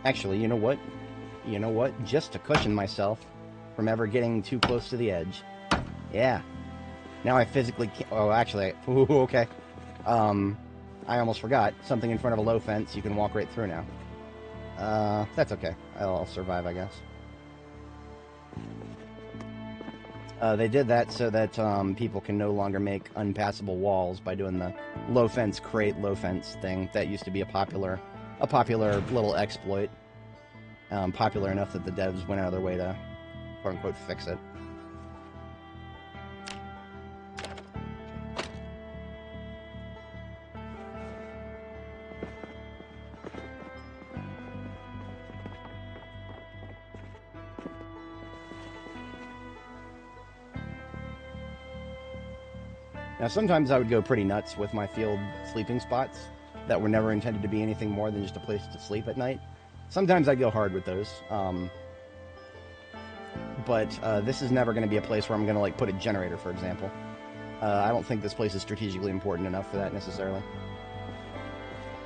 Actually, you know what? You know what? Just to cushion myself from ever getting too close to the edge. Yeah. Now I physically can't... Oh, actually, okay. I almost forgot. Something in front of a low fence you can walk right through now. That's okay. I'll survive, I guess. They did that so that people can no longer make unpassable walls by doing the low fence create low fence thing. That used to be a popular little exploit. Popular enough that the devs went out of their way to, quote-unquote, fix it. Now, sometimes I would go pretty nuts with my field sleeping spots that were never intended to be anything more than just a place to sleep at night. Sometimes I'd go hard with those. But this is never going to be a place where I'm going to, like, put a generator, for example. I don't think this place is strategically important enough for that, necessarily.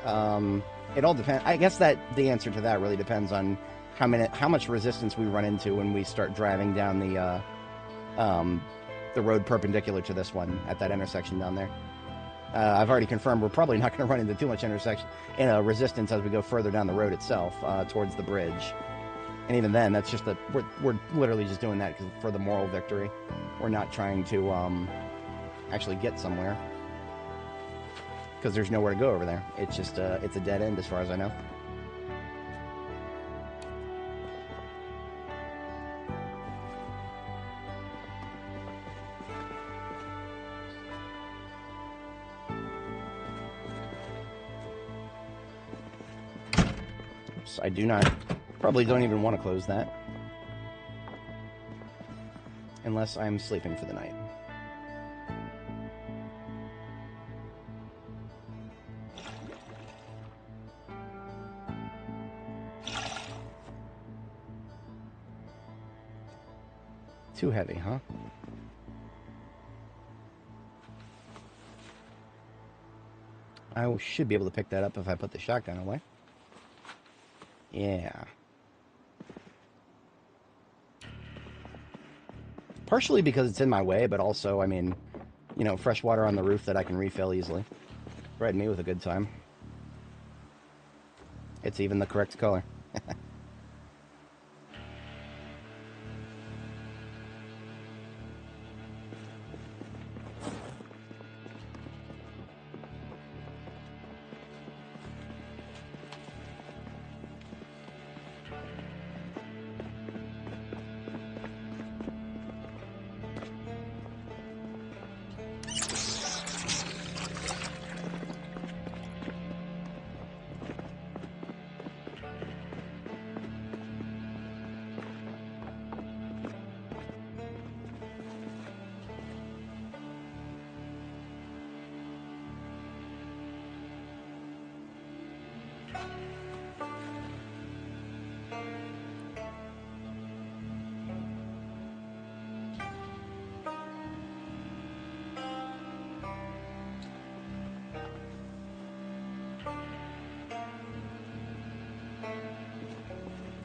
It all depends. I guess that the answer to that really depends on how much resistance we run into when we start driving down the road perpendicular to this one at that intersection down there. I've already confirmed we're probably not going to run into too much resistance as we go further down the road itself, towards the bridge. And even then, that's just we're literally just doing that for the moral victory. We're not trying to actually get somewhere, because there's nowhere to go over there. It's just it's a dead end as far as I know. I do not, probably don't even want to close that, unless I'm sleeping for the night. Too heavy, huh? I should be able to pick that up if I put the shotgun away. Yeah. Partially because it's in my way, but also, I mean, you know, fresh water on the roof that I can refill easily. Provide me with a good time. It's even the correct color.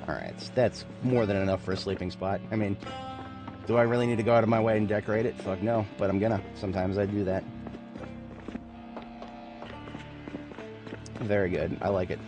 Alright, that's more than enough for a sleeping spot. I mean, do I really need to go out of my way and decorate it? Fuck no, but I'm gonna. Sometimes I do that. Very good. I like it.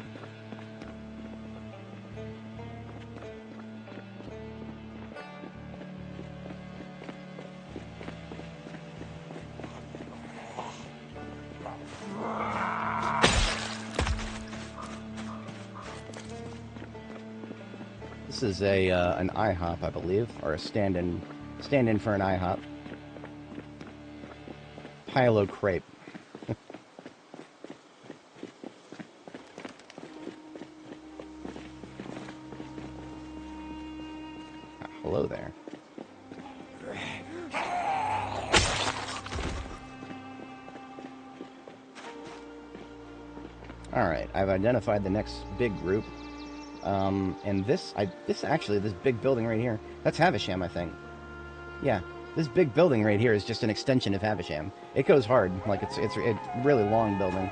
This is an IHOP, I believe, or a stand-in for an IHOP. Pilo crepe. Hello there. Alright, I've identified the next big group. And this big building right here, that's Havisham, I think. Yeah, this big building right here is just an extension of Havisham. It goes hard, like it's a really long building.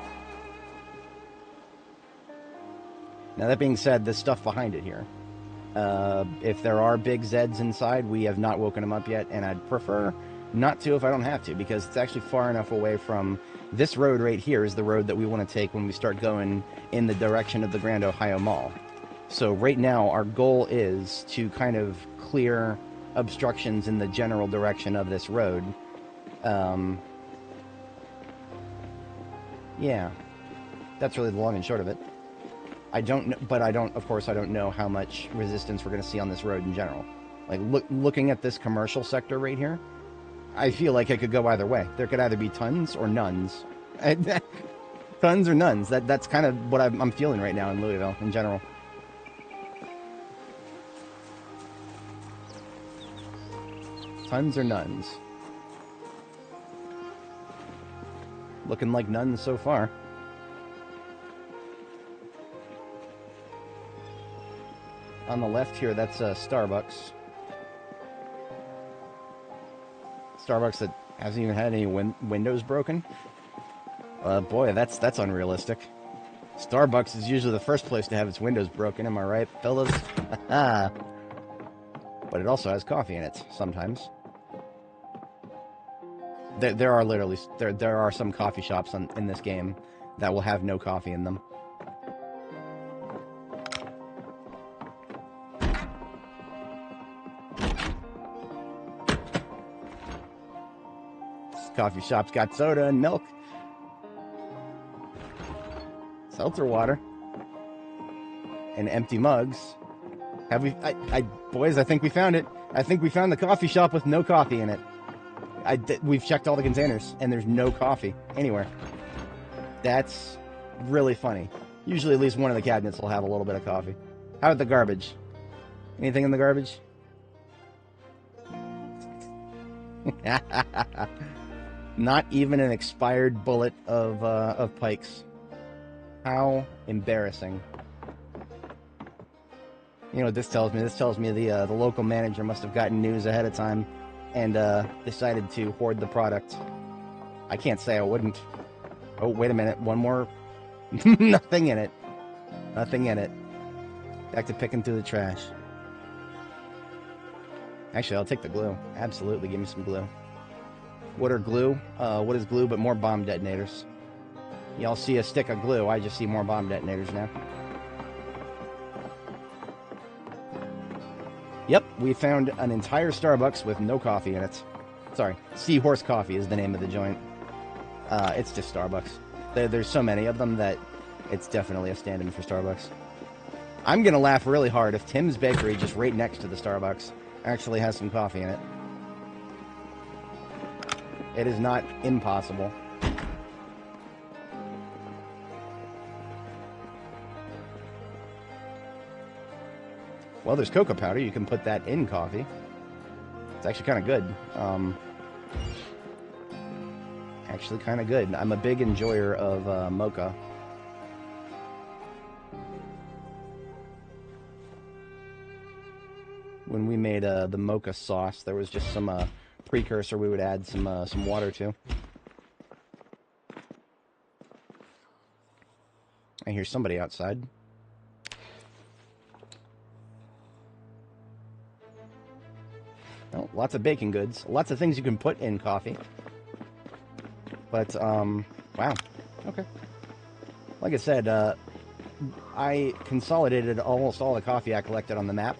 Now that being said, there's stuff behind it here. If there are big Zeds inside, we have not woken them up yet, and I'd prefer not to if I don't have to, because it's actually far enough away from... This road right here is the road that we want to take when we start going in the direction of the Grand Ohio Mall. So right now, our goal is to kind of clear obstructions in the general direction of this road. Yeah, that's really the long and short of it. I don't know, but of course, I don't know how much resistance we're going to see on this road in general. Like, looking at this commercial sector right here, I feel like it could go either way. There could either be tons or nuns. Tons or nuns. That's kind of what I'm feeling right now in Louisville in general. Tons or nuns. Looking like nuns so far. On the left here, that's Starbucks. Starbucks that hasn't even had any windows broken. Boy, that's unrealistic. Starbucks is usually the first place to have its windows broken, am I right, fellas? But it also has coffee in it, sometimes. There are literally... There are some coffee shops in this game that will have no coffee in them. Coffee shop's got soda and milk. Seltzer water. And empty mugs. Have we... boys, I think we found it. I think we found the coffee shop with no coffee in it. We've checked all the containers, and there's no coffee anywhere. That's really funny. Usually at least one of the cabinets will have a little bit of coffee. How about the garbage? Anything in the garbage? Not even an expired bullet of Pikes. How embarrassing. You know what this tells me? This tells me the local manager must have gotten news ahead of time and decided to hoard the product. I can't say I wouldn't. Oh, wait a minute. One more. Nothing in it. Nothing in it. Back to picking through the trash. Actually, I'll take the glue. Absolutely, give me some glue. What are glue? What is glue but more bomb detonators? Y'all see a stick of glue, I just see more bomb detonators now. Yep, we found an entire Starbucks with no coffee in it. Sorry, Seahorse Coffee is the name of the joint. It's just Starbucks. There's so many of them that it's definitely a stand-in for Starbucks. I'm gonna laugh really hard if Tim's Bakery, just right next to the Starbucks, actually has some coffee in it. It is not impossible. Well, there's cocoa powder. You can put that in coffee. It's actually kind of good. Actually kind of good. I'm a big enjoyer of mocha. When we made the mocha sauce, there was just some precursor we would add some water to. I hear somebody outside. lots of baking goods, lots of things you can put in coffee. But, wow. Okay. Like I said, I consolidated almost all the coffee I collected on the map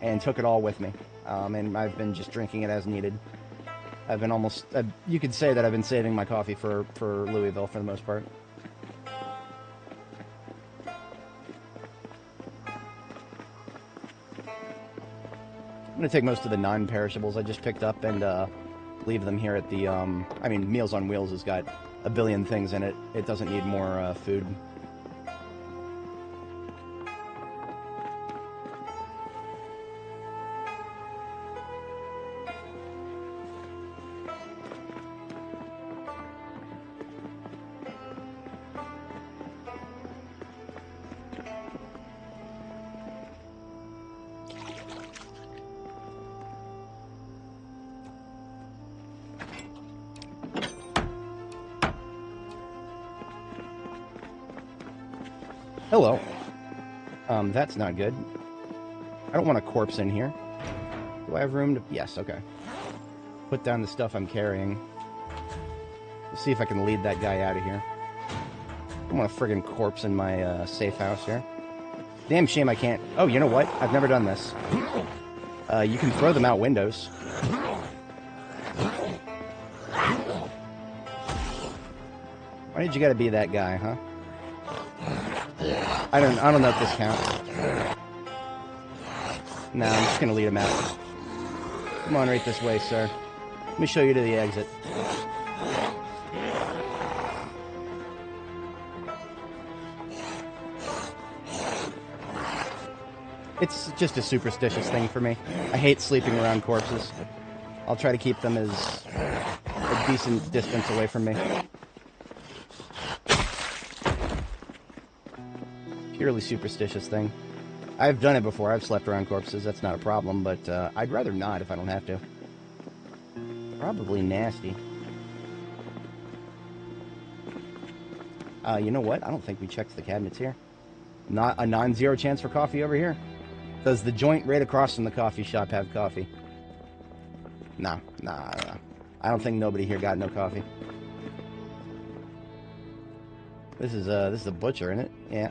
and took it all with me. And I've been just drinking it as needed. I've been almost, you could say that I've been saving my coffee for Louisville for the most part. I'm going to take most of the non-perishables I just picked up and leave them here at the, I mean, Meals on Wheels has got a billion things in it. It doesn't need more food. Hello. That's not good. I don't want a corpse in here. Do I have room to... Yes, okay. Put down the stuff I'm carrying. Let's see if I can lead that guy out of here. I don't want a friggin' corpse in my safe house here. Damn shame I can't... Oh, you know what? I've never done this. You can throw them out windows. Why did you gotta be that guy, huh? I don't know if this counts. No, I'm just gonna lead him out. Come on, right this way, sir. Let me show you to the exit. It's just a superstitious thing for me. I hate sleeping around corpses. I'll try to keep them as a decent distance away from me. Purely superstitious thing. I've done it before. I've slept around corpses. That's not a problem, but I'd rather not if I don't have to. Probably nasty. You know what? I don't think we checked the cabinets here. Not a non-zero chance for coffee over here. Does the joint right across from the coffee shop have coffee? Nah. I don't think nobody here got no coffee. This is a butcher, isn't it? Yeah.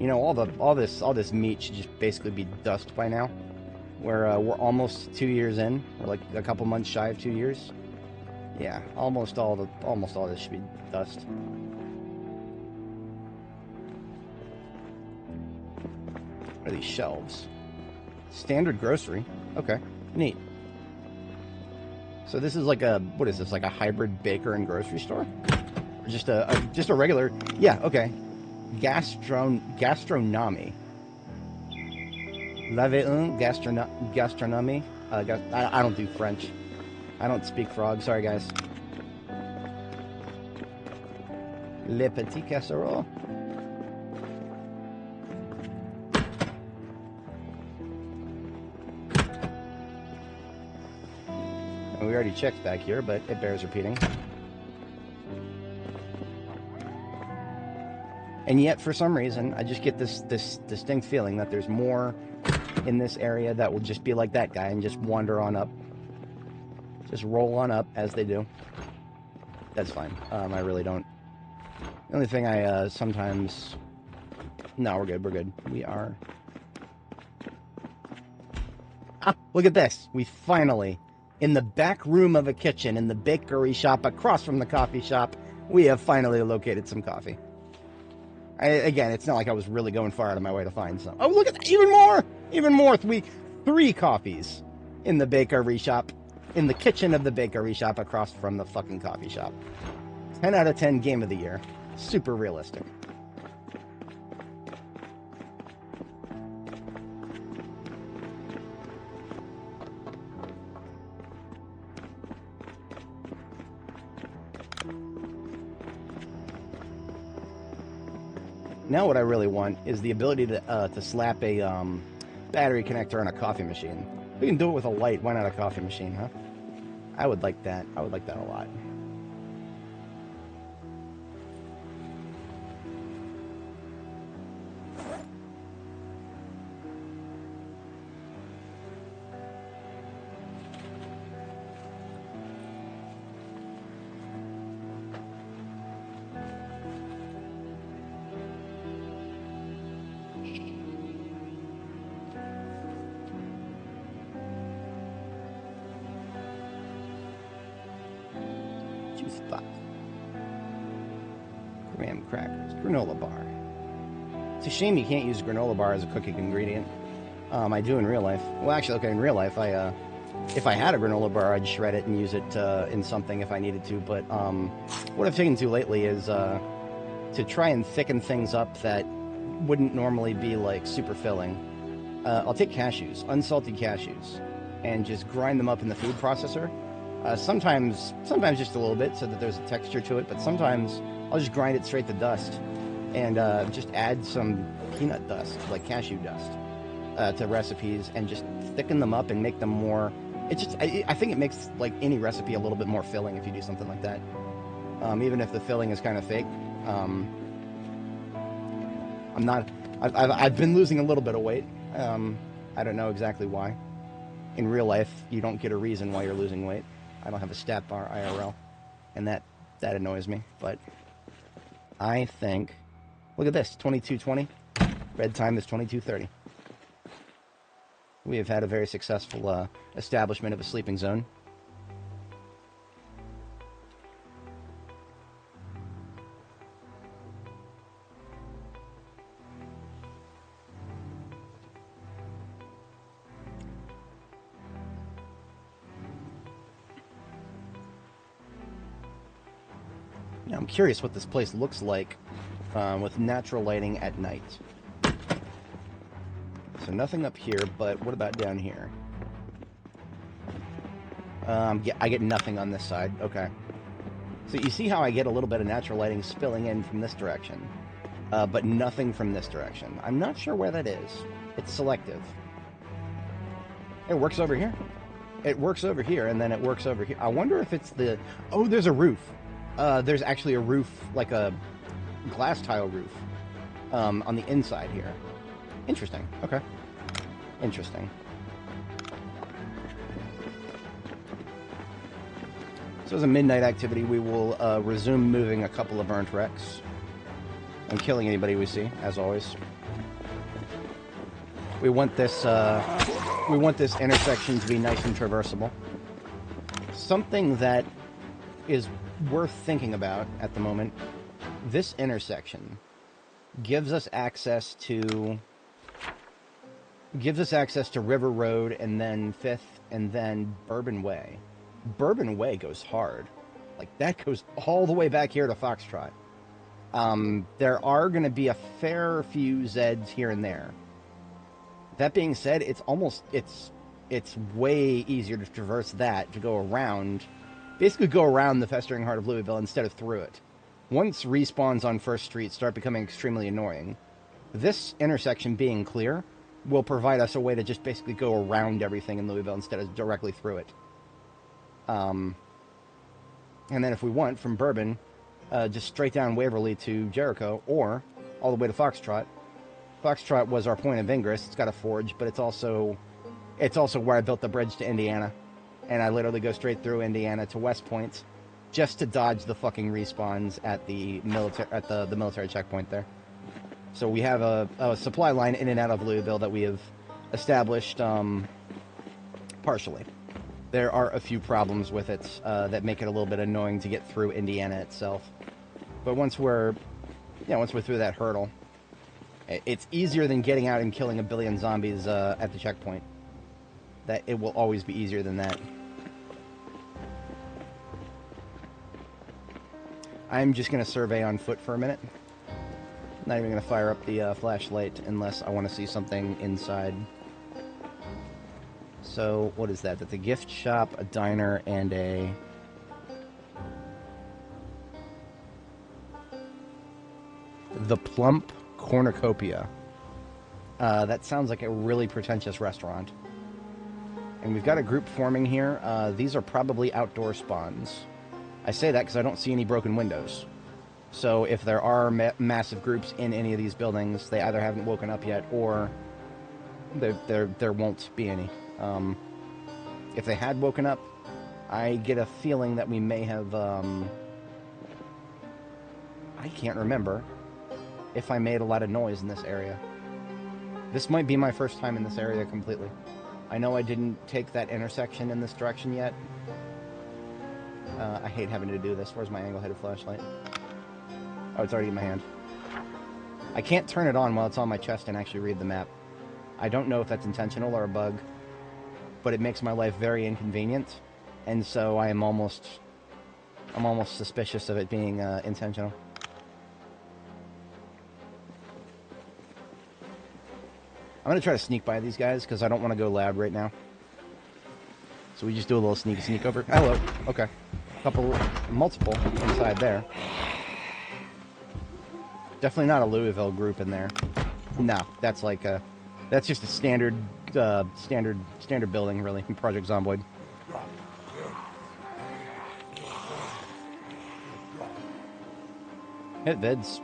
You know, all this meat should just basically be dust by now. We're almost 2 years in. We're like a couple months shy of 2 years. Yeah, almost all this should be dust. What are these shelves? Standard grocery. Okay, neat. So this is like a, what is this, like a hybrid baker and grocery store? Or just a regular, yeah, okay. Gastronomy. Lave un gastronomie. I don't do French. I don't speak frog. Sorry, guys. Le petit casserole. We already checked back here, but it bears repeating. And yet, for some reason, I just get this distinct feeling that there's more in this area that will just be like that guy and just wander on up. Just roll on up as they do. That's fine. I really don't. The only thing I sometimes... No, we're good. We are... Ah, look at this. We finally, in the back room of a kitchen in the bakery shop across from the coffee shop, we have finally located some coffee. Again, it's not like I was really going far out of my way to find some. Oh, look at that! Even more! 3 coffees in the bakery shop, in the kitchen of the bakery shop across from the fucking coffee shop. 10 out of 10 game of the year. Super realistic. Now what I really want is the ability to slap a battery connector on a coffee machine. We can do it with a light. Why not a coffee machine, huh? I would like that. I would like that a lot. Fuck. Graham crackers. Granola bar. It's a shame you can't use granola bar as a cooking ingredient. I do in real life. Well, actually, okay, in real life, if I had a granola bar, I'd shred it and use it in something if I needed to. But what I've taken to lately is to try and thicken things up that wouldn't normally be like super filling. I'll take cashews, unsalted cashews, and just grind them up in the food processor. Sometimes just a little bit so that there's a texture to it, but sometimes I'll just grind it straight to dust and just add some peanut dust, like cashew dust, to recipes and just thicken them up and make them more... It's just, I think it makes like any recipe a little bit more filling if you do something like that. Even if the filling is kind of fake. I've been losing a little bit of weight. I don't know exactly why. In real life, you don't get a reason why you're losing weight. I don't have a stat bar IRL, and that annoys me. But I think, look at this, 22:20. Red time is 22:30. We have had a very successful establishment of a sleeping zone. Now, I'm curious what this place looks like with natural lighting at night. So nothing up here, but what about down here? Yeah, I get nothing on this side. Okay. So you see how I get a little bit of natural lighting spilling in from this direction, but nothing from this direction. I'm not sure where that is. It's selective. It works over here. It works over here, and then it works over here. I wonder if it's the... Oh, there's a roof. There's actually a roof, like a glass tile roof, on the inside here. Interesting. Okay. Interesting. So as a midnight activity, we will resume moving a couple of burnt wrecks and killing anybody we see, as always. We want this intersection to be nice and traversable. Something that is worth thinking about at the moment. This intersection gives us access to River Road and then 5th and then Bourbon Way. Bourbon Way goes hard. Like, that goes all the way back here to Foxtrot. There are going to be a fair few Zeds here and there. That being said, it's way easier to traverse that, to go around, basically go around the festering heart of Louisville instead of through it. Once respawns on 1st Street start becoming extremely annoying, this intersection being clear will provide us a way to just basically go around everything in Louisville instead of directly through it. And then if we want, from Bourbon, just straight down Waverly to Jericho, or all the way to Foxtrot. Foxtrot was our point of ingress. It's got a forge, but it's also where I built the bridge to Indiana. And I literally go straight through Indiana to West Point, just to dodge the fucking respawns at the military checkpoint there. So we have a supply line in and out of Louisville that we have established partially. There are a few problems with it that make it a little bit annoying to get through Indiana itself. But once we're through that hurdle, it's easier than getting out and killing a billion zombies at the checkpoint. That it will always be easier than that. I'm just going to survey on foot for a minute. Not even going to fire up the flashlight unless I want to see something inside. So, what is that? That's a gift shop, a diner, and the Plump Cornucopia. That sounds like a really pretentious restaurant. And we've got a group forming here. These are probably outdoor spawns. I say that because I don't see any broken windows. So if there are massive groups in any of these buildings, they either haven't woken up yet, or there won't be any. If they had woken up, I get a feeling that we may have... I can't remember if I made a lot of noise in this area. This might be my first time in this area completely. I know I didn't take that intersection in this direction yet. I hate having to do this. Where's my angle-headed flashlight? Oh, it's already in my hand. I can't turn it on while it's on my chest and actually read the map. I don't know if that's intentional or a bug, but it makes my life very inconvenient, and so I'm almost suspicious of it being intentional. I'm gonna try to sneak by these guys because I don't want to go loud right now. So we just do a little sneak over. Hello. Okay. Multiple inside there. Definitely not a Louisville group in there. No, that's like that's just a standard building, really, in Project Zomboid. Hit vids.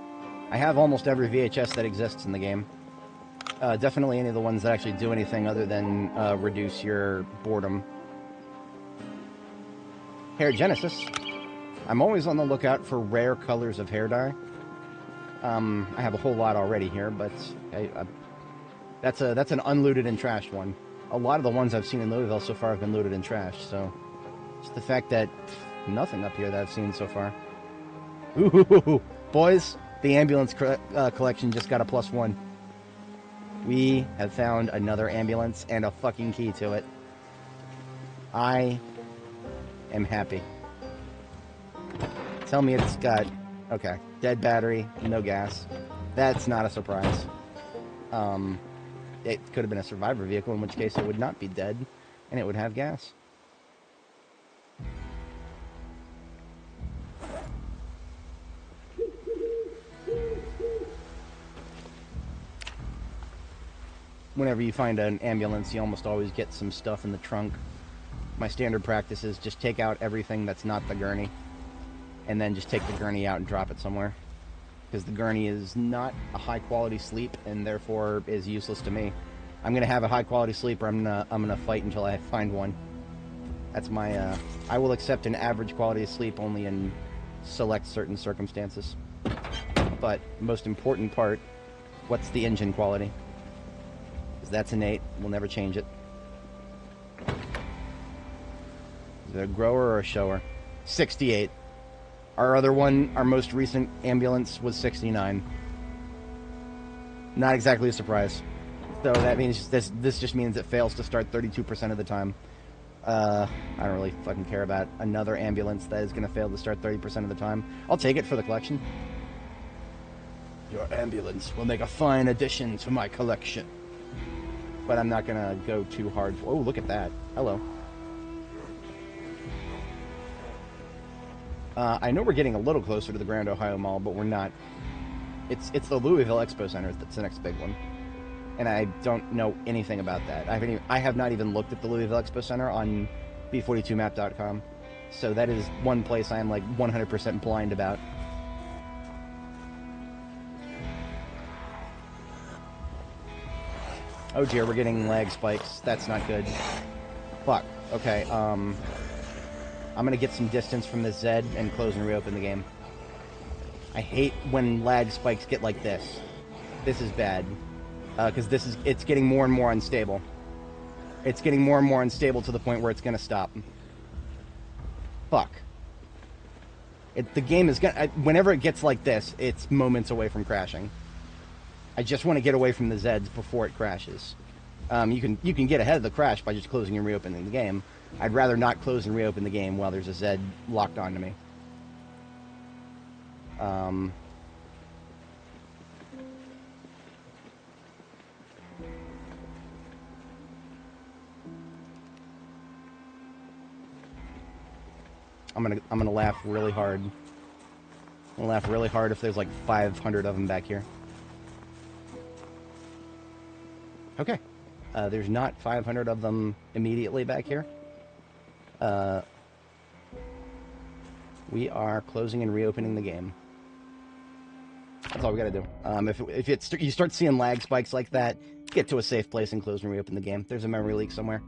I have almost every VHS that exists in the game. Definitely any of the ones that actually do anything other than reduce your boredom. Hair Genesis. I'm always on the lookout for rare colors of hair dye. I have a whole lot already here, but that's an unlooted and trashed one. A lot of the ones I've seen in Louisville so far have been looted and trashed, so just the fact that nothing up here that I've seen so far. Ooh, boys, the ambulance collection just got a +1. We have found another ambulance and a fucking key to it. I am happy. Tell me it's got... Okay, dead battery, no gas. That's not a surprise. It could have been a survivor vehicle, in which case it would not be dead, and it would have gas. Whenever you find an ambulance, you almost always get some stuff in the trunk. My standard practice is just take out everything that's not the gurney, and then just take the gurney out and drop it somewhere. Because the gurney is not a high-quality sleep, and therefore is useless to me. I'm gonna have a high-quality sleep, or I'm gonna fight until I find one. That's my, I will accept an average quality of sleep only in select certain circumstances. But, most important part, what's the engine quality? Because that's innate, we'll never change it. Is it a grower or a shower? 68. Our other one, our most recent ambulance, was 69. Not exactly a surprise. So that means this just means it fails to start 32% of the time. I don't really fucking care about another ambulance that is going to fail to start 30% of the time. I'll take it for the collection. Your ambulance will make a fine addition to my collection. But I'm not going to go too hard. Oh, look at that. Hello. I know we're getting a little closer to the Grand Ohio Mall, but we're not. It's the Louisville Expo Center that's the next big one. And I don't know anything about that. I have not even looked at the Louisville Expo Center on B42map.com. So that is one place I am like 100% blind about. Oh dear, we're getting lag spikes. That's not good. Fuck. Okay, I'm gonna get some distance from this Zed and close and reopen the game. I hate when lag spikes get like this. This is bad. Because it's getting more and more unstable. It's getting more and more unstable to the point where it's gonna stop. Fuck. The game is gonna... whenever it gets like this, it's moments away from crashing. I just want to get away from the Zeds before it crashes. You can get ahead of the crash by just closing and reopening the game. I'd rather not close and reopen the game while there's a Zed locked onto me. I'm gonna laugh really hard. I'm gonna laugh really hard if there's like 500 of them back here. Okay. There's not 500 of them immediately back here. We are closing and reopening the game. That's all we gotta do. If you start seeing lag spikes like that, get to a safe place and close and reopen the game. There's a memory leak somewhere.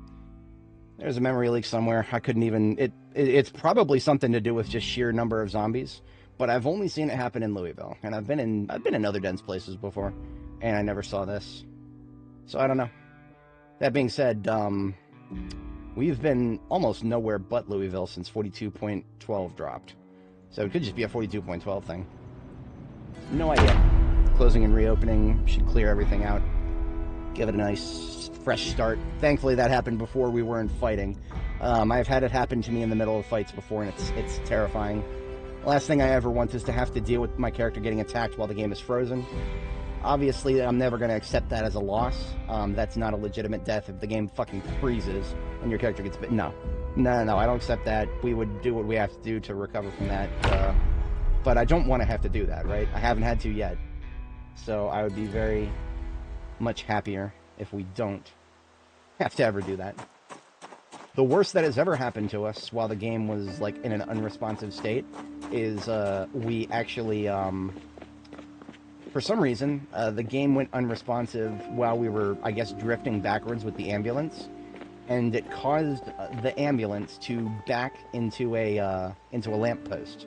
There's a memory leak somewhere. I couldn't even... It's probably something to do with just sheer number of zombies, but I've only seen it happen in Louisville, and I've been in other dense places before, and I never saw this. So I don't know. That being said, We've been almost nowhere but Louisville since 42.12 dropped. So it could just be a 42.12 thing. No idea. Closing and reopening should clear everything out. Give it a nice, fresh start. Thankfully, that happened before we weren't fighting. I've had it happen to me in the middle of fights before, and it's terrifying. The last thing I ever want is to have to deal with my character getting attacked while the game is frozen. Obviously, I'm never going to accept that as a loss. That's not a legitimate death if the game fucking freezes and your character gets bit. No, I don't accept that. We would do what we have to do to recover from that. But I don't want to have to do that, right? I haven't had to yet. So I would be very much happier if we don't have to ever do that. The worst that has ever happened to us while the game was like in an unresponsive state is we actually, for some reason, the game went unresponsive while we were, I guess, drifting backwards with the ambulance, and it caused the ambulance to back into a lamppost.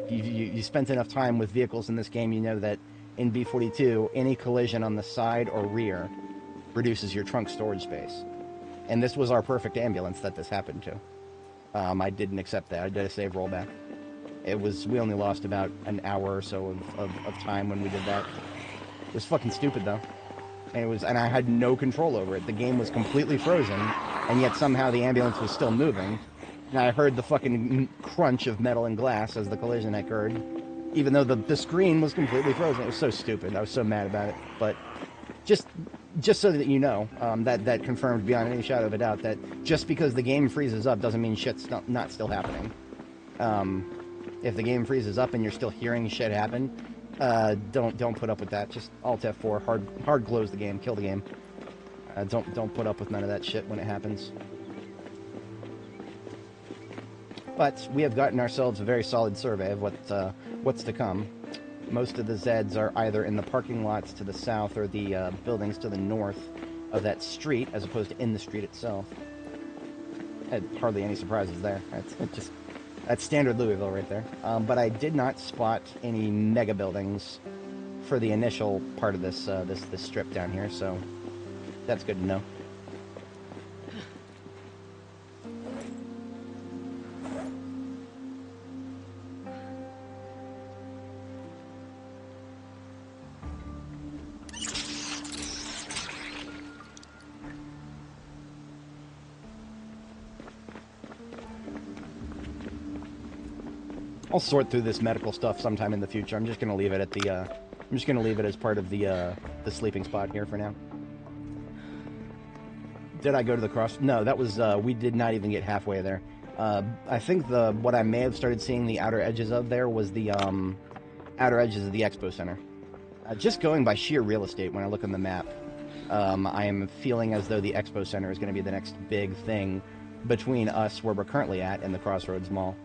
You spent enough time with vehicles in this game, you know that in B42, any collision on the side or rear reduces your trunk storage space. And this was our perfect ambulance that this happened to. I didn't accept that. I did a save rollback. We only lost about an hour or so of time when we did that. It was fucking stupid though. And I had no control over it. The game was completely frozen, and yet somehow the ambulance was still moving. And I heard the fucking crunch of metal and glass as the collision occurred, even though the screen was completely frozen. It was so stupid. I was so mad about it. But just so that you know, that confirmed beyond any shadow of a doubt that just because the game freezes up doesn't mean shit's not still happening. If the game freezes up and you're still hearing shit happen, don't put up with that. Just Alt F4, hard close the game, kill the game. Don't put up with none of that shit when it happens. But we have gotten ourselves a very solid survey of what's to come. Most of the Zeds are either in the parking lots to the south or the buildings to the north of that street, as opposed to in the street itself. Hardly any surprises there. That's standard Louisville right there. But I did not spot any mega buildings for the initial part of this strip down here, so that's good to know. I'll sort through this medical stuff sometime in the future. I'm just gonna leave it at the. I'm just gonna leave it as part of the sleeping spot here for now. Did I go to the cross? No, that was we did not even get halfway there. I think what I may have started seeing the outer edges of there was the outer edges of the expo center. Just going by sheer real estate, when I look on the map, I am feeling as though the expo center is going to be the next big thing between us, where we're currently at, and the Crossroads Mall.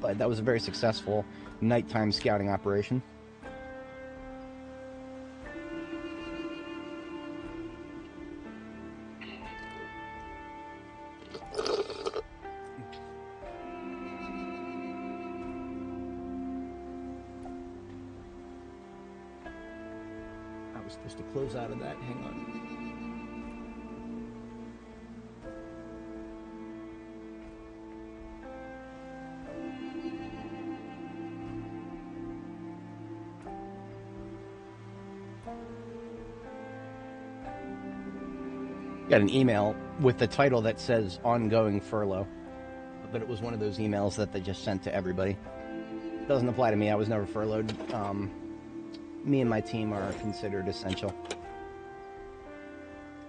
But that was a very successful nighttime scouting operation. I was supposed to close out of that. Hang on. Got an email with the title that says ongoing furlough, but it was one of those emails that they just sent to everybody. Doesn't apply to me. I was never furloughed. Me and my team are considered essential.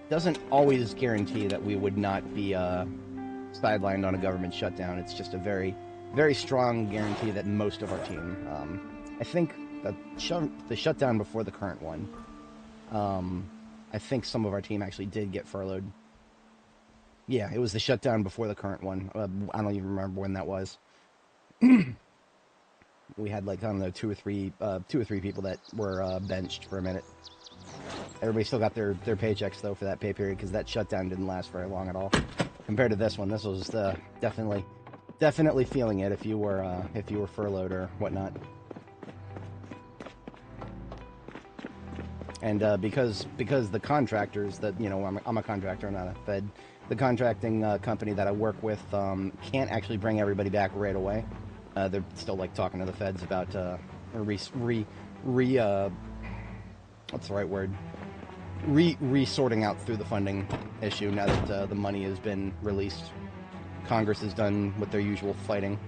Doesn't always guarantee that we would not be sidelined on a government shutdown. It's just a very, very strong guarantee that most of our team, I think the shutdown before the current one, I think some of our team actually did get furloughed. Yeah, it was the shutdown before the current one. I don't even remember when that was. We had like, I don't know, two or three people that were benched for a minute. Everybody still got their paychecks though for that pay period, because that shutdown didn't last very long at all. Compared to this one, this was definitely feeling it if you were furloughed or whatnot. And because the contractors that, you know, I'm a contractor, not a Fed. The contracting company that I work with can't actually bring everybody back right away. They're still like talking to the Feds about what's the right word? Resorting out through the funding issue now that the money has been released. Congress has done what their usual fighting.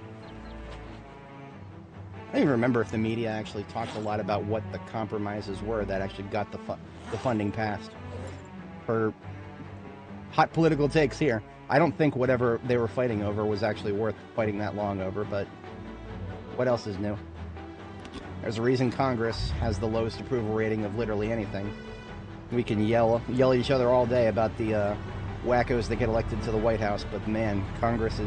I don't even remember if the media actually talked a lot about what the compromises were that actually got the funding passed. For hot political takes here, I don't think whatever they were fighting over was actually worth fighting that long over, but what else is new? There's a reason Congress has the lowest approval rating of literally anything. We can yell at each other all day about the wackos that get elected to the White House, but man, Congress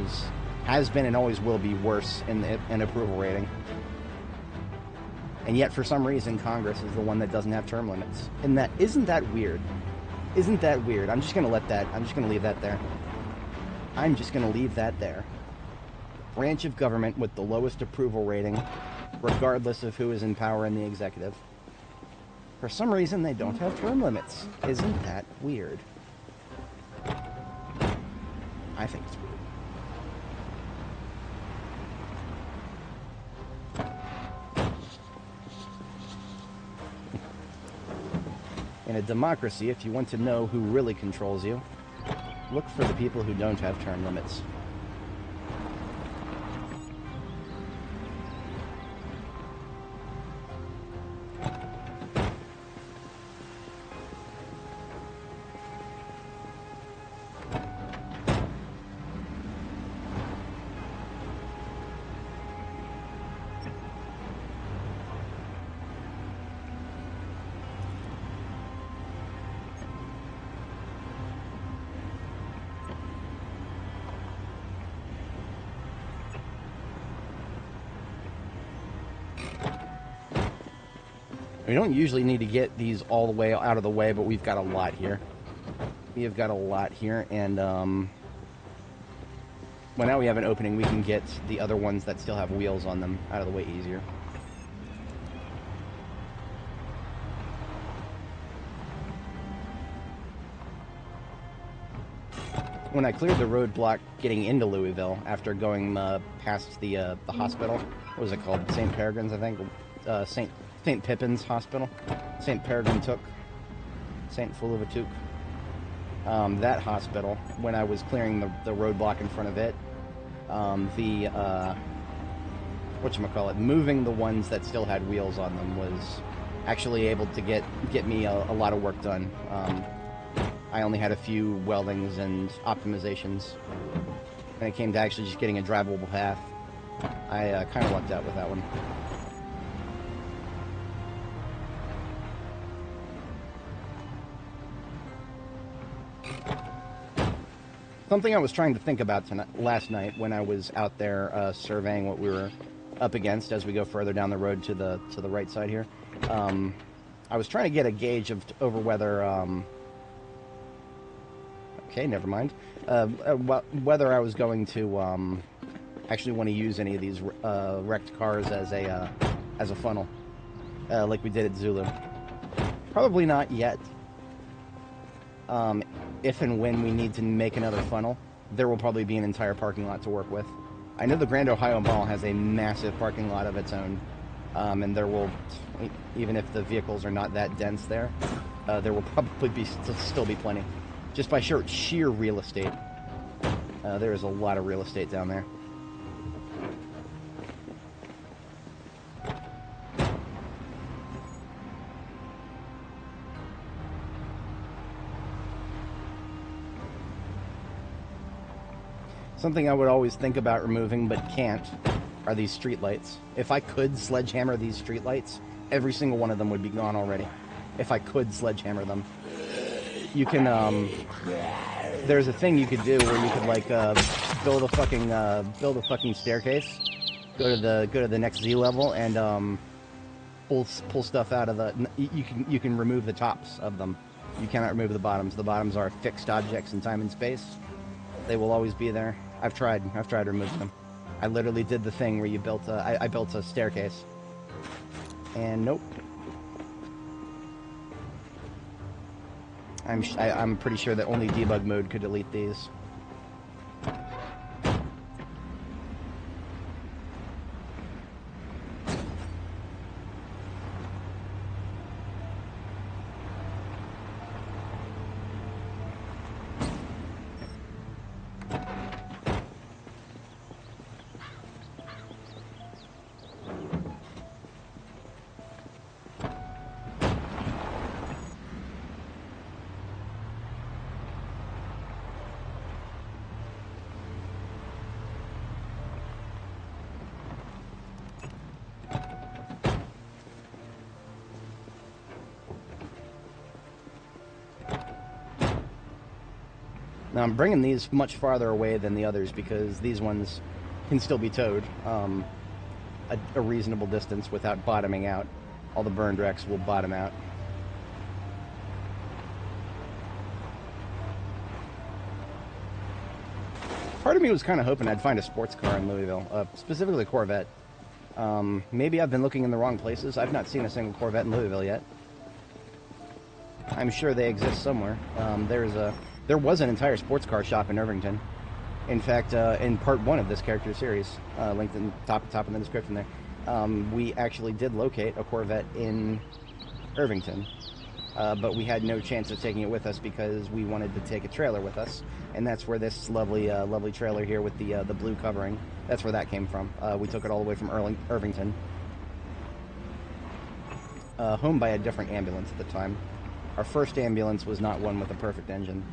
has been and always will be worse in approval rating. And yet, for some reason, Congress is the one that doesn't have term limits. And isn't that weird? Isn't that weird? I'm just gonna leave that there. I'm just gonna leave that there. Branch of government with the lowest approval rating, regardless of who is in power in the executive. For some reason, they don't have term limits. Isn't that weird? I think it's weird. In a democracy, if you want to know who really controls you, look for the people who don't have term limits. We don't usually need to get these all the way out of the way, but we've got a lot here. We have got a lot here, and well, now we have an opening. We can get the other ones that still have wheels on them out of the way easier. When I cleared the roadblock getting into Louisville after going past the hospital, what was it called? St. Peregrine's, I think. St. Pippin's Hospital. St. Peregrine Took. St. Fulivatook. That hospital, when I was clearing the roadblock in front of it, whatchamacallit, moving the ones that still had wheels on them was actually able to get me a lot of work done. I only had a few weldings and optimizations. When it came to actually just getting a drivable path, I kind of lucked out with that one. Something I was trying to think about last night when I was out there surveying what we were up against as we go further down the road to the right side here. I was trying to get a gauge over whether okay, never mind. Whether I was going to actually want to use any of these wrecked cars as a funnel, like we did at Zulu. Probably not yet. If and when we need to make another funnel, there will probably be an entire parking lot to work with. I know the Grand Ohio Mall has a massive parking lot of its own, and there will, even if the vehicles are not that dense there will probably still be plenty. Just by sheer real estate. There is a lot of real estate down there. Something I would always think about removing but can't are these streetlights. If I could sledgehammer these streetlights, every single one of them would be gone already. If I could sledgehammer them. You can, there's a thing you could do where you could like build a fucking staircase, go to the next Z level, and pull stuff out of the. You can remove the tops of them. You cannot remove the bottoms. The bottoms are fixed objects in time and space. They will always be there. I've tried to remove them. I literally did the thing where you built I built a staircase, and nope. I'm pretty sure that only debug mode could delete these. Now, I'm bringing these much farther away than the others because these ones can still be towed a reasonable distance without bottoming out. All the burned wrecks will bottom out. Part of me was kind of hoping I'd find a sports car in Louisville, specifically a Corvette. Maybe I've been looking in the wrong places. I've not seen a single Corvette in Louisville yet. I'm sure they exist somewhere. There was an entire sports car shop in Irvington. In fact, in part 1 of this character series, linked in top in the description there, we actually did locate a Corvette in Irvington, but we had no chance of taking it with us because we wanted to take a trailer with us, and that's where this lovely trailer here with the blue covering, that's where that came from. We took it all the way from Irvington, home by a different ambulance at the time. Our first ambulance was not one with a perfect engine.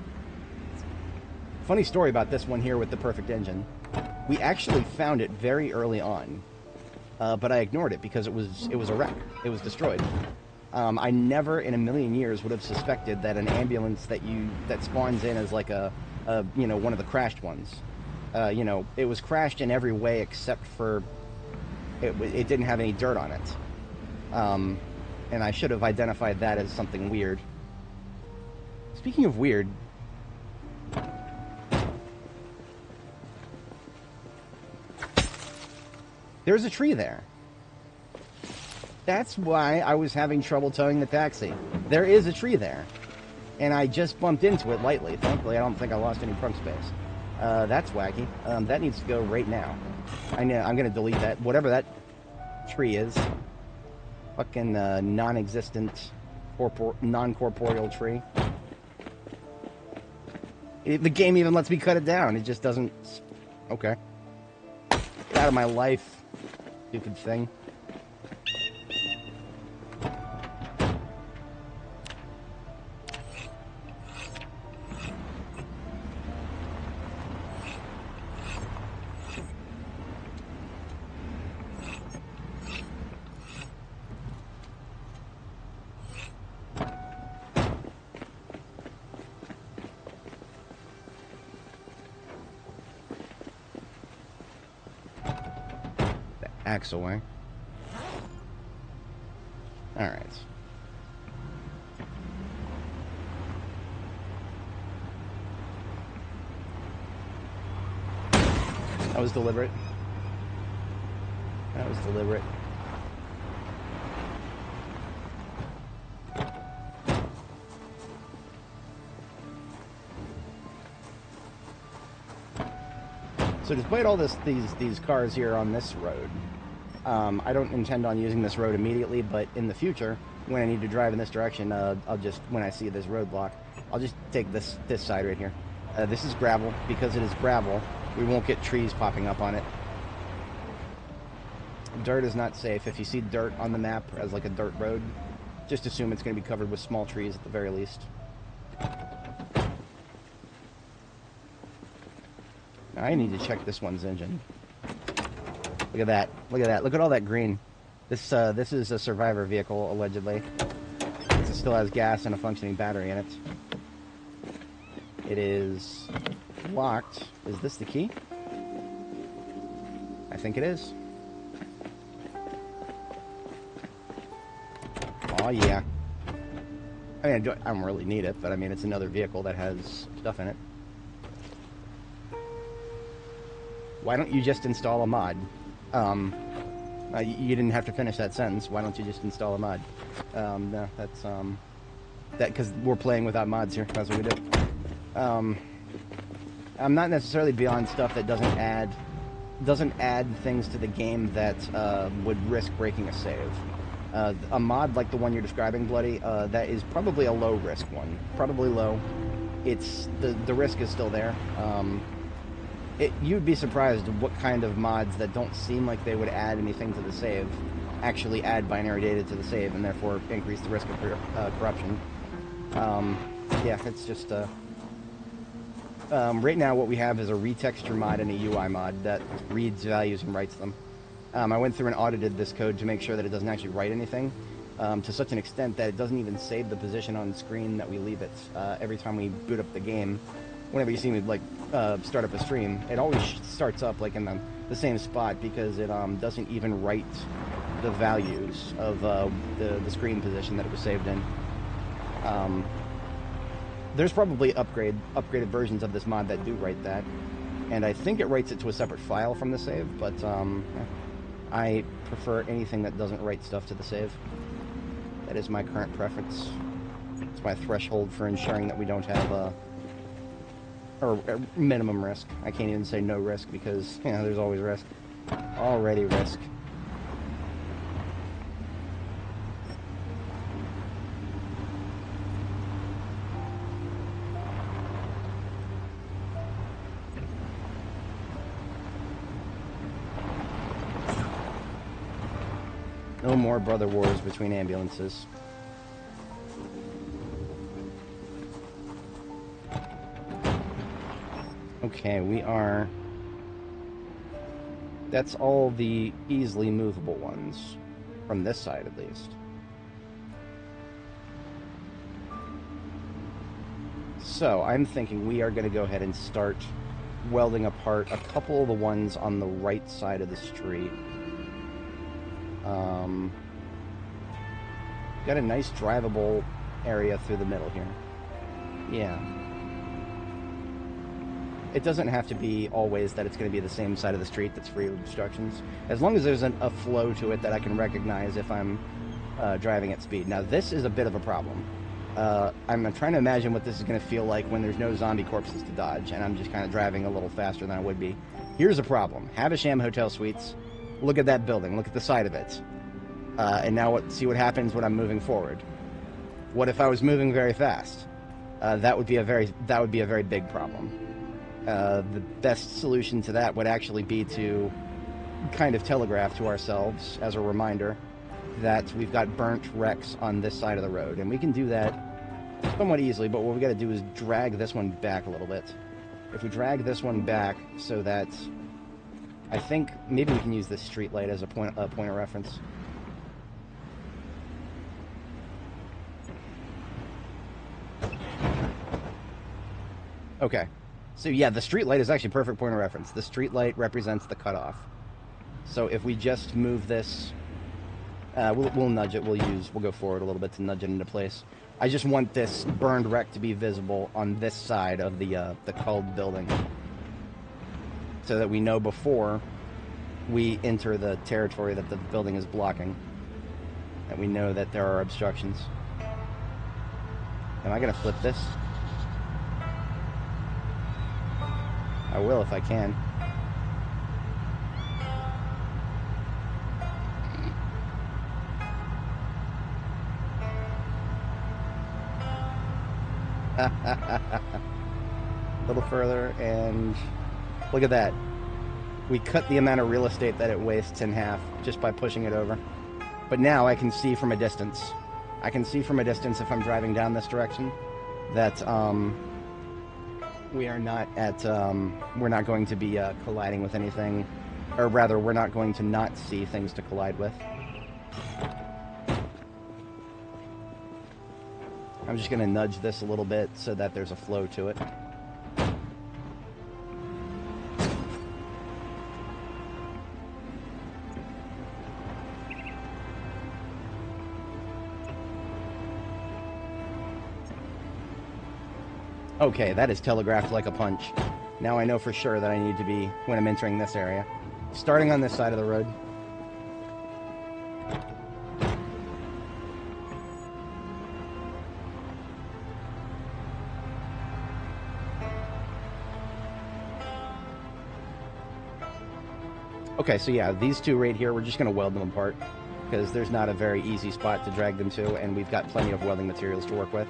Funny story about this one here with the perfect engine. We actually found it very early on, but I ignored it because it was a wreck. It was destroyed. I never in a million years would have suspected that an ambulance that spawns in as like a one of the crashed ones. It was crashed in every way except for it didn't have any dirt on it. And I should have identified that as something weird. Speaking of weird, there's a tree there. That's why I was having trouble towing the taxi. There is a tree there. And I just bumped into it lightly. Thankfully, I don't think I lost any trunk space. That's wacky. That needs to go right now. I'm going to delete that. Whatever that tree is. Fucking non-existent, non-corporeal tree. The game even lets me cut it down. It just doesn't... Okay. Get out of my life, stupid thing. Axe away. Alright. That was deliberate. That was deliberate. So despite all these cars here on this road, I don't intend on using this road immediately, but in the future, when I need to drive in this direction, I'll just, when I see this roadblock, I'll just take this side right here. This is gravel. Because it is gravel, we won't get trees popping up on it. Dirt is not safe. If you see dirt on the map as like a dirt road, just assume it's going to be covered with small trees at the very least. Now I need to check this one's engine. Look at that. Look at that. Look at all that green. This is a survivor vehicle, allegedly. It still has gas and a functioning battery in it. It is locked. Is this the key? I think it is. Oh yeah. I mean, I don't really need it, but I mean, it's another vehicle that has stuff in it. Why don't you just install a mod? You didn't have to finish that sentence. Why don't you just install a mod? No, that's, That because we're playing without mods here. That's what we do. I'm not necessarily beyond stuff that doesn't add things to the game that would risk breaking a save. A mod like the one you're describing, Bloody, that is probably a low risk one. Probably low. It's the risk is still there. You'd be surprised what kind of mods that don't seem like they would add anything to the save actually add binary data to the save and therefore increase the risk of corruption. Yeah, it's just right now what we have is a retexture mod and a UI mod that reads values and writes them. I went through and audited this code to make sure that it doesn't actually write anything, to such an extent that it doesn't even save the position on screen that we leave it. Every time we boot up the game, whenever you see me like start up a stream, it always starts up like in the same spot because it doesn't even write the values of the screen position that it was saved in. There's probably upgraded versions of this mod that do write that, and I think it writes it to a separate file from the save, but I prefer anything that doesn't write stuff to the save. That is my current preference. It's my threshold for ensuring that we don't have or minimum risk. I can't even say no risk because, you know, there's always risk. Already risk. No more brother wars between ambulances. Okay, we are... That's all the easily movable ones. From this side, at least. So, I'm thinking we are going to go ahead and start welding apart a couple of the ones on the right side of the street. Got a nice drivable area through the middle here. Yeah. It doesn't have to be always that it's going to be the same side of the street that's free of obstructions. As long as there's a flow to it that I can recognize if I'm driving at speed. Now, this is a bit of a problem. I'm trying to imagine what this is going to feel like when there's no zombie corpses to dodge, and I'm just kind of driving a little faster than I would be. Here's a problem. Havisham Hotel Suites. Look at that building. Look at the side of it. And now see what happens when I'm moving forward. What if I was moving very fast? That would be a very big problem. The best solution to that would actually be to kind of telegraph to ourselves as a reminder that we've got burnt wrecks on this side of the road, and we can do that somewhat easily. But what we got to do is drag this one back a little bit. If we drag this one back so that, I think maybe we can use this street light as a point of reference. Okay, so yeah, the street light is actually a perfect point of reference. The street light represents the cutoff. So if we just move this, we'll nudge it. We'll go forward a little bit to nudge it into place. I just want this burned wreck to be visible on this side of the culled building, so that we know before we enter the territory that the building is blocking, that we know that there are obstructions. Am I going to flip this? I will if I can. A little further, and look at that. We cut the amount of real estate that it wastes in half just by pushing it over. But now I can see from a distance. I can see from a distance if I'm driving down this direction that we are not at, we're not going to be colliding with anything, or rather, we're not going to not see things to collide with. I'm just going to nudge this a little bit so that there's a flow to it. Okay, that is telegraphed like a punch. Now I know for sure that I need to be, when I'm entering this area, starting on this side of the road. Okay, so yeah, these two right here, we're just going to weld them apart because there's not a very easy spot to drag them to, and we've got plenty of welding materials to work with.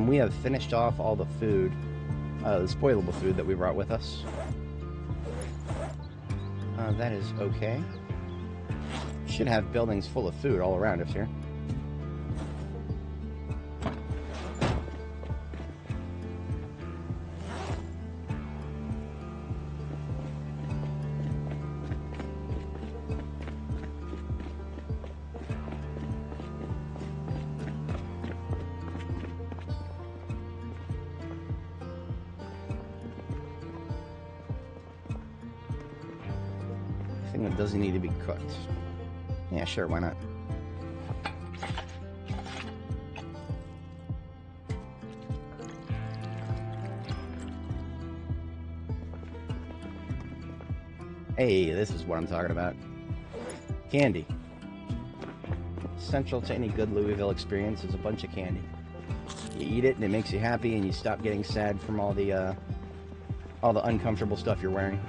We have finished off all the food, the spoilable food that we brought with us. That is okay. Should have buildings full of food all around us here. That doesn't need to be cooked. Yeah, sure, why not? Hey, this is what I'm talking about. Candy. Essential to any good Louisville experience is a bunch of candy. You eat it and it makes you happy and you stop getting sad from all the uncomfortable stuff you're wearing.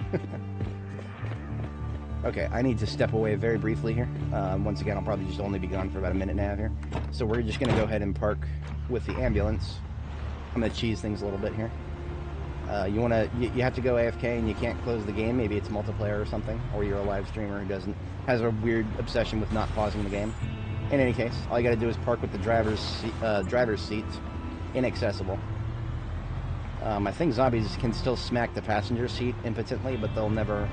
Okay, I need to step away very briefly here. Once again, I'll probably just only be gone for about a minute and a half here. So we're just going to go ahead and park with the ambulance. I'm going to cheese things a little bit here. You have to go AFK and you can't close the game. Maybe it's multiplayer or something, or you're a live streamer who has a weird obsession with not pausing the game. In any case, all you got to do is park with the driver's seat, inaccessible. I think zombies can still smack the passenger seat impotently, but they'll never.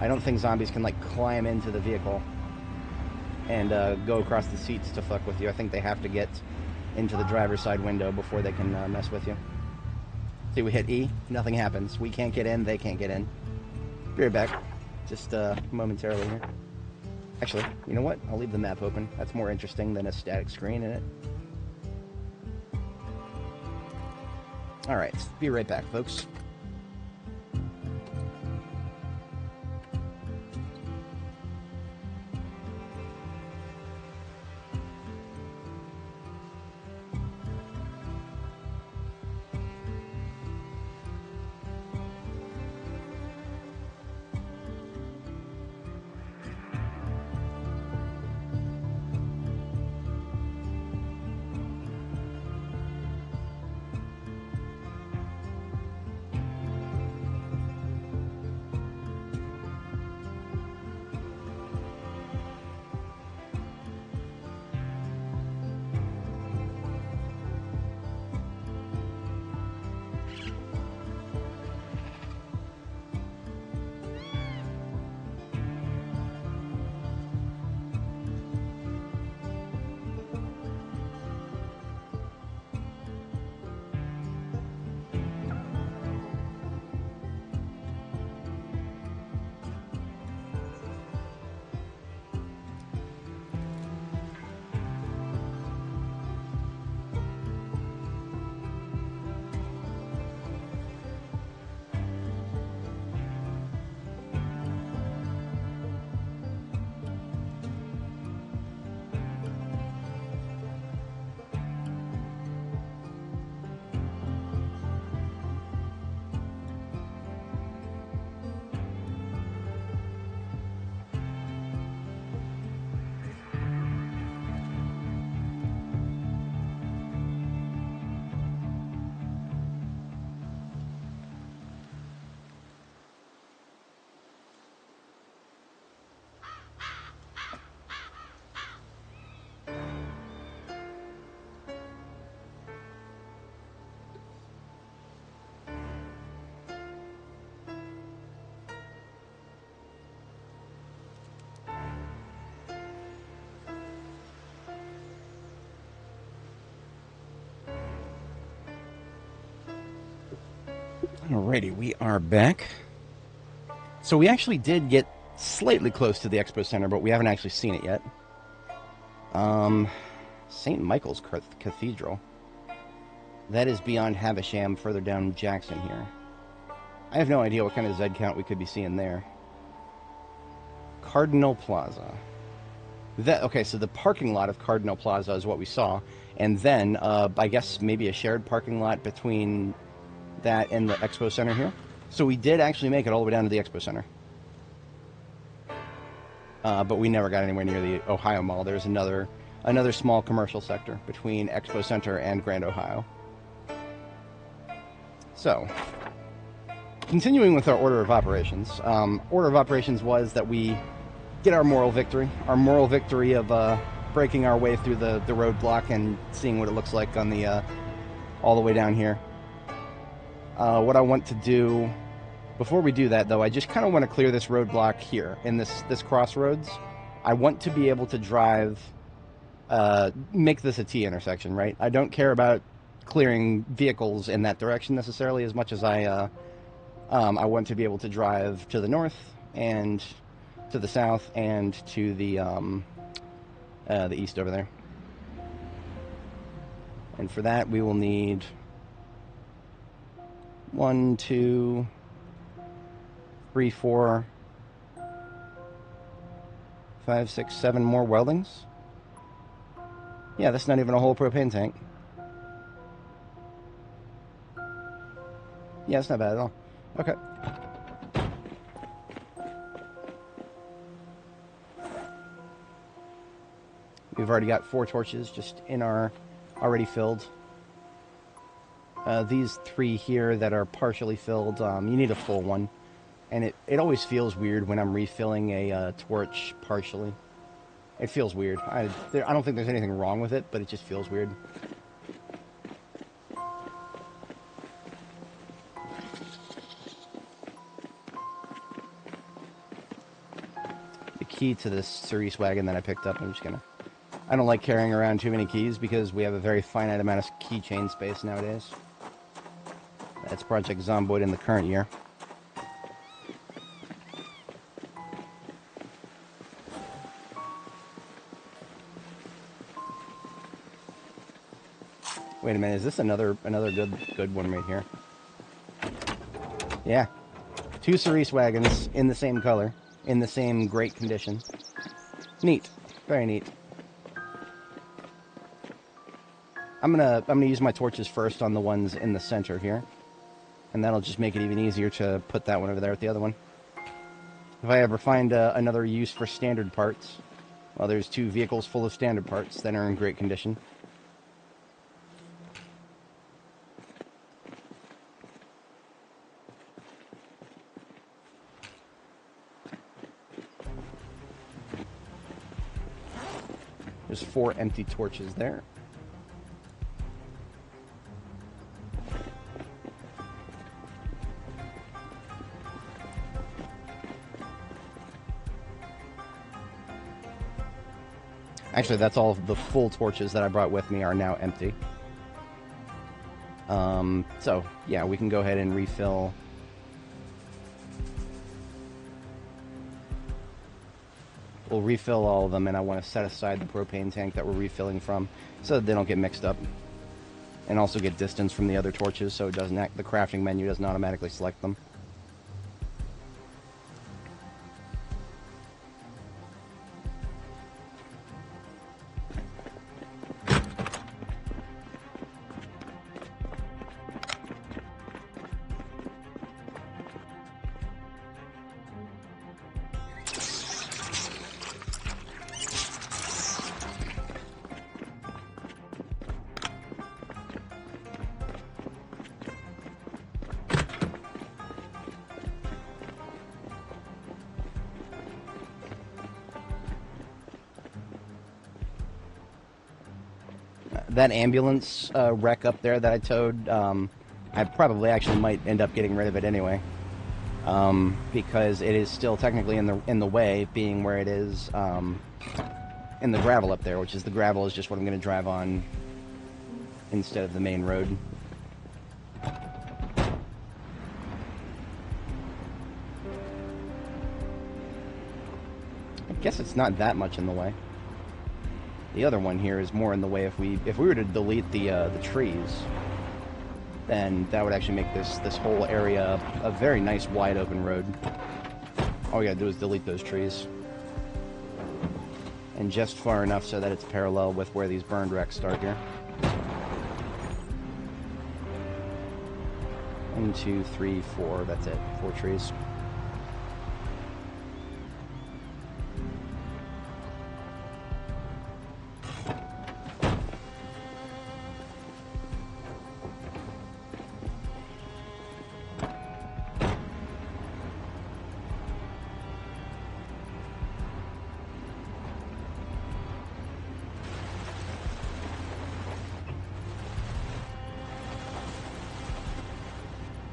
I don't think zombies can, like, climb into the vehicle and go across the seats to fuck with you. I think they have to get into the driver's side window before they can mess with you. See, we hit E, nothing happens. We can't get in, they can't get in. Be right back. Just momentarily here. Actually, you know what? I'll leave the map open. That's more interesting than a static screen in it. Alright, be right back, folks. Alrighty, we are back. So we actually did get slightly close to the Expo Center, but we haven't actually seen it yet. St. Michael's Cathedral. That is beyond Havisham, further down Jackson here. I have no idea what kind of Z count we could be seeing there. Cardinal Plaza. Okay, so the parking lot of Cardinal Plaza is what we saw. And then, I guess maybe a shared parking lot between that and the Expo Center here. So we did actually make it all the way down to the Expo Center. But we never got anywhere near the Ohio Mall. There's another small commercial sector between Expo Center and Grand Ohio. So, continuing with our order of operations. Order of operations was that we get our moral victory. Our moral victory of breaking our way through the roadblock and seeing what it looks like on the all the way down here. What I want to do, before we do that though, I just kind of want to clear this roadblock here, in this crossroads. I want to be able to drive, make this a T intersection, right? I don't care about clearing vehicles in that direction necessarily as much as I want to be able to drive to the north and to the south and to the east over there. And for that we will need 1, 2, 3, 4, 5, 6, 7 more weldings. Yeah, that's not even a whole propane tank. Yeah, it's not bad at all. Okay. We've already got 4 torches just in our already filled. These 3 here that are partially filled, you need a full one. And it always feels weird when I'm refilling a torch partially. It feels weird. I don't think there's anything wrong with it, but it just feels weird. The key to this Cerise wagon that I picked up, I don't like carrying around too many keys because we have a very finite amount of keychain space nowadays. That's Project Zomboid in the current year. Wait a minute, is this another good one right here? Yeah. 2 Cerise wagons in the same color, in the same great condition. Neat. Very neat. I'm gonna use my torches first on the ones in the center here. And that'll just make it even easier to put that one over there with the other one. If I ever find another use for standard parts, well, there's 2 vehicles full of standard parts that are in great condition. There's 4 empty torches there. Actually, that's all of the full torches that I brought with me are now empty. So, yeah, we can go ahead and refill. We'll refill all of them, and I want to set aside the propane tank that we're refilling from so that they don't get mixed up. And also get distance from the other torches so it doesn't the crafting menu doesn't automatically select them. That ambulance wreck up there that I towed, I probably actually might end up getting rid of it anyway, because it is still technically in the way, being where it is in the gravel up there, which is the gravel is just what I'm going to drive on instead of the main road. guess it's not that much in the way. The other one here is more in the way. If we were to delete the trees, then that would actually make this whole area a very nice wide open road. All we gotta do is delete those trees. And just far enough so that it's parallel with where these burned wrecks start here. 1, 2, 3, 4, that's it. 4 trees.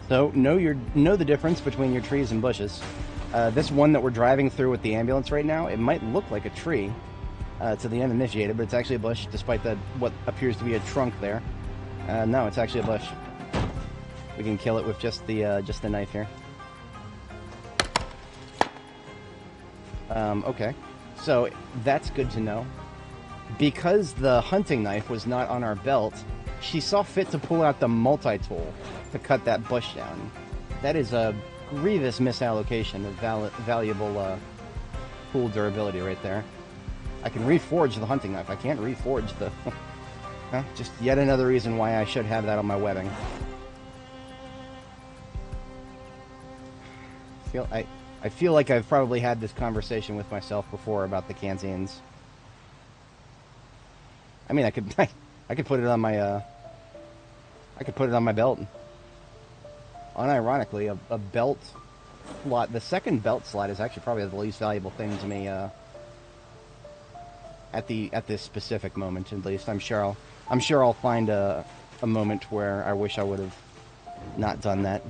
So know the difference between your trees and bushes. This one that we're driving through with the ambulance right now, it might look like a tree to the uninitiated, but it's actually a bush, despite what appears to be a trunk there. No, it's actually a bush. We can kill it with just the knife here. Okay, so that's good to know. Because the hunting knife was not on our belt, she saw fit to pull out the multi-tool to cut that bush down. That is a grievous misallocation of valuable tool durability right there. I can reforge the hunting knife. I can't reforge the... just yet another reason why I should have that on my webbing. I feel like I've probably had this conversation with myself before about the Kanzians. I mean, I could put it on my I could put it on my belt. Unironically, a belt slot, the second belt slot is actually probably the least valuable thing to me at this specific moment, at least. I'm sure I'll find a moment where I wish I would have not done that.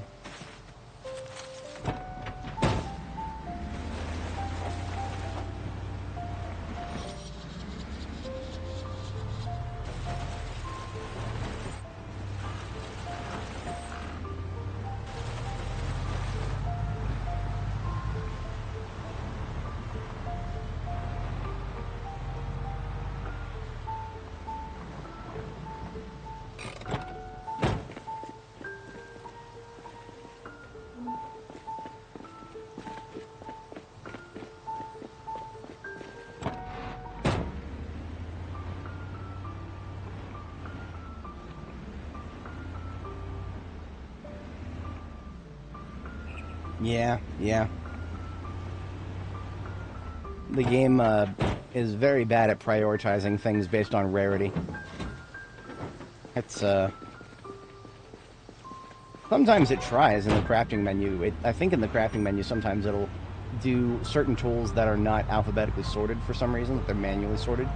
Yeah. The game is very bad at prioritizing things based on rarity. It's sometimes it tries in the crafting menu. I think in the crafting menu sometimes it'll do certain tools that are not alphabetically sorted for some reason, that they're manually sorted.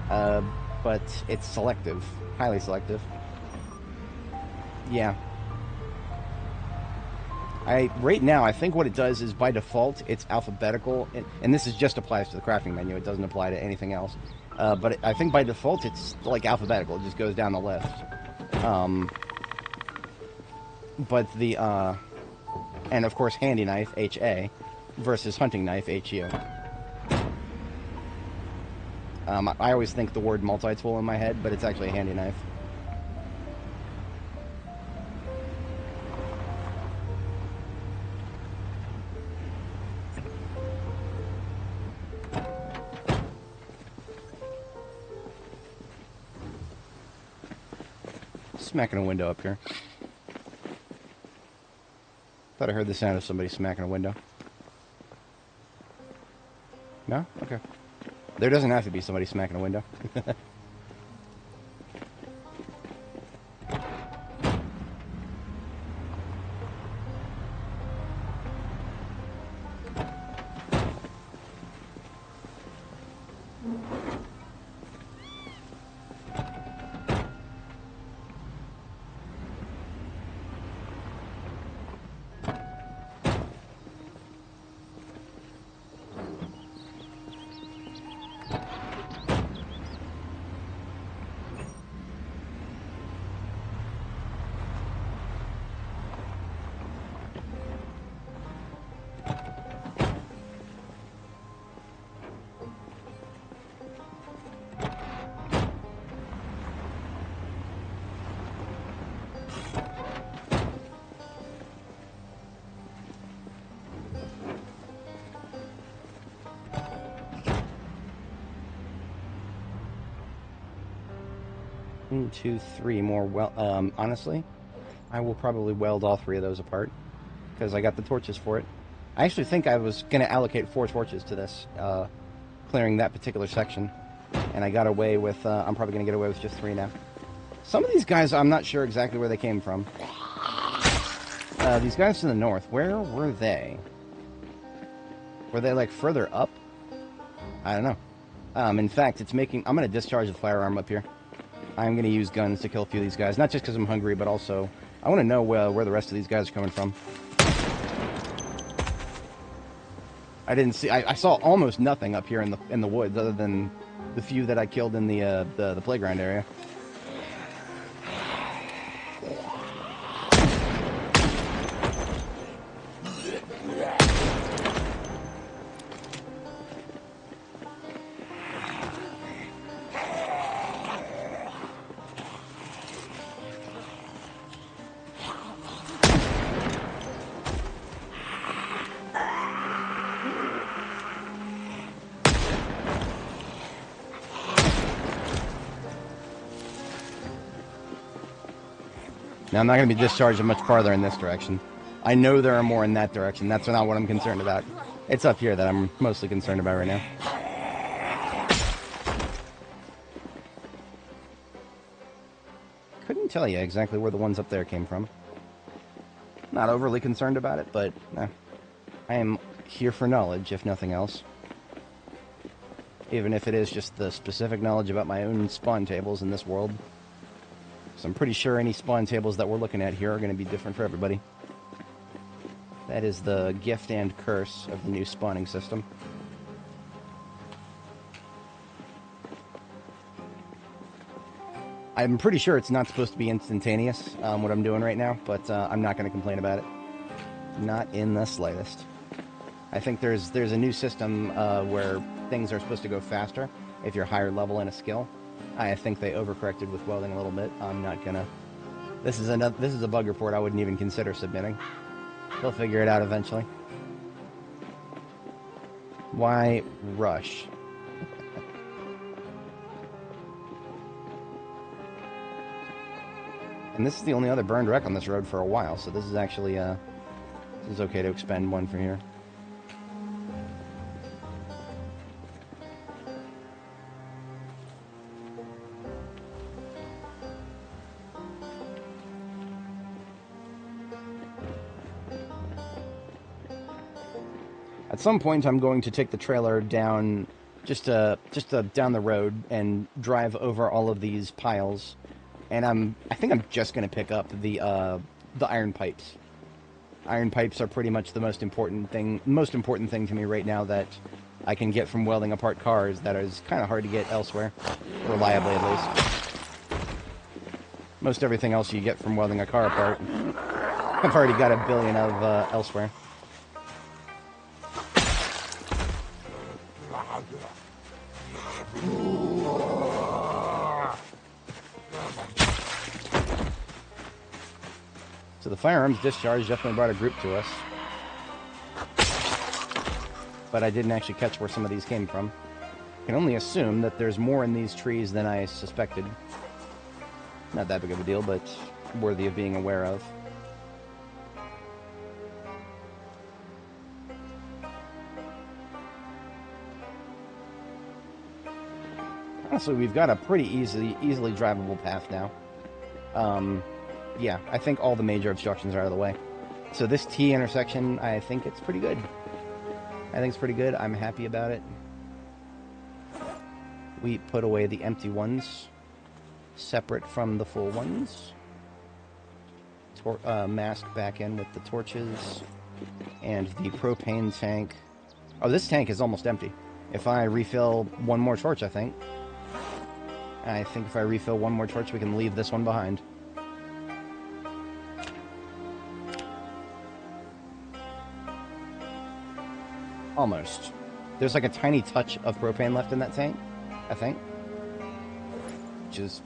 But it's selective, highly selective. Yeah. Right now, I think what it does is, by default, it's alphabetical, and this just applies to the crafting menu. It doesn't apply to anything else. But I think by default, it's like alphabetical. It just goes down the list. But the, and of course, handy knife, HA, versus hunting knife, HU. I always think the word multi-tool in my head, but it's actually a handy knife. Smacking a window up here. Thought I heard the sound of somebody smacking a window. No? Okay. There doesn't have to be somebody smacking a window. 1, 2, 3 more honestly, I will probably weld all 3 of those apart, because I got the torches for it. I actually think I was going to allocate 4 torches to this, clearing that particular section, and I got away with, I'm probably going to get away with just 3 now. Some of these guys, I'm not sure exactly where they came from. These guys to the north, where were they? Were they, like, further up? I don't know. In fact, I'm going to discharge the firearm up here. I'm going to use guns to kill a few of these guys, not just because I'm hungry, but also I want to know where the rest of these guys are coming from. I saw almost nothing up here in the woods, other than the few that I killed in the playground area. Now, I'm not going to be discharging much farther in this direction. I know there are more in that direction. That's not what I'm concerned about. It's up here that I'm mostly concerned about right now. Couldn't tell you exactly where the ones up there came from. Not overly concerned about it, but I am here for knowledge, if nothing else. Even if it is just the specific knowledge about my own spawn tables in this world. So I'm pretty sure any spawn tables that we're looking at here are going to be different for everybody. That is the gift and curse of the new spawning system. I'm pretty sure it's not supposed to be instantaneous, what I'm doing right now, but I'm not going to complain about it. Not in the slightest. I think there's a new system where things are supposed to go faster if you're higher level in a skill. I think they overcorrected with welding a little bit. I'm not gonna. This is a bug report I wouldn't even consider submitting. They'll figure it out eventually. Why rush? And this is the only other burned wreck on this road for a while, so this is actually this is okay to expend one from here. At some point, I'm going to take the trailer down, just down the road and drive over all of these piles, and I think I'm just going to pick up the iron pipes. Iron pipes are pretty much the most important thing to me right now that I can get from welding apart cars. That is kind of hard to get elsewhere, reliably at least. Most everything else you get from welding a car apart, I've already got a billion of elsewhere. So the firearms discharge definitely brought a group to us. But I didn't actually catch where some of these came from. I can only assume that there's more in these trees than I suspected. Not that big of a deal, but worthy of being aware of. Honestly, we've got a pretty easily drivable path now. Yeah, I think all the major obstructions are out of the way. So this T intersection, I think it's pretty good. I think it's pretty good. I'm happy about it. We put away the empty ones, separate from the full ones. Mask back in with the torches. And the propane tank. Oh, this tank is almost empty. If I refill one more torch, I think if I refill one more torch, we can leave this one behind. Almost. There's like a tiny touch of propane left in that tank, I think.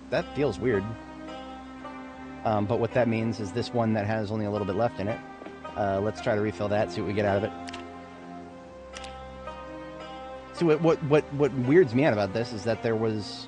That feels weird. But what that means is this one that has only a little bit left in it. Let's try to refill that, see what we get out of it. So what weirds me out about this is that there was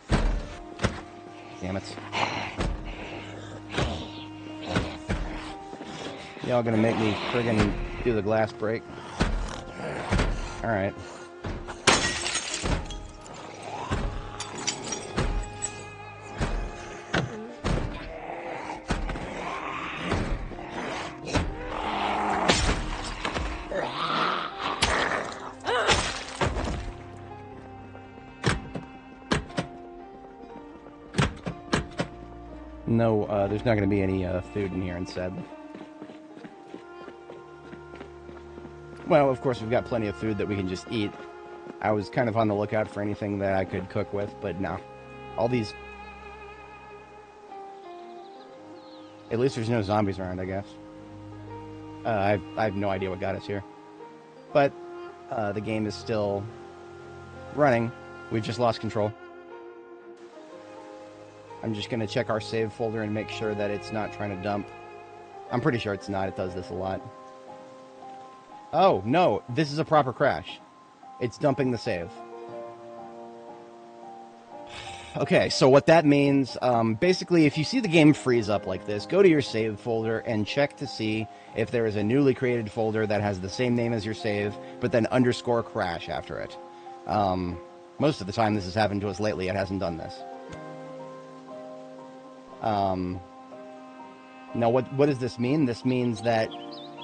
damn it. Y'all gonna make me friggin' do the glass break? Alright. No, there's not going to be any food in here instead. Well, of course, we've got plenty of food that we can just eat. I was kind of on the lookout for anything that I could cook with, but no. All these... At least there's no zombies around, I guess. I have no idea what got us here. But the game is still running. We've just lost control. I'm just going to check our save folder and make sure that it's not trying to dump. I'm pretty sure it's not. It does this a lot. Oh, no. This is a proper crash. It's dumping the save. Okay, so what that means, basically, if you see the game freeze up like this, go to your save folder and check to see if there is a newly created folder that has the same name as your save, but then underscore crash after it. Most of the time this has happened to us lately, it hasn't done this. Now, what does this mean? This means that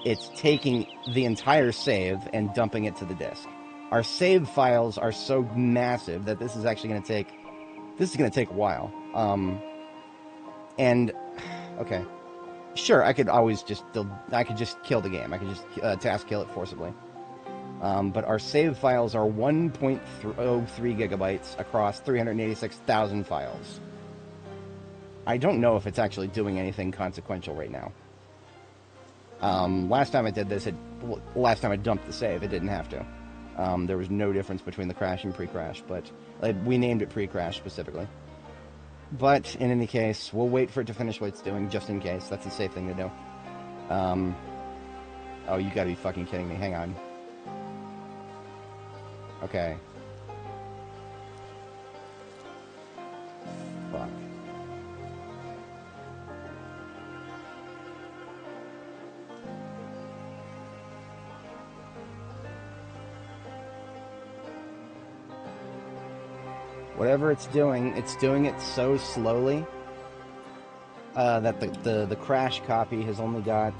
it's taking the entire save and dumping it to the disk. Our save files are so massive that this is actually going to take... This is going to take a while. And, okay. Sure, I could always just... I could just kill the game. I could just task kill it forcibly. But our save files are 1.03 gigabytes across 386,000 files. I don't know if it's actually doing anything consequential right now. Last time I did this, last time I dumped the save, it didn't have to. There was no difference between the crash and pre-crash, but we named it pre-crash specifically. But in any case, we'll wait for it to finish what it's doing, just in case. That's a safe thing to do. Oh, you gotta be fucking kidding me. Hang on. Okay. Fuck. Whatever it's doing it so slowly that the crash copy has only got...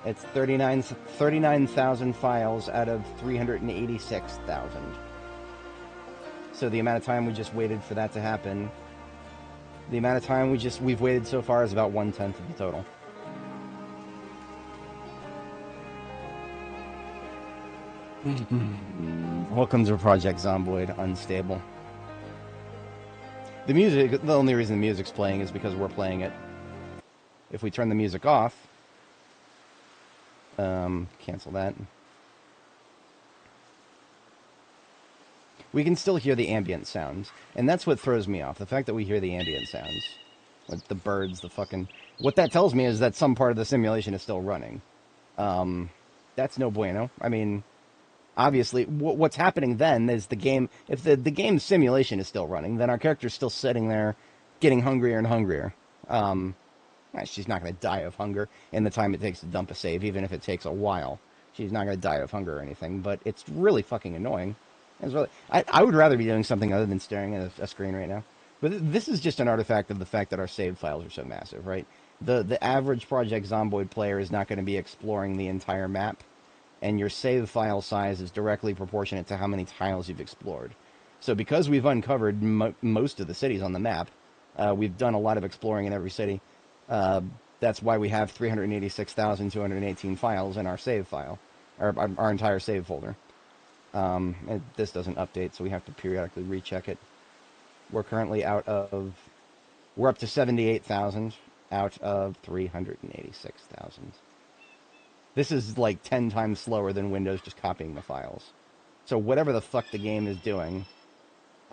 It's 39,000 files out of 386,000. So the amount of time we just waited for that to happen, the amount of time we've waited so far is about 1/10 of the total. Welcome to Project Zomboid, unstable. The music, the only reason the music's playing is because we're playing it. If we turn the music off, cancel that. We can still hear the ambient sounds, and that's what throws me off, the fact that we hear the ambient sounds. Like the birds, the fucking... What that tells me is that some part of the simulation is still running. That's no bueno. I mean... Obviously, what's happening then is the game... If the game's simulation is still running, then our character's still sitting there getting hungrier and hungrier. She's not going to die of hunger in the time it takes to dump a save, even if it takes a while. She's not going to die of hunger or anything, but it's really fucking annoying. It's really, I would rather be doing something other than staring at a screen right now. But this is just an artifact of the fact that our save files are so massive, right? The average Project Zomboid player is not going to be exploring the entire map, and your save file size is directly proportionate to how many tiles you've explored. So because we've uncovered most of the cities on the map, we've done a lot of exploring in every city. That's why we have 386,218 files in our save file, or our entire save folder. This doesn't update, so we have to periodically recheck it. We're currently we're up to 78,000 out of 386,000. This is like 10 times slower than Windows just copying the files. So whatever the fuck the game is doing,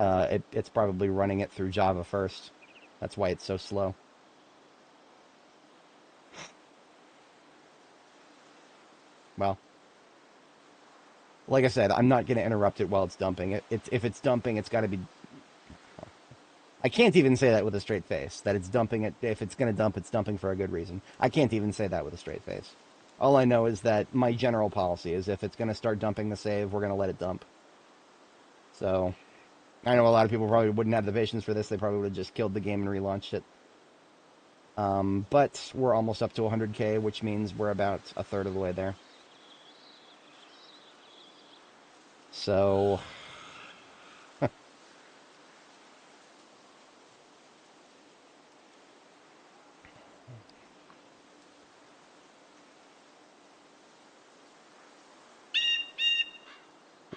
it's probably running it through Java first. That's why it's so slow. Well, like I said, I'm not going to interrupt it while it's dumping. If it's dumping, it's got to be... I can't even say that with a straight face, that it's dumping it. If it's going to dump, it's dumping for a good reason. I can't even say that with a straight face. All I know is that my general policy is if it's going to start dumping the save, we're going to let it dump. So, I know a lot of people probably wouldn't have the patience for this. They probably would have just killed the game and relaunched it. But we're almost up to 100k, which means we're about a third of the way there. So...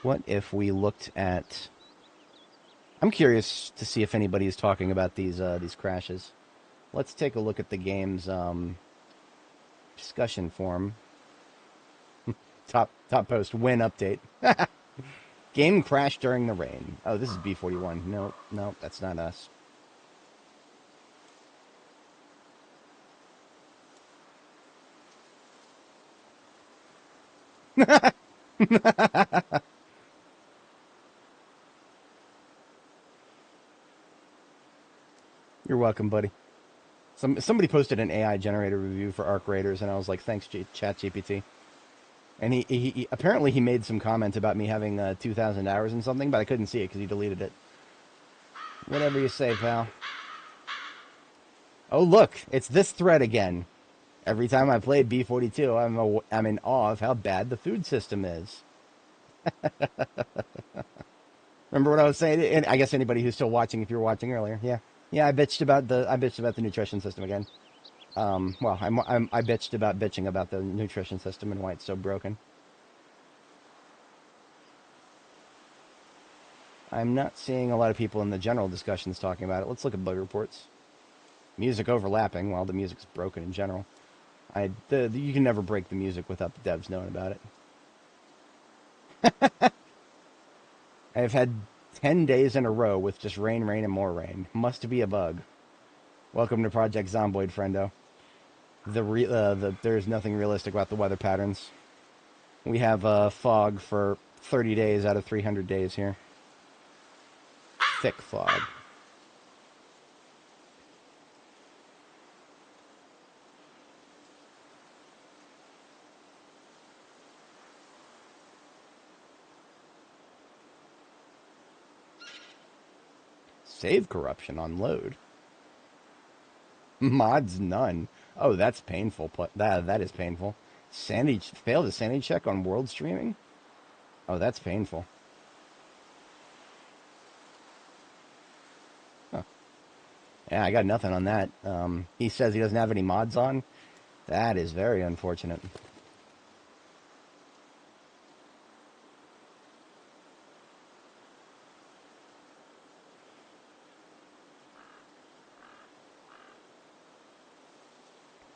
what if we looked at... I'm curious to see if anybody is talking about these crashes. Let's take a look at the game's discussion forum. top post, win update. Game crashed during the rain. Oh, this is B41. No, that's not us. You're welcome, buddy. Somebody posted an AI generated review for Arc Raiders, and I was like, thanks, ChatGPT. And he apparently he made some comment about me having 2,000 hours and something, but I couldn't see it because he deleted it. Whatever you say, pal. Oh, look, it's this thread again. Every time I play B42, I'm in awe of how bad the food system is. Remember what I was saying? And I guess anybody who's still watching, if you were watching earlier, yeah, I bitched about the nutrition system again. Well, I bitched about bitching about the nutrition system and why it's so broken. I'm not seeing a lot of people in the general discussions talking about it. Let's look at bug reports. Music overlapping. Well, the music's broken in general. You can never break the music without the devs knowing about it. I've had 10 days in a row with just rain, and more rain. Must be a bug. Welcome to Project Zomboid, friendo. There's nothing realistic about the weather patterns. We have fog for 30 days out of 300 days here. Thick fog. Save corruption on load. Mods none. Oh, that's painful. That is painful. Failed a sanity check on world streaming? Oh, that's painful. Huh. Yeah, I got nothing on that. He says he doesn't have any mods on. That is very unfortunate.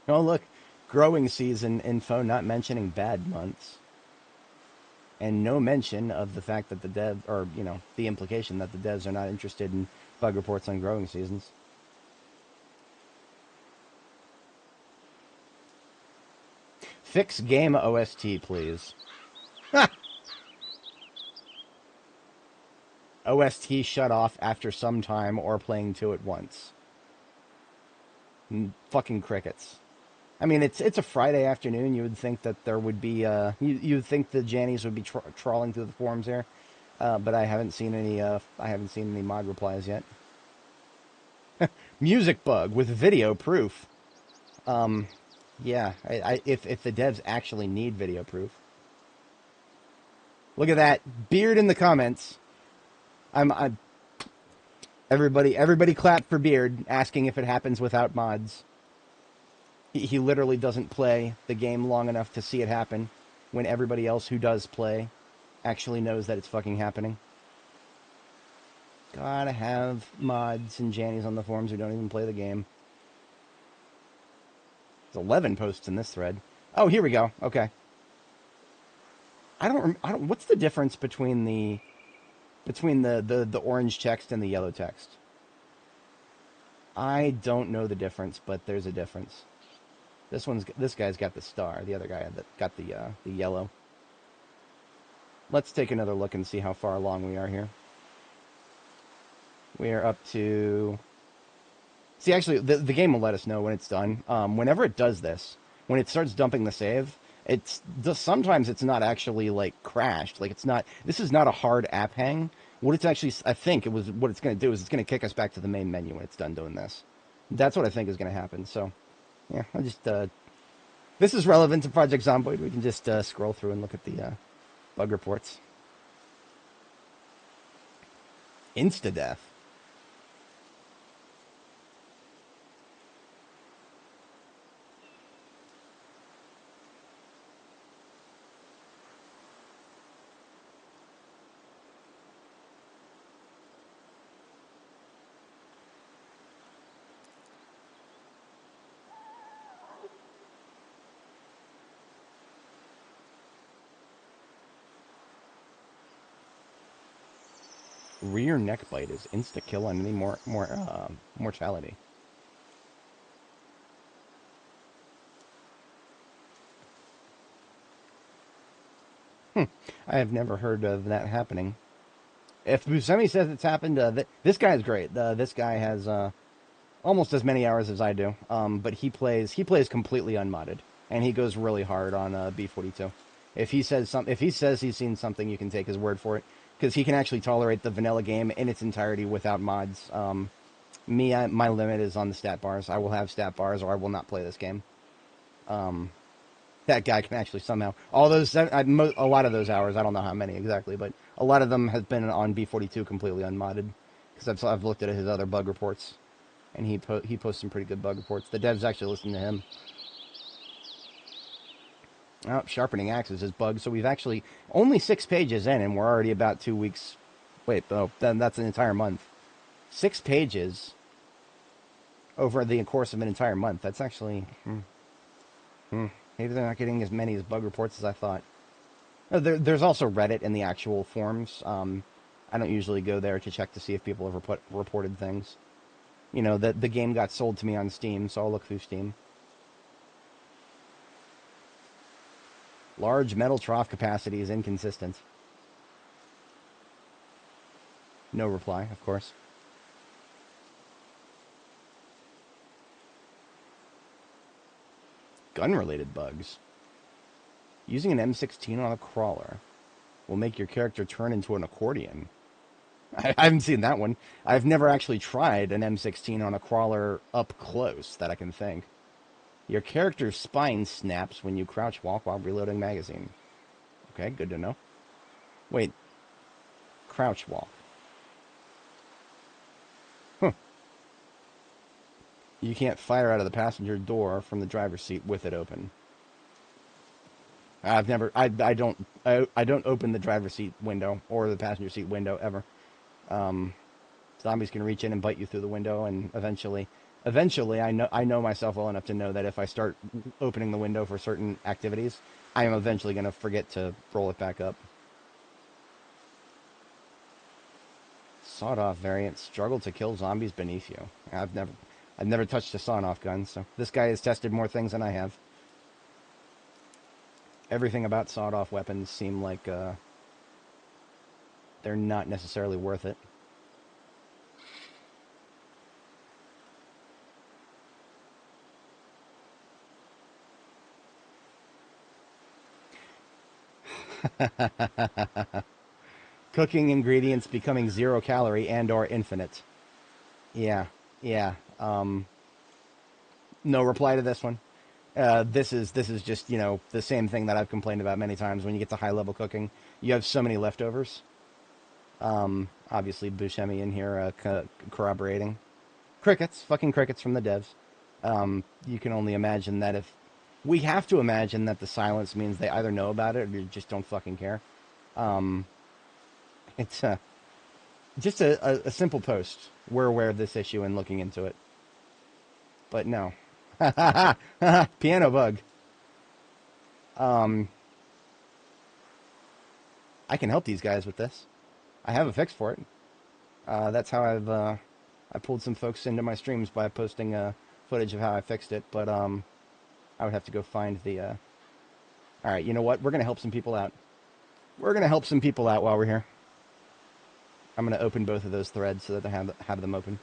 Oh, look. Growing season info not mentioning bad months. And no mention of the fact that the dev, or, the implication that the devs are not interested in bug reports on growing seasons. Fix game OST, please. OST shut off after some time or playing 2 at once. Fucking crickets. I mean, it's a Friday afternoon. You would think that there would be you would think the Jannies would be trawling through the forums here, but I haven't seen any mod replies yet. Music bug with video proof. Yeah, if the devs actually need video proof. Look at that beard in the comments. Everybody clap for Beard asking if it happens without mods. He literally doesn't play the game long enough to see it happen when everybody else who does play actually knows that it's fucking happening. Gotta have mods and Jannies on the forums who don't even play the game. There's 11 posts in this thread. Oh, here we go. Okay. I don't. What's the difference between the orange text and the yellow text? I don't know the difference, but there's a difference. This guy's got the star. The other guy got the yellow. Let's take another look and see how far along we are here. We are up to... See, actually, the game will let us know when it's done. Whenever it does this, when it starts dumping the save, sometimes it's not actually, like, crashed. Like, it's not... This is not a hard app hang. What it's actually... I think what it's going to do is it's going to kick us back to the main menu when it's done doing this. That's what I think is going to happen. So, yeah, I'll just... this is relevant to Project Zomboid. We can just scroll through and look at the bug reports. Insta-death. Rear neck bite is insta-kill on any mortality. I have never heard of that happening. If Buscemi says it's happened, this guy is great. This guy has almost as many hours as I do, but he plays completely unmodded, and he goes really hard on B42. If he says he's seen something, you can take his word for it, because he can actually tolerate the vanilla game in its entirety without mods. My limit is on the stat bars. I will have stat bars, or I will not play this game. That guy can actually somehow... a lot of those hours, I don't know how many exactly, but a lot of them has been on B42 completely unmodded, because I've looked at his other bug reports, and he posts some pretty good bug reports. The devs actually listen to him. Oh, sharpening axes is bugged, so we've actually... Only 6 pages in, and we're already about 2 weeks... Wait, then that's an entire month. 6 pages over the course of an entire month. That's actually... Maybe they're not getting as many bug reports as I thought. There's also Reddit in the actual forums. I don't usually go there to check to see if people have reported things. You know, the game got sold to me on Steam, so I'll look through Steam. Large metal trough capacity is inconsistent. No reply, of course. Gun-related bugs. Using an M16 on a crawler will make your character turn into an accordion. I haven't seen that one. I've never actually tried an M16 on a crawler up close that I can think. Your character's spine snaps when you crouch walk while reloading magazine. Okay, good to know. Wait. Crouch walk. Huh. You can't fire out of the passenger door from the driver's seat with it open. I don't open the driver's seat window or the passenger seat window ever. Zombies can reach in and bite you through the window, and eventually I know myself well enough to know that if I start opening the window for certain activities, I am eventually going to forget to roll it back up. Sawed-off variant, struggle to kill zombies beneath you. I've never touched a sawn-off gun, so this guy has tested more things than I have. Everything about sawed-off weapons seem like they're not necessarily worth it. Cooking ingredients becoming 0 calorie and or infinite. Yeah. No reply to this one. This is just, you know, the same thing that I've complained about many times. When you get to high level cooking, you have so many leftovers. Obviously Buscemi in here corroborating. Fucking crickets from the devs. You can only imagine that we have to imagine that the silence means they either know about it or you just don't fucking care. It's just a simple post. We're aware of this issue and looking into it. But no. Piano bug. I can help these guys with this. I have a fix for it. That's how I pulled some folks into my streams by posting footage of how I fixed it. But I would have to go find the... All right, you know what? We're going to help some people out. We're going to help some people out while we're here. I'm going to open both of those threads so that I have them open.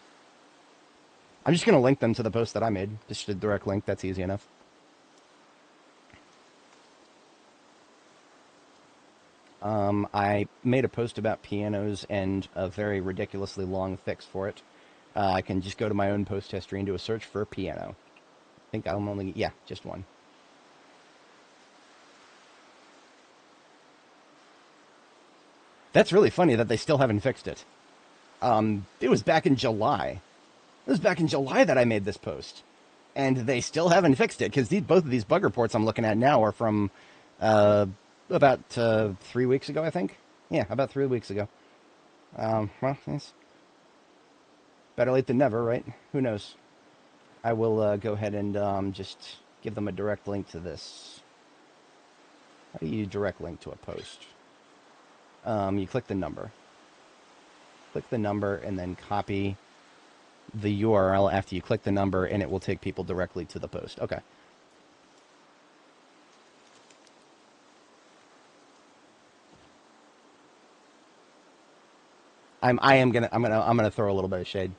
I'm just going to link them to the post that I made. Just a direct link. That's easy enough. I made a post about pianos and a very ridiculously long fix for it. I can just go to my own post history and do a search for piano. I think I'm only, yeah, just one. That's really funny that they still haven't fixed it. It was back in July. It was back in July that I made this post. And they still haven't fixed it, because both of these bug reports I'm looking at now are from about 3 weeks ago, I think. Yeah, about 3 weeks ago. Well, it's better late than never, right? Who knows? I will go ahead and just give them a direct link to this. How do you direct link to a post? You click the number. Click the number and then copy the URL after you click the number, and it will take people directly to the post. Okay. I'm gonna throw a little bit of shade.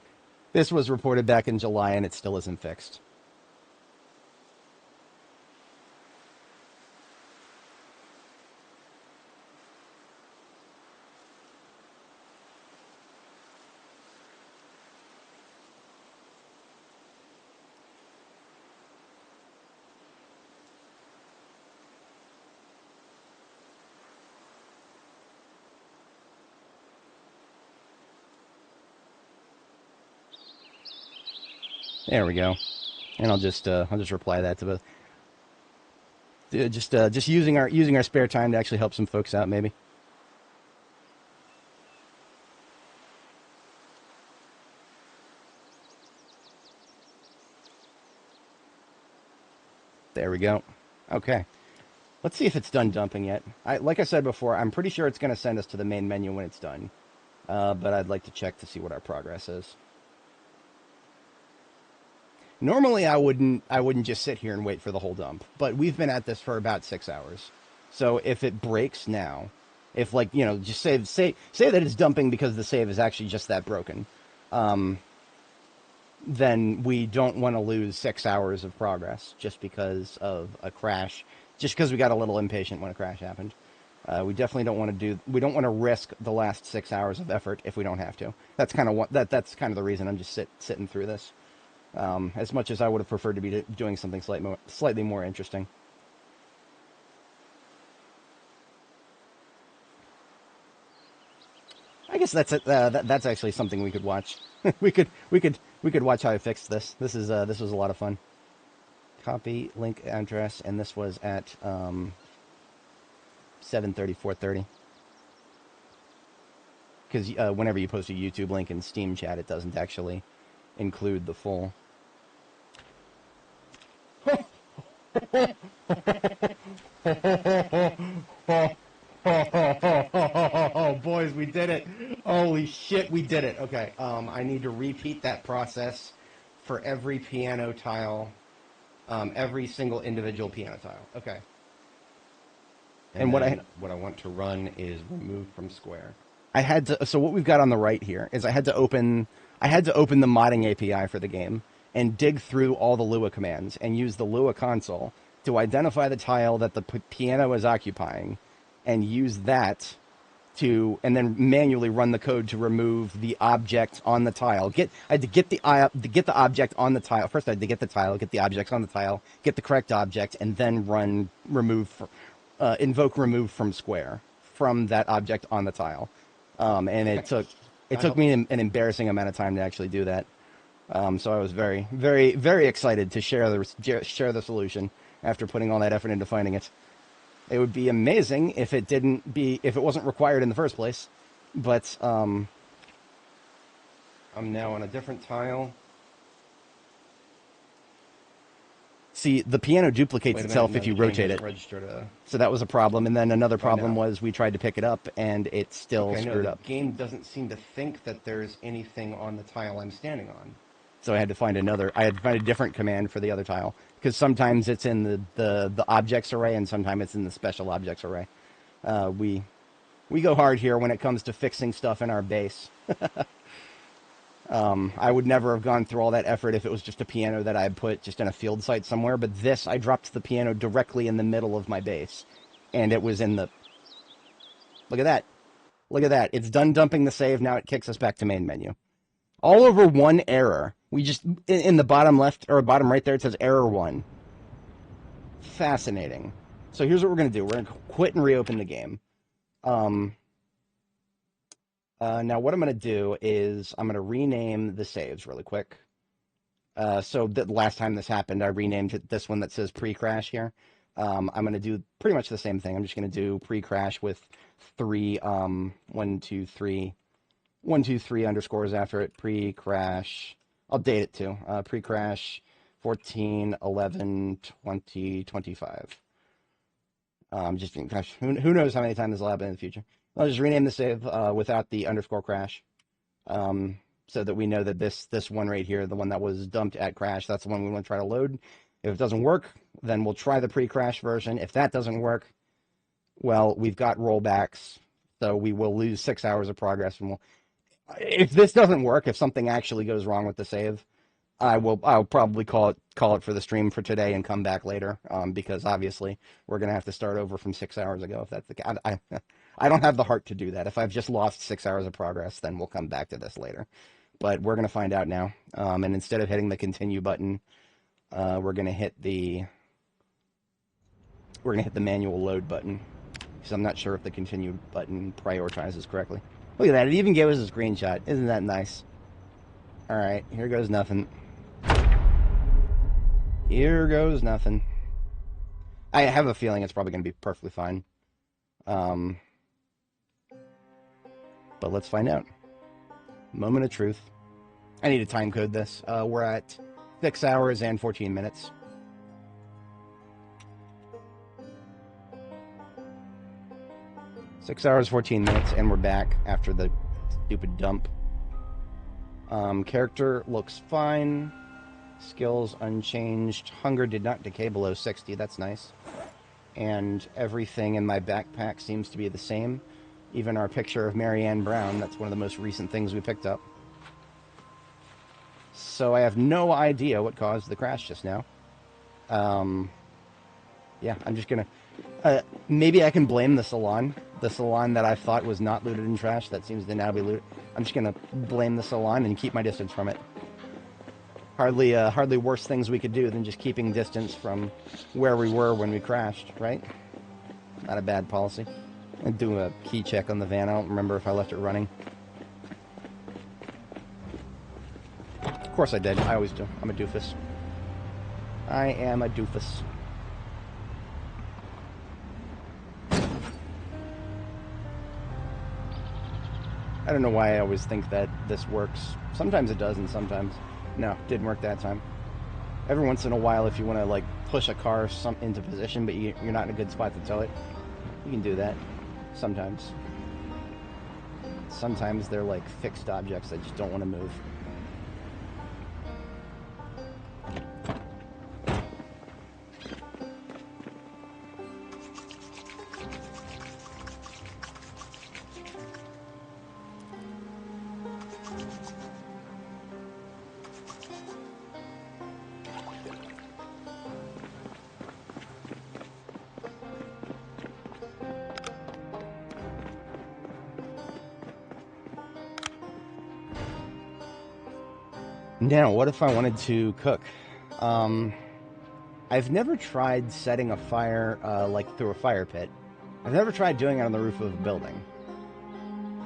This was reported back in July, and it still isn't fixed. There we go. And I'll just reply that to both. Just using our spare time to actually help some folks out, maybe. There we go. Okay. Let's see if it's done dumping yet. Like I said before, I'm pretty sure it's going to send us to the main menu when it's done. But I'd like to check to see what our progress is. Normally, I wouldn't just sit here and wait for the whole dump, but we've been at this for about 6 hours. So if it breaks now, if just say that it's dumping because the save is actually just that broken, then we don't want to lose 6 hours of progress just because of a crash, just because we got a little impatient when a crash happened. We definitely don't want to risk the last 6 hours of effort if we don't have to. That's kind of that's kind of the reason I'm just sitting through this. As much as I would have preferred to be doing something slightly more interesting. I guess that's it. That's actually something we could watch. we could watch how I fixed this. This was a lot of fun. Copy link address, and this was at 7:30, 4:30. Because whenever you post a YouTube link in Steam chat, it doesn't actually include the full. Oh, boys, we did it. Holy shit, we did it. Okay, I need to repeat that process for every piano tile, every single individual piano tile. Okay. And what I want to run is remove from square. So what we've got on the right here is I had to open the modding API for the game and dig through all the Lua commands and use the Lua console to identify the tile that the piano is occupying, and use that and then manually run the code to remove the object on the tile. I had to get the object on the tile. First I had to get the tile, get the objects on the tile, get the correct object, and then invoke remove from square from that object on the tile. And it took me an embarrassing amount of time to actually do that. So I was very, very, very excited to share the solution after putting all that effort into finding it. It would be amazing if it wasn't required in the first place. But I'm now on a different tile. See, the piano duplicates itself if you rotate it. So that was a problem. And then another problem was we tried to pick it up, and it still screwed up. The game doesn't seem to think that there's anything on the tile I'm standing on. So I had to find a different command for the other tile, because sometimes it's in the objects array, and sometimes it's in the special objects array. We We go hard here when it comes to fixing stuff in our base. I would never have gone through all that effort if it was just a piano that I had put just in a field site somewhere, but this, I dropped the piano directly in the middle of my base, and it was in the... Look at that. Look at that. It's done dumping the save, now it kicks us back to main menu. All over one error. We just, in the bottom left, or bottom right there, it says error 1. Fascinating. So here's what we're going to do. We're going to quit and reopen the game. Now, what I'm going to do is I'm going to rename the saves really quick. So the last time this happened, I renamed it, this one that says pre-crash here. I'm going to do pretty much the same thing. I'm just going to do pre-crash with 3, 1, 2, 3 underscores after it. Pre-crash. I'll date it too. Pre-crash 14, 11, 20, 25. Just gosh, who knows how many times this will happen in the future. I'll just rename the save without the underscore crash, so that we know that this one right here, the one that was dumped at crash, that's the one we want to try to load. If it doesn't work, then we'll try the pre-crash version. If that doesn't work, well, we've got rollbacks, so we will lose 6 hours of progress. And if this doesn't work, if something actually goes wrong with the save, I'll probably call it for the stream for today and come back later, because obviously we're gonna have to start over from 6 hours ago if that's the case. I don't have the heart to do that. If I've just lost 6 hours of progress, then we'll come back to this later. But we're gonna find out now. And instead of hitting the continue button, we're gonna hit the manual load button, because I'm not sure if the continue button prioritizes correctly. Look at that! It even gave us a screenshot. Isn't that nice? All right, here goes nothing. Here goes nothing. I have a feeling it's probably going to be perfectly fine. But let's find out. Moment of truth. I need to time code this. We're at 6 hours and 14 minutes. Six hours, 14 minutes, and we're back after the stupid dump. Character looks fine. Skills unchanged. Hunger did not decay below 60. That's nice. And everything in my backpack seems to be the same. Even our picture of Marianne Brown. That's one of the most recent things we picked up. So I have no idea what caused the crash just now. Yeah, I'm just gonna... maybe I can blame the salon. The salon that I thought was not looted and trashed, that seems to now be looted. I'm just gonna blame the salon and keep my distance from it. Hardly worse things we could do than just keeping distance from where we were when we crashed, right? Not a bad policy. And do a key check on the van. I don't remember if I left it running. Of course I did. I always do. I'm a doofus. I am a doofus. I don't know why I always think that this works. Sometimes it does and sometimes... No, didn't work that time. Every once in a while, if you want to, like, push a car into position, but you're not in a good spot to tow it, you can do that. Sometimes. Sometimes they're, like, fixed objects that just don't want to move. Now, what if I wanted to cook? I've never tried setting a fire, like, through a fire pit. I've never tried doing it on the roof of a building.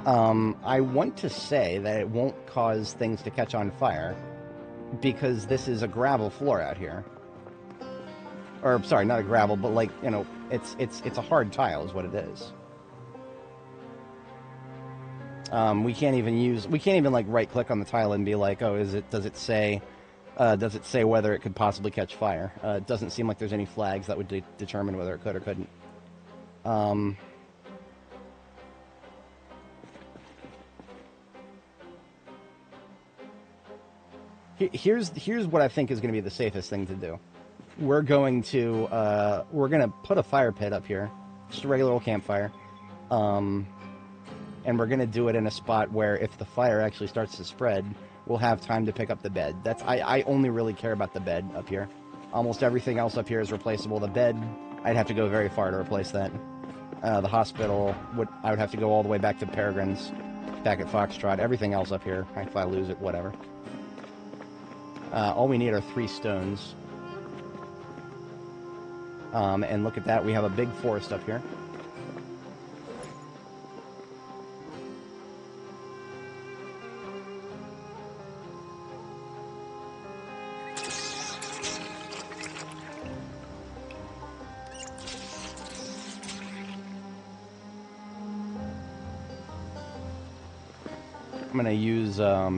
I want to say that it won't cause things to catch on fire, because this is a gravel floor out here. Or, sorry, not a gravel, but, like, you know, it's a hard tile is what it is. We can't even like right click on the tile and be like, oh, does it say whether it could possibly catch fire? It doesn't seem like there's any flags that would determine whether it could or couldn't. Here's what I think is going to be the safest thing to do. We're going to put a fire pit up here, just a regular old campfire. and we're going to do it in a spot where if the fire actually starts to spread, we'll have time to pick up the bed. I only really care about the bed up here. Almost everything else up here is replaceable. The bed, I'd have to go very far to replace that. The hospital, I would have to go all the way back to Peregrine's, back at Foxtrot. Everything else up here, if I lose it, whatever. All we need are 3 stones. And look at that, we have a big forest up here. I'm going to use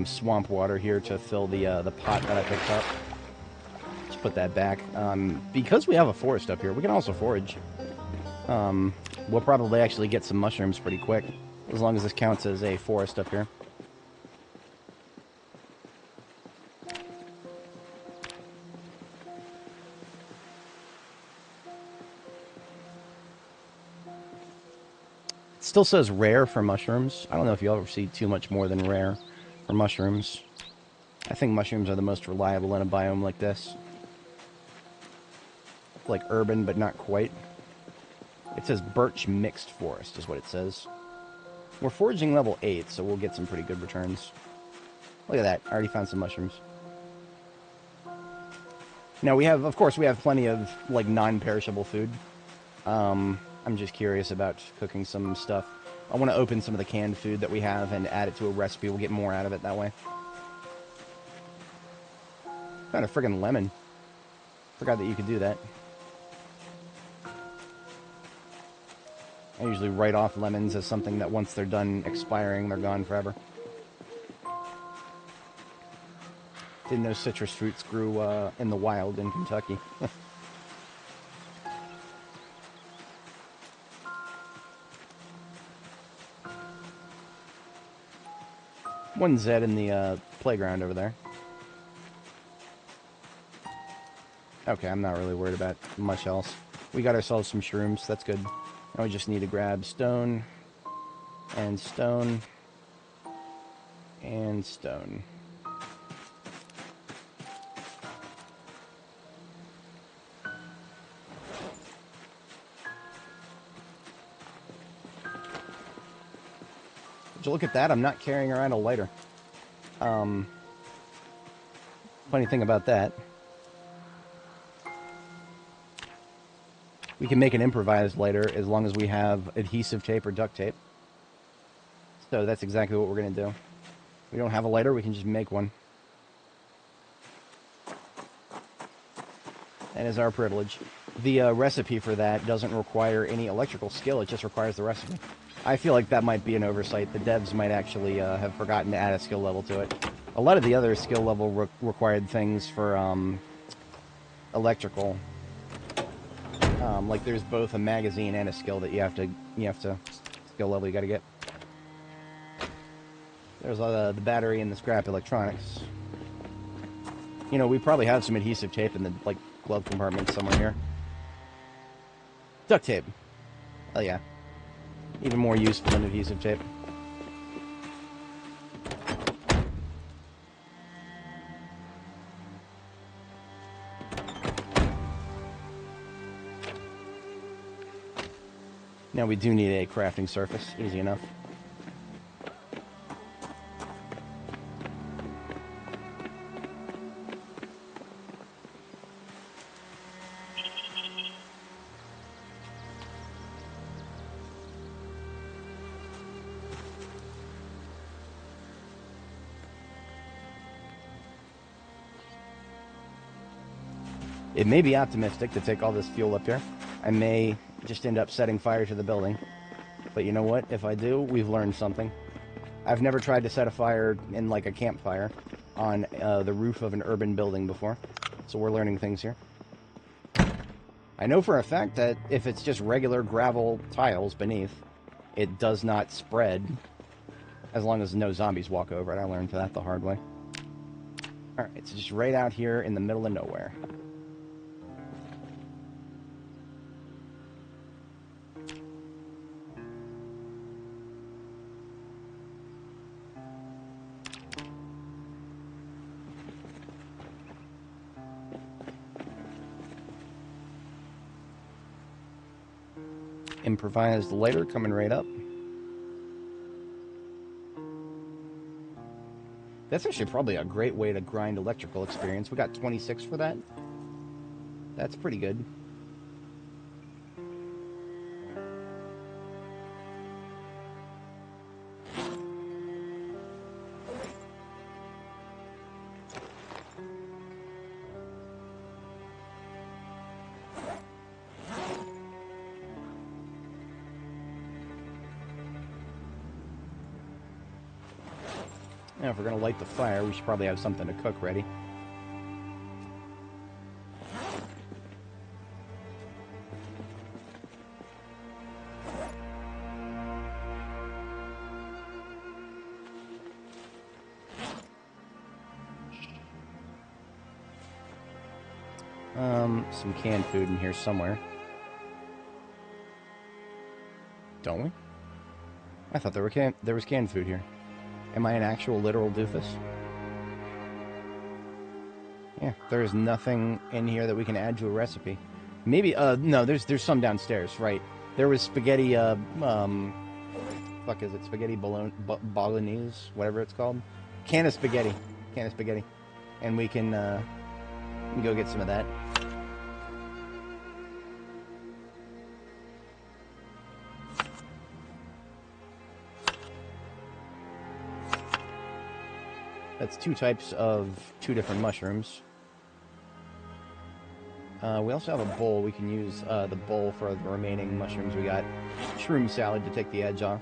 swamp water here to fill the pot that I picked up. Just put that back. Because we have a forest up here, we can also forage. We'll probably actually get some mushrooms pretty quick, as long as this counts as a forest up here. Still says rare for mushrooms. I don't know if you'll ever see too much more than rare for mushrooms. I think mushrooms are the most reliable in a biome like this. Like urban, but not quite. It says birch mixed forest is what it says. We're foraging level 8, so we'll get some pretty good returns. Look at that. I already found some mushrooms. Now we have, of course, we have plenty of like non-perishable food. I'm just curious about cooking some stuff. I want to open some of the canned food that we have and add it to a recipe. We'll get more out of it that way. Found a friggin' lemon. Forgot that you could do that. I usually write off lemons as something that once they're done expiring, they're gone forever. Didn't know citrus fruits grew in the wild in Kentucky. One Zed in the playground over there. Okay, I'm not really worried about much else. We got ourselves some shrooms, that's good. Now we just need to grab stone, and stone, and stone. Would you look at that? I'm not carrying around a lighter. Funny thing about that. We can make an improvised lighter as long as we have adhesive tape or duct tape. So that's exactly what we're going to do. If we don't have a lighter, we can just make one. That is our privilege. The recipe for that doesn't require any electrical skill, it just requires the recipe. I feel like that might be an oversight. The devs might actually have forgotten to add a skill level to it. A lot of the other skill level required things for electrical, like there's both a magazine and a skill that you have to skill level you got to get. There's the battery and the scrap electronics. You know, we probably have some adhesive tape in the like glove compartment somewhere here. Duct tape. Oh yeah. Even more useful than adhesive tape. Now we do need a crafting surface. Easy enough. It may be optimistic to take all this fuel up here. I may just end up setting fire to the building. But you know what? If I do, we've learned something. I've never tried to set a fire in like a campfire on the roof of an urban building before. So we're learning things here. I know for a fact that if it's just regular gravel tiles beneath, it does not spread as long as no zombies walk over it. I learned that the hard way. Alright, it's just right out here in the middle of nowhere. Improvised lighter coming right up. That's actually probably a great way to grind electrical experience. We got 26 for that. That's pretty good. Now, if we're going to light the fire, we should probably have something to cook ready. Some canned food in here somewhere. Don't we? I thought there was canned food here. Am I an actual literal doofus? Yeah, there's nothing in here that we can add to a recipe. Maybe, no, there's some downstairs, right. There was spaghetti, fuck is it, spaghetti bolognese, whatever it's called? Can of spaghetti. And we can go get some of that. That's 2 types of 2 different mushrooms. We also have a bowl. We can use the bowl for the remaining mushrooms. We got shroom salad to take the edge off.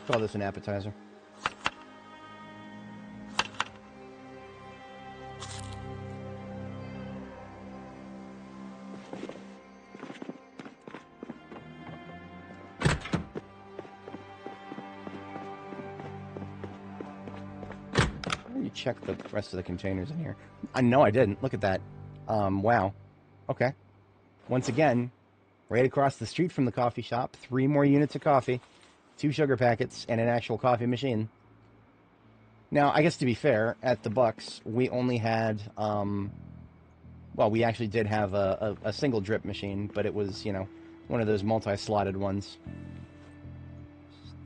Call this an appetizer. Check the rest of the containers in here. No, I didn't. Look at that. Wow. Okay. Once again, right across the street from the coffee shop, 3 more units of coffee, 2 sugar packets, and an actual coffee machine. Now, I guess to be fair, at the Bucks, we only had, well, we actually did have a single drip machine, but it was, you know, one of those multi-slotted ones.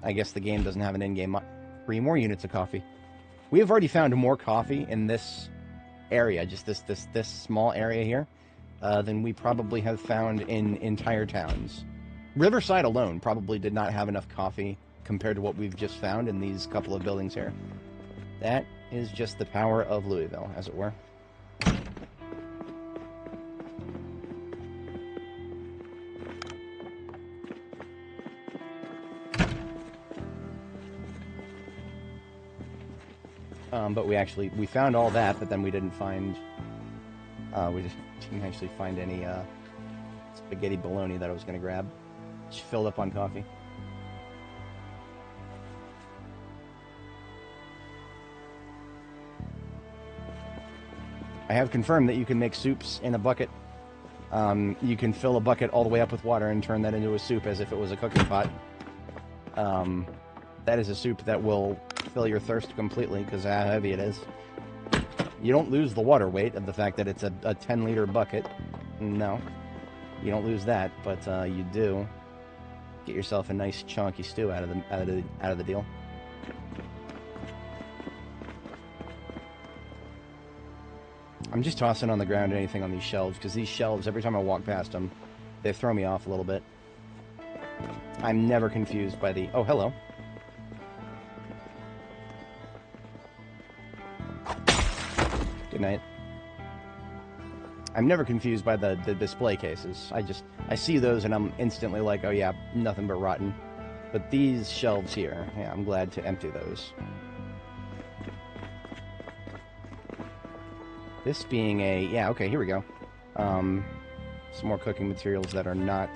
I guess the game doesn't have an in-game. 3 more units of coffee. We have already found more coffee in this area, just this small area here, than we probably have found in entire towns. Riverside alone probably did not have enough coffee compared to what we've just found in these couple of buildings here. That is just the power of Louisville, as it were. But we found all that, but then we didn't find, we just didn't actually find any spaghetti bologna that I was going to grab. Just filled up on coffee. I have confirmed that you can make soups in a bucket. You can fill a bucket all the way up with water and turn that into a soup as if it was a cooking pot. That is a soup that will fill your thirst completely because of how heavy it is. You don't lose the water weight of the fact that it's a 10-liter bucket. No, you don't lose that, but you do get yourself a nice chunky stew out of the deal. I'm just tossing on the ground anything on these shelves because these shelves, every time I walk past them, they throw me off a little bit. I'm never confused by the... Oh, hello. Good night. I'm never confused by the display cases. I see those and I'm instantly like, oh yeah, nothing but rotten. But these shelves here, yeah, I'm glad to empty those. This being a... Yeah, okay, here we go. Some more cooking materials that are not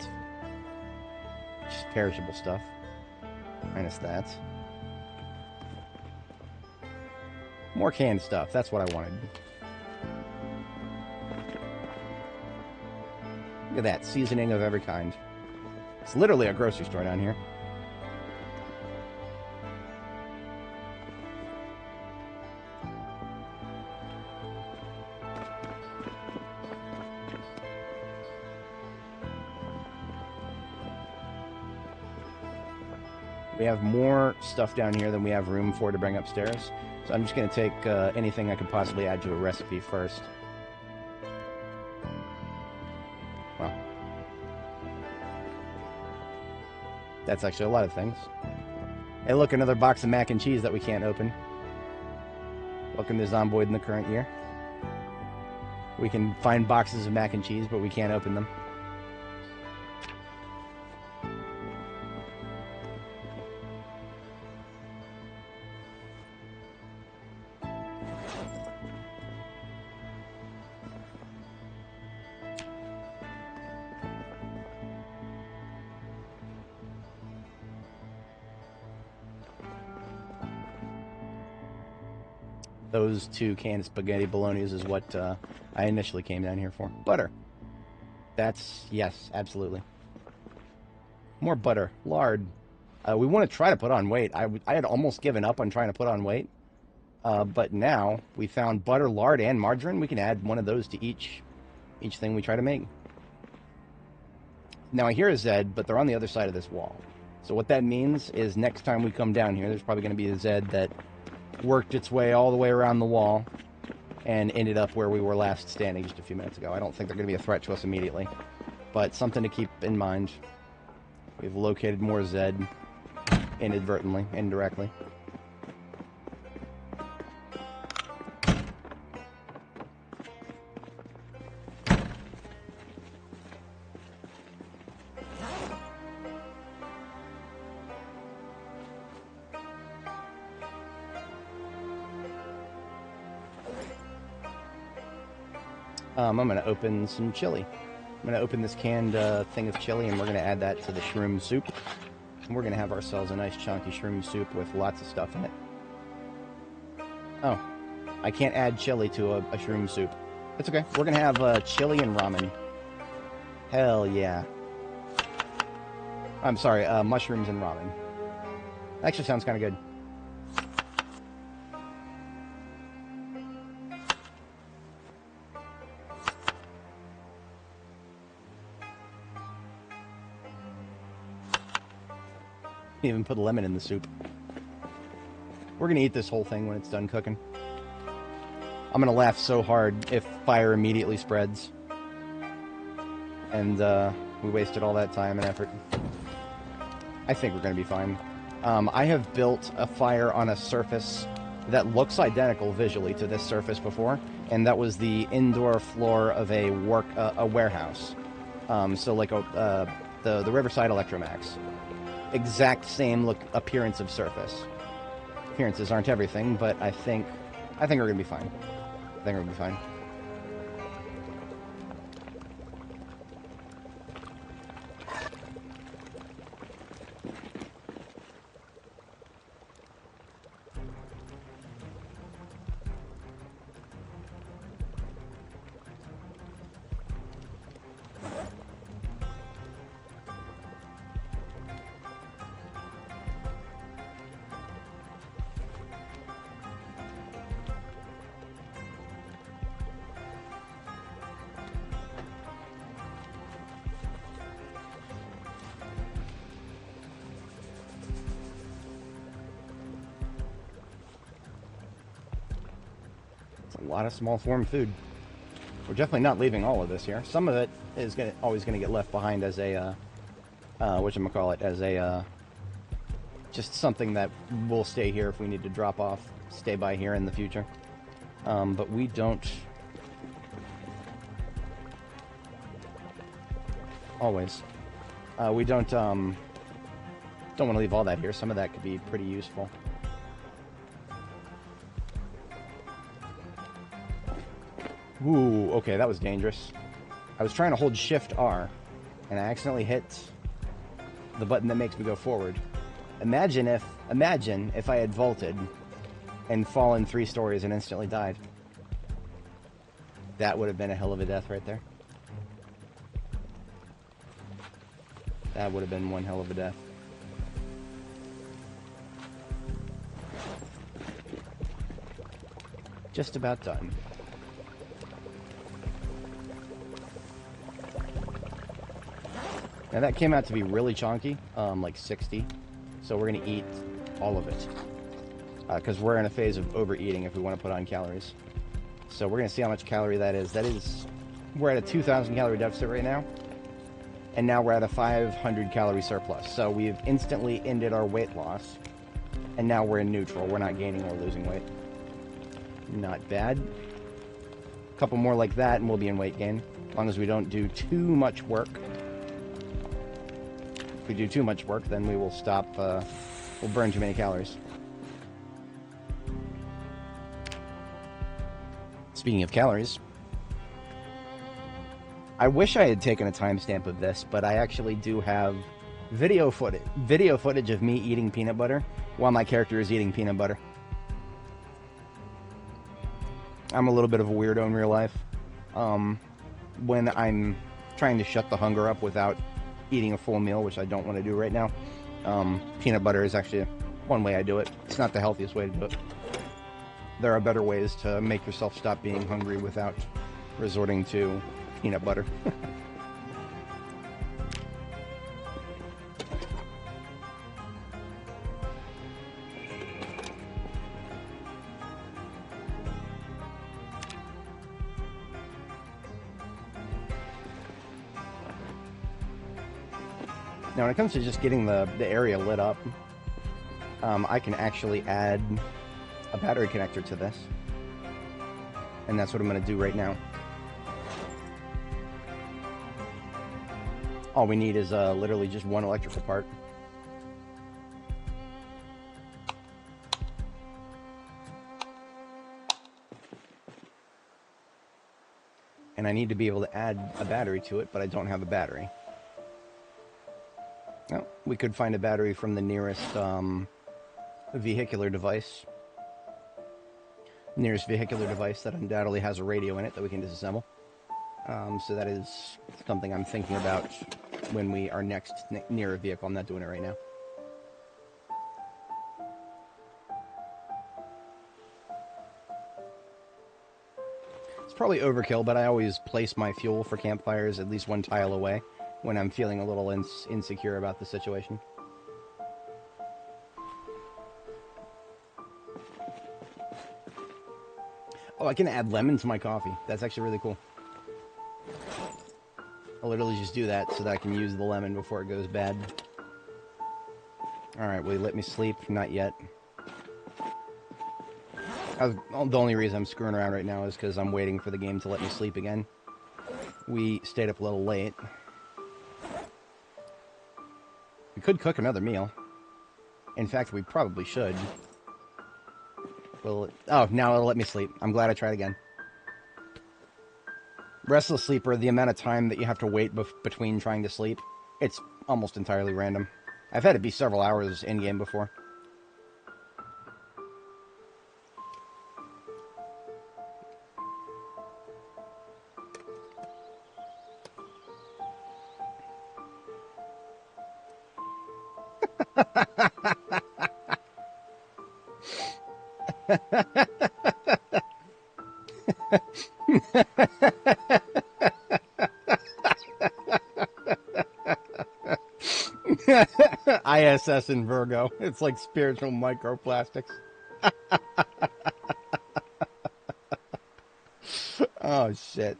just perishable stuff. Minus that. More canned stuff. That's what I wanted. Look at that. Seasoning of every kind. It's literally a grocery store down here. We have more stuff down here than we have room for to bring upstairs. So I'm just going to take anything I could possibly add to a recipe first. Well, that's actually a lot of things. Hey, look, another box of mac and cheese that we can't open. Welcome to Zomboid in the current year. We can find boxes of mac and cheese, but we can't open them. Those 2 canned spaghetti bolognas is what I initially came down here for. Butter. That's, yes, absolutely. More butter. Lard. We want to try to put on weight. I had almost given up on trying to put on weight. But now we found butter, lard, and margarine. We can add one of those to each thing we try to make. Now I hear a Zed, but they're on the other side of this wall. So what that means is next time we come down here, there's probably going to be a Zed that worked its way all the way around the wall and ended up where we were last standing just a few minutes ago. I don't think they're going to be a threat to us immediately, but something to keep in mind. We've located more Zed inadvertently, indirectly. I'm going to open some chili. I'm going to open this canned thing of chili, and we're going to add that to the shroom soup. And we're going to have ourselves a nice chunky shroom soup with lots of stuff in it. Oh, I can't add chili to a shroom soup. That's okay. We're going to have chili and ramen. Hell yeah. I'm sorry, mushrooms and ramen. Actually sounds kind of good. Even put a lemon in the soup. We're gonna eat this whole thing when it's done cooking. I'm gonna laugh so hard if fire immediately spreads and we wasted all that time and effort. I think we're gonna be fine. I have built a fire on a surface that looks identical visually to this surface before, and that was the indoor floor of a warehouse. So like the Riverside Electromax. Exact same appearance of surface. Appearances aren't everything, but I think we're gonna be fine. I think we're gonna be fine. A lot of small form food. We're definitely not leaving all of this here. Some of it is always going to get left behind as a whatchamacallit, as a just something that will stay here if we need to drop off, stay by here in the future. But we don't always. We don't want to leave all that here. Some of that could be pretty useful. Ooh, okay, that was dangerous. I was trying to hold Shift R, and I accidentally hit the button that makes me go forward. Imagine if I had vaulted and fallen 3 stories and instantly died. That would have been a hell of a death right there. That would have been one hell of a death. Just about done. Now that came out to be really chonky, like 60. So we're going to eat all of it. Because we're in a phase of overeating if we want to put on calories. So we're going to see how much calorie that is. We're at a 2,000 calorie deficit right now. And now we're at a 500 calorie surplus. So we've instantly ended our weight loss. And now we're in neutral. We're not gaining or losing weight. Not bad. A couple more like that and we'll be in weight gain. As long as we don't do too much work. If we do too much work, then we will stop. We'll burn too many calories. Speaking of calories, I wish I had taken a timestamp of this, but I actually do have video footage of me eating peanut butter while my character is eating peanut butter. I'm a little bit of a weirdo in real life. When I'm trying to shut the hunger up without eating a full meal, which I don't want to do right now, peanut butter is actually one way I do it. It's not the healthiest way to do it. There are better ways to make yourself stop being hungry without resorting to peanut butter. Now, when it comes to just getting the area lit up, I can actually add a battery connector to this. And that's what I'm going to do right now. All we need is literally just one electrical part. And I need to be able to add a battery to it, but I don't have a battery. Well, we could find a battery from the nearest vehicular device. Nearest vehicular device that undoubtedly has a radio in it that we can disassemble. So that is something I'm thinking about when we are next near a vehicle. I'm not doing it right now. It's probably overkill, but I always place my fuel for campfires at least one tile away when I'm feeling a little insecure about the situation. Oh, I can add lemon to my coffee. That's actually really cool. I'll literally just do that so that I can use the lemon before it goes bad. Alright, will you let me sleep? Not yet. The only reason I'm screwing around right now is because I'm waiting for the game to let me sleep again. We stayed up a little late. We could cook another meal. In fact, we probably should. Will it... Oh, now it'll let me sleep. I'm glad I tried again. Restless sleeper, the amount of time that you have to wait between trying to sleep, it's almost entirely random. I've had it be several hours in-game before. ISS and Virgo. It's like spiritual microplastics. Oh, shit.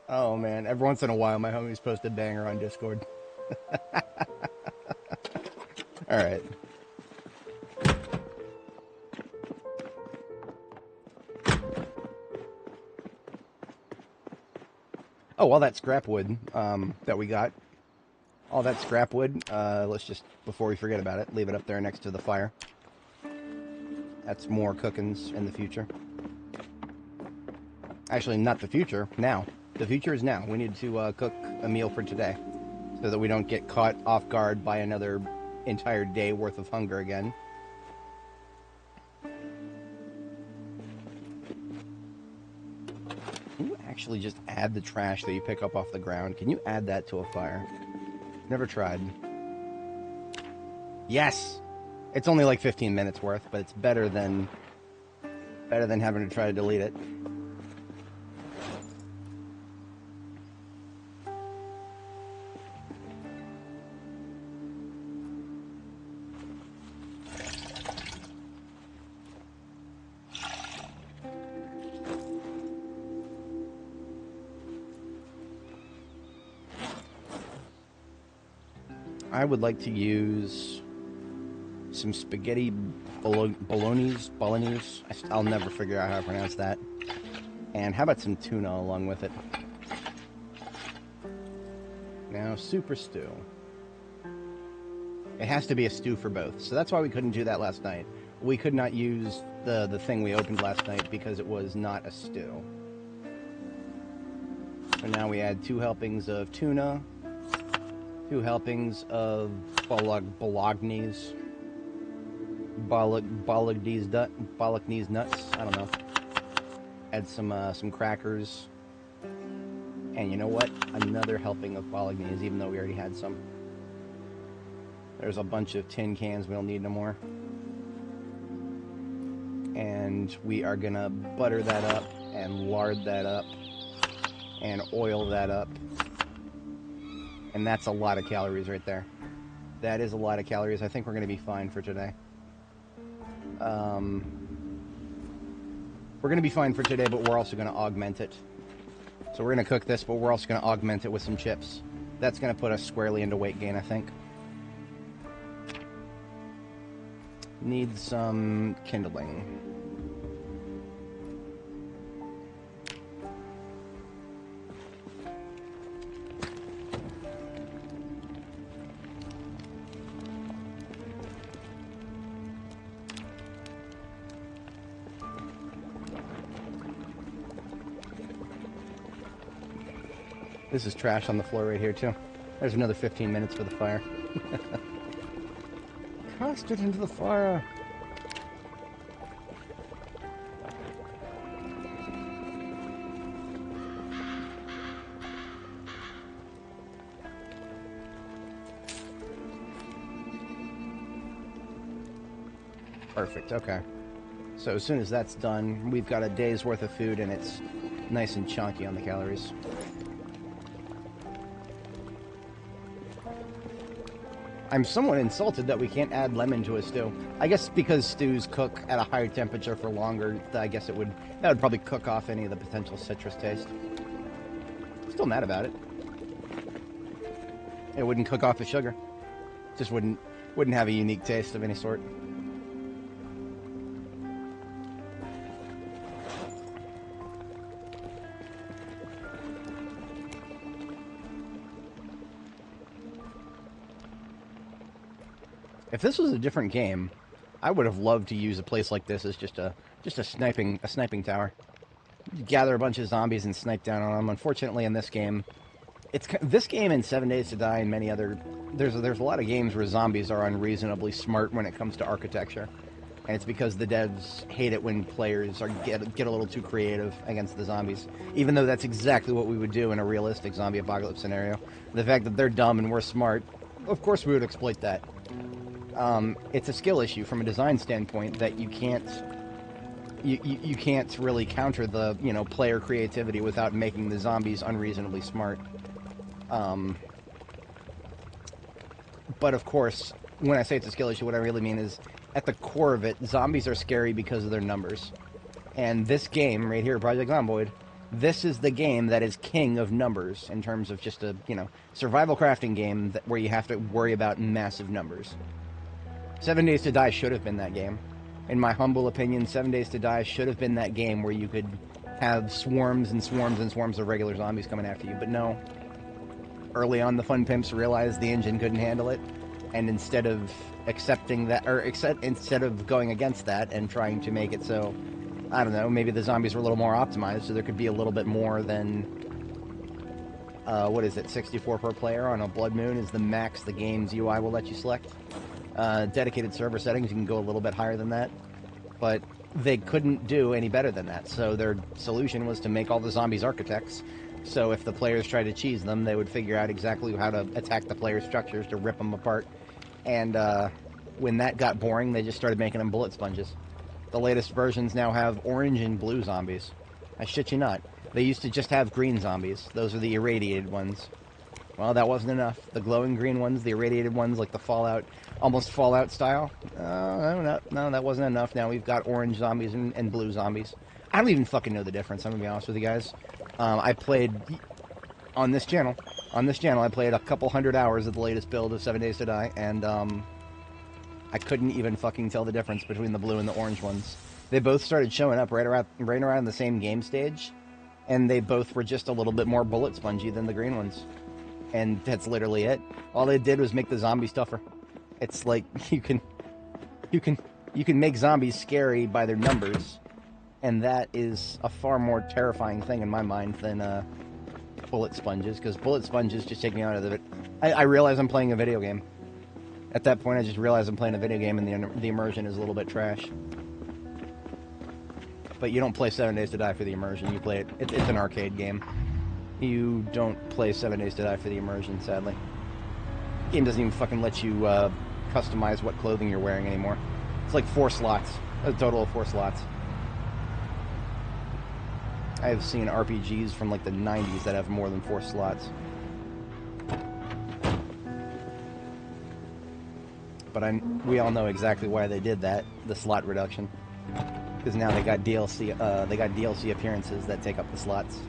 Oh, man. Every once in a while, my homies post a banger on Discord. Alright. Oh, all that scrap wood that we got. All that scrap wood, let's just, before we forget about it, leave it up there next to the fire. That's more cookings in the future. Actually, not the future, now. The future is now. We need to cook a meal for today, so that we don't get caught off guard by another entire day worth of hunger again. Can you actually just add the trash that you pick up off the ground? Can you add that to a fire? Never tried. Yes! It's only like 15 minutes worth, but it's better than having to try to delete it. I would like to use some spaghetti bolognese. I'll never figure out how to pronounce that. And how about some tuna along with it? Now, super stew. It has to be a stew for both. So that's why we couldn't do that last night. We could not use the thing we opened last night because it was not a stew. So now we add 2 helpings of tuna, 2 helpings of bolognese nuts. I don't know. Add some crackers. And you know what? Another helping of bolognese, even though we already had some. There's a bunch of tin cans. We don't need no more. And we are gonna butter that up and lard that up and oil that up. And that's a lot of calories right there. That is a lot of calories. I think we're gonna be fine for today. We're gonna be fine for today, but we're also gonna augment it. So we're gonna cook this, but we're also gonna augment it with some chips. That's gonna put us squarely into weight gain, I think. Need some kindling. This is trash on the floor right here, too. There's another 15 minutes for the fire. Cast it into the fire. Perfect, okay. So as soon as that's done, we've got a day's worth of food and it's nice and chunky on the calories. I'm somewhat insulted that we can't add lemon to a stew. I guess because stews cook at a higher temperature for longer, I guess that would probably cook off any of the potential citrus taste. Still mad about it. It wouldn't cook off the sugar. Just wouldn't have a unique taste of any sort. If this was a different game, I would have loved to use a place like this as just a sniping tower. Gather a bunch of zombies and snipe down on them. Unfortunately, in this game, this game and 7 Days to Die and many other, there's a lot of games where zombies are unreasonably smart when it comes to architecture, and it's because the devs hate it when players get a little too creative against the zombies. Even though that's exactly what we would do in a realistic zombie apocalypse scenario, the fact that they're dumb and we're smart, of course we would exploit that. It's a skill issue from a design standpoint that you can't really counter the player creativity without making the zombies unreasonably smart. But of course, when I say it's a skill issue, what I really mean is at the core of it, zombies are scary because of their numbers. And this game right here, Project Zomboid, this is the game that is king of numbers in terms of just a survival crafting game where you have to worry about massive numbers. 7 Days to Die should have been that game. In my humble opinion, 7 Days to Die should have been that game where you could have swarms and swarms and swarms of regular zombies coming after you. But no. Early on, the Fun Pimps realized the engine couldn't handle it, and instead of accepting that, or instead of going against that and trying to make it so, I don't know, maybe the zombies were a little more optimized, so there could be a little bit more than, what is it, 64 per player on a Blood Moon is the max the game's UI will let you select. Dedicated server settings, you can go a little bit higher than that, but they couldn't do any better than that, so their solution was to make all the zombies architects, so if the players tried to cheese them, they would figure out exactly how to attack the players' structures to rip them apart, and when that got boring, they just started making them bullet sponges. The latest versions now have orange and blue zombies. I shit you not. They used to just have green zombies. Those are the irradiated ones. Well, that wasn't enough. The glowing green ones, the irradiated ones, like the Fallout, almost Fallout style. No, that wasn't enough. Now we've got orange zombies and blue zombies. I don't even fucking know the difference, I'm gonna be honest with you guys. I played on this channel On this channel, I played a couple hundred hours of the latest build of 7 Days to Die, and I couldn't even fucking tell the difference between the blue and the orange ones. They both started showing up right around the same game stage, and they both were just a little bit more bullet spongy than the green ones. And that's literally it. All they did was make the zombies tougher. It's like you can make zombies scary by their numbers, and that is a far more terrifying thing in my mind than bullet sponges, because bullet sponges just take me out of it. I realize I'm playing a video game. At that point, I just realize I'm playing a video game, and the immersion is a little bit trash. But you don't play 7 Days to Die for the immersion. You play it. It's an arcade game. You don't play 7 Days to Die for the immersion, sadly. The game doesn't even fucking let you customize what clothing you're wearing anymore. It's like 4 slots. A total of 4 slots. I've seen RPGs from like the 90s that have more than 4 slots. But we all know exactly why they did that, the slot reduction. Because now they got DLC appearances that take up the slots.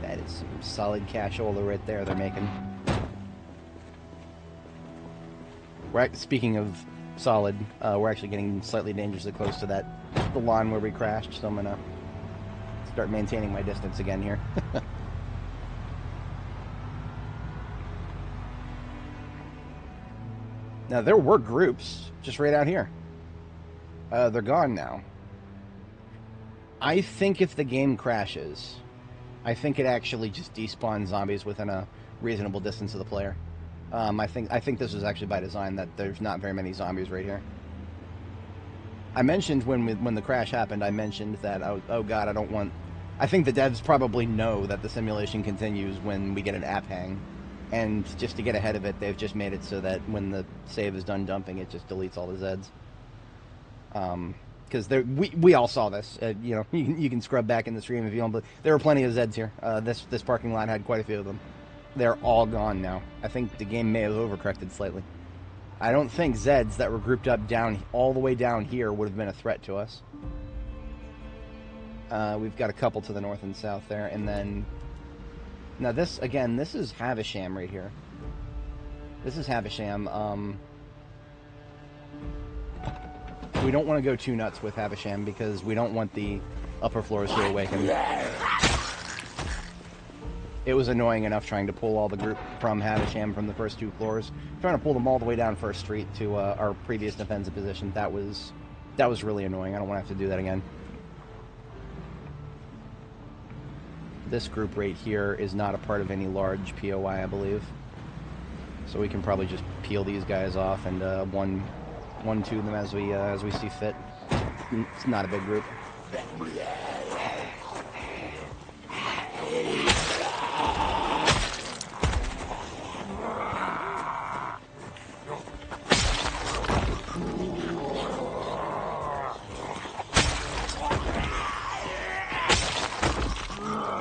That is some solid cashola right there they're making. Speaking of solid, we're actually getting slightly dangerously close to the lawn where we crashed, so I'm gonna start maintaining my distance again here. Now, there were groups just right out here. They're gone now. I think if the game crashes, I think it actually just despawns zombies within a reasonable distance of the player. I think this was actually by design, that there's not very many zombies right here. I mentioned when the crash happened, I mentioned that, oh god, I don't want... I think the devs probably know that the simulation continues when we get an app hang. And just to get ahead of it, they've just made it so that when the save is done dumping, it just deletes all the Zeds. Because we all saw this. You know, you can scrub back in the stream if you want, but there were plenty of Zeds here. This parking lot had quite a few of them. They're all gone now. I think the game may have overcorrected slightly. I don't think Zeds that were grouped up all the way down here would have been a threat to us. We've got a couple to the north and south there, and then... Now this is Havisham right here. This is Havisham. We don't want to go too nuts with Havisham because we don't want the upper floors to awaken. It was annoying enough trying to pull all the group from Havisham from the first 2 floors. Trying to pull them all the way down First Street to our previous defensive position. That was really annoying. I don't want to have to do that again. This group right here is not a part of any large POI, I believe. So we can probably just peel these guys off and one-two them as we see fit. It's not a big group.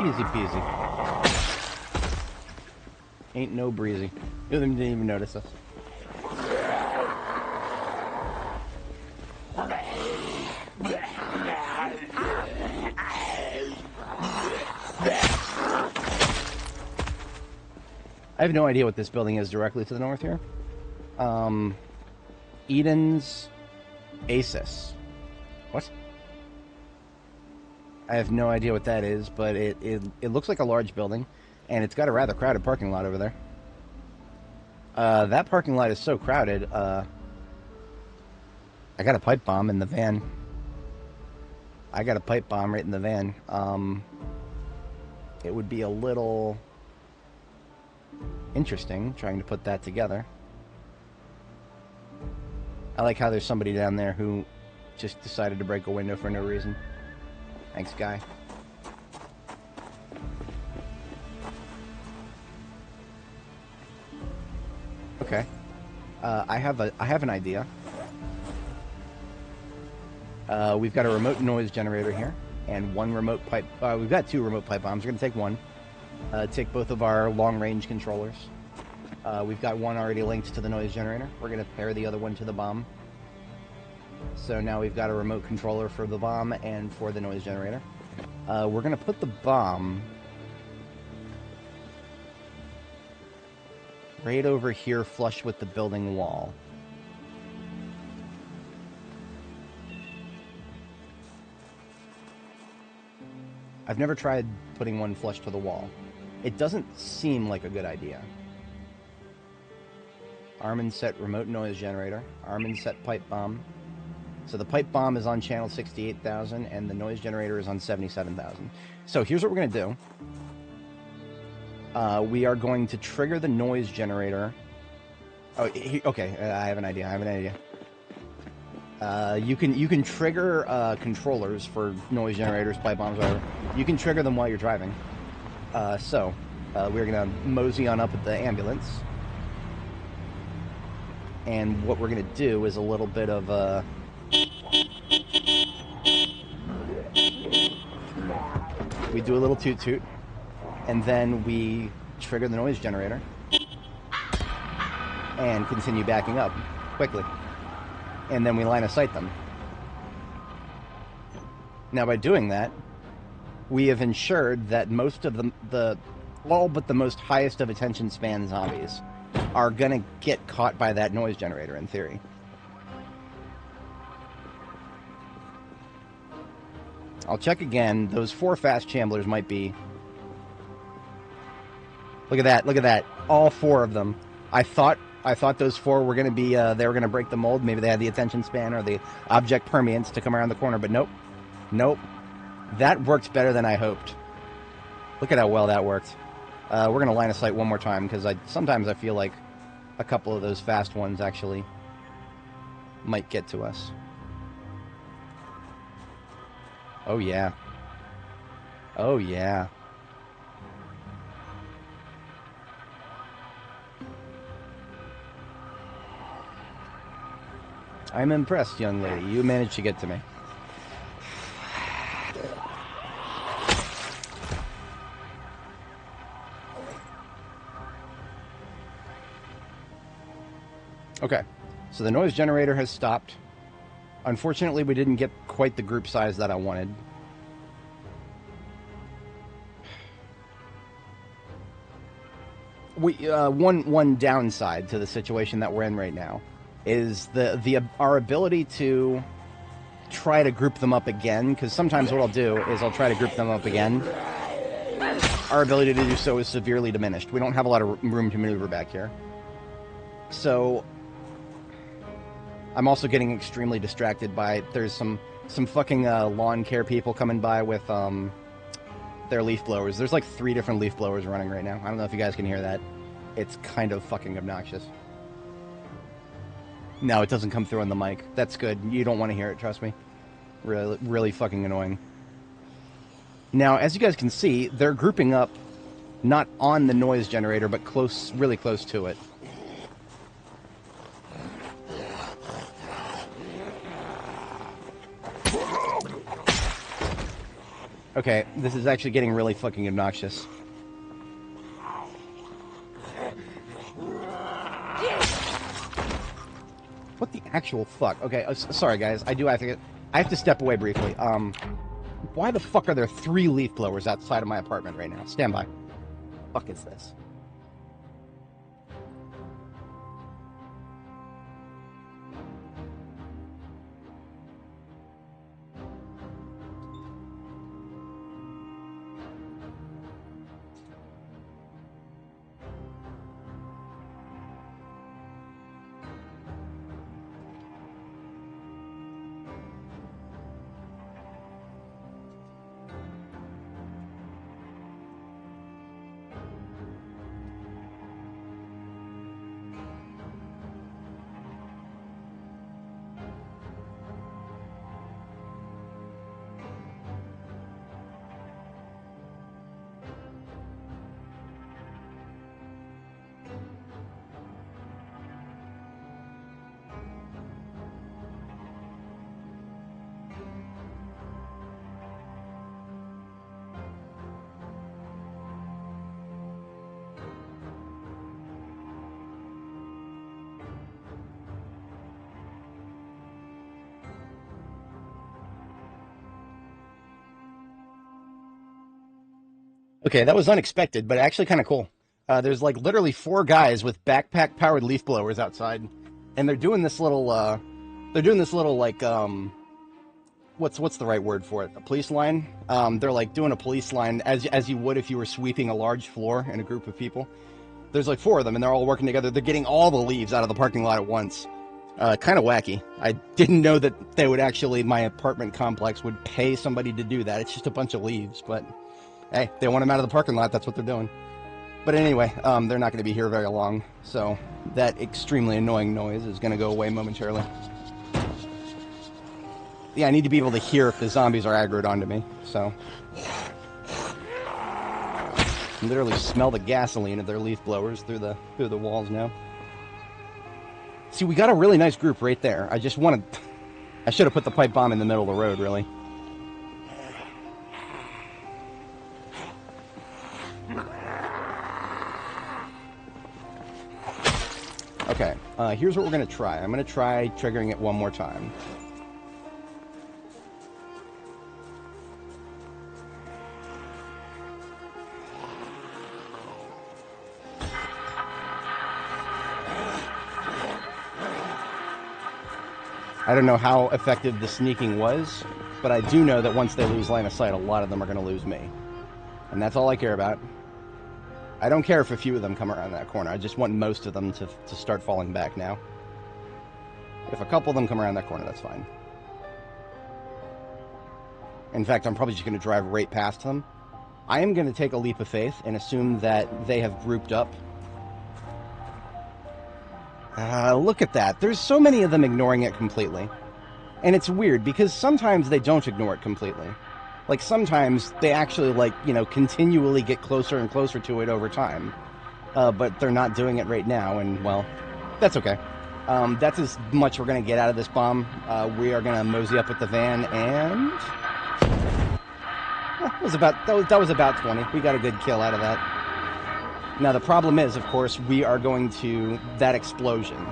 Easy peasy. Ain't no breezy. You didn't even notice us. I have no idea what this building is directly to the north here. Eden's Asis. What? I have no idea what that is, but it looks like a large building, and it's got a rather crowded parking lot over there. That parking lot is so crowded, I got a pipe bomb in the van. I got a pipe bomb right in the van. It would be a little interesting trying to put that together. I like how there's somebody down there who just decided to break a window for no reason. Thanks, guy. Okay. I have an idea. We've got a remote noise generator here, and one remote pipe. We've got 2 remote pipe bombs. We're gonna take one. Take both of our long-range controllers. We've got one already linked to the noise generator. We're gonna pair the other one to the bomb. So now we've got a remote controller for the bomb and for the noise generator. We're going to put the bomb right over here, flush with the building wall. I've never tried putting one flush to the wall. It doesn't seem like a good idea. Arm and set remote noise generator. Arm and set pipe bomb. So the pipe bomb is on channel 68,000 and the noise generator is on 77,000. So here's what we're going to do. We are going to trigger the noise generator. Oh, okay. I have an idea. You can trigger controllers for noise generators, pipe bombs, whatever. You can trigger them while you're driving. So we're going to mosey on up at the ambulance. And what we're going to do is a little bit of... we do a little toot-toot. And then we trigger the noise generator. And continue backing up quickly. And then we line of sight them. Now, by doing that, we have ensured that most of all but the most highest of attention span zombies are gonna get caught by that noise generator, in theory. I'll check again. Those 4 fast chamblers might be... Look at that. All 4 of them. I thought those 4 were going to be, they were going to break the mold. Maybe they had the attention span or the object permanence to come around the corner, but nope. Nope. That worked better than I hoped. Look at how well that worked. We're going to line of sight one more time, because sometimes I feel like a couple of those fast ones actually might get to us. Oh, yeah. Oh, yeah. I'm impressed, young lady. You managed to get to me. Okay, so the noise generator has stopped. Unfortunately, we didn't get quite the group size that I wanted. One downside to the situation that we're in right now is our ability to try to group them up again, because sometimes what I'll do is I'll try to group them up again. Our ability to do so is severely diminished. We don't have a lot of room to maneuver back here. So I'm also getting extremely distracted by, there's some fucking lawn care people coming by with their leaf blowers. There's like 3 different leaf blowers running right now. I don't know if you guys can hear that. It's kind of fucking obnoxious. No, it doesn't come through on the mic. That's good. You don't want to hear it, trust me. Really, really fucking annoying. Now, as you guys can see, they're grouping up not on the noise generator, but close, really close to it. Okay, this is actually getting really fucking obnoxious. What the actual fuck? Okay, sorry guys, I have to step away briefly. Why the fuck are there 3 leaf blowers outside of my apartment right now? Stand by. Fuck is this? Okay, that was unexpected, but actually kind of cool. There's like literally 4 guys with backpack-powered leaf blowers outside, and they're doing this little, like, what's the right word for it? A police line. They're like doing a police line as you would if you were sweeping a large floor in a group of people. There's like 4 of them, and they're all working together. They're getting all the leaves out of the parking lot at once. Kind of wacky. I didn't know that they would actually, my apartment complex would pay somebody to do that. It's just a bunch of leaves, but hey, they want them out of the parking lot. That's what they're doing. But anyway, they're not going to be here very long, so that extremely annoying noise is going to go away momentarily. Yeah, I need to be able to hear if the zombies are aggroed onto me, so... I literally smell the gasoline of their leaf blowers through the walls now. See, we got a really nice group right there. I should have put the pipe bomb in the middle of the road, really. Okay, here's what we're going to try. I'm going to try triggering it one more time. I don't know how effective the sneaking was, but I do know that once they lose line of sight, a lot of them are going to lose me. And that's all I care about. I don't care if a few of them come around that corner. I just want most of them to start falling back now. If a couple of them come around that corner, that's fine. In fact, I'm probably just going to drive right past them. I am going to take a leap of faith and assume that they have grouped up. Look at that. There's so many of them ignoring it completely. And it's weird, because sometimes they don't ignore it completely. Like, sometimes they actually, like, you know, continually get closer and closer to it over time. But they're not doing it right now, and, well, that's okay. That's as much we're going to get out of this bomb. We are going to mosey up with the van, and... that was about 20. We got a good kill out of that. Now, the problem is, of course, that explosion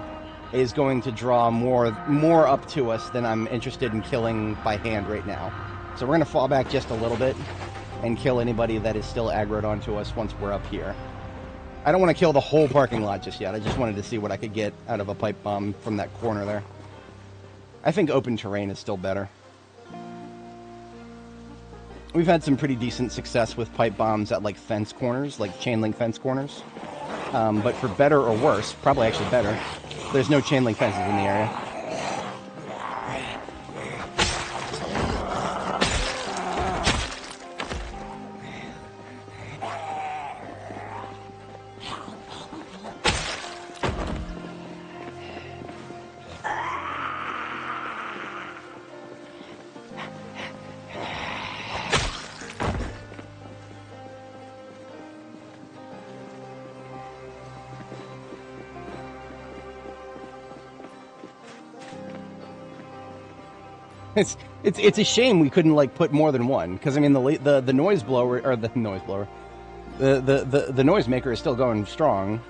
is going to draw more up to us than I'm interested in killing by hand right now. So we're going to fall back just a little bit and kill anybody that is still aggroed onto us once we're up here. I don't want to kill the whole parking lot just yet. I just wanted to see what I could get out of a pipe bomb from that corner there. I think open terrain is still better. We've had some pretty decent success with pipe bombs at, like, fence corners, like chain link fence corners. But for better or worse, probably actually better, there's no chain link fences in the area. It's a shame we couldn't, like, put more than one, because I mean the noise blower, or the noise blower, the noise maker is still going strong,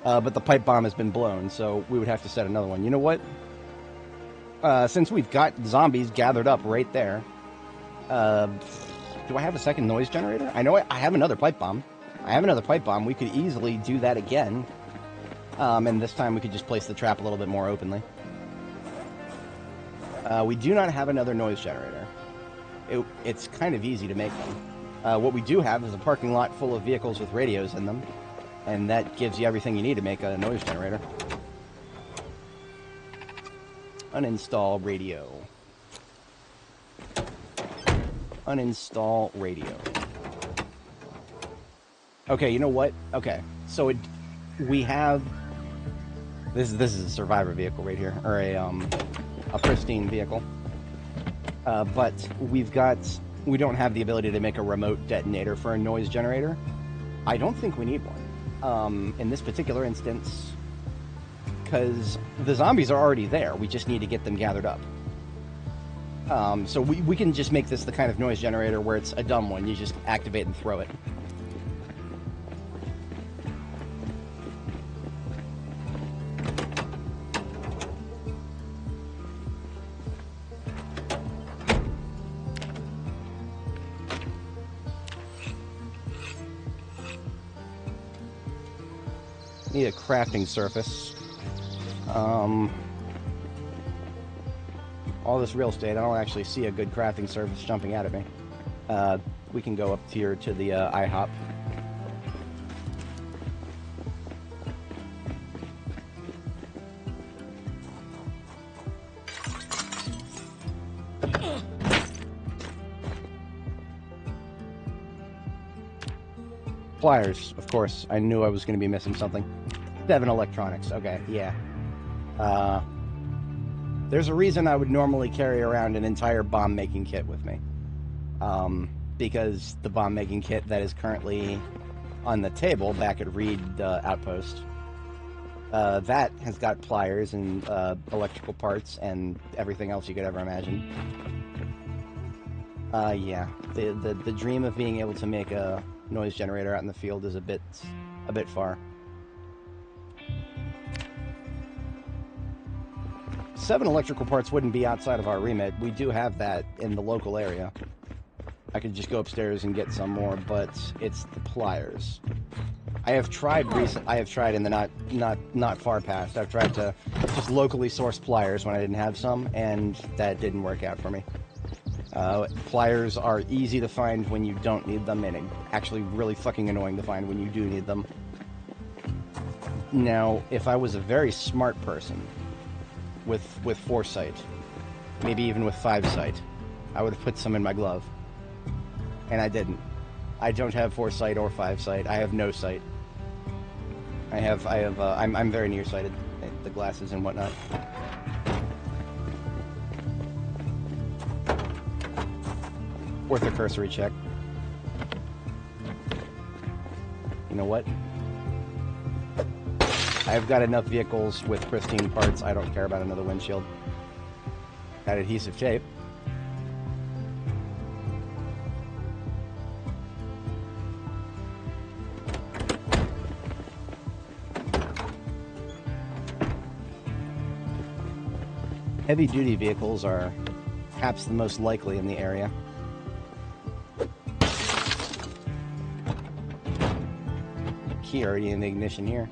but the pipe bomb has been blown, so we would have to set another one. You know what? Since we've got zombies gathered up right there, do I have a second noise generator? I know I have another pipe bomb. We could easily do that again, and this time we could just place the trap a little bit more openly. We do not have another noise generator. It's kind of easy to make them. What we do have is a parking lot full of vehicles with radios in them, and that gives you everything you need to make a noise generator. Uninstall radio. Uninstall radio. Okay, you know what? Okay, so we have... This is a survivor vehicle right here, or a pristine vehicle. But we don't have the ability to make a remote detonator for a noise generator. I don't think we need one in this particular instance, because the zombies are already there. We just need to get them gathered up. So we can just make this the kind of noise generator where it's a dumb one. You just activate and throw it. Need a crafting surface. All this real estate, I don't actually see a good crafting surface jumping out at me. We can go up here to the IHOP. Pliers, of course. I knew I was going to be missing something. 7 electronics. Okay, yeah. There's a reason I would normally carry around an entire bomb-making kit with me. Because the bomb-making kit that is currently on the table back at Reed Outpost, that has got pliers and electrical parts and everything else you could ever imagine. Yeah. The dream of being able to make a noise generator out in the field is a bit far. 7 electrical parts wouldn't be outside of our remit. We do have that in the local area. I could just go upstairs and get some more, but it's the pliers. I have tried in the not far past. I've tried to just locally source pliers when I didn't have some, and that didn't work out for me. Pliers are easy to find when you don't need them, and actually really fucking annoying to find when you do need them. Now, if I was a very smart person with foresight, maybe even with 5-sight, I would have put some in my glove. And I didn't. I don't have foresight or 5-sight. I have no sight. I'm very nearsighted. The glasses and whatnot. Worth a cursory check. You know what? I've got enough vehicles with pristine parts. I don't care about another windshield. Got adhesive tape. Heavy-duty vehicles are perhaps the most likely in the area. Key already in the ignition here.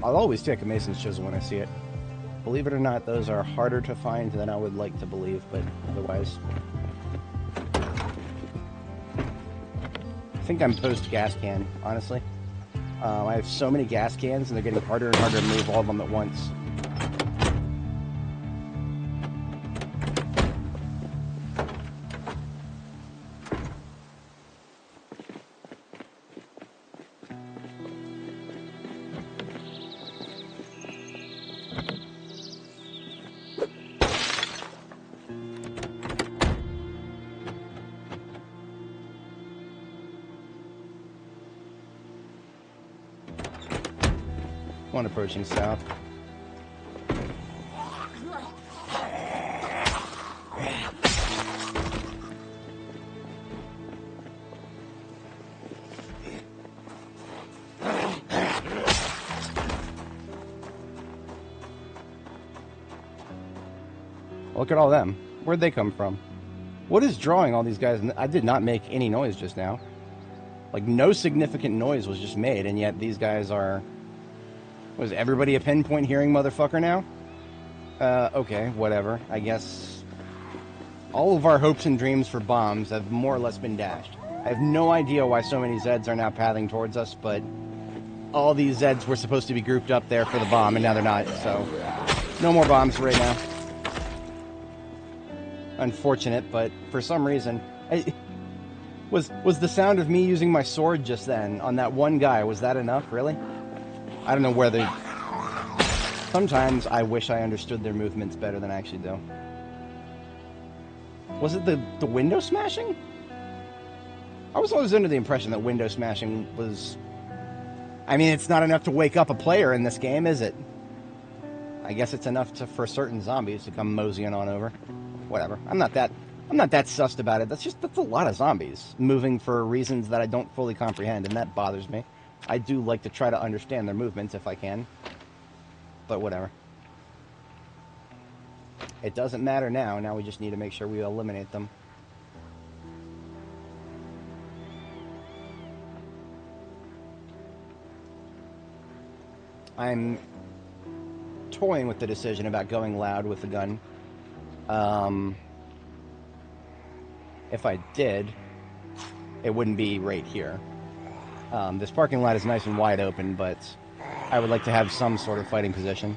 I'll always take a mason's chisel when I see it. Believe it or not, those are harder to find than I would like to believe, but otherwise... I think I'm post-gas can, honestly. I have so many gas cans, and they're getting harder and harder to move all of them at once. One approaching south. Look at all them. Where'd they come from? What is drawing all these guys? I did not make any noise just now. Like, no significant noise was just made, and yet these guys are... Was everybody a pinpoint hearing motherfucker now? Okay, whatever. I guess all of our hopes and dreams for bombs have more or less been dashed. I have no idea why so many Zeds are now pathing towards us, but all these Zeds were supposed to be grouped up there for the bomb, and now they're not, so no more bombs right now. Unfortunate, but for some reason... Was the sound of me using my sword just then on that one guy, was that enough, really? I don't know where they... Sometimes I wish I understood their movements better than I actually do. Was it the window smashing? I was always under the impression that window smashing was... I mean, it's not enough to wake up a player in this game, is it? I guess it's enough for certain zombies to come moseying on over. Whatever. I'm not that I'm not that sussed about it. That's a lot of zombies moving for reasons that I don't fully comprehend, and that bothers me. I do like to try to understand their movements if I can, but whatever. It doesn't matter now. Now we just need to make sure we eliminate them. I'm toying with the decision about going loud with the gun. If I did, it wouldn't be right here. This parking lot is nice and wide open, but I would like to have some sort of fighting position.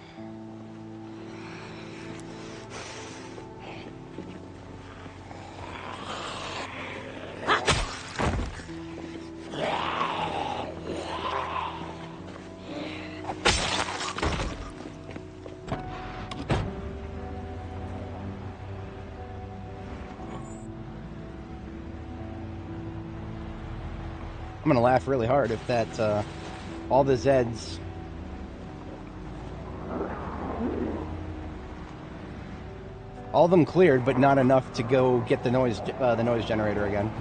I'm gonna laugh really hard if that, all the Zeds... all of them cleared, but not enough to go get the noise generator again.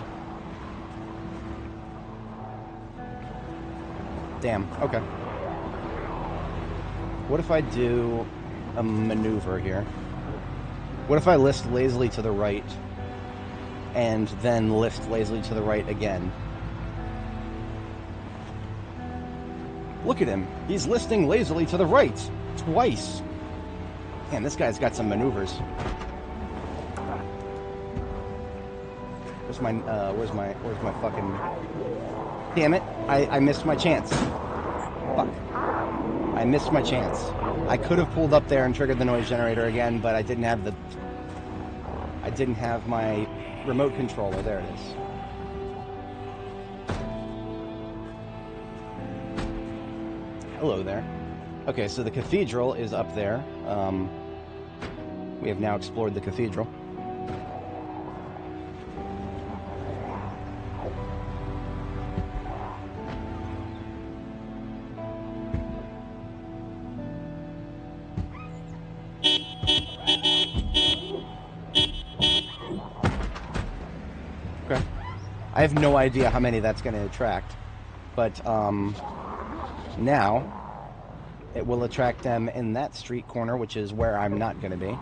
Damn, okay. What if I do a maneuver here? What if I lift lazily to the right, and then lift lazily to the right again? Look at him. He's listing lazily to the right. Twice. Man, this guy's got some maneuvers. Where's my fucking... Damn it. I missed my chance. Fuck. I missed my chance. I could have pulled up there and triggered the noise generator again, but I didn't have the... I didn't have my remote controller. There it is. Hello there. Okay, so the cathedral is up there. We have now explored the cathedral. Okay. I have no idea how many that's going to attract, but now it will attract them in that street corner, which is where I'm not going to be.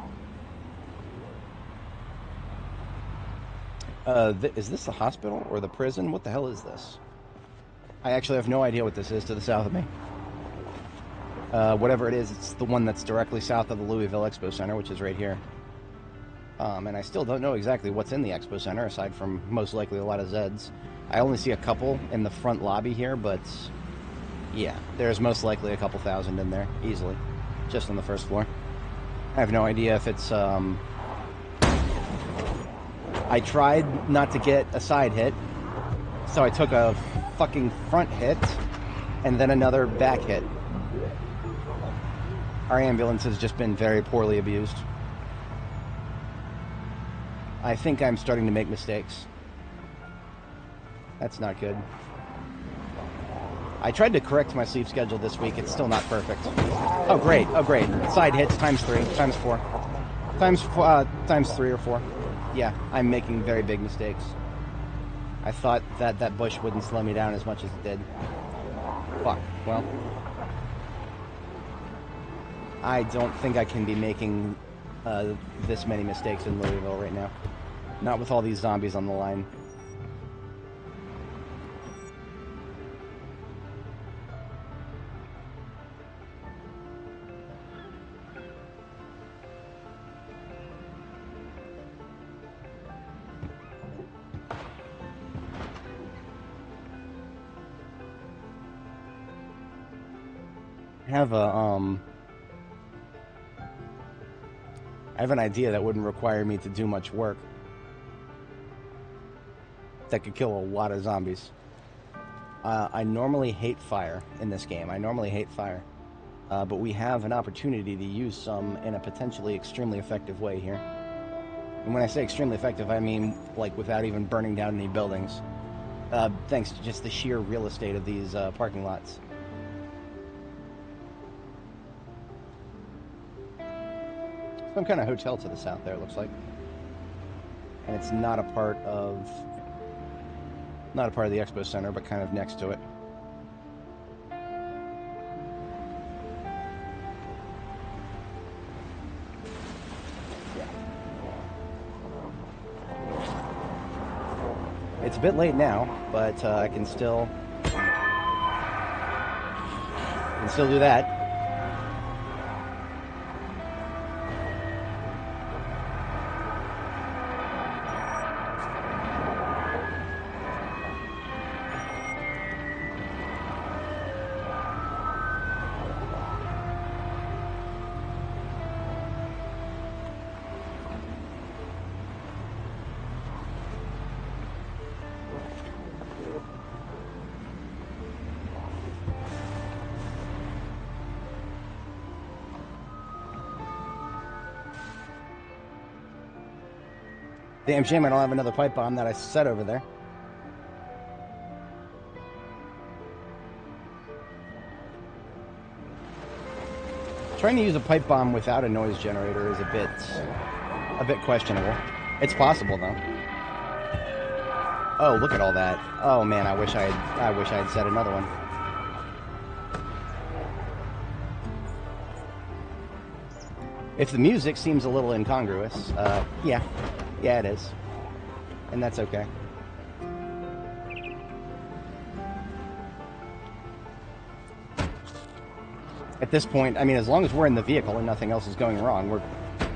Is this the hospital or the prison? What the hell is this? I actually have no idea what this is to the south of me. Whatever it is, it's the one that's directly south of the Louisville Expo Center, which is right here. And I still don't know exactly what's in the Expo Center, aside from most likely a lot of Zeds. I only see a couple in the front lobby here, but yeah, there's most likely a couple thousand in there, easily, just on the first floor. I have no idea if it's, I tried not to get a side hit, so I took a fucking front hit, and then another back hit. Our ambulance has just been very poorly abused. I think I'm starting to make mistakes. That's not good. I tried to correct my sleep schedule this week. It's still not perfect. Oh, great. Oh, great. Side hits times 3, times 4. Times 3 or 4. Yeah, I'm making very big mistakes. I thought that that bush wouldn't slow me down as much as it did. Fuck. Well, I don't think I can be making this many mistakes in Louisville right now. Not with all these zombies on the line. I have an idea that wouldn't require me to do much work. That could kill a lot of zombies. I normally hate fire in this game. I normally hate fire. But we have an opportunity to use some in a potentially extremely effective way here. And when I say extremely effective, I mean like without even burning down any buildings. Thanks to just the sheer real estate of these parking lots. Some kind of hotel to the south there, it looks like. and it's not a part of the expo center, but kind of next to it. It's a bit late now, but I can still do that. Damn shame I don't have another pipe bomb that I set over there. Trying to use a pipe bomb without a noise generator is a bit questionable. It's possible though. Oh, look at all that. Oh man, I wish I had set another one. If the music seems a little incongruous, yeah, it is. And that's okay. At this point, I mean, as long as we're in the vehicle and nothing else is going wrong,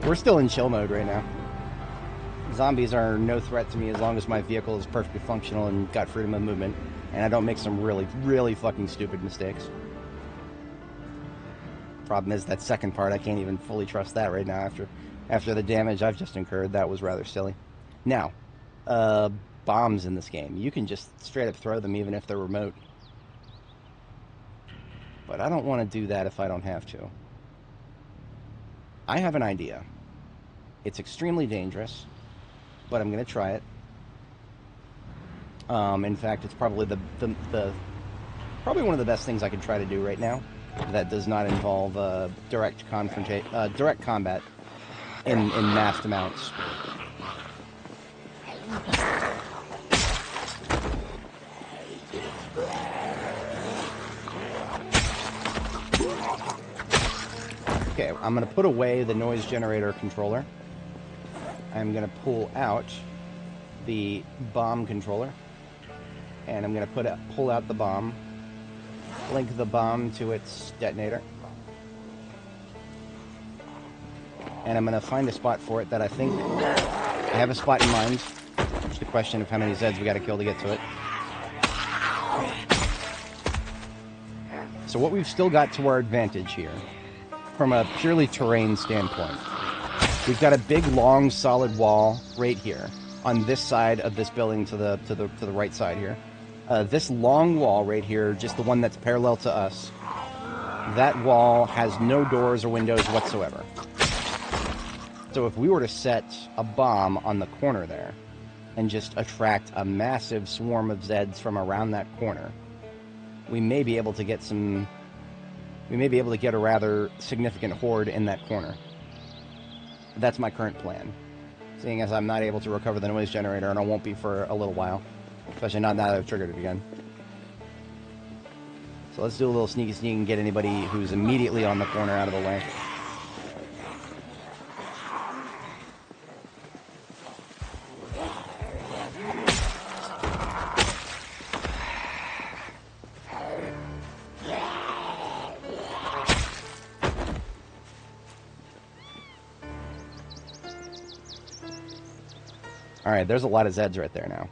we're still in chill mode right now. Zombies are no threat to me as long as my vehicle is perfectly functional and got freedom of movement, and I don't make some really, really fucking stupid mistakes. Problem is, that second part, I can't even fully trust that right now after the damage I've just incurred. That was rather silly. Now, bombs in this game. You can just straight up throw them even if they're remote. But I don't want to do that if I don't have to. I have an idea. It's extremely dangerous, but I'm going to try it. In fact, it's probably probably one of the best things I can try to do right now that does not involve direct combat in massed amounts. Okay, I'm going to put away the noise generator controller. I'm going to pull out the bomb controller. And I'm going to pull out the bomb. Link the bomb to its detonator. And I'm going to find a spot for it that I think... I have a spot in mind. Just a question of how many Zeds we got to kill to get to it. So what we've still got to our advantage here, from a purely terrain standpoint, we've got a big, long, solid wall right here on this side of this building to the right side here. This long wall right here, just the one that's parallel to us, that wall has no doors or windows whatsoever. So if we were to set a bomb on the corner there and just attract a massive swarm of Zeds from around that corner, we may be able to get a rather significant horde in that corner. That's my current plan, seeing as I'm not able to recover the noise generator, and I won't be for a little while. Especially not now that I've triggered it again. So let's do a little sneaky sneak and get anybody who's immediately on the corner out of the way. Alright, there's a lot of Zeds right there now.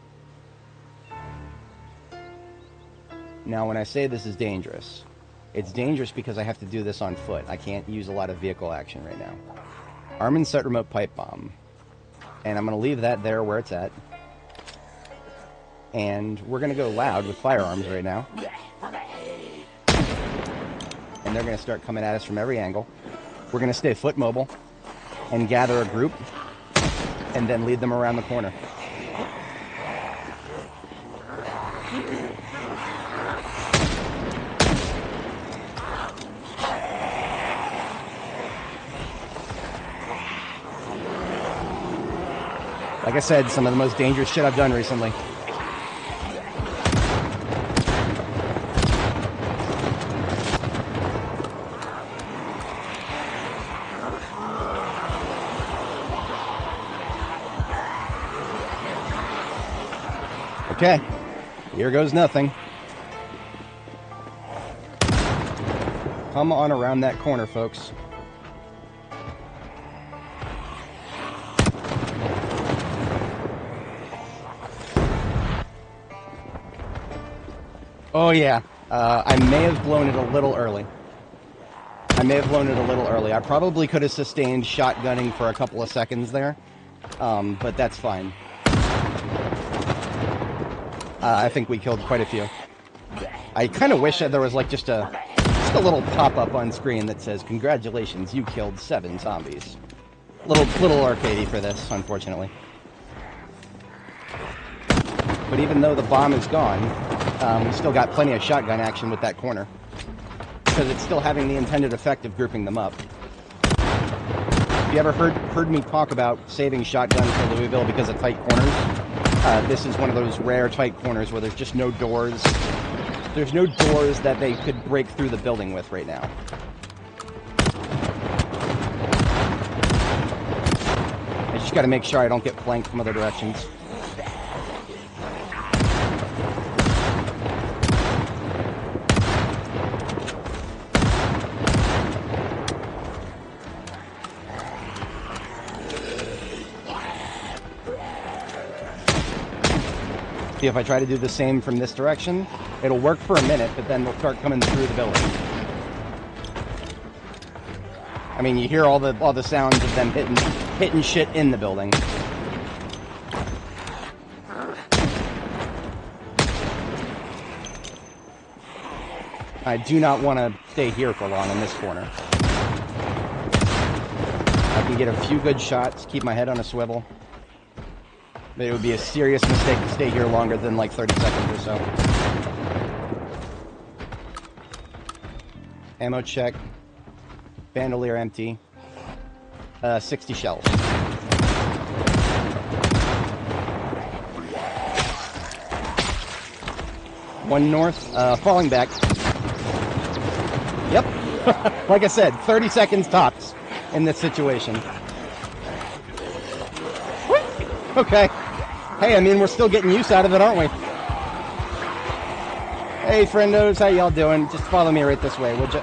Now, when I say this is dangerous, it's dangerous because I have to do this on foot. I can't use a lot of vehicle action right now. Arm and set remote pipe bomb. And I'm going to leave that there where it's at. And we're going to go loud with firearms right now. And they're going to start coming at us from every angle. We're going to stay foot mobile and gather a group and then lead them around the corner. Like I said, some of the most dangerous shit I've done recently. Okay, here goes nothing. Come on around that corner, folks. Oh yeah, I may have blown it a little early. I probably could have sustained shotgunning for a couple of seconds there, but that's fine. I think we killed quite a few. I kind of wish that there was like just a little pop-up on screen that says, "Congratulations, you killed 7 zombies." Little arcadey for this, unfortunately. But even though the bomb is gone, we still got plenty of shotgun action with that corner, because it's still having the intended effect of grouping them up. If you ever heard me talk about saving shotguns for Louisville because of tight corners, this is one of those rare tight corners where there's just no doors. There's no doors that they could break through the building with right now. I just gotta make sure I don't get flanked from other directions. See, if I try to do the same from this direction, it'll work for a minute, but then they'll start coming through the building. I mean, you hear all the sounds of them hitting shit in the building. I do not want to stay here for long in this corner. I can get a few good shots, keep my head on a swivel. But it would be a serious mistake to stay here longer than like 30 seconds or so. Ammo check. Bandolier empty. 60 shells. One north. Falling back. Yep. Like I said, 30 seconds tops in this situation. Okay. Hey, I mean, we're still getting use out of it, aren't we? Hey, friendos, how y'all doing? Just follow me right this way, would you?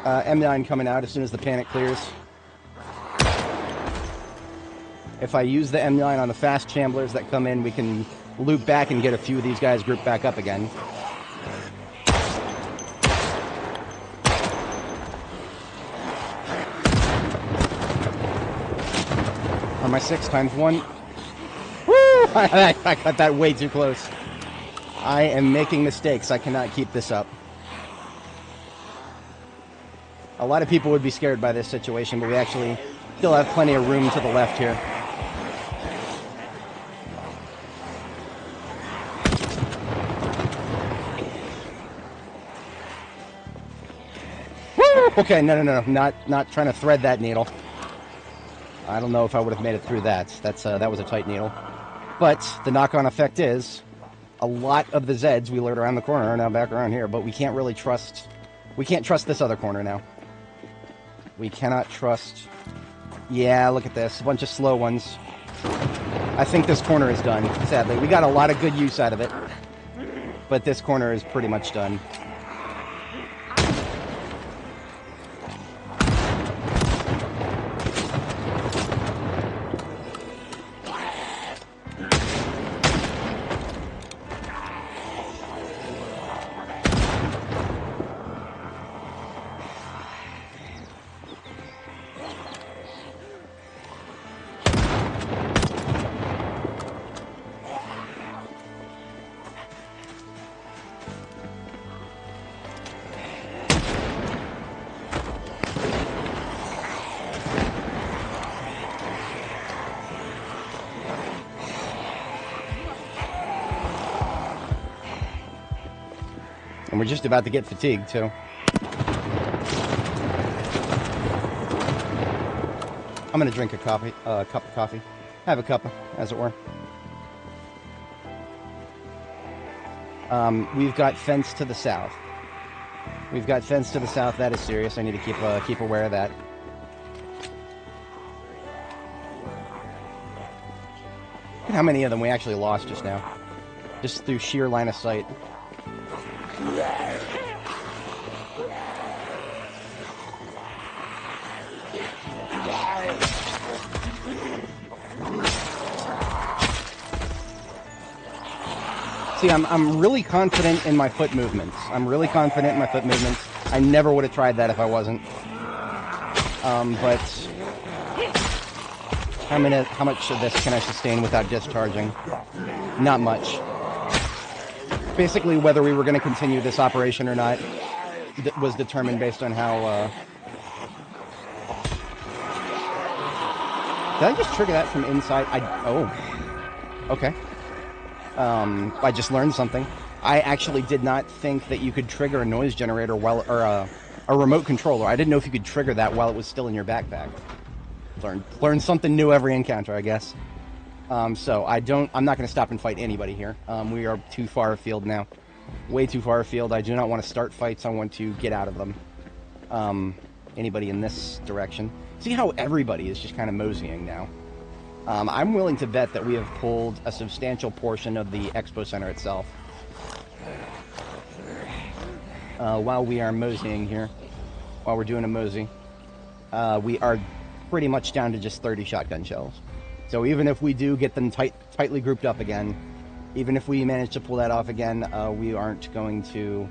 M9 coming out as soon as the panic clears. If I use the M9 on the fast chamblers that come in, we can loop back and get a few of these guys grouped back up again. On my 6x1. Woo! I got that way too close. I am making mistakes. I cannot keep this up. A lot of people would be scared by this situation, but we actually still have plenty of room to the left here. Woo! Okay, no. Not trying to thread that needle. I don't know if I would have made it through that. That was a tight needle. But the knock-on effect is a lot of the Zeds we lured around the corner are now back around here, but we can't really trust... We can't trust this other corner now. We cannot trust... Yeah, look at this. A bunch of slow ones. I think this corner is done, sadly. We got a lot of good use out of it, but this corner is pretty much done. And we're just about to get fatigued, too. I'm gonna drink a cup of coffee. Have a cup, as it were. We've got fence to the south. We've got fence to the south. That is serious. I need to keep aware of that. Look at how many of them we actually lost just now. Just through sheer line of sight. See, I'm really confident in my foot movements. I never would have tried that if I wasn't. But how much of this can I sustain without discharging? Not much. Basically, whether we were going to continue this operation or not was determined based on how... Did I just trigger that from inside? Oh. Okay. I just learned something. I actually did not think that you could trigger a noise generator or a remote controller. I didn't know if you could trigger that while it was still in your backpack. Learn something new every encounter, I guess. So I'm not going to stop and fight anybody here. We are too far afield now. Way too far afield. I do not want to start fights. I want to get out of them. Anybody in this direction. See how everybody is just kind of moseying now. I'm willing to bet that we have pulled a substantial portion of the expo center itself. While we are moseying here, while we're doing a mosey, we are pretty much down to just 30 shotgun shells. So even if we do get them tightly grouped up again, even if we manage to pull that off again, we aren't going to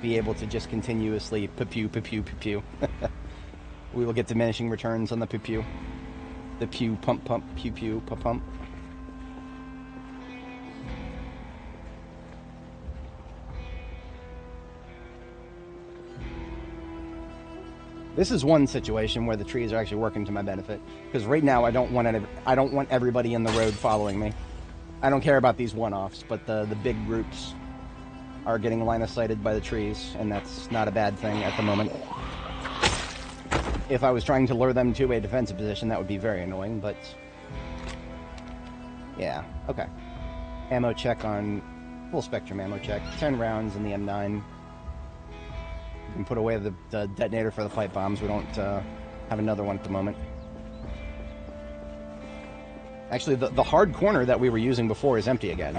be able to just continuously pew pew pew pew. We will get diminishing returns on the pew pew. The pew pump pump pew pew pump pump. This is one situation where the trees are actually working to my benefit, because right now I don't want everybody in the road following me. I don't care about these one-offs, but the big groups are getting line of sighted by the trees, and that's not a bad thing at the moment. If I was trying to lure them to a defensive position, that would be very annoying, but... yeah, okay. Ammo check on... full spectrum ammo check. 10 rounds in the M9. We can put away the detonator for the pipe bombs. We don't have another one at the moment. Actually, the hard corner that we were using before is empty again.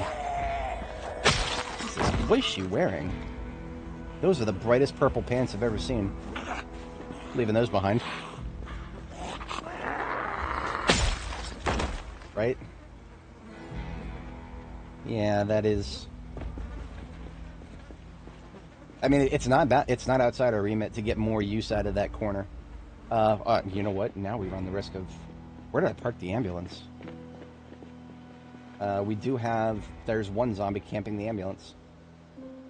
What is she wearing? Those are the brightest purple pants I've ever seen. Leaving those behind. Right? Yeah, that is... I mean, it's not outside our remit to get more use out of that corner. You know what? Now we run the risk of... where did I park the ambulance? We do have... there's one zombie camping the ambulance.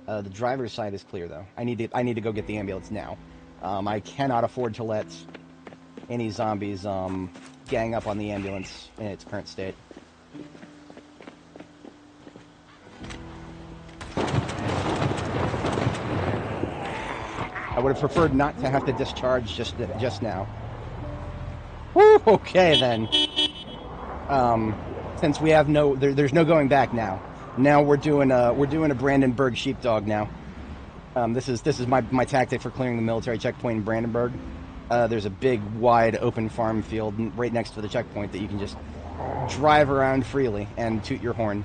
The driver's side is clear, though. I need to go get the ambulance now. I cannot afford to let any zombies gang up on the ambulance in its current state. I would have preferred not to have to discharge just now. Woo, okay then. Since we have there's no going back now. Now we're doing a Brandenburg sheepdog now. This is my tactic for clearing the military checkpoint in Brandenburg. There's a big, wide, open farm field right next to the checkpoint that you can just drive around freely and toot your horn.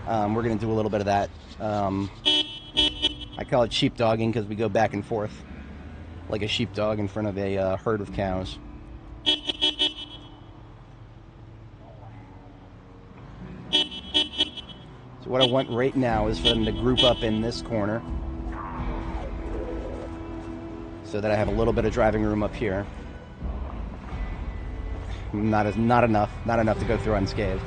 We're going to do a little bit of that. I call it sheepdogging because we go back and forth like a sheepdog in front of a herd of cows. So what I want right now is for them to group up in this corner so that I have a little bit of driving room up here. Not enough to go through unscathed.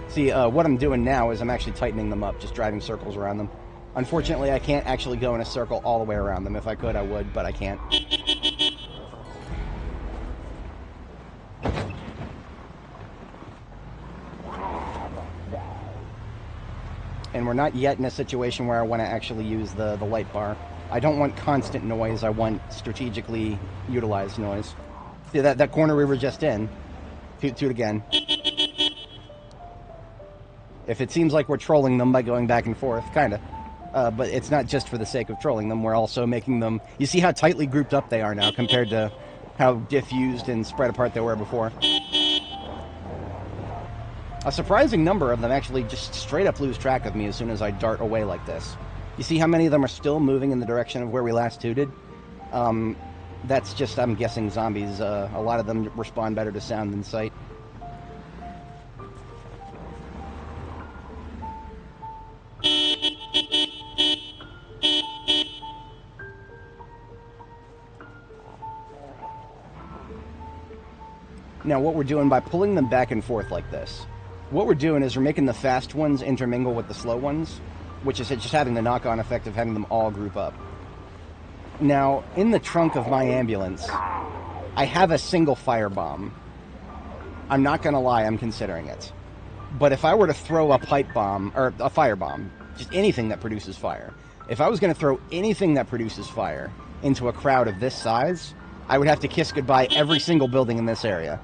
See, what I'm doing now is I'm actually tightening them up, just driving circles around them. Unfortunately, I can't actually go in a circle all the way around them. If I could, I would, but I can't. we're not yet in a situation where I want to actually use the light bar. I don't want constant noise. I want strategically utilized noise. See that corner we were just in? Toot again. If it seems like we're trolling them by going back and forth, kind of. But it's not just for the sake of trolling them. We're also making them... You see how tightly grouped up they are now compared to how diffused and spread apart they were before. A surprising number of them actually just straight up lose track of me as soon as I dart away like this. You see how many of them are still moving in the direction of where we last tooted? That's just, I'm guessing, zombies. A lot of them respond better to sound than sight. Now, what we're doing by pulling them back and forth like this, what we're doing is we're making the fast ones intermingle with the slow ones, which is just having the knock-on effect of having them all group up. Now, in the trunk of my ambulance, I have a single firebomb. I'm not going to lie, I'm considering it. But if I were to throw a pipe bomb, or a firebomb, just anything that produces fire, if I was going to throw anything that produces fire into a crowd of this size, I would have to kiss goodbye every single building in this area.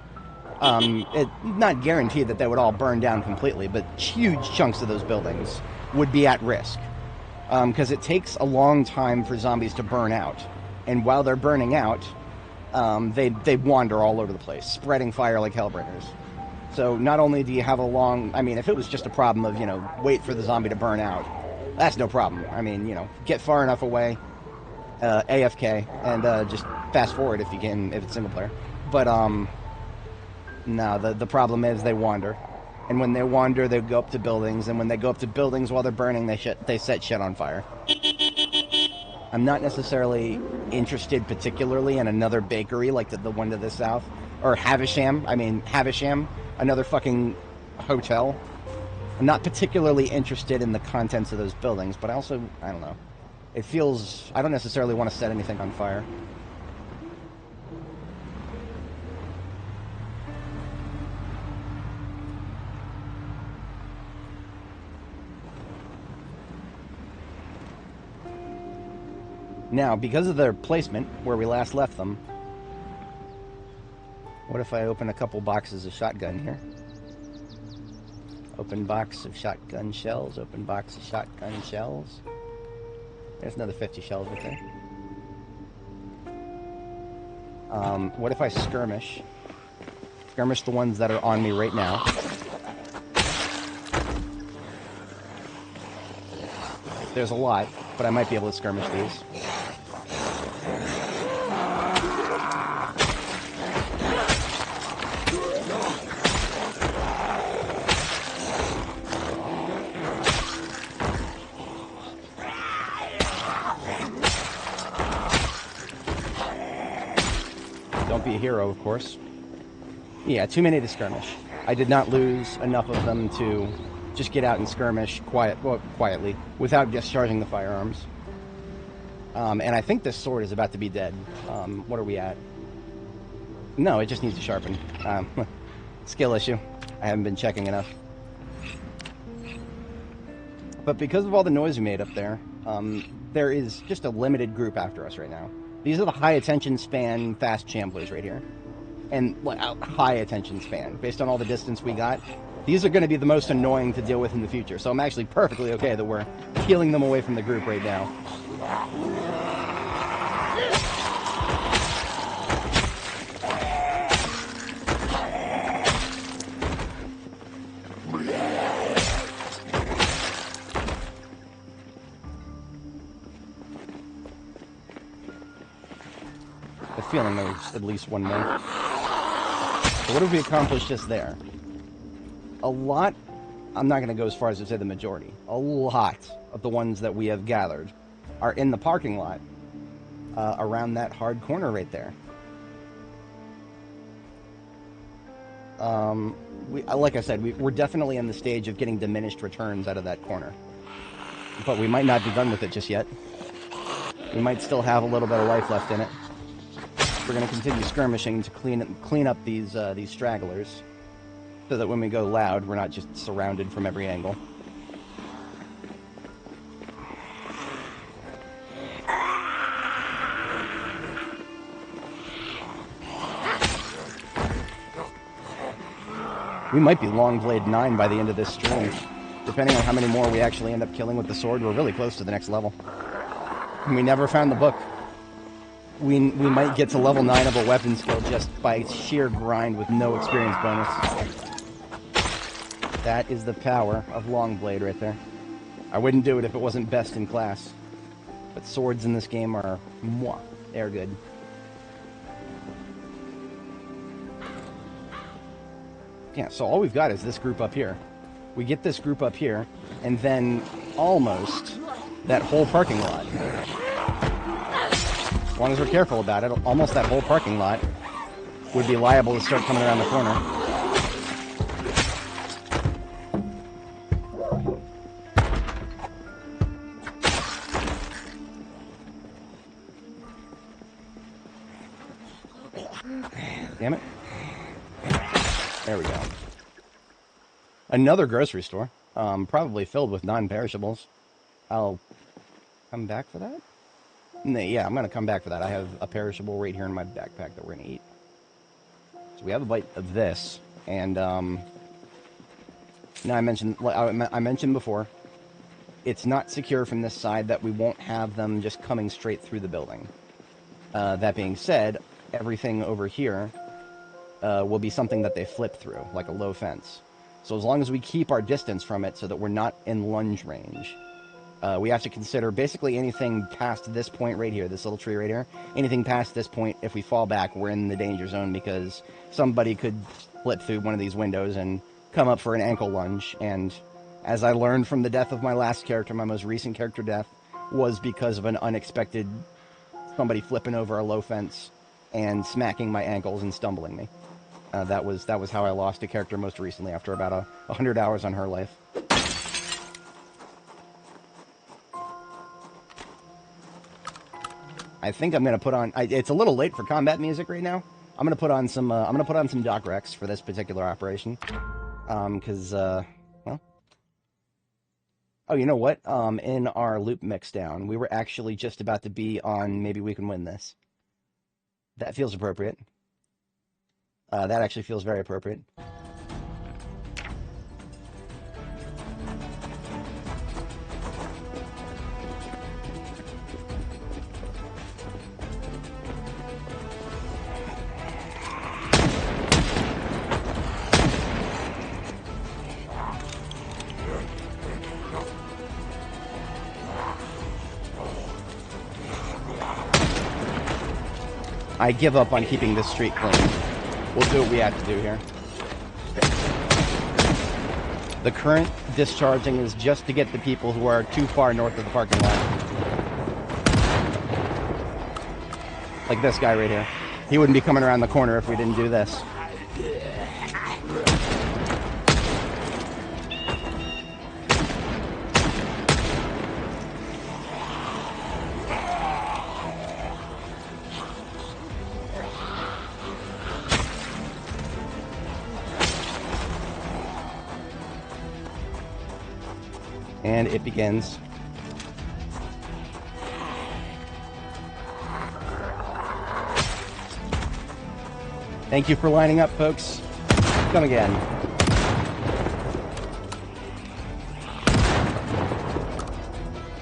Not guaranteed that they would all burn down completely, but huge chunks of those buildings would be at risk. Because it takes a long time for zombies to burn out. And while they're burning out, they wander all over the place, spreading fire like hellbringers. So not only do you have a long... I mean, if it was just a problem of, wait for the zombie to burn out, that's no problem. I mean, get far enough away, AFK, and just fast forward if you can, if it's single player. But, no, the problem is they wander. And when they wander, they go up to buildings, and when they go up to buildings while they're burning, they set shit on fire. I'm not necessarily interested particularly in another bakery like the one to the south. Or Havisham, another fucking hotel. I'm not particularly interested in the contents of those buildings, but I don't know. It feels... I don't necessarily want to set anything on fire. Now, because of their placement, where we last left them, what if I open a couple boxes of shotgun here? Open box of shotgun shells, open box of shotgun shells. There's another 50 shells right there. What if I skirmish? Skirmish the ones that are on me right now. There's a lot, but I might be able to skirmish these. Don't be a hero, of course. Yeah, too many to skirmish. I did not lose enough of them to just get out and skirmish quietly without discharging the firearms. And I think this sword is about to be dead. What are we at? No, it just needs to sharpen. Skill issue. I haven't been checking enough. But because of all the noise we made up there, there is just a limited group after us right now. These are the high attention span fast chamblers right here. And high attention span, based on all the distance we got. These are going to be the most annoying to deal with in the future, so I'm actually perfectly okay that we're peeling them away from the group right now. The feeling there's at least one more. So what have we accomplished just there? A lot, I'm not going to go as far as to say the majority, a lot of the ones that we have gathered are in the parking lot around that hard corner right there. Like I said, we're definitely in the stage of getting diminished returns out of that corner. But we might not be done with it just yet. We might still have a little bit of life left in it. We're going to continue skirmishing to clean up these stragglers, so that when we go loud, we're not just surrounded from every angle. We might be Longblade 9 by the end of this stream. Depending on how many more we actually end up killing with the sword, we're really close to the next level. And we never found the book. We might get to level 9 of a weapon skill just by sheer grind with no experience bonus. That is the power of Longblade right there. I wouldn't do it if it wasn't best in class. But swords in this game are mwah. They're good. Yeah, so all we've got is this group up here. We get this group up here, and then almost that whole parking lot. As long as we're careful about it, almost that whole parking lot would be liable to start coming around the corner. Damn it. There we go. Another grocery store, probably filled with non-perishables. I'll come back for that? Yeah, I'm going to come back for that. I have a perishable right here in my backpack that we're going to eat. So we have a bite of this, and now I mentioned before, it's not secure from this side that we won't have them just coming straight through the building. That being said, everything over here will be something that they flip through, like a low fence. So as long as we keep our distance from it so that we're not in lunge range, we have to consider basically anything past this point right here, this little tree right here. Anything past this point, if we fall back, we're in the danger zone because somebody could flip through one of these windows and come up for an ankle lunge. And as I learned from the death of my last character, my most recent character death was because of an unexpected somebody flipping over a low fence and smacking my ankles and stumbling me. That was how I lost a character most recently after about 100 hours on her life. I think I'm gonna put on. It's a little late for combat music right now. I'm gonna put on some. I'm gonna put on some Doc Rex for this particular operation, because well. Oh, you know what? In our loop mixdown, we were actually just about to be on Maybe We Can Win This. That feels appropriate. That actually feels very appropriate. I give up on keeping this street clean. We'll do what we have to do here. The current discharging is just to get the people who are too far north of the parking lot. Like this guy right here. He wouldn't be coming around the corner if we didn't do this. And it begins. Thank you for lining up, folks. Come again.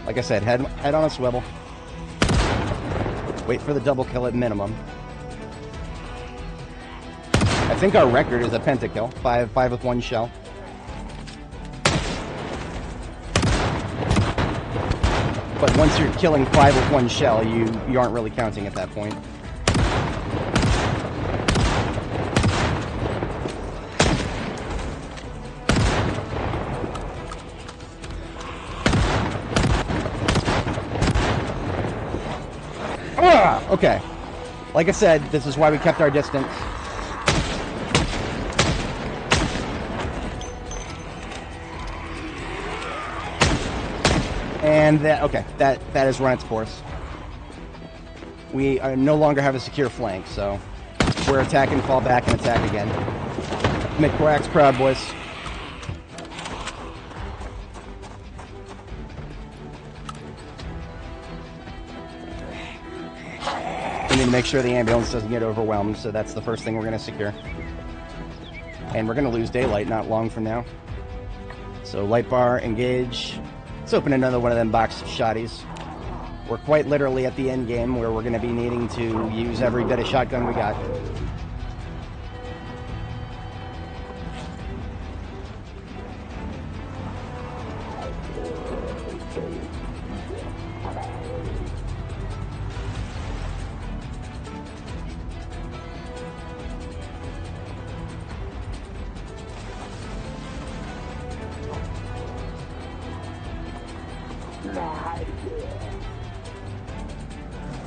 Like I said, head on a swivel. Wait for the double kill at minimum. I think our record is a pentakill. Five with one shell. But once you're killing 5 with one shell, you aren't really counting at that point. Ah, okay. Like I said, this is why we kept our distance. And that has run its course. We no longer have a secure flank, so we're attacking, fall back, and attack again. Mid-Corax proud, boys. We need to make sure the ambulance doesn't get overwhelmed, so that's the first thing we're going to secure. And we're going to lose daylight not long from now. So light bar, engage. Let's open another one of them box of shotties. We're quite literally at the end game where we're going to be needing to use every bit of shotgun we got.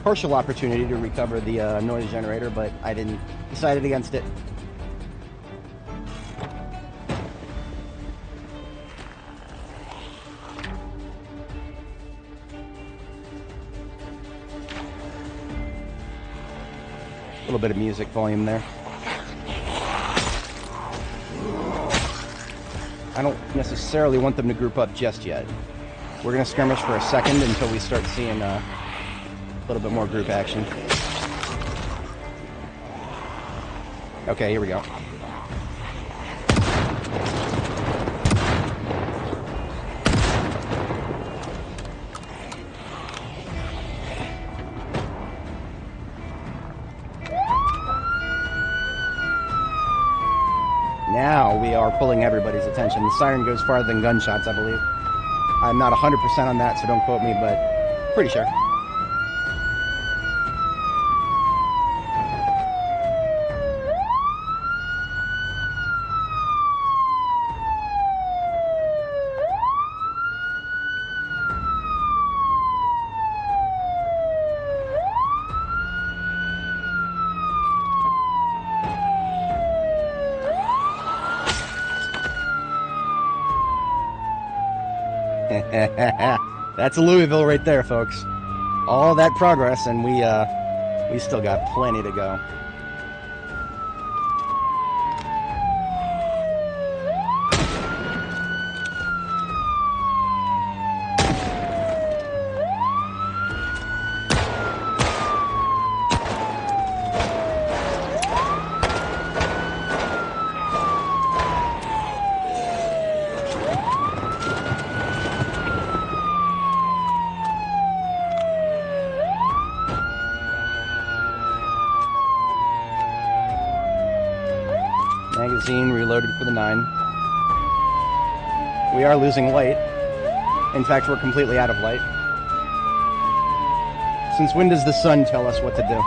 Partial opportunity to recover the noise generator, but I decided against it. A little bit of music volume there. I don't necessarily want them to group up just yet. We're going to skirmish for a second until we start seeing a little bit more group action. Okay, here we go. Now we are pulling everybody's attention. The siren goes farther than gunshots, I believe. I'm not 100% on that, so don't quote me, but pretty sure. That's Louisville right there, folks. All that progress, and we still got plenty to go. Magazine reloaded for the 9. We are losing light. In fact, we're completely out of light. Since when does the sun tell us what to do?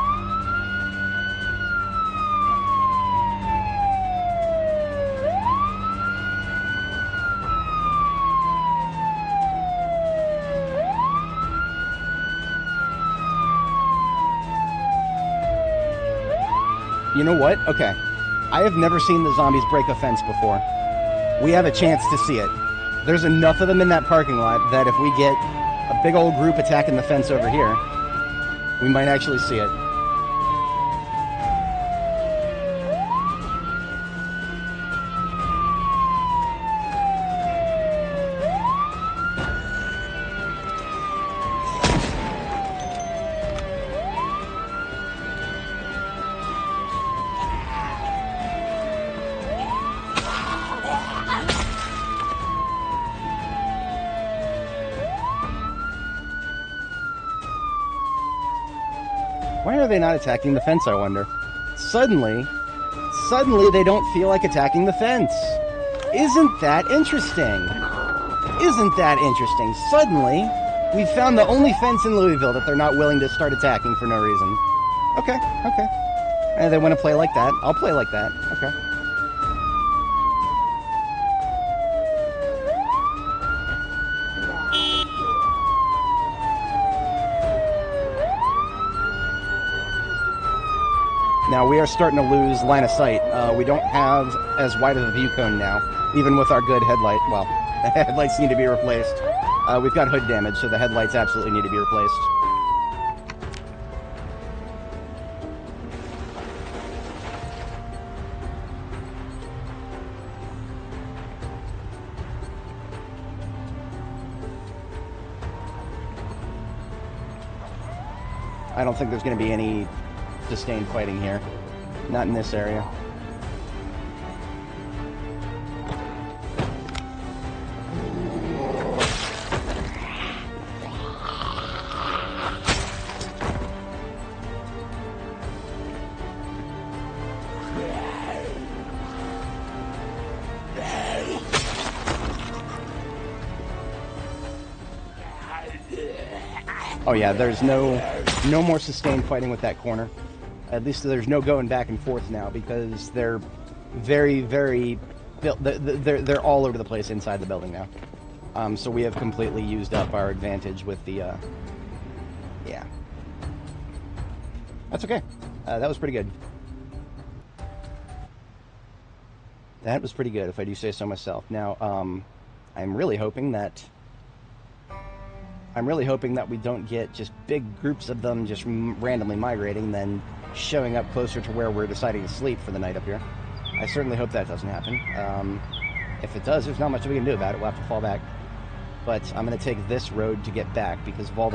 You know what? Okay. I have never seen the zombies break a fence before. We have a chance to see it. There's enough of them in that parking lot that if we get a big old group attacking the fence over here, we might actually see it. Why are they not attacking the fence, I wonder? Suddenly they don't feel like attacking the fence. Isn't that interesting? Isn't that interesting? Suddenly, we found the only fence in Louisville that they're not willing to start attacking for no reason. Okay. And they want to play like that. I'll play like that. Okay. Now, we are starting to lose line of sight. We don't have as wide of a view cone now, even with our good headlight. Well, the headlights need to be replaced. We've got hood damage, so the headlights absolutely need to be replaced. I don't think there's going to be any sustained fighting here. Not in this area. Oh yeah, there's no more sustained fighting with that corner. At least there's no going back and forth now because they're very they're all over the place inside the building now. So we have completely used up our advantage with the yeah. That's okay. That was pretty good. That was pretty good, if I do say so myself. Now, I'm really hoping that we don't get just big groups of them just randomly migrating, then showing up closer to where we're deciding to sleep for the night up here. I certainly hope that doesn't happen. If it does, there's not much we can do about it. We'll have to fall back. But I'm going to take this road to get back because of all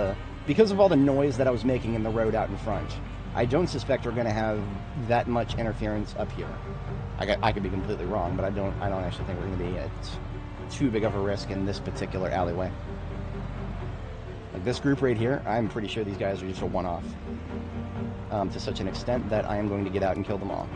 the noise that I was making in the road out in front. I don't suspect we're going to have that much interference up here. I could be completely wrong, but I don't actually think we're going to be at too big of a risk in this particular alleyway. Like this group right here, I'm pretty sure these guys are just a one-off. To such an extent that I am going to get out and kill them all.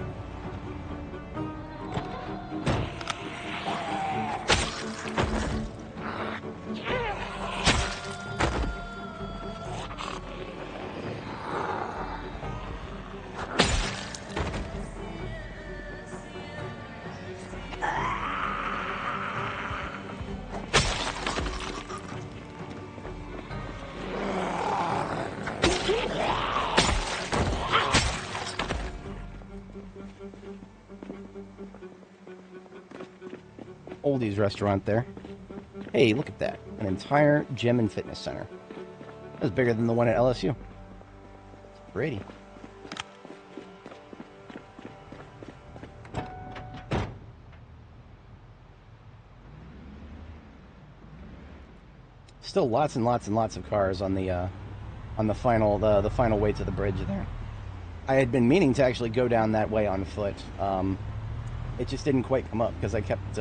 Oldies restaurant there. Hey, look at that. An entire gym and fitness center. That's bigger than the one at LSU. Brady. Still lots and lots and lots of cars on the final way to the bridge there. I had been meaning to actually go down that way on foot. It just didn't quite come up because I kept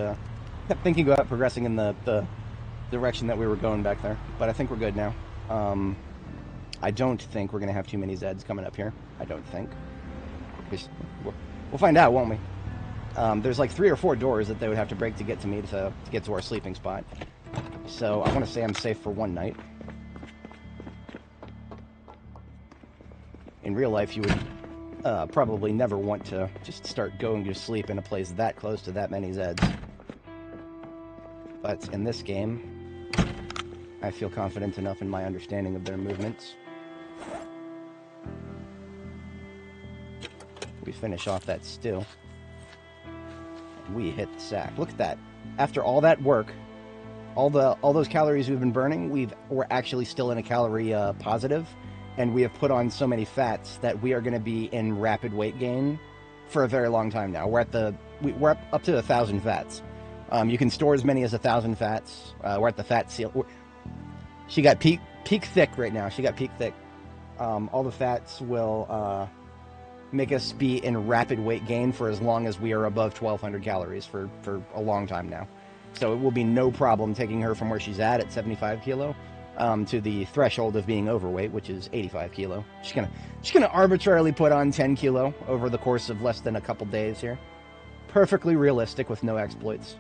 thinking about progressing in the direction that we were going back there. But I think we're good now. I don't think we're going to have too many Zeds coming up here. I don't think. We'll find out, won't we? There's like 3 or 4 doors that they would have to break to get to me to get to our sleeping spot. So I want to say I'm safe for one night. In real life, you would probably never want to just start going to sleep in a place that close to that many Zeds. But in this game, I feel confident enough in my understanding of their movements. We finish off that stew. We hit the sack. Look at that. After all that work, all those calories we've been burning, we're actually still in a calorie positive, and we have put on so many fats that we are going to be in rapid weight gain for a very long time now. We're up to 1,000 fats. You can store as many as 1,000 fats. We're at the fat seal. She got peak thick right now. She got peak thick. All the fats will make us be in rapid weight gain for as long as we are above 1,200 calories for a long time now. So it will be no problem taking her from where she's at 75 kilo to the threshold of being overweight, which is 85 kilo. She's gonna arbitrarily put on 10 kilo over the course of less than a couple days here. Perfectly realistic with no exploits.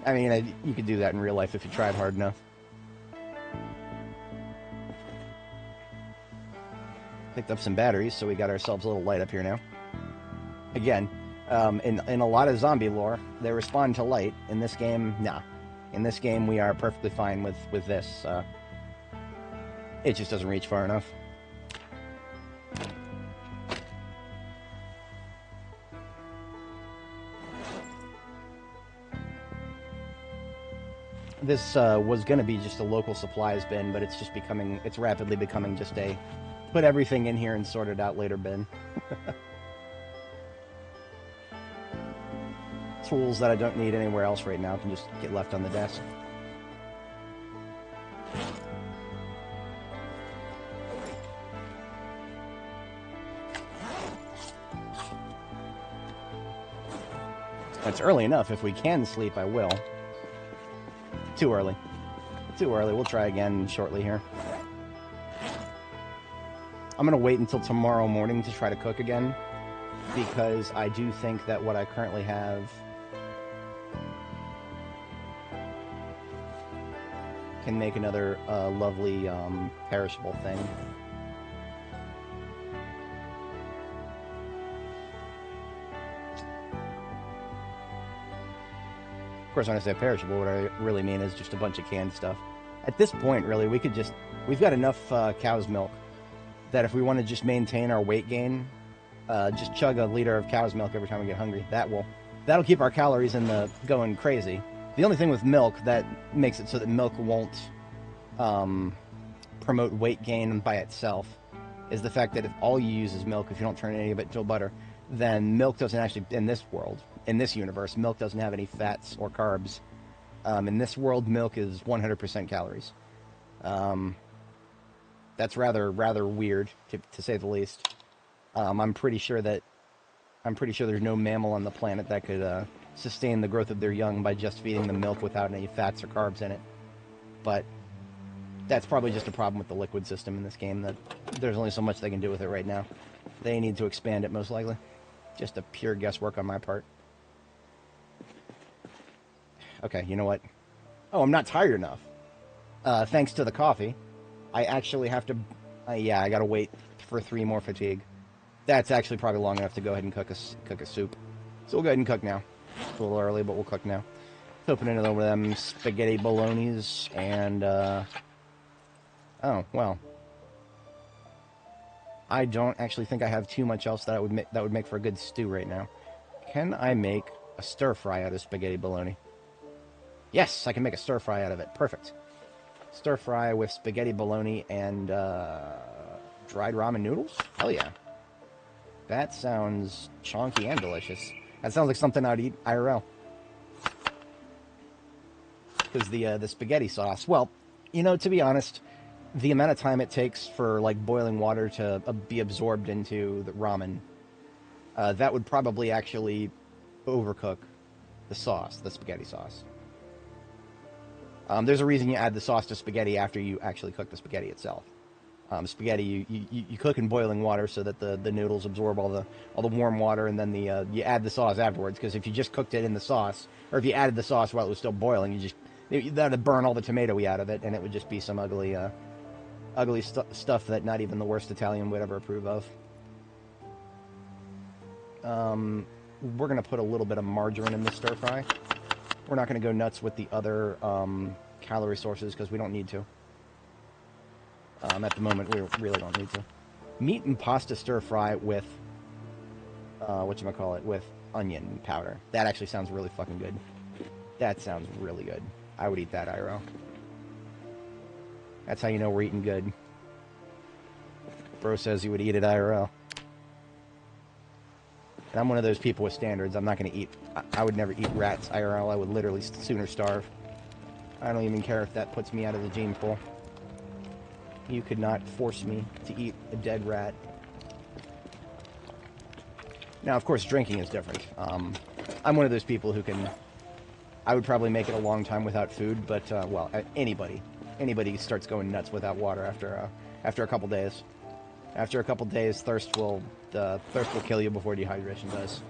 I mean, you could do that in real life if you tried hard enough. Picked up some batteries, so we got ourselves a little light up here now. Again, in a lot of zombie lore, they respond to light. In this game, nah. In this game, we are perfectly fine with this. It just doesn't reach far enough. This was going to be just a local supplies bin, but it's rapidly becoming just a put everything in here and sort it out later bin. Tools that I don't need anywhere else right now can just get left on the desk. It's early enough. If we can sleep, I will. Too early. Too early. We'll try again shortly here. I'm going to wait until tomorrow morning to try to cook again, because I do think that what I currently have can make another lovely perishable thing. Of course, when I say perishable, what I really mean is just a bunch of canned stuff. At this point, really, we've got enough cow's milk that if we want to just maintain our weight gain, just chug a liter of cow's milk every time we get hungry. That'll keep our calories going crazy. The only thing with milk that makes it so that milk won't promote weight gain by itself is the fact that if all you use is milk, if you don't turn any of it into butter, then milk doesn't actually, in this world, in this universe, milk doesn't have any fats or carbs. In this world, milk is 100% calories. That's rather weird, to say the least. I'm pretty sure there's no mammal on the planet that could sustain the growth of their young by just feeding them milk without any fats or carbs in it. But that's probably just a problem with the liquid system in this game, that there's only so much they can do with it right now. They need to expand it, most likely. Just a pure guesswork on my part. Okay, you know what? Oh, I'm not tired enough. Thanks to the coffee, I actually have to... yeah, I gotta wait for 3 more fatigue. That's actually probably long enough to go ahead and cook a soup. So we'll go ahead and cook now. It's a little early, but we'll cook now. Let's open another one of them spaghetti bolognese, and, oh, well. I don't actually think I have too much else that would make for a good stew right now. Can I make a stir-fry out of spaghetti bologna? Yes, I can make a stir-fry out of it. Perfect. Stir-fry with spaghetti bologna and dried ramen noodles? Hell yeah. That sounds chonky and delicious. That sounds like something I'd eat IRL. Because the spaghetti sauce, well, you know, to be honest, the amount of time it takes for, like, boiling water to be absorbed into the ramen, that would probably actually overcook the sauce, the spaghetti sauce. There's a reason you add the sauce to spaghetti after you actually cook the spaghetti itself. Spaghetti, you cook in boiling water so that the noodles absorb all the warm water, and then you add the sauce afterwards. Because if you just cooked it in the sauce, or if you added the sauce while it was still boiling, that'd burn all the tomatoey out of it, and it would just be some ugly stuff that not even the worst Italian would ever approve of. We're gonna put a little bit of margarine in this stir fry. We're not gonna go nuts with the other calorie sources because we don't need to. At the moment, we really don't need to. Meat and pasta stir fry with with onion powder. That actually sounds really fucking good. That sounds really good. I would eat that IRL. That's how you know we're eating good. Bro says he would eat it IRL. And I'm one of those people with standards. I'm not going to eat... I would never eat rats IRL. I would literally sooner starve. I don't even care if that puts me out of the gene pool. You could not force me to eat a dead rat. Now, of course, drinking is different. I'm one of those people who can... I would probably make it a long time without food, but, well, anybody starts going nuts without water after a couple days. After a couple days, thirst will kill you before dehydration does.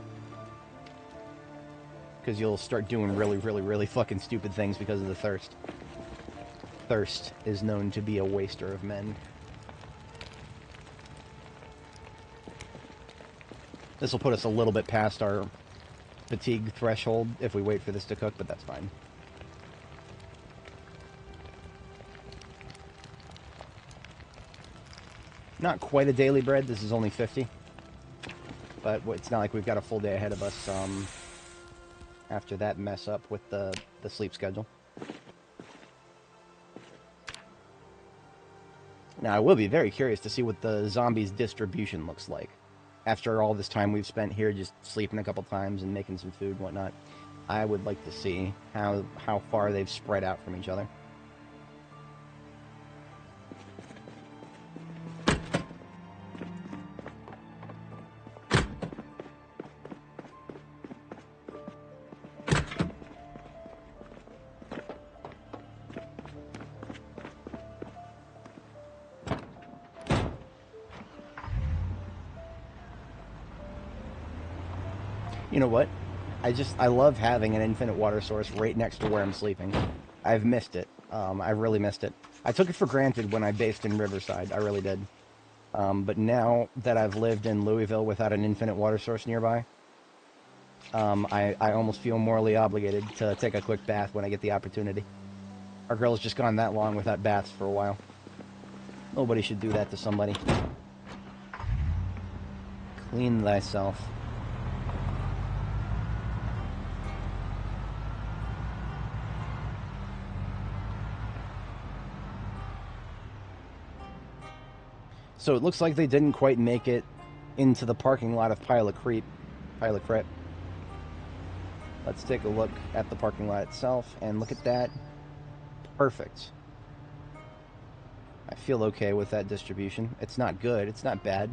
Because you'll start doing really, really, really fucking stupid things because of the thirst. Thirst is known to be a waster of men. This will put us a little bit past our fatigue threshold if we wait for this to cook, but that's fine. Not quite a daily bread, this is only 50. But it's not like we've got a full day ahead of us after that mess up with the sleep schedule. Now, I will be very curious to see what the zombies' distribution looks like. After all this time we've spent here just sleeping a couple times and making some food and whatnot, I would like to see how far they've spread out from each other. You know what? I love having an infinite water source right next to where I'm sleeping. I've missed it. I really missed it. I took it for granted when I based in Riverside. I really did. But now that I've lived in Louisville without an infinite water source nearby, I almost feel morally obligated to take a quick bath when I get the opportunity. Our girl's just gone that long without baths for a while. Nobody should do that to somebody. Clean thyself. So it looks like they didn't quite make it into the parking lot of Pilot Creep. Let's take a look at the parking lot itself, and look at that. Perfect. I feel okay with that distribution. It's not good, it's not bad.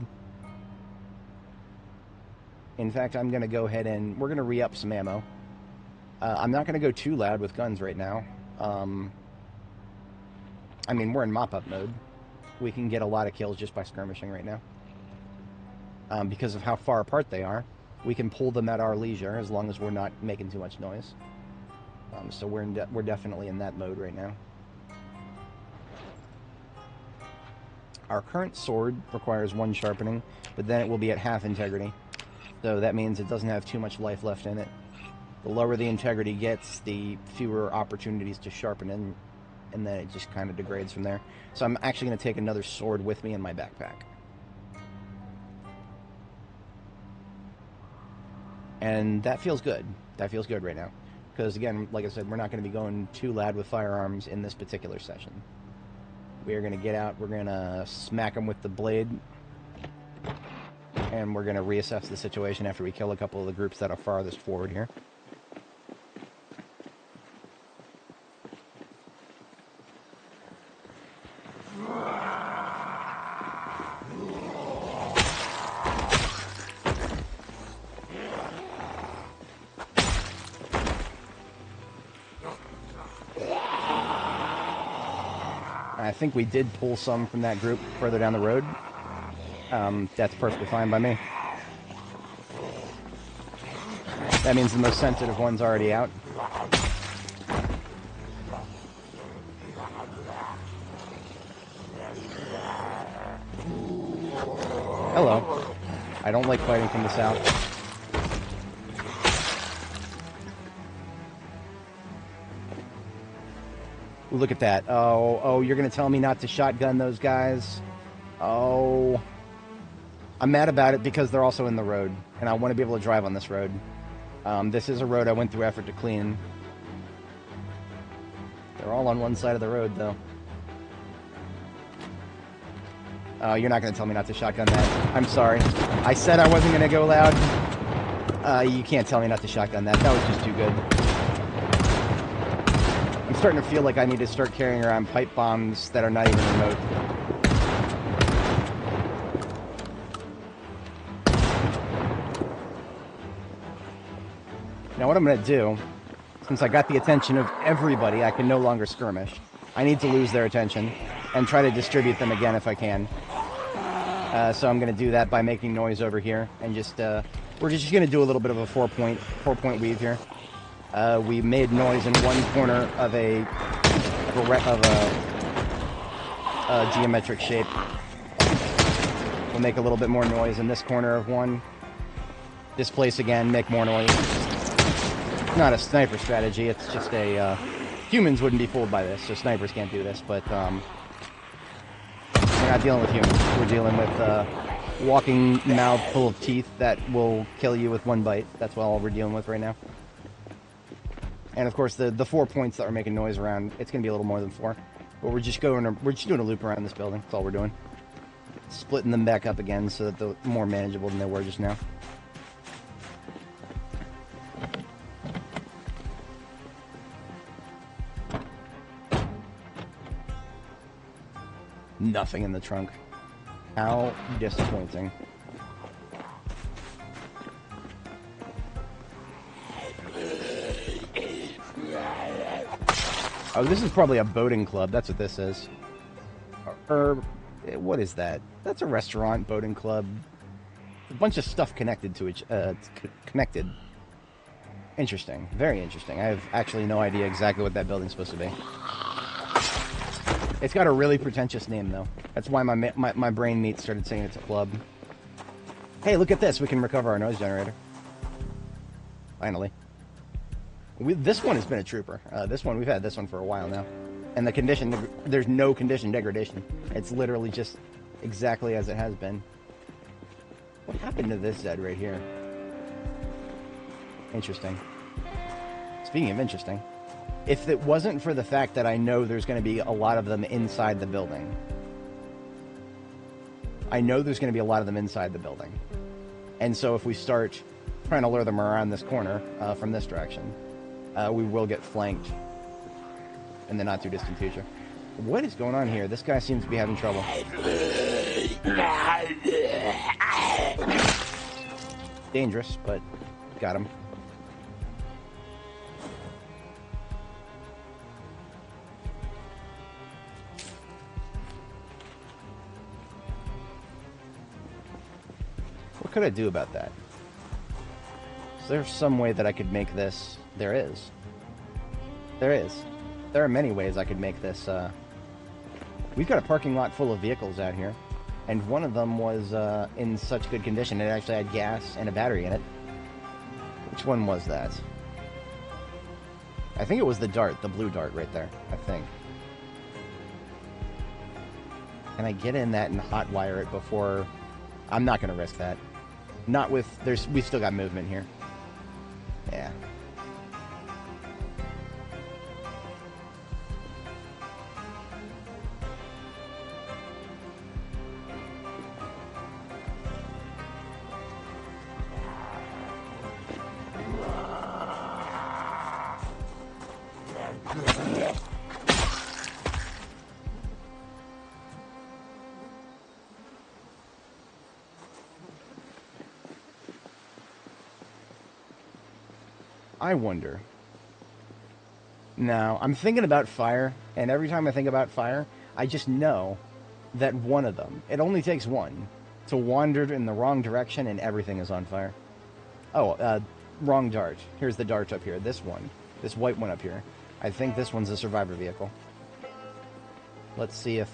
In fact, I'm going to go ahead and we're going to re-up some ammo. I'm not going to go too loud with guns right now. I mean, we're in mop-up mode. We can get a lot of kills just by skirmishing right now. Because of how far apart they are, we can pull them at our leisure as long as we're not making too much noise. So we're definitely in that mode right now. Our current sword requires 1 sharpening, but then it will be at half integrity. So that means it doesn't have too much life left in it. The lower the integrity gets, the fewer opportunities to sharpen it, and then it just kind of degrades from there. So I'm actually going to take another sword with me in my backpack. And that feels good. That feels good right now. Because again, like I said, we're not going to be going too loud with firearms in this particular session. We are going to get out, we're going to smack them with the blade, and we're going to reassess the situation after we kill a couple of the groups that are farthest forward here. I think we did pull some from that group further down the road. That's perfectly fine by me. That means the most sensitive one's already out. Hello. I don't like fighting from the south. Ooh, look at that. Oh, you're going to tell me not to shotgun those guys? Oh. I'm mad about it because they're also in the road, and I want to be able to drive on this road. This is a road I went through effort to clean. They're all on one side of the road, though. Oh, you're not going to tell me not to shotgun that. I'm sorry. I said I wasn't going to go loud. You can't tell me not to shotgun that. That was just too good. I'm starting to feel like I need to start carrying around pipe bombs that are not even remote. Now what I'm going to do, since I got the attention of everybody, I can no longer skirmish. I need to lose their attention and try to distribute them again if I can. So I'm going to do that by making noise over here, and just we're just going to do a little bit of a four-point weave here. We made noise in one corner of a geometric shape. We'll make a little bit more noise in this corner of one. Displace again, make more noise. It's not a sniper strategy, it's just a... humans wouldn't be fooled by this, so snipers can't do this, but we're not dealing with humans. We're dealing with walking mouth full of teeth that will kill you with one bite. That's all we're dealing with right now. And of course, the 4 points that we're making noise around, it's going to be a little more than 4. But we're just doing a loop around this building. That's all we're doing. Splitting them back up again so that they're more manageable than they were just now. Nothing in the trunk. How disappointing. Oh, this is probably a boating club. That's what this is. Or what is that? That's a restaurant, boating club. A bunch of stuff connected to each... connected. Interesting. Very interesting. I have actually no idea exactly what that building's supposed to be. It's got a really pretentious name, though. That's why my brain meat started saying it's a club. Hey, look at this. We can recover our noise generator. Finally. This one has been a trooper. This one, we've had this one for a while now. And the condition, there's no condition degradation. It's literally just exactly as it has been. What happened to this Zed right here? Interesting. Speaking of interesting, if it wasn't for the fact that I know there's going to be a lot of them inside the building. I know there's going to be a lot of them inside the building. And so if we start trying to lure them around this corner from this direction, we will get flanked in the not too distant future. What is going on here? This guy seems to be having trouble. Dangerous, but got him. What could I do about that? Is there some way that I could make this? There is. There is. There are many ways I could make this. We've got a parking lot full of vehicles out here, and one of them was in such good condition it actually had gas and a battery in it. Which one was that? I think it was the Dart, the blue Dart right there, I think. Can I get in that and hotwire it before... I'm not going to risk that. Not with... We've still got movement here. Yeah. I wonder. Now, I'm thinking about fire, and every time I think about fire, I just know that one of them, it only takes one, to wander in the wrong direction and everything is on fire. Oh, wrong Dart. Here's the Dart up here. This one. This white one up here. I think this one's a survivor vehicle. Let's see if,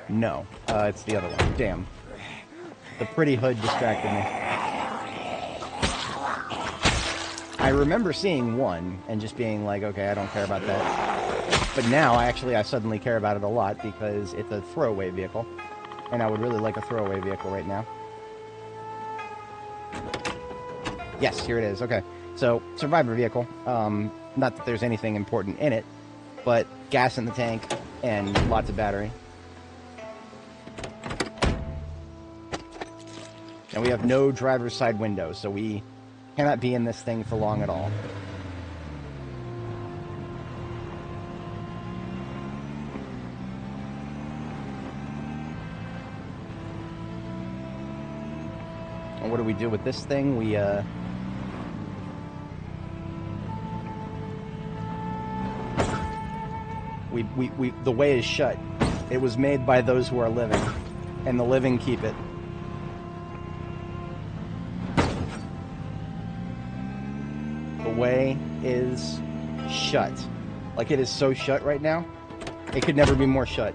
No, it's the other one. Damn. The pretty hood distracted me. I remember seeing one and just being like, okay, I don't care about that. But now, I suddenly care about it a lot because it's a throwaway vehicle. And I would really like a throwaway vehicle right now. Yes, here it is. Okay. So, survivor vehicle. Not that there's anything important in it, but gas in the tank and lots of battery. And we have no driver's side window, so we cannot be in this thing for long at all. And what do we do with this thing? The way is shut. It was made by those who are living, and the living keep it. The way is shut. Like, it is so shut right now. It could never be more shut.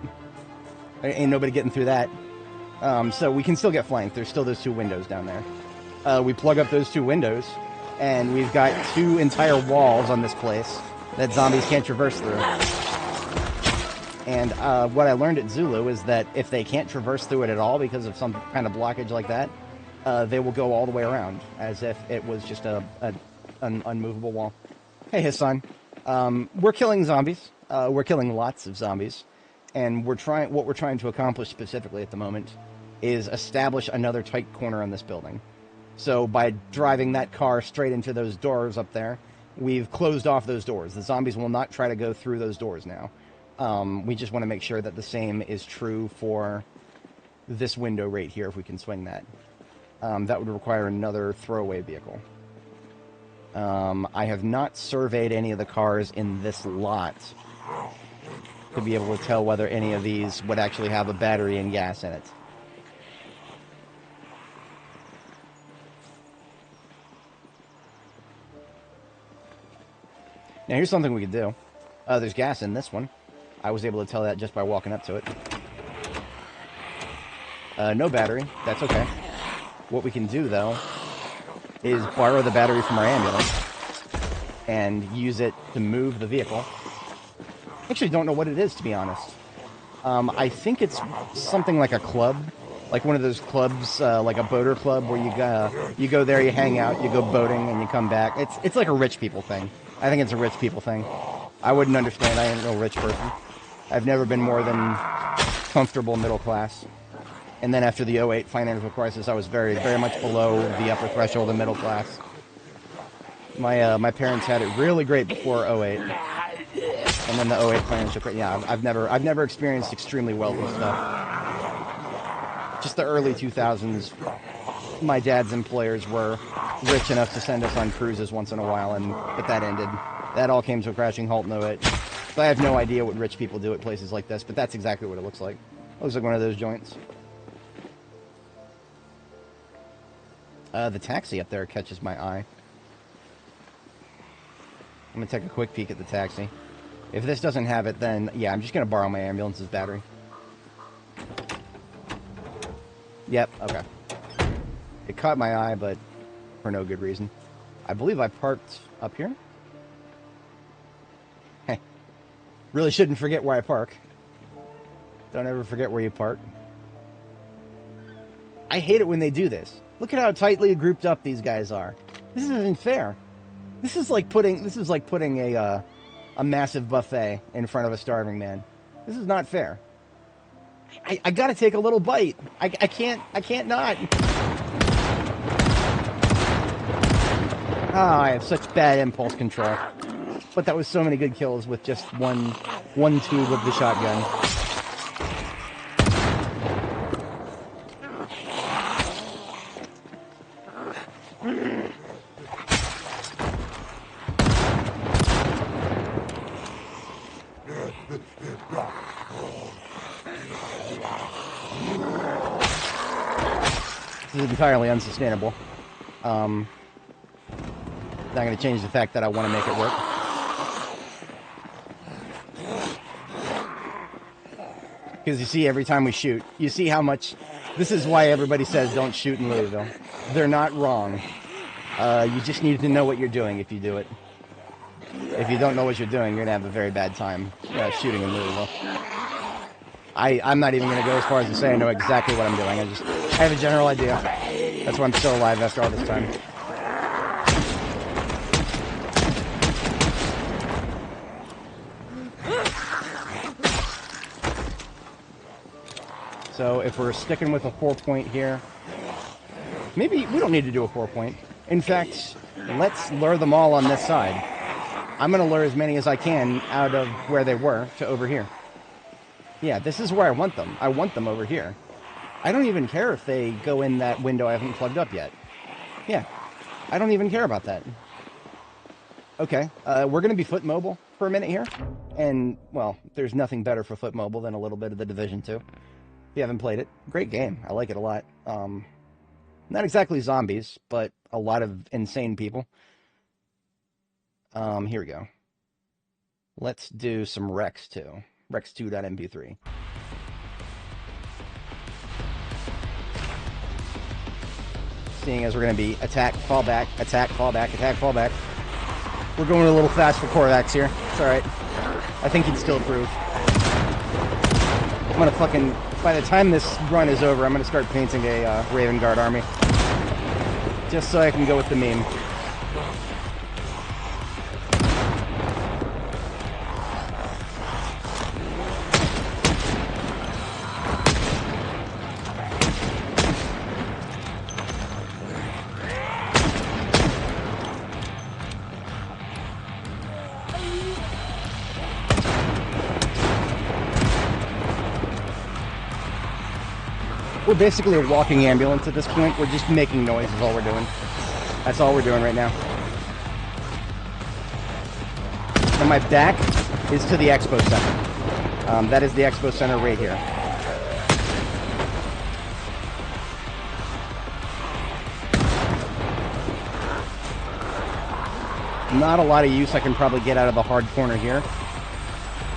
Ain't nobody getting through that. So we can still get flanked. There's still those two windows down there. We plug up those two windows, and we've got two entire walls on this place that zombies can't traverse through. And what I learned at Zulu is that if they can't traverse through it at all because of some kind of blockage like that, they will go all the way around, as if it was just an unmovable wall. Hey, Hassan. We're killing zombies. We're killing lots of zombies. And what we're trying to accomplish specifically at the moment is establish another tight corner on this building. So by driving that car straight into those doors up there, we've closed off those doors. The zombies will not try to go through those doors now. We just want to make sure that the same is true for this window right here, if we can swing that. That would require another throwaway vehicle. I have not surveyed any of the cars in this lot to be able to tell whether any of these would actually have a battery and gas in it. Now, here's something we could do. There's gas in this one. I was able to tell that just by walking up to it. No battery. That's okay. What we can do, though, is borrow the battery from our ambulance and use it to move the vehicle. I actually don't know what it is, to be honest. I think it's something like a club. Like one of those clubs, like a boater club, where you go there, you hang out, you go boating, and you come back. It's like a rich people thing. I think it's a rich people thing. I wouldn't understand. I ain't no rich person. I've never been more than comfortable middle class. And then after the '08 financial crisis, I was very, very much below the upper threshold of middle class. My parents had it really great before '08, and then the '08 financial crisis. Yeah, I've never experienced extremely wealthy stuff. Just the early 2000s, my dad's employers were rich enough to send us on cruises once in a while, but that ended. That all came to a crashing halt in '08. So I have no idea what rich people do at places like this, but that's exactly what it looks like. It looks like one of those joints. The taxi up there catches my eye. I'm going to take a quick peek at the taxi. If this doesn't have it, then, yeah, I'm just going to borrow my ambulance's battery. Yep, okay. It caught my eye, but for no good reason. I believe I parked up here. Hey, really shouldn't forget where I park. Don't ever forget where you park. I hate it when they do this. Look at how tightly grouped up these guys are. This isn't fair. This is like putting a massive buffet in front of a starving man. This is not fair. I gotta take a little bite. I can't not. Ah, I have such bad impulse control. But that was so many good kills with just one tube of the shotgun. This is entirely unsustainable. Not going to change the fact that I want to make it work. Because you see, every time we shoot, you see how much... This is why everybody says don't shoot in Louisville. They're not wrong. You just need to know what you're doing if you do it. If you don't know what you're doing, you're going to have a very bad time shooting in Louisville. I'm not even going to go as far as to say I know exactly what I'm doing. I have a general idea. That's why I'm still alive after all this time. So if we're sticking with a 4-point here, maybe we don't need to do a 4-point. In fact, let's lure them all on this side. I'm going to lure as many as I can out of where they were to over here. Yeah, this is where I want them. I want them over here. I don't even care if they go in that window I haven't plugged up yet. Yeah, I don't even care about that. Okay, we're going to be foot mobile for a minute here. And, well, there's nothing better for foot mobile than a little bit of the Division 2. If you haven't played it, great game. I like it a lot. Not exactly zombies, but a lot of insane people. Here we go. Let's do some Rex 2. Rex 2.mp3. Seeing as we're going to be attack, fall back, attack, fall back, attack, fall back. We're going a little fast for Korvax here. It's alright. I think he'd still approve. I'm going to fucking... By the time this run is over, I'm going to start painting a Raven Guard army. Just so I can go with the meme. We're basically a walking ambulance at this point. We're just making noise is all we're doing. That's all we're doing right now. And my back is to the Expo Center. That is the Expo Center right here. Not a lot of use I can probably get out of the hard corner here,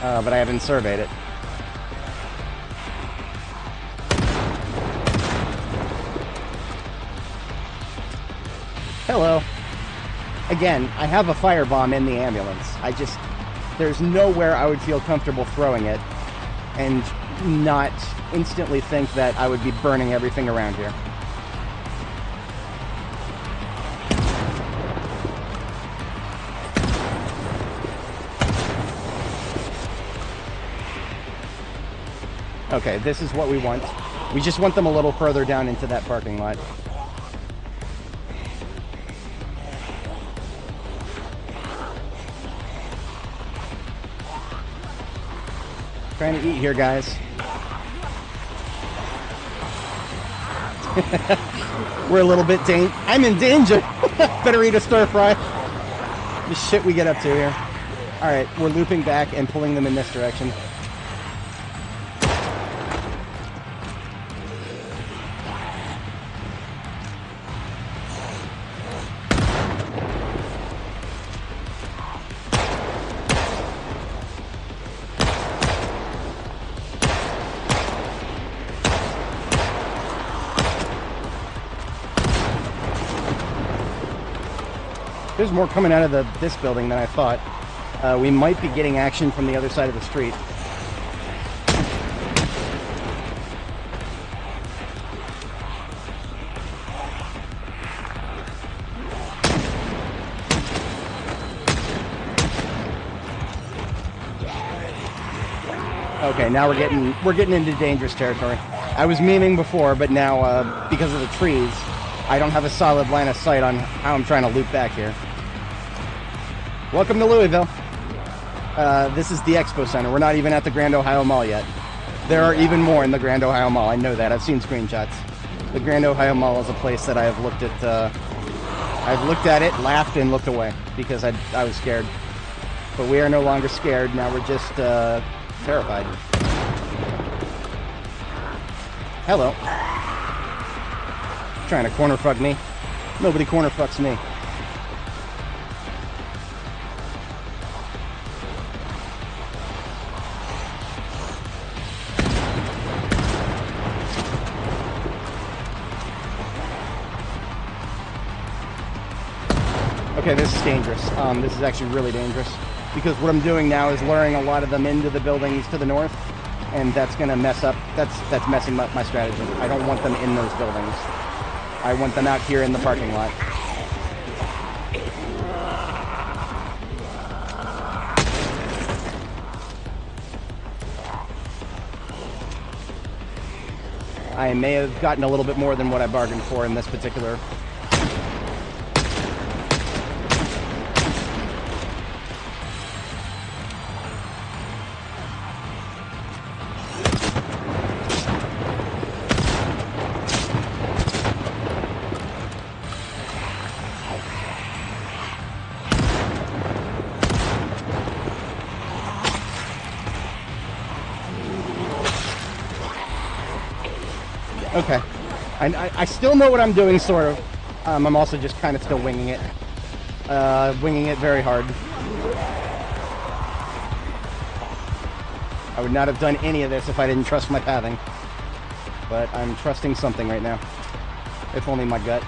but I haven't surveyed it. Hello. Again, I have a firebomb in the ambulance. There's nowhere I would feel comfortable throwing it and not instantly think that I would be burning everything around here. Okay, this is what we want. We just want them a little further down into that parking lot. Trying to eat here, guys. We're a little bit I'm in danger. Better eat a stir fry. The shit we get up to here. Alright, we're looping back and pulling them in this direction. There's more coming out of this building than I thought. We might be getting action from the other side of the street. Okay, now we're getting into dangerous territory. I was memeing before, but now because of the trees, I don't have a solid line of sight on how I'm trying to loop back here. Welcome to Louisville. This is the Expo Center. We're not even at the Grand Ohio Mall yet. There are even more in the Grand Ohio Mall. I know that. I've seen screenshots. The Grand Ohio Mall is a place that I have looked at. I've looked at it, laughed, and looked away because I was scared. But we are no longer scared. Now we're just terrified. Hello. Trying to corner fuck me. Nobody corner fucks me. Okay, this is dangerous. This is actually really dangerous because what I'm doing now is luring a lot of them into the buildings to the north, and that's going to mess up. That's messing up my strategy. I don't want them in those buildings. I want them out here in the parking lot. I may have gotten a little bit more than what I bargained for in this particular. Okay, I still know what I'm doing, sort of. I'm also just kind of still winging it. Winging it very hard. I would not have done any of this if I didn't trust my pathing. But I'm trusting something right now. If only my gut.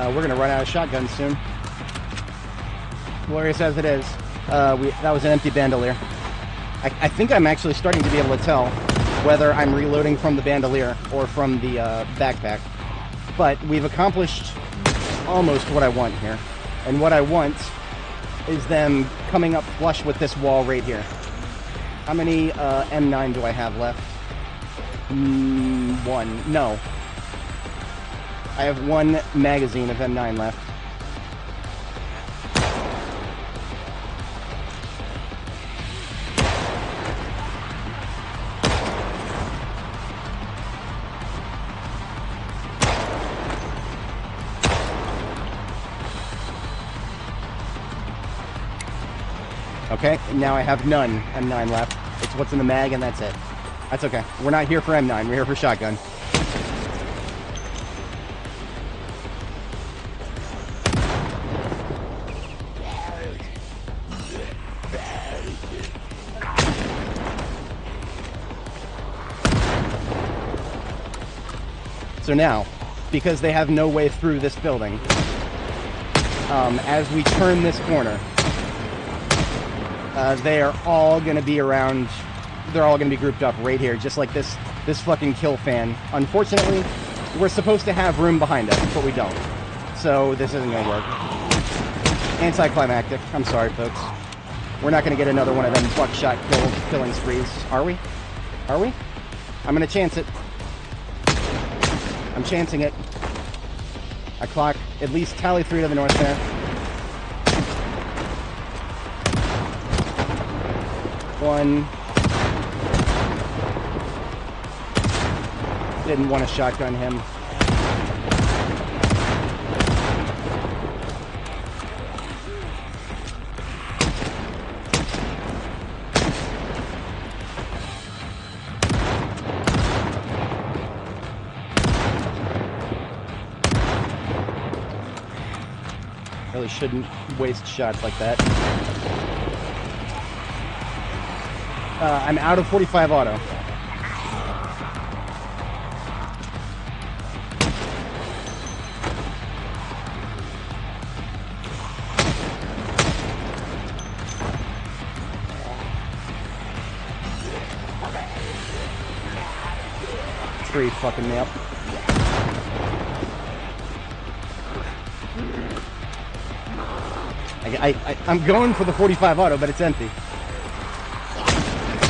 We're going to run out of shotguns soon. Glorious as it is. That was an empty bandolier. I think I'm actually starting to be able to tell whether I'm reloading from the bandolier or from the backpack. But we've accomplished almost what I want here. And what I want is them coming up flush with this wall right here. How many M9 do I have left? One. No. I have one magazine of M9 left. Okay, now I have none M9 left. It's what's in the mag, and that's it. That's okay. We're not here for M9. We're here for shotgun. So now, because they have no way through this building, as we turn this corner, they are all going to be around. They're all going to be grouped up right here, just like this fucking kill fan. Unfortunately, we're supposed to have room behind us, but we don't. So this isn't going to work. Anticlimactic. I'm sorry, folks. We're not going to get another one of them buckshot killing sprees, are we? Are we? I'm going to chance it. I'm chancing it. I clock at least tally 3 to the north there. One. Didn't want to shotgun him. Really shouldn't waste shots like that. I'm out of 45 auto. Tree fucking me up. I'm going for the 45 auto, but it's empty.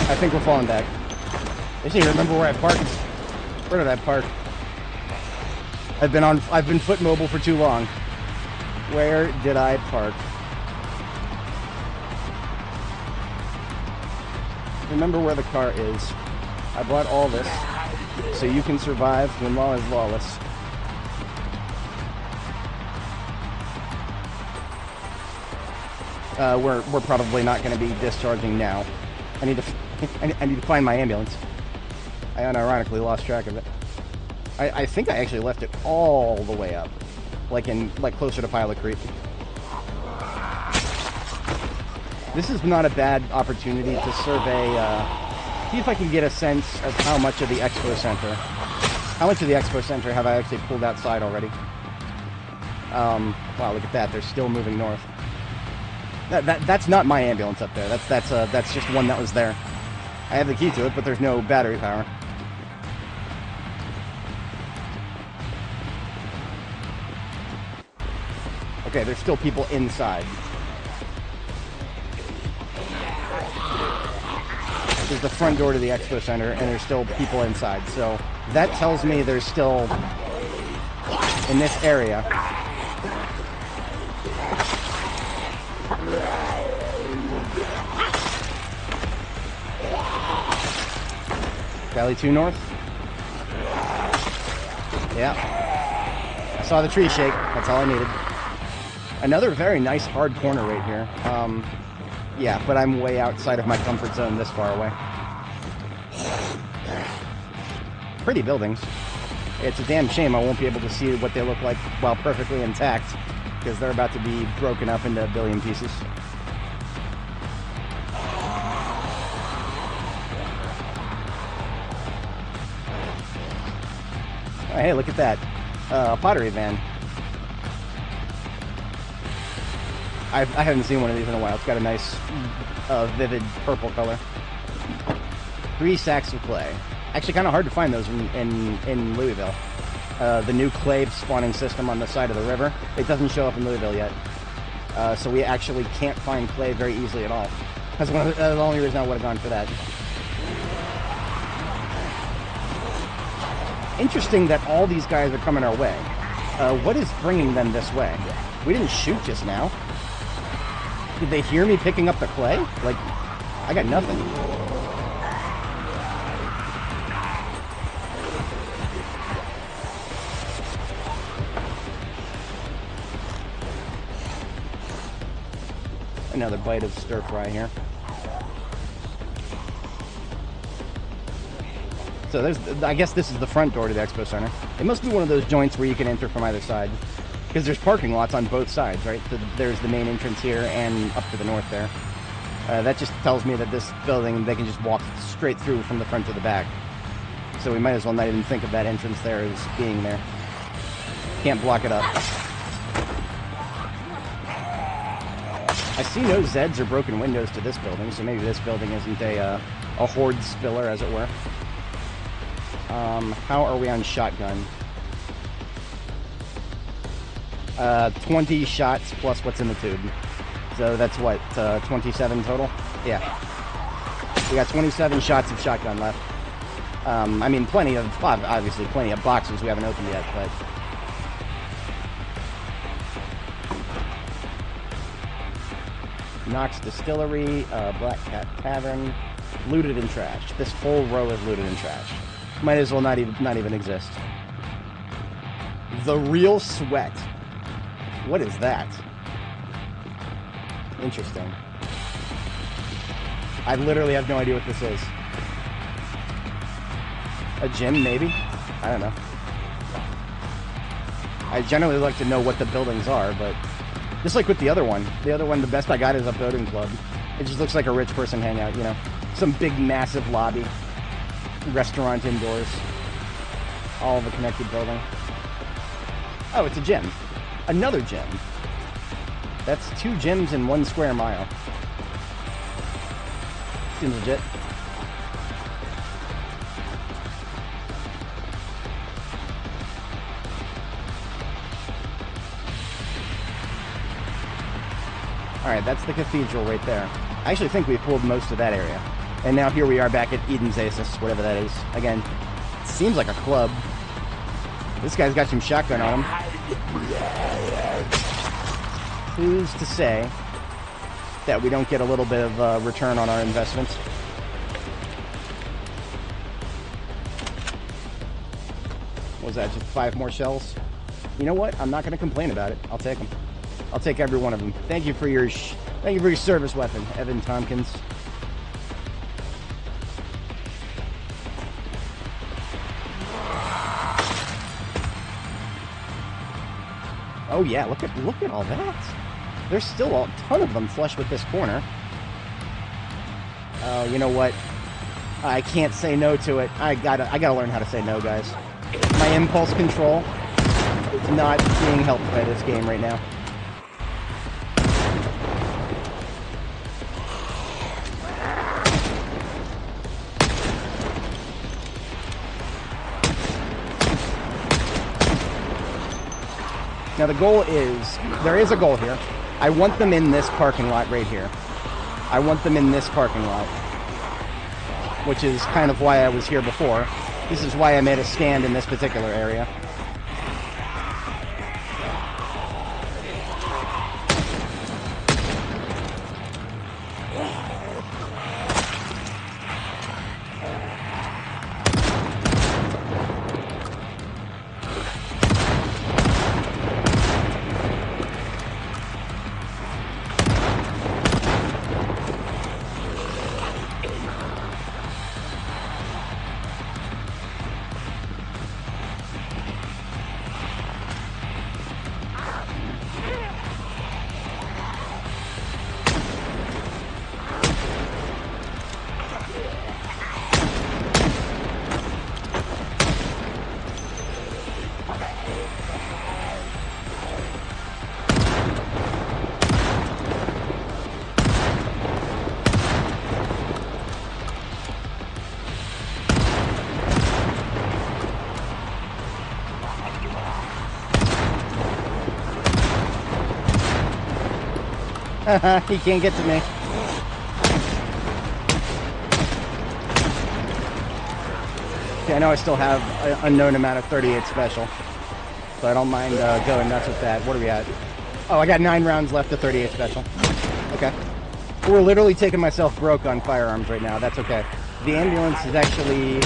I think we're falling back. I just need to remember where I parked. Where did I park? I've been foot mobile for too long. Where did I park? Remember where the car is. I bought all this so you can survive when law is lawless. We're probably not going to be discharging now. I need to find my ambulance. I unironically lost track of it. I think I actually left it all the way up, like closer to Pilot Creek. This is not a bad opportunity to survey. See if I can get a sense of how much of the Expo Center, have I actually pulled outside already? Wow, look at that! They're still moving north. That's not my ambulance up there. That's just one that was there. I have the key to it, but there's no battery power. Okay, there's still people inside. This is the front door to the Expo Center, and there's still people inside. So that tells me there's still, in this area, Valley 2 north. Yeah. I saw the tree shake. That's all I needed. Another very nice hard corner right here. Yeah, but I'm way outside of my comfort zone this far away. Pretty buildings. It's a damn shame I won't be able to see what they look like while perfectly intact, because they're about to be broken up into a billion pieces. Oh, hey, look at that. A pottery van. I haven't seen one of these in a while. It's got a nice, vivid purple color. 3 sacks of clay. Actually, kind of hard to find those in Louisville. The new clay spawning system on the side of the river, it doesn't show up in Louisville yet. So we actually can't find clay very easily at all. That's the only reason I would have gone for that. Interesting that all these guys are coming our way. What is bringing them this way? We didn't shoot just now. Did they hear me picking up the clay? Like, I got nothing. Another bite of stir fry here. So I guess this is the front door to the Expo Center. It must be one of those joints where you can enter from either side, because there's parking lots on both sides, right? So there's the main entrance here and up to the north there. That just tells me that this building, they can just walk straight through from the front to the back. So we might as well not even think of that entrance there as being there. Can't block it up. I see no Zeds or broken windows to this building, so maybe this building isn't a horde spiller, as it were. How are we on shotgun? 20 shots plus what's in the tube. So that's what, 27 total? Yeah. We got 27 shots of shotgun left. I mean, obviously plenty of boxes we haven't opened yet, but... Knox Distillery, Black Cat Tavern, looted and trashed. This whole row is looted and trashed. Might as well not even exist. The Real Sweat. What is that? Interesting. I literally have no idea what this is. A gym, maybe? I don't know. I generally like to know what the buildings are, but just like with the other one, the best I got is a boating club. It just looks like a rich person hangout, you know. Some big, massive lobby. Restaurant indoors. All of a connected building. Oh, it's a gym. Another gym. That's 2 gyms in 1 square mile. Seems legit. Alright, that's the cathedral right there. I actually think we pulled most of that area. And now here we are back at Eden's Aces, whatever that is. Again, it seems like a club. This guy's got some shotgun on him. Who's to say that we don't get a little bit of return on our investments? What was that, just 5 more shells? You know what? I'm not going to complain about it. I'll take them. I'll take every one of them. Thank you for your service weapon, Evan Tompkins. Oh yeah, look at all that. There's still a ton of them flush with this corner. Oh, you know what? I can't say no to it. I gotta learn how to say no, guys. My impulse control is not being helped by this game right now. Now the goal is, there is a goal here. I want them in this parking lot right here. I want them in this parking lot. Which is kind of why I was here before. This is why I made a stand in this particular area. He can't get to me. Okay, I know I still have an unknown amount of 38 special, so I don't mind going nuts with that. What are we at? Oh, I got 9 rounds left of 38 special. Okay. We're literally taking myself broke on firearms right now. That's okay. The ambulance is actually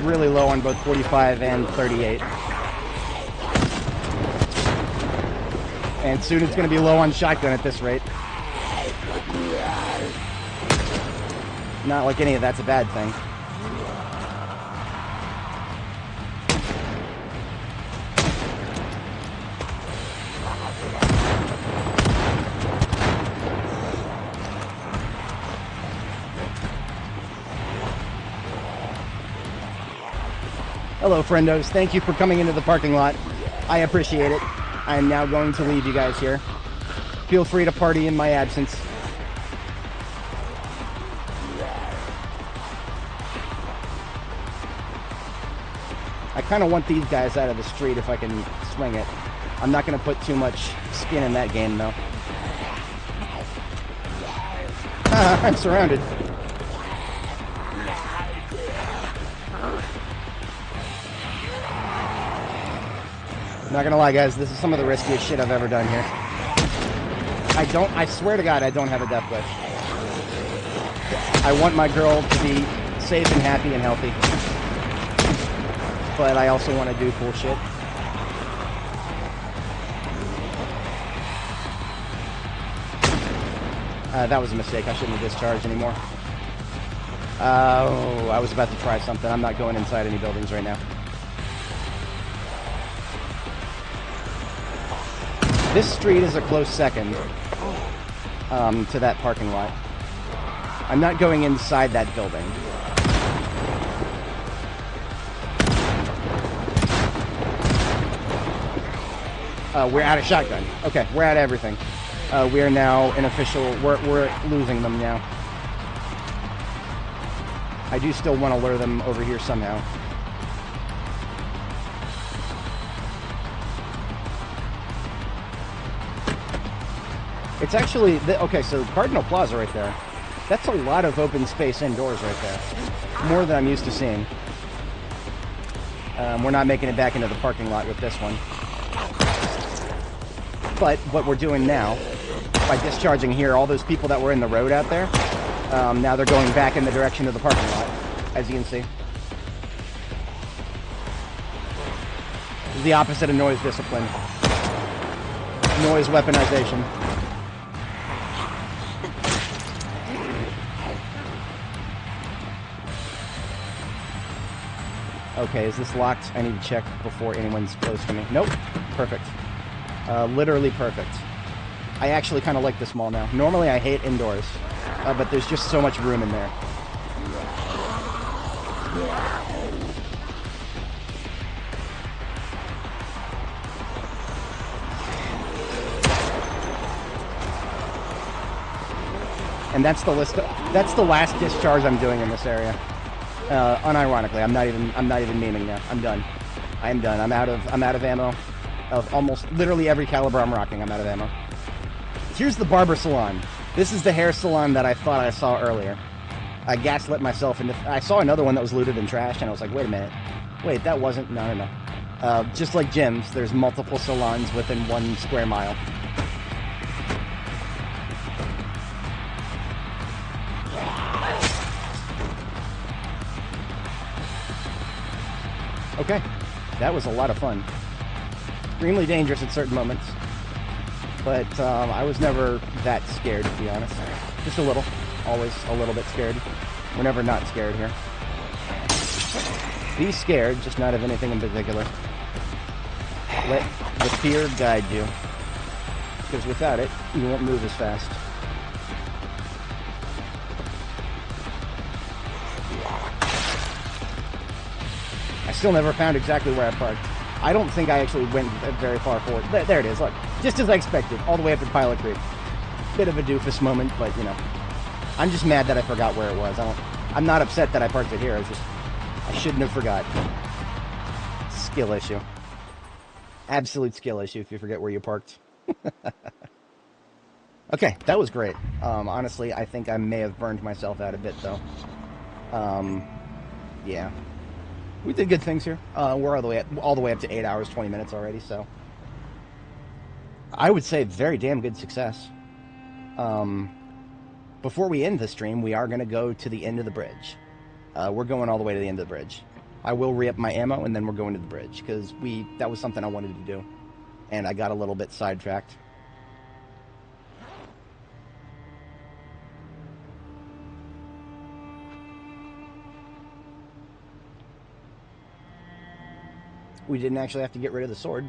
really low on both 45 and 38. And soon it's going to be low on shotgun at this rate. Not like any of that's a bad thing. Hello, friendos. Thank you for coming into the parking lot. I appreciate it. I am now going to leave you guys here. Feel free to party in my absence. I kind of want these guys out of the street if I can swing it. I'm not going to put too much skin in that game, though. I'm surrounded. Not gonna lie, guys, this is some of the riskiest shit I've ever done here. I swear to God, I don't have a death wish. I want my girl to be safe and happy and healthy. But I also want to do cool shit. That was a mistake. I shouldn't have discharged anymore. Oh, I was about to try something. I'm not going inside any buildings right now. This street is a close second to that parking lot. I'm not going inside that building. We're out of shotgun. Okay, we're out of everything. We are now an official... We're losing them now. I do still want to lure them over here somehow. It's actually... okay, so Cardinal Plaza right there. That's a lot of open space indoors right there. More than I'm used to seeing. We're not making it back into the parking lot with this one. But what we're doing now, by discharging here, all those people that were in the road out there, now they're going back in the direction of the parking lot, as you can see. This is the opposite of noise discipline. Noise weaponization. Okay, is this locked? I need to check before anyone's close to me. Nope. Perfect. Literally perfect. I actually kind of like this mall now. Normally I hate indoors, but there's just so much room in there. And that's the list. That's the last discharge I'm doing in this area. Unironically, I'm not even memeing now. I'm done. I am done. I'm out of ammo. Of almost literally every caliber I'm rocking, I'm out of ammo. Here's the barber salon. This is the hair salon that I thought I saw earlier. I gaslit myself into... I saw another one that was looted and trashed, and I was like, wait a minute. Wait, that wasn't... No. Just like gyms, there's multiple salons within 1 square mile. Okay, that was a lot of fun. Extremely dangerous at certain moments, but I was never that scared, to be honest. Just a little. Always a little bit scared. We're never not scared here. Be scared, just not of anything in particular. Let the fear guide you, because without it, you won't move as fast. I still never found exactly where I parked. I don't think I actually went very far forward. There it is, look. Just as I expected, all the way up to Pilot Creek. Bit of a doofus moment, but, you know. I'm just mad that I forgot where it was. I'm not upset that I parked it here. I shouldn't have forgot. Skill issue. Absolute skill issue if you forget where you parked. Okay, that was great. Honestly, I think I may have burned myself out a bit, though. Yeah. We did good things here. We're all the way up to 8 hours, 20 minutes already, so... I would say very damn good success. Before we end the stream, we are going to go to the end of the bridge. We're going all the way to the end of the bridge. I will re-up my ammo, and then we're going to the bridge, because that was something I wanted to do. And I got a little bit sidetracked. We didn't actually have to get rid of the sword.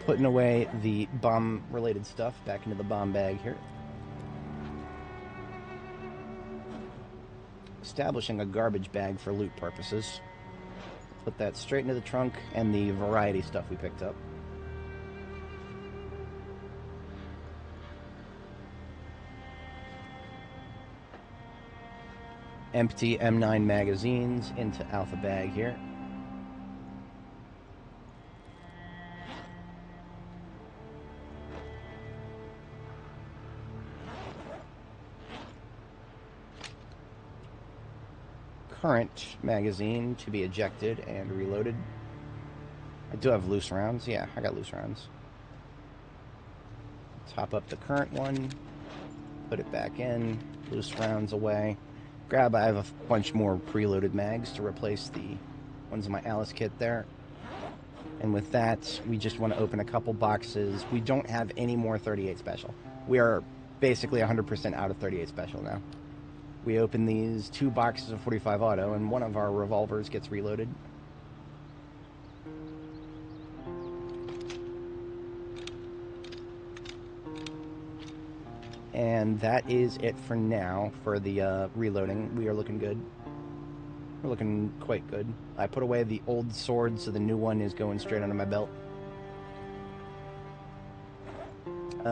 Putting away the bomb-related stuff back into the bomb bag here. Establishing a garbage bag for loot purposes. Put that straight into the trunk and the variety stuff we picked up. Empty M9 magazines into alpha bag here. Current magazine to be ejected and reloaded. I do have loose rounds. Yeah, I got loose rounds. Top up the current one. Put it back in. Loose rounds away. I have a bunch more preloaded mags to replace the ones in my Alice kit there. And with that, we just want to open a couple boxes. We don't have any more 38 special. We are basically 100% out of 38 special now. We open these 2 boxes of 45 auto, and one of our revolvers gets reloaded. And that is it for now for the reloading. We are looking good. We're looking quite good. I put away the old sword, so the new one is going straight under my belt.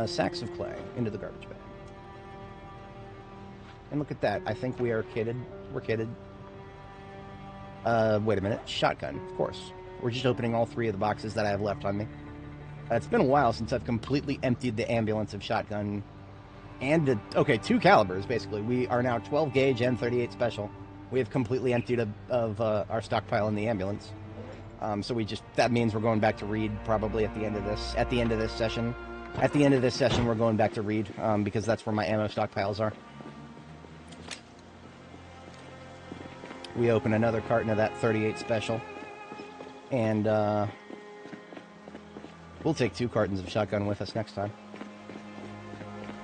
Sacks of clay into the garbage bag. And look at that. I think we are kitted. We're kitted. Wait a minute. Shotgun, of course. We're just opening all 3 of the boxes that I have left on me. It's been a while since I've completely emptied the ambulance of shotgun. And, okay, 2 calibers, basically. We are now 12 gauge and 38 special. We have completely emptied of our stockpile in the ambulance. So that means we're going back to read probably at the end of this session. At the end of this session, we're going back to read, because that's where my ammo stockpiles are. We open another carton of that 38 special. And, we'll take 2 cartons of shotgun with us next time.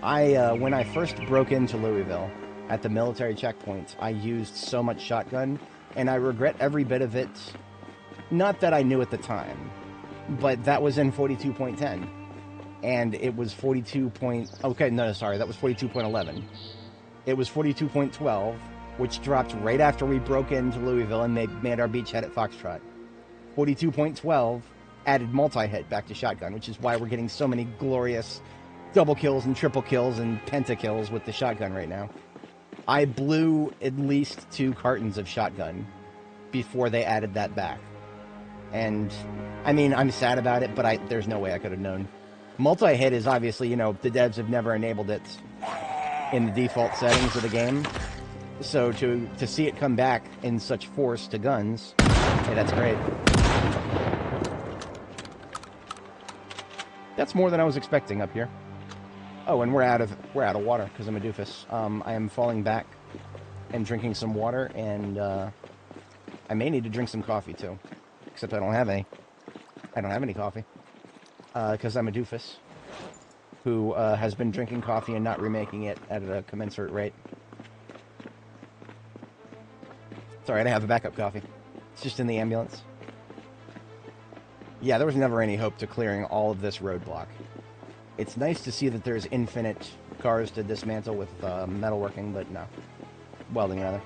When I first broke into Louisville, at the military checkpoints, I used so much shotgun, and I regret every bit of it. Not that I knew at the time, but that was in 42.10. And it was 42.11. It was 42.12, which dropped right after we broke into Louisville and made our beachhead at Foxtrot. 42.12 added multi-hit back to shotgun, which is why we're getting so many glorious double kills and triple kills and pentakills with the shotgun right now. I blew at least 2 cartons of shotgun before they added that back. And, I mean, I'm sad about it, but there's no way I could have known. Multi-hit is obviously, the devs have never enabled it in the default settings of the game. So to see it come back in such force to guns, hey, that's great. That's more than I was expecting up here. Oh, and we're out of water because I'm a doofus. I am falling back and drinking some water, and I may need to drink some coffee too. Except I don't have any. I don't have any coffee because I'm a doofus who has been drinking coffee and not remaking it at a commensurate rate. It's alright, I have a backup coffee. It's just in the ambulance. Yeah, there was never any hope to clearing all of this roadblock. It's nice to see that there's infinite cars to dismantle with metalworking, but no. Welding, rather.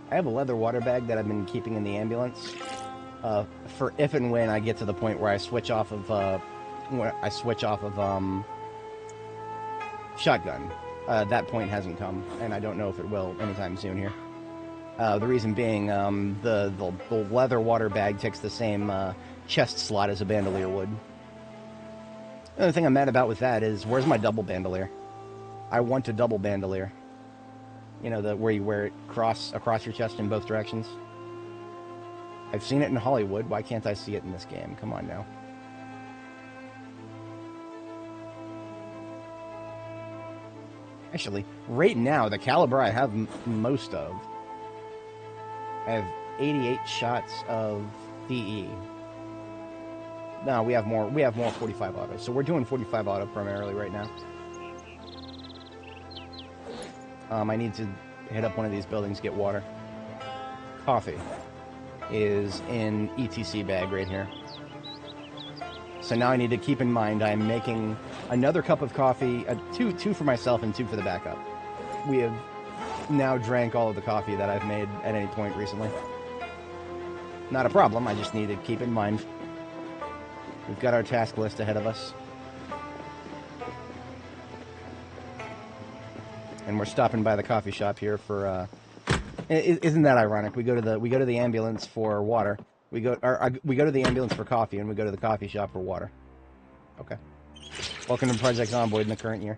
I have a leather water bag that I've been keeping in the ambulance for if and when I get to the point where I switch off of shotgun. That point hasn't come, and I don't know if it will anytime soon here. The reason being, the leather water bag takes the same chest slot as a bandolier would. The other thing I'm mad about with that is, where's my double bandolier? I want a double bandolier. Where you wear it across your chest in both directions. I've seen it in Hollywood. Why can't I see it in this game? Come on now. Actually, right now, the caliber I have most of, I have 88 shots of DE. No, we have more. We have more 45 auto. So we're doing 45 auto primarily right now. I need to hit up one of these buildings, get water. Coffee is in ETC bag right here. So now I need to keep in mind I'm making another cup of coffee, two for myself and 2 for the backup. We have now drank all of the coffee that I've made at any point recently. Not a problem, I just need to keep in mind. We've got our task list ahead of us. And we're stopping by the coffee shop here for, isn't that ironic? We go to the ambulance for water. We go to the ambulance for coffee, and we go to the coffee shop for water. Okay. Welcome to Project Zomboid in the current year.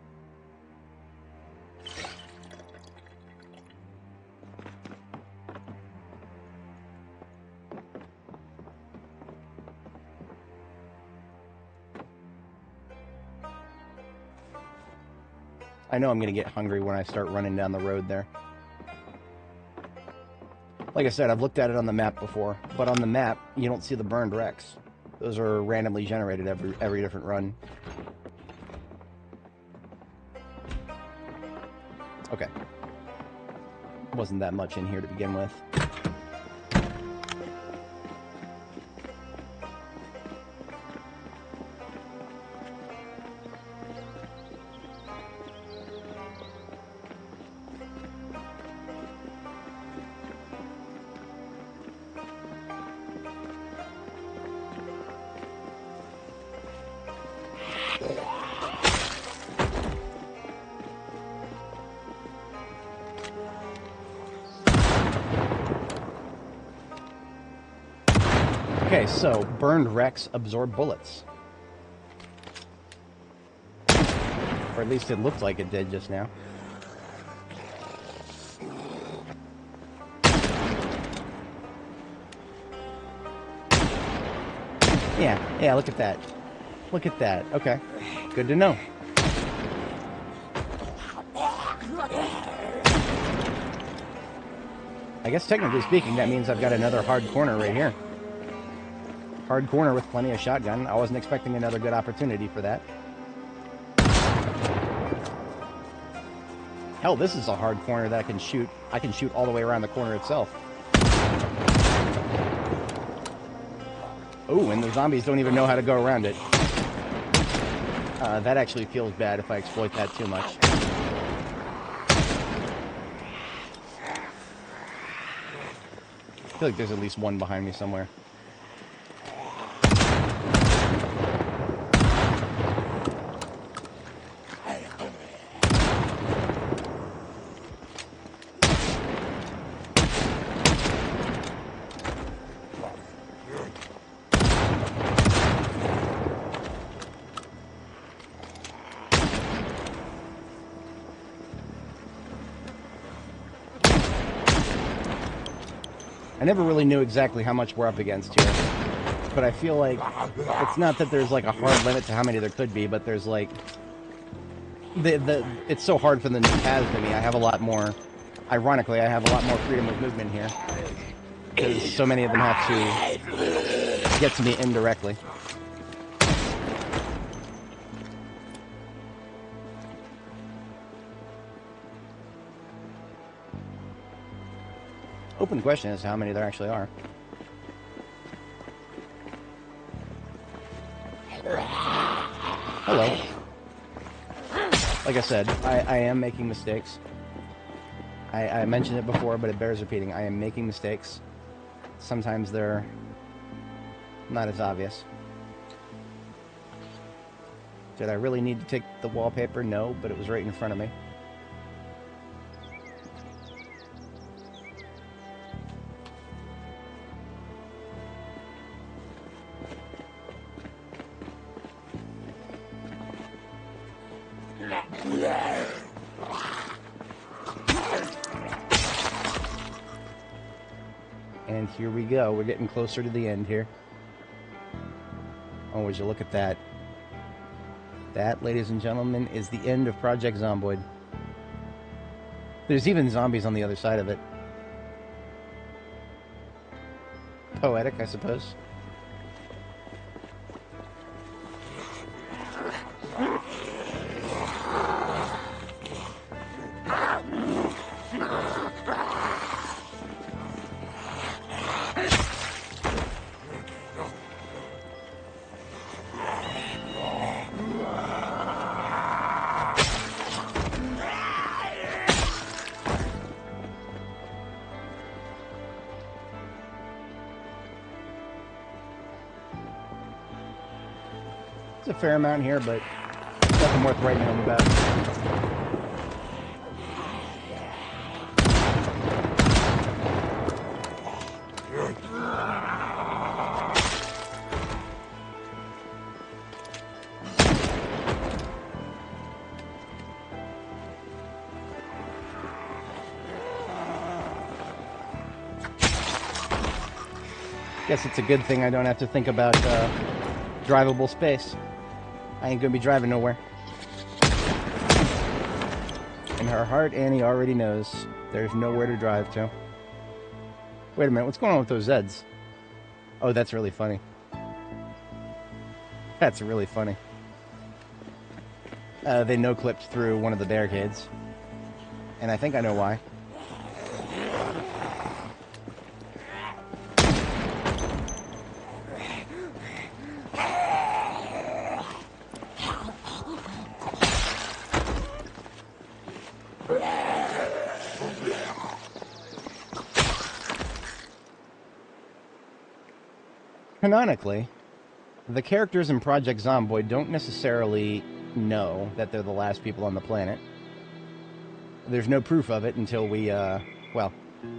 I know I'm going to get hungry when I start running down the road there. Like I said, I've looked at it on the map before, but on the map, you don't see the burned wrecks. Those are randomly generated every different run. Okay. Wasn't that much in here to begin with. Okay, so burned wrecks absorb bullets. Or at least it looked like it did just now. Yeah, look at that. Look at that. Okay, good to know. I guess technically speaking, that means I've got another hard corner right here. Hard corner with plenty of shotgun. I wasn't expecting another good opportunity for that. Hell, this is a hard corner that I can shoot. I can shoot all the way around the corner itself. Oh, and the zombies don't even know how to go around it. That actually feels bad if I exploit that too much. I feel like there's at least one behind me somewhere. I never really knew exactly how much we're up against here, but I feel like it's not that there's like a hard limit to how many there could be, but there's like it's so hard for them to pass to me. I have a lot more. Ironically, I have a lot more freedom of movement here because so many of them have to get to me indirectly. Open question is how many there actually are. Hello. Like I said, I am making mistakes. I mentioned it before, but it bears repeating. I am making mistakes. Sometimes they're not as obvious. Did I really need to take the wallpaper? No, but it was right in front of me. And here we go. We're getting closer to the end here. Oh, would you look at that. That, ladies and gentlemen, is the end of Project Zomboid. There's even zombies on the other side of it. Poetic, I suppose. It's a fair amount here, but nothing worth writing home about. Guess it's a good thing I don't have to think about drivable space. I ain't gonna be driving nowhere. In her heart, Annie already knows there's nowhere to drive to. Wait a minute, what's going on with those Zeds? Oh, that's really funny. That's really funny. They no-clipped through one of the barricades. And I think I know why. Canonically, the characters in Project Zomboid don't necessarily know that they're the last people on the planet. There's no proof of it until we, well,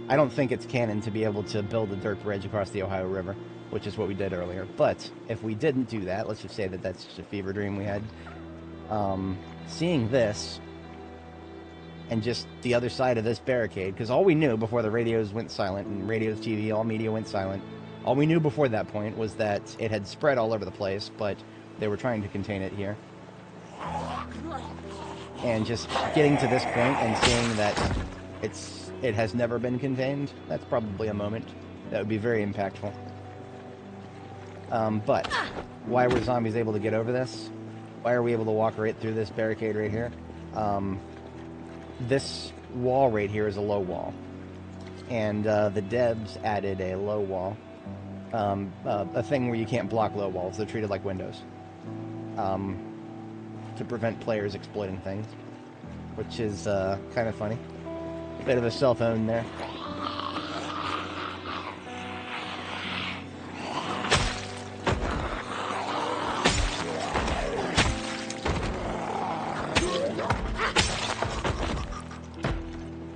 I don't think it's canon to be able to build a dirt bridge across the Ohio River, which is what we did earlier. But if we didn't do that, let's just say that that's just a fever dream we had. Seeing this, and just the other side of this barricade, because all we knew before the radios went silent, and radios, TV, all media went silent, all we knew before that point was that it had spread all over the place, but they were trying to contain it here. And just getting to this point and seeing that it has never been contained, that's probably a moment that would be very impactful. But why were zombies able to get over this? Why are we able to walk right through this barricade right here? This wall right here is a low wall. And the devs added a low wall. A thing where you can't block low walls. They're treated like windows. To prevent players exploiting things. Which is kind of funny. Bit of a cell phone there.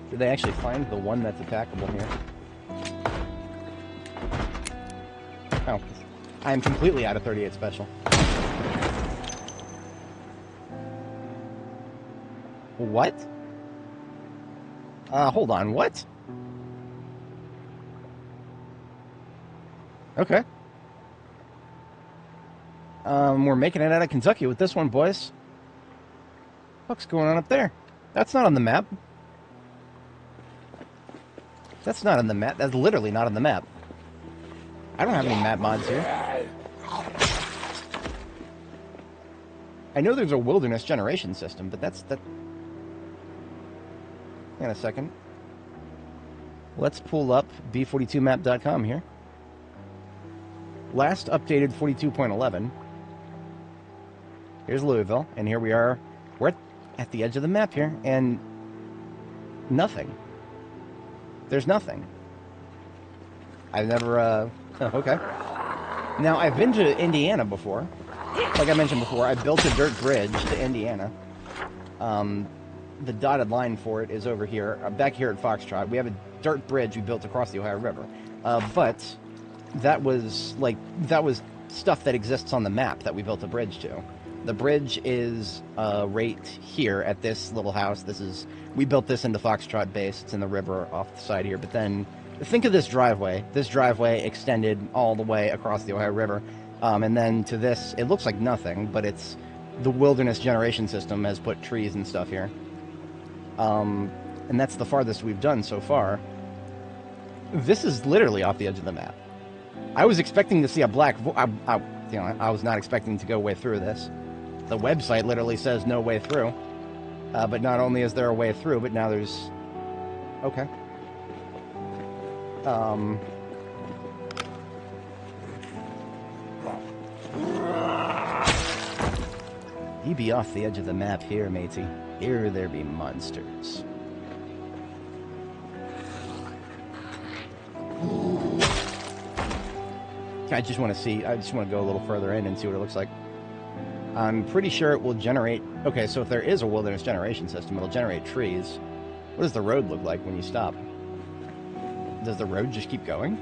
Did they actually find the one that's attackable here? Oh, I am completely out of 38 special. What? Hold on, what? Okay. We're making it out of Kentucky with this one, boys. What's going on up there? That's not on the map. That's not on the map. That's literally not on the map. I don't have any map mods here. I know there's a wilderness generation system, but that's... Hang on a second. Let's pull up b42map.com here. Last updated 42.11. Here's Louisville, and here we are. We're at the edge of the map here, and nothing. There's nothing. I've never, okay. Now, I've been to Indiana before. Like I mentioned before, I built a dirt bridge to Indiana. The dotted line for it is over here, back here at Foxtrot. We have a dirt bridge we built across the Ohio River. But that was stuff that exists on the map that we built a bridge to. The bridge is right here at this little house. We built this into Foxtrot Base. It's in the river off the side here. But then, think of this driveway. This driveway extended all the way across the Ohio River. And then to this, it looks like nothing, but it's the wilderness generation system has put trees and stuff here. and that's the farthest we've done so far. This is literally off the edge of the map. I was expecting to see a black I was not expecting to go way through this. The website literally says no way through. But not only is there a way through, but now there's... Okay. You be off the edge of the map here, matey. Here there be monsters. I just want to go a little further in and see what it looks like. I'm pretty sure it will generate... Okay, so if there is a wilderness generation system, it'll generate trees. What does the road look like when you stop? Does the road just keep going?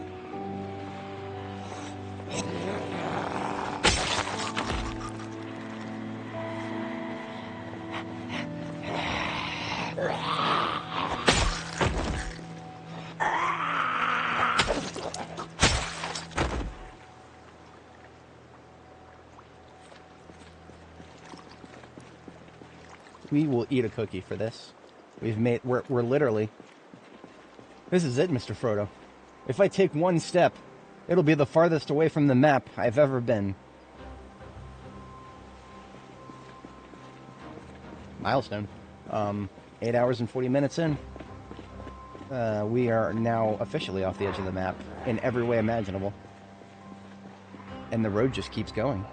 We will eat a cookie for this. We're literally... This is it, Mr. Frodo. If I take one step, it'll be the farthest away from the map I've ever been. Milestone. 8 hours and 40 minutes in. We are now officially off the edge of the map in every way imaginable. And the road just keeps going.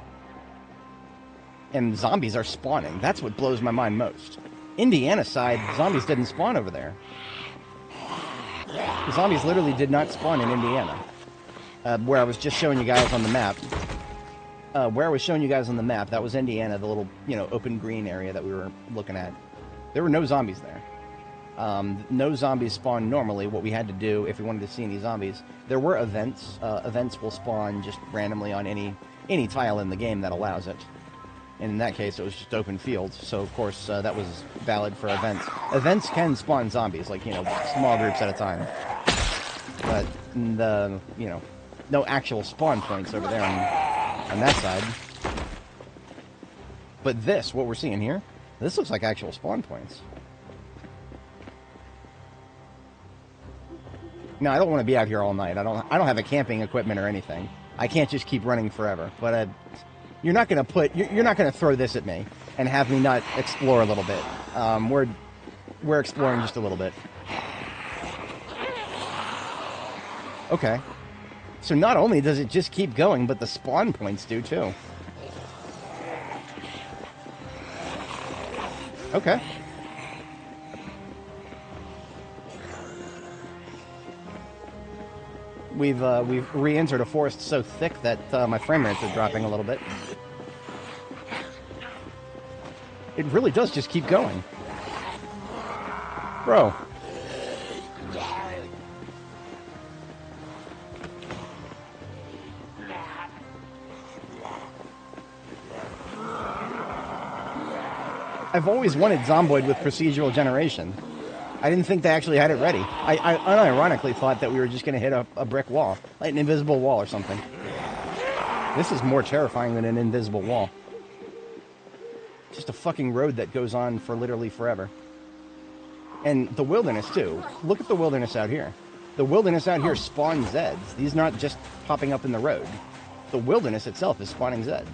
And zombies are spawning. That's what blows my mind most. Indiana side, zombies didn't spawn over there. The zombies literally did not spawn in Indiana. Where I was just showing you guys on the map. That was Indiana, the little, open green area that we were looking at. There were no zombies there. No zombies spawn normally. What we had to do, if we wanted to see any zombies, there were events. Events will spawn just randomly on any tile in the game that allows it. And in that case, it was just open fields, so of course that was valid for events. Events can spawn zombies, like, small groups at a time. But, no actual spawn points over there on that side. But what we're seeing here, this looks like actual spawn points. Now, I don't want to be out here all night. I don't have a camping equipment or anything. I can't just keep running forever, but you're not going to throw this at me and have me not explore a little bit. We're exploring just a little bit. Okay. So not only does it just keep going, but the spawn points do too. Okay. We've re-entered a forest so thick that my frame rates are dropping a little bit. It really does just keep going. Bro. I've always wanted Zomboid with procedural generation. I didn't think they actually had it ready. I unironically thought that we were just going to hit a brick wall, like an invisible wall or something. This is more terrifying than an invisible wall. Just a fucking road that goes on for literally forever. And the wilderness, too. Look at the wilderness out here. The wilderness out here spawns Zeds. These are not just popping up in the road. The wilderness itself is spawning Zeds.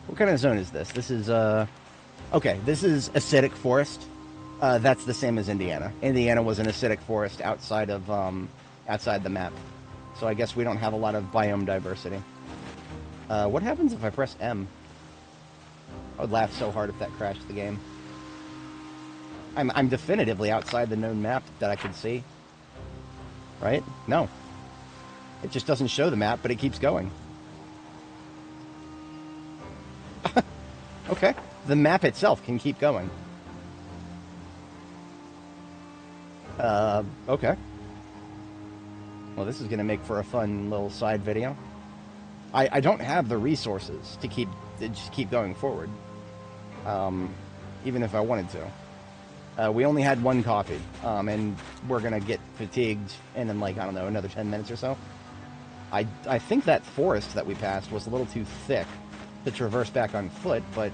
What kind of zone is this? This is, okay, this is acidic forest. That's the same as Indiana. Indiana was an acidic forest outside the map. So I guess we don't have a lot of biome diversity. What happens if I press M? I would laugh so hard if that crashed the game. I'm definitively outside the known map that I could see. Right? No. It just doesn't show the map, but it keeps going. Okay. The map itself can keep going. Okay. Well, this is going to make for a fun little side video. I don't have the resources to just keep going forward. Even if I wanted to. We only had one coffee, and we're going to get fatigued in like, I don't know, another 10 minutes or so. I think that forest that we passed was a little too thick to traverse back on foot, but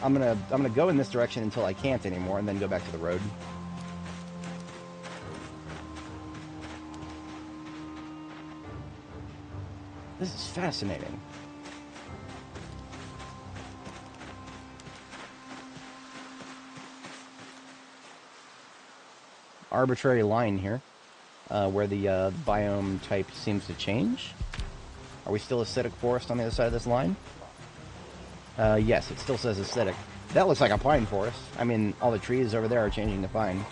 I'm gonna go in this direction until I can't anymore, and then go back to the road. This is fascinating. Arbitrary line here, where the biome type seems to change. Are we still acidic forest on the other side of this line? Yes, it still says acidic. That looks like a pine forest. I mean, all the trees over there are changing to pine.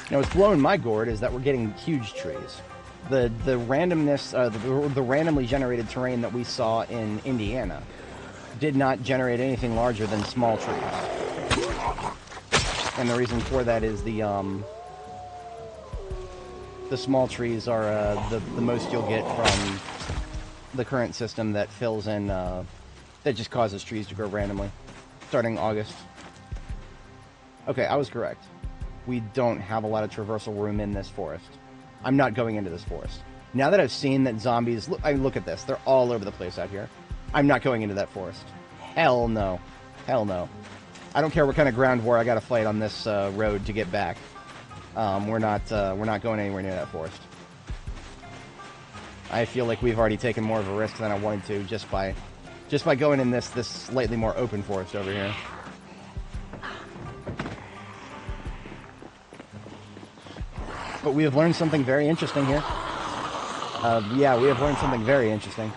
Now, what's blowing my gourd is that we're getting huge trees. The randomness, the randomly generated terrain that we saw in Indiana did not generate anything larger than small trees. And the reason for that is the small trees are the most you'll get from the current system that fills in, that just causes trees to grow randomly, starting August. Okay, I was correct. We don't have a lot of traversal room in this forest. I'm not going into this forest. Now that I've seen that zombies... Look at this. They're all over the place out here. I'm not going into that forest. Hell no. Hell no. I don't care what kind of ground war I gotta fight on this road to get back. We're not going anywhere near that forest. I feel like we've already taken more of a risk than I wanted to just by going in this slightly more open forest over here. But we have learned something very interesting here. Yeah, we have learned something very interesting.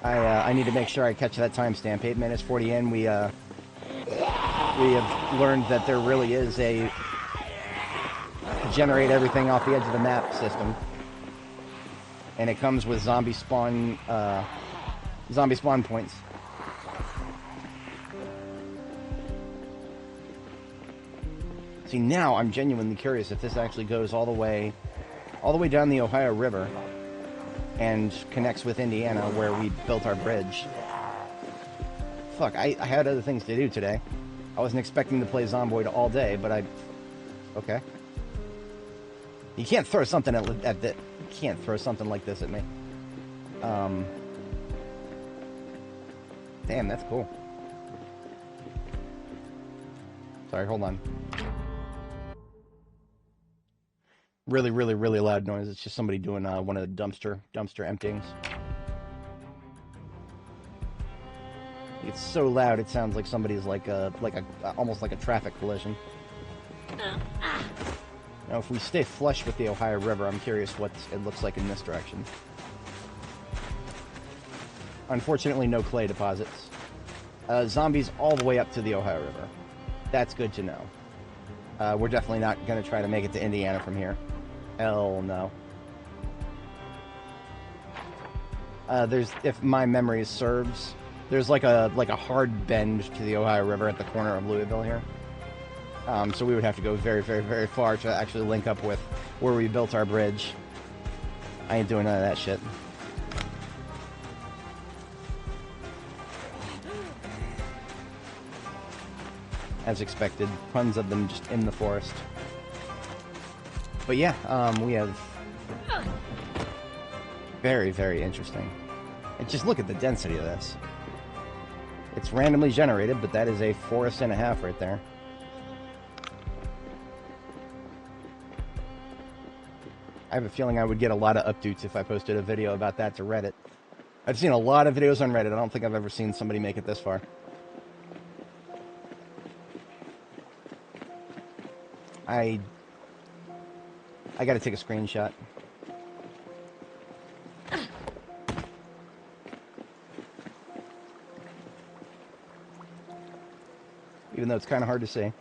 I need to make sure I catch that timestamp. 8 minutes 40 in. We have learned that there really is a generate everything off the edge of the map system, and it comes with zombie spawn points. See, now I'm genuinely curious if this actually goes all the way down the Ohio River and connects with Indiana where we built our bridge. Fuck, I had other things to do today. I wasn't expecting to play Zomboid all day, but okay. You can't throw something at that. You can't throw something like this at me. Damn, that's cool. Sorry, hold on. Really, really, really loud noise. It's just somebody doing one of the dumpster emptyings. It's so loud it sounds like somebody's almost like a traffic collision. Now, if we stay flush with the Ohio River, I'm curious what it looks like in this direction. Unfortunately, no clay deposits. Zombies all the way up to the Ohio River. That's good to know. We're definitely not going to try to make it to Indiana from here. Hell no. If my memory serves, there's like a hard bend to the Ohio River at the corner of Louisville here. So we would have to go very, very, very far to actually link up with where we built our bridge. I ain't doing none of that shit. As expected, tons of them just in the forest. But yeah, we have very, very interesting. And just look at the density of this. It's randomly generated, but that is a forest and a half right there. I have a feeling I would get a lot of updates if I posted a video about that to Reddit. I've seen a lot of videos on Reddit. I don't think I've ever seen somebody make it this far. I gotta take a screenshot. Even though it's kind of hard to see.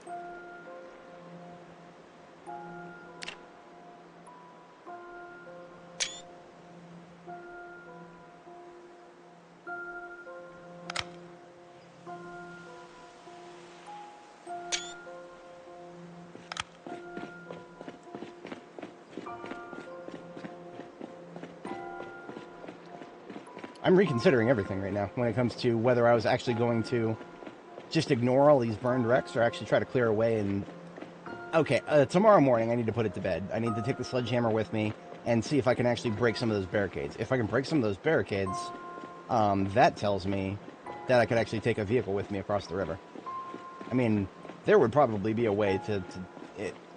I'm reconsidering everything right now when it comes to whether I was actually going to just ignore all these burned wrecks or actually try to clear away and... Okay, tomorrow morning I need to put it to bed. I need to take the sledgehammer with me and see if I can actually break some of those barricades. If I can break some of those barricades, that tells me that I could actually take a vehicle with me across the river. I mean, there would probably be a way to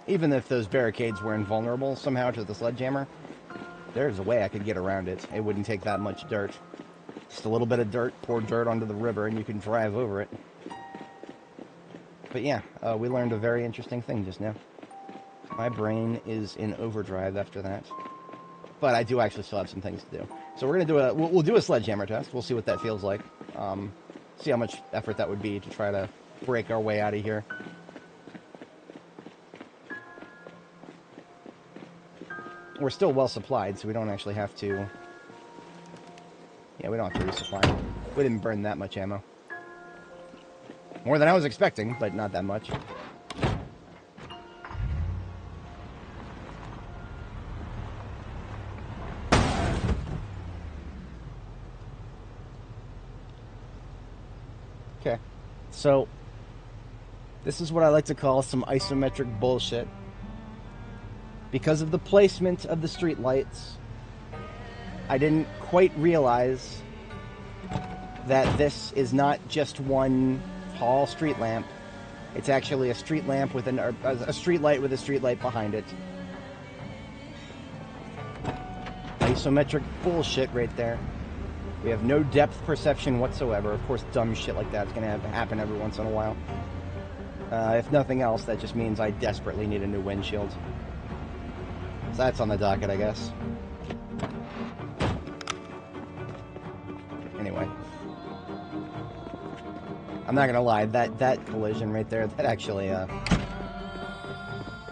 even if those barricades were invulnerable somehow to the sledgehammer, there's a way I could get around it. It wouldn't take that much dirt. Just a little bit of dirt, pour dirt onto the river, and you can drive over it. But yeah, we learned a very interesting thing just now. My brain is in overdrive after that. But I do actually still have some things to do. So we're gonna do we'll do a sledgehammer test. We'll see what that feels like. See how much effort that would be to try to break our way out of here. We're still well supplied, so we don't actually have to... Yeah, we don't have to resupply. We didn't burn that much ammo. More than I was expecting, but not that much. Okay, so this is what I like to call some isometric bullshit. Because of the placement of the street lights, I didn't quite realize that this is not just one tall street lamp. It's actually a street lamp with a street light with a street light behind it. Isometric bullshit right there. We have no depth perception whatsoever. Of course, dumb shit like that's going to happen every once in a while. If nothing else, that just means I desperately need a new windshield. So that's on the docket, I guess. Anyway. I'm not gonna lie, that collision right there, that actually,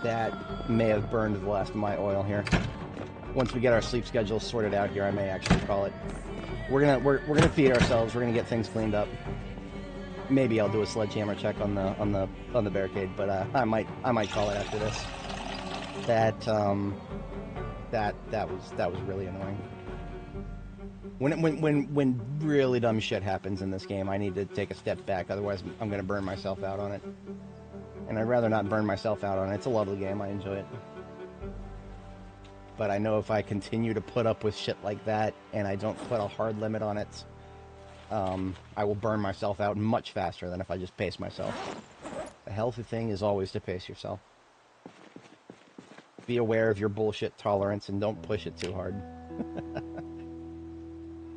that may have burned the last of my oil here. Once we get our sleep schedule sorted out here, I may actually call it. We're gonna feed ourselves, we're gonna get things cleaned up. Maybe I'll do a sledgehammer check on the barricade, but I might call it after this. That was really annoying. When really dumb shit happens in this game, I need to take a step back, otherwise I'm gonna burn myself out on it. And I'd rather not burn myself out on it. It's a lovely game, I enjoy it. But I know if I continue to put up with shit like that, and I don't put a hard limit on it, I will burn myself out much faster than if I just pace myself. The healthy thing is always to pace yourself. Be aware of your bullshit tolerance and don't push it too hard.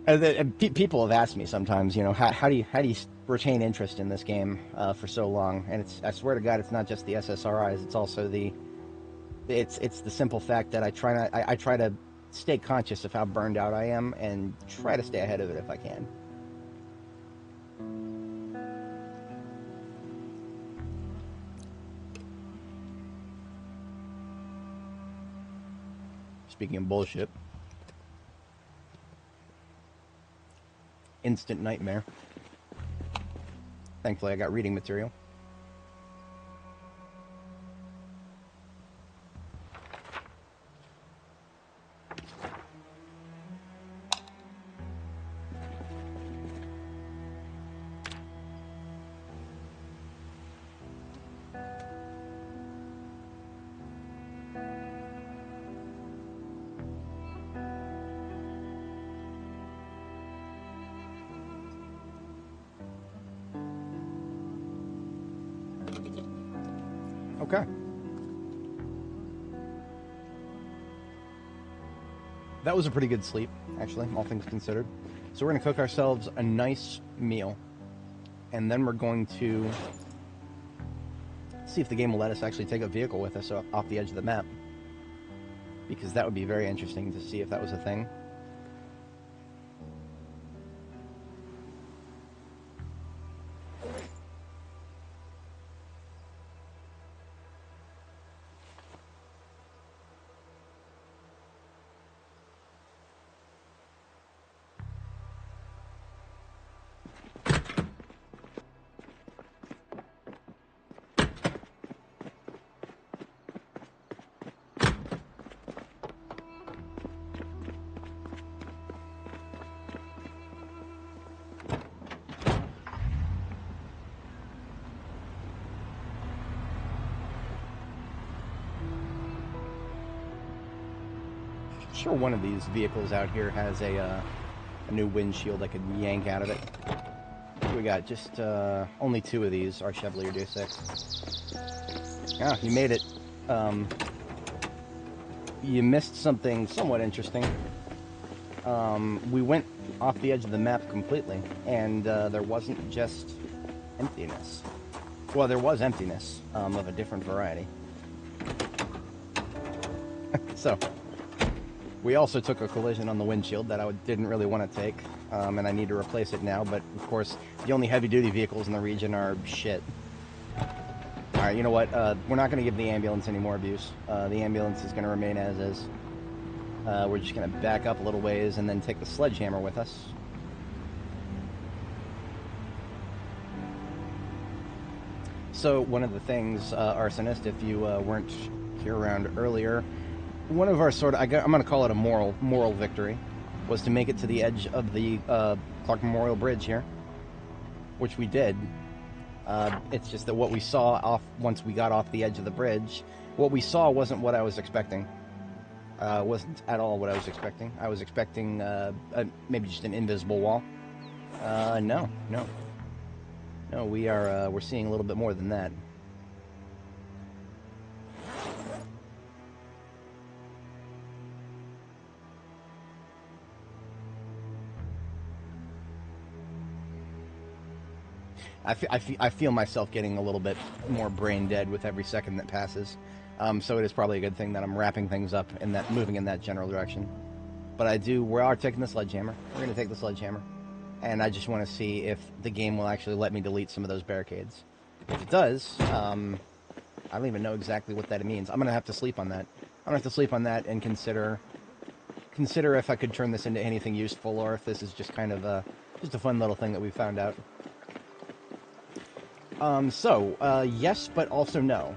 And people have asked me sometimes, you know, how do you retain interest in this game for so long? And I swear to God, it's not just the SSRIs. It's also it's the simple fact that I try to stay conscious of how burned out I am and try to stay ahead of it if I can. Speaking of bullshit, instant nightmare. Thankfully, I got reading material. Okay. That was a pretty good sleep, actually, all things considered. So we're going to cook ourselves a nice meal. And then we're going to see if the game will let us actually take a vehicle with us off the edge of the map. Because that would be very interesting to see if that was a thing. Sure, one of these vehicles out here has a new windshield I could yank out of it. We got just only 2 of these, our Chevrolet do 6. Ah, you made it you missed something somewhat interesting. We went off the edge of the map completely, and there wasn't just emptiness. Well, there was emptiness of a different variety. So, we also took a collision on the windshield that I didn't really want to take, and I need to replace it now, but of course, the only heavy-duty vehicles in the region are shit. Alright, you know what? We're not going to give the ambulance any more abuse. The ambulance is going to remain as is. We're just going to back up a little ways and then take the sledgehammer with us. So, one of the things, Arsonist, if you weren't here around earlier, one of our sort of, I'm going to call it a moral victory, was to make it to the edge of the Clark Memorial Bridge here, which we did. It's just that what we saw once we got off the edge of the bridge, what we saw wasn't what I was expecting. Wasn't at all what I was expecting. I was expecting maybe just an invisible wall. No, we're seeing a little bit more than that. I feel myself getting a little bit more brain dead with every second that passes. So it is probably a good thing that I'm wrapping things up and that moving in that general direction. But we are taking the sledgehammer. We're going to take the sledgehammer. And I just want to see if the game will actually let me delete some of those barricades. If it does, I don't even know exactly what that means. I'm going to have to sleep on that. I'm going to have to sleep on that and consider if I could turn this into anything useful or if this is just kind of just a fun little thing that we found out. Yes, but also no.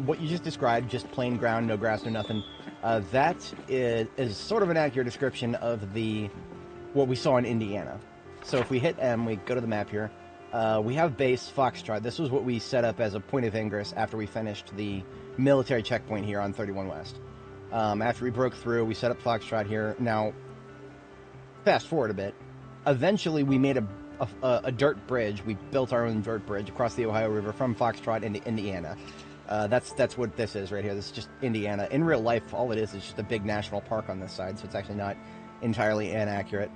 What you just described, just plain ground, no grass, no nothing, that is sort of an accurate description of what we saw in Indiana. So if we hit M, we go to the map here, we have base Foxtrot. This was what we set up as a point of ingress after we finished the military checkpoint here on 31 West. After we broke through, we set up Foxtrot here. Now, fast forward a bit. Eventually, we made a dirt bridge. We built our own dirt bridge across the Ohio River from Foxtrot into Indiana. That's what this is right here. This is just Indiana. In real life, all it is just a big national park on this side, so it's actually not entirely inaccurate.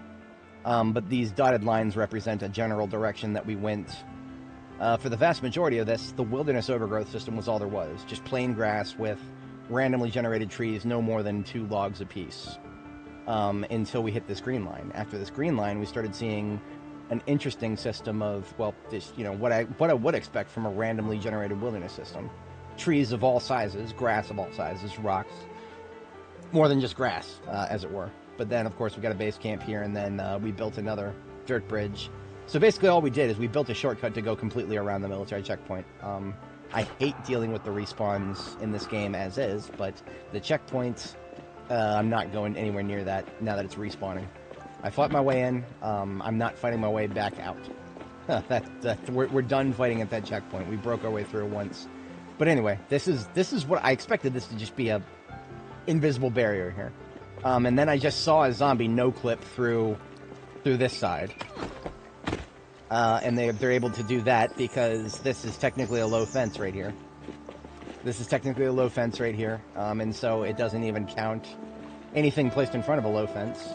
But these dotted lines represent a general direction that we went. For the vast majority of this, the wilderness overgrowth system was all there was. Just plain grass with randomly generated trees, no more than 2 logs apiece. Until we hit this green line. After this green line, we started seeing an interesting system of, well, this, what I would expect from a randomly generated wilderness system. Trees of all sizes, grass of all sizes, rocks. More than just grass, as it were. But then, of course, we got a base camp here, and then we built another dirt bridge. So basically all we did is we built a shortcut to go completely around the military checkpoint. I hate dealing with the respawns in this game as is, but the checkpoint, I'm not going anywhere near that now that it's respawning. I fought my way in. I'm not fighting my way back out. We're done fighting at that checkpoint. We broke our way through once. But anyway, this is what I expected this to just be a invisible barrier here. And then I just saw a zombie no-clip through this side. And they're able to do that because this is technically a low fence right here. This is technically a low fence right here. And so it doesn't even count. Anything placed in front of a low fence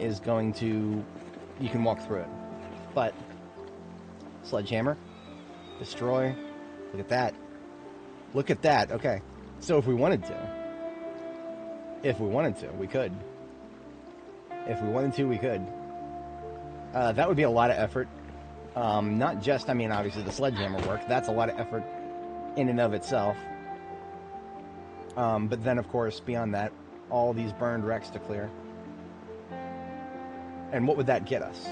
is going to... You can walk through it. But sledgehammer, destroy. Look at that. Look at that. Okay. So if we wanted to, we could. If we wanted to, we could. That would be a lot of effort. Not just, obviously the sledgehammer work. That's a lot of effort in and of itself. But then, of course, beyond that, all these burned wrecks to clear. And what would that get us?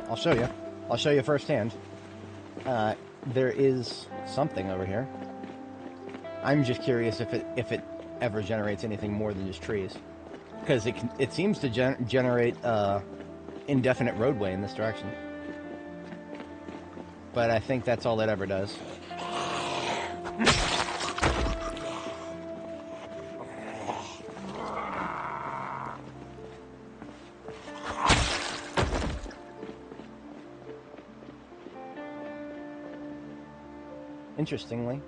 I'll show you. I'll show you firsthand. There is something over here. I'm just curious if it ever generates anything more than just trees, because it seems to generate indefinite roadway in this direction. But I think that's all it ever does. interestingly.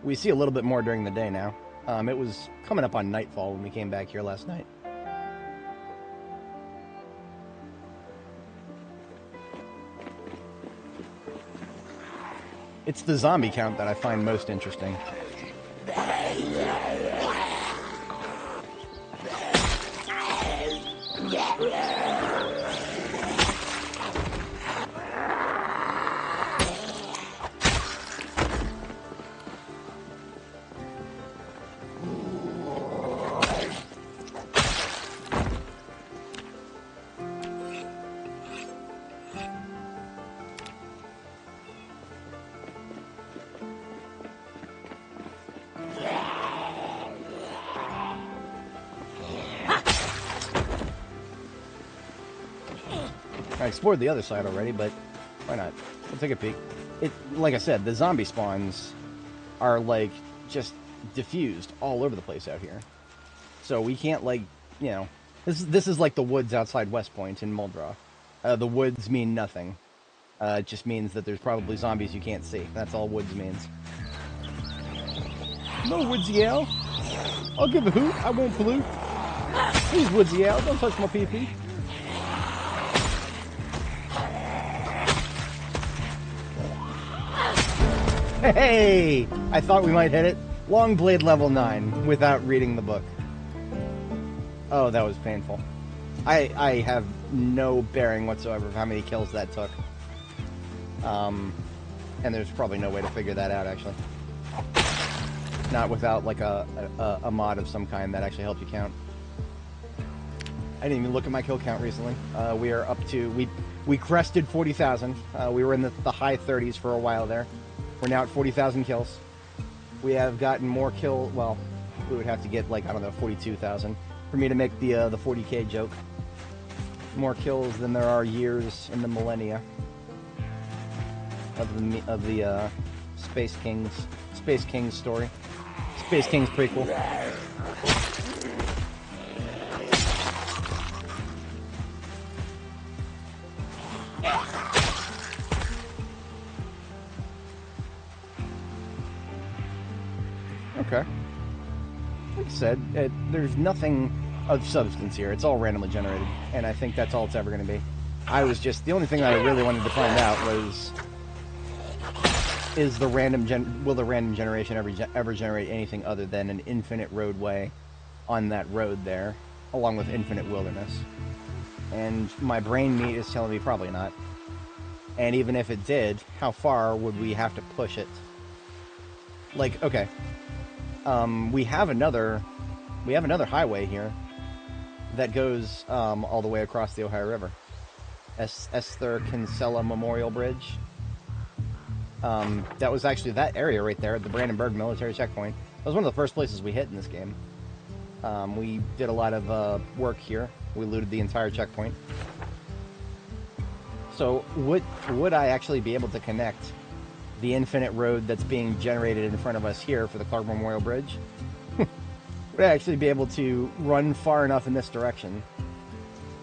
We see a little bit more during the day now. It was coming up on nightfall when we came back here last night. It's the zombie count that I find most interesting. I explored the other side already, but why not? We'll take a peek. Like I said, the zombie spawns are, like, just diffused all over the place out here. So we can't, like, you know... This is like the woods outside West Point in Muldraugh. The woods mean nothing. It just means that there's probably zombies you can't see. That's all woods means. No, Woodsy Owl. I'll give a hoot. I won't pollute. Please, Woodsy Owl, don't touch my pee-pee. Hey! I thought we might hit it. Long blade level 9 without reading the book. Oh, that was painful. I have no bearing whatsoever of how many kills that took. And there's probably no way to figure that out, actually. Not without, like, a mod of some kind that actually helps you count. I didn't even look at my kill count recently. We are up to... We crested 40,000. We were in the high 30s for a while there. We're now at 40,000 kills. We have gotten more kill... Well, we would have to get, like, I don't know, 42,000 for me to make the 40k joke. More kills than there are years in the millennia of the Space Kings story. Space Kings prequel. Okay. Like I said, there's nothing of substance here. It's all randomly generated, and I think that's all it's ever going to be. The only thing I really wanted to find out was, will the random generation ever generate anything other than an infinite roadway on that road there, along with infinite wilderness? And my brain meat is telling me probably not. And even if it did, how far would we have to push it? Like, okay. We have another highway here that goes all the way across the Ohio River. Esther Kinsella Memorial Bridge. That was actually that area right there at the Brandenburg military checkpoint. That was one of the first places we hit in this game. We did a lot of work here. We looted the entire checkpoint. So would I actually be able to connect the infinite road that's being generated in front of us here for the Clark Memorial Bridge? Would I actually be able to run far enough in this direction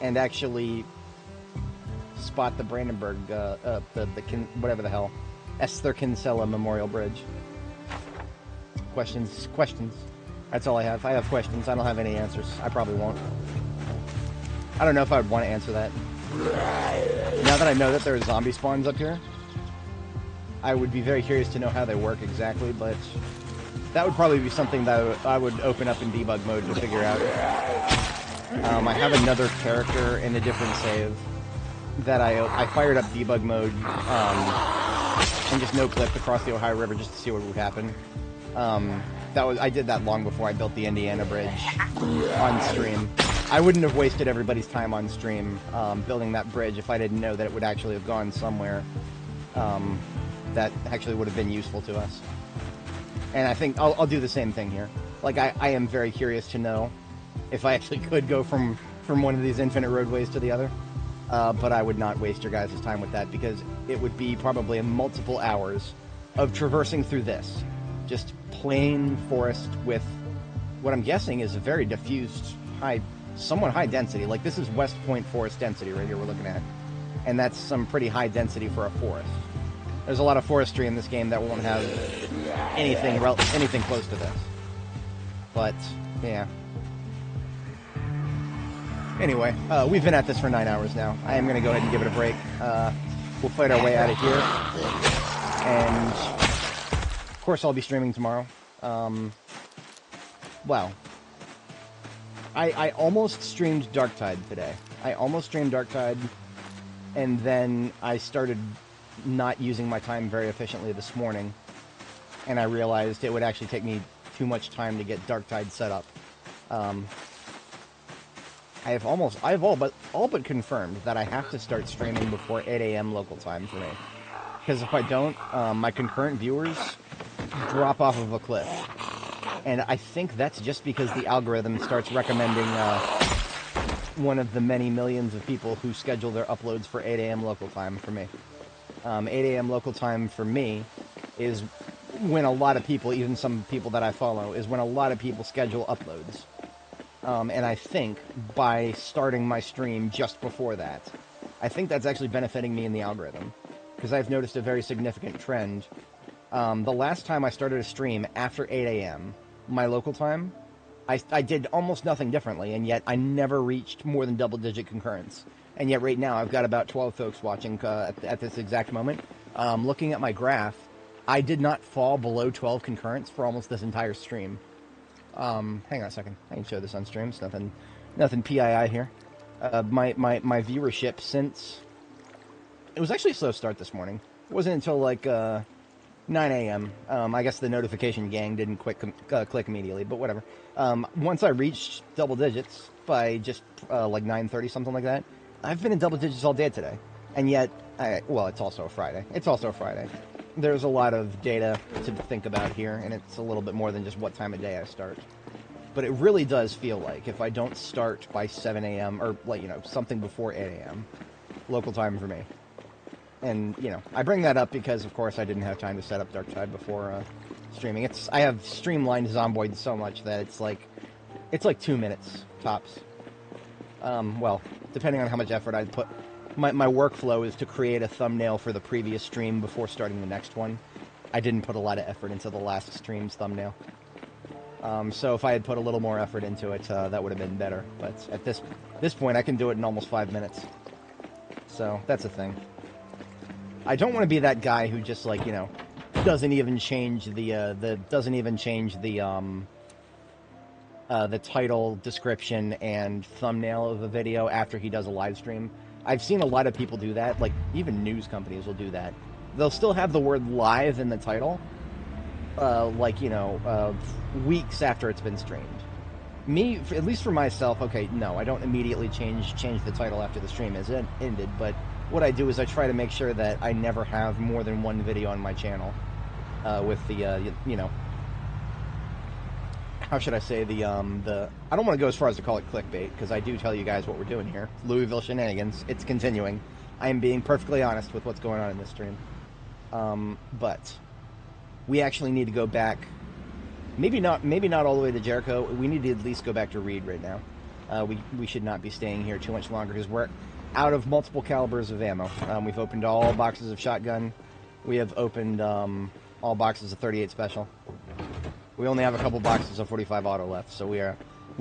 and actually spot the Brandenburg, whatever the hell, Esther Kinsella Memorial Bridge? Questions. That's all I have. I have questions. I don't have any answers. I probably won't. I don't know if I would want to answer that. Now that I know that there are zombie spawns up here, I would be very curious to know how they work exactly, but that would probably be something that I would open up in debug mode to figure out. I have another character in a different save that I fired up debug mode and just no-clipped across the Ohio River just to see what would happen. I did that long before I built the Indiana Bridge on stream. I wouldn't have wasted everybody's time on stream building that bridge if I didn't know that it would actually have gone somewhere that actually would have been useful to us. And I think I'll do the same thing here. Like, I am very curious to know if I actually could go from one of these infinite roadways to the other. But I would not waste your guys' time with that, because it would be probably multiple hours of traversing through this. Just plain forest with what I'm guessing is a very diffused, somewhat high density. Like, this is West Point forest density right here we're looking at. And that's some pretty high density for a forest. There's a lot of forestry in this game that won't have anything close to this. But, yeah. Anyway, we've been at this for 9 hours now. I am going to go ahead and give it a break. We'll fight our way out of here. And, of course, I'll be streaming tomorrow. Well, I almost streamed Darktide today. I almost streamed Darktide, and then I started not using my time very efficiently this morning, and I realized it would actually take me too much time to get Darktide set up. I've all but confirmed that I have to start streaming before 8 a.m. local time for me, because if I don't, my concurrent viewers drop off of a cliff. And I think that's just because the algorithm starts recommending one of the many millions of people who schedule their uploads for 8 a.m. local time for me. 8 a.m. local time for me is when a lot of people, even some people that I follow, is when a lot of people schedule uploads. And I think by starting my stream just before that, I think that's actually benefiting me in the algorithm, because I've noticed a very significant trend. The last time I started a stream after 8 a.m., my local time, I did almost nothing differently, and yet I never reached more than double-digit concurrence. And yet right now I've got about 12 folks watching at this exact moment. Looking at my graph, I did not fall below 12 concurrence for almost this entire stream. Hang on a second. I can show this on stream. It's nothing PII here. My viewership since... It was actually a slow start this morning. It wasn't until like 9 a.m. I guess the notification gang didn't click immediately, but whatever. Once I reached double digits by just like 9:30, something like that, I've been in double digits all day today. And yet, well, it's also a Friday. There's a lot of data to think about here, and it's a little bit more than just what time of day I start. But it really does feel like if I don't start by 7 a.m., or, like, something before 8 a.m., local time for me. And, I bring that up because, of course, I didn't have time to set up Darktide before streaming. I have streamlined Zomboid so much that it's like 2 minutes, tops. Well, depending on how much effort I put... My workflow is to create a thumbnail for the previous stream before starting the next one. I didn't put a lot of effort into the last stream's thumbnail. So if I had put a little more effort into it, that would have been better. But at this point, I can do it in almost 5 minutes. So that's a thing. I don't want to be that guy who just, like, doesn't even change the title, description, and thumbnail of a video after he does a live stream. I've seen a lot of people do that. Like, even news companies will do that. They'll still have the word live in the title, weeks after it's been streamed. Me, at least for myself, okay, no, I don't immediately change the title after the stream has ended, but what I do is I try to make sure that I never have more than one video on my channel with the, how should I say, I don't want to go as far as to call it clickbait, because I do tell you guys what we're doing here. Louisville shenanigans. It's continuing. I am being perfectly honest with what's going on in this stream. But we actually need to go back. Maybe not all the way to Jericho. We need to at least go back to Reed right now. We should not be staying here too much longer, because we're out of multiple calibers of ammo. We've opened all boxes of shotgun. We have opened all boxes of 38 special. We only have a couple boxes of 45 auto left, so we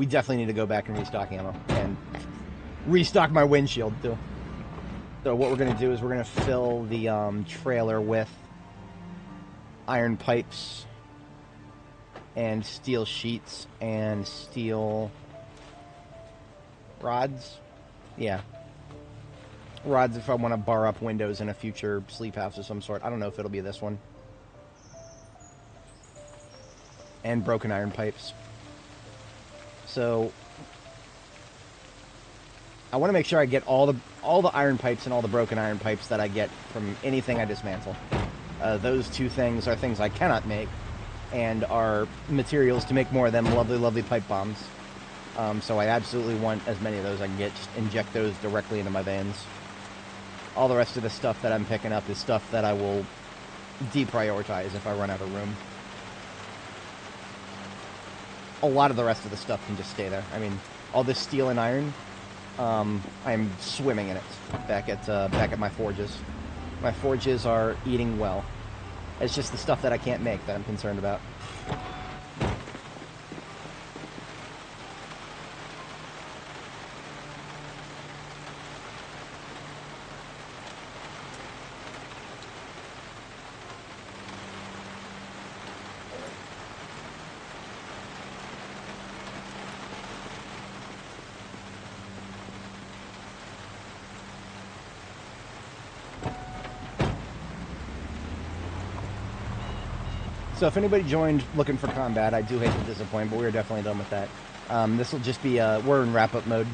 definitely need to go back and restock ammo and restock my windshield too. So what we're going to do is we're going to fill the trailer with iron pipes and steel sheets and steel rods. Yeah. Rods if I want to bar up windows in a future sleep house of some sort. I don't know if it'll be this one. And broken iron pipes. So I want to make sure I get all the iron pipes and all the broken iron pipes that I get from anything I dismantle. Those two things are things I cannot make, and are materials to make more of them lovely, lovely pipe bombs. So I absolutely want as many of those I can get. Just inject those directly into my veins. All the rest of the stuff that I'm picking up is stuff that I will deprioritize if I run out of room. A lot of the rest of the stuff can just stay there. I mean, all this steel and iron, I'm swimming in it back at my forges. My forges are eating well. It's just the stuff that I can't make that I'm concerned about. So if anybody joined looking for combat, I do hate to disappoint, but we're definitely done with that. This will just be, we're in wrap-up mode.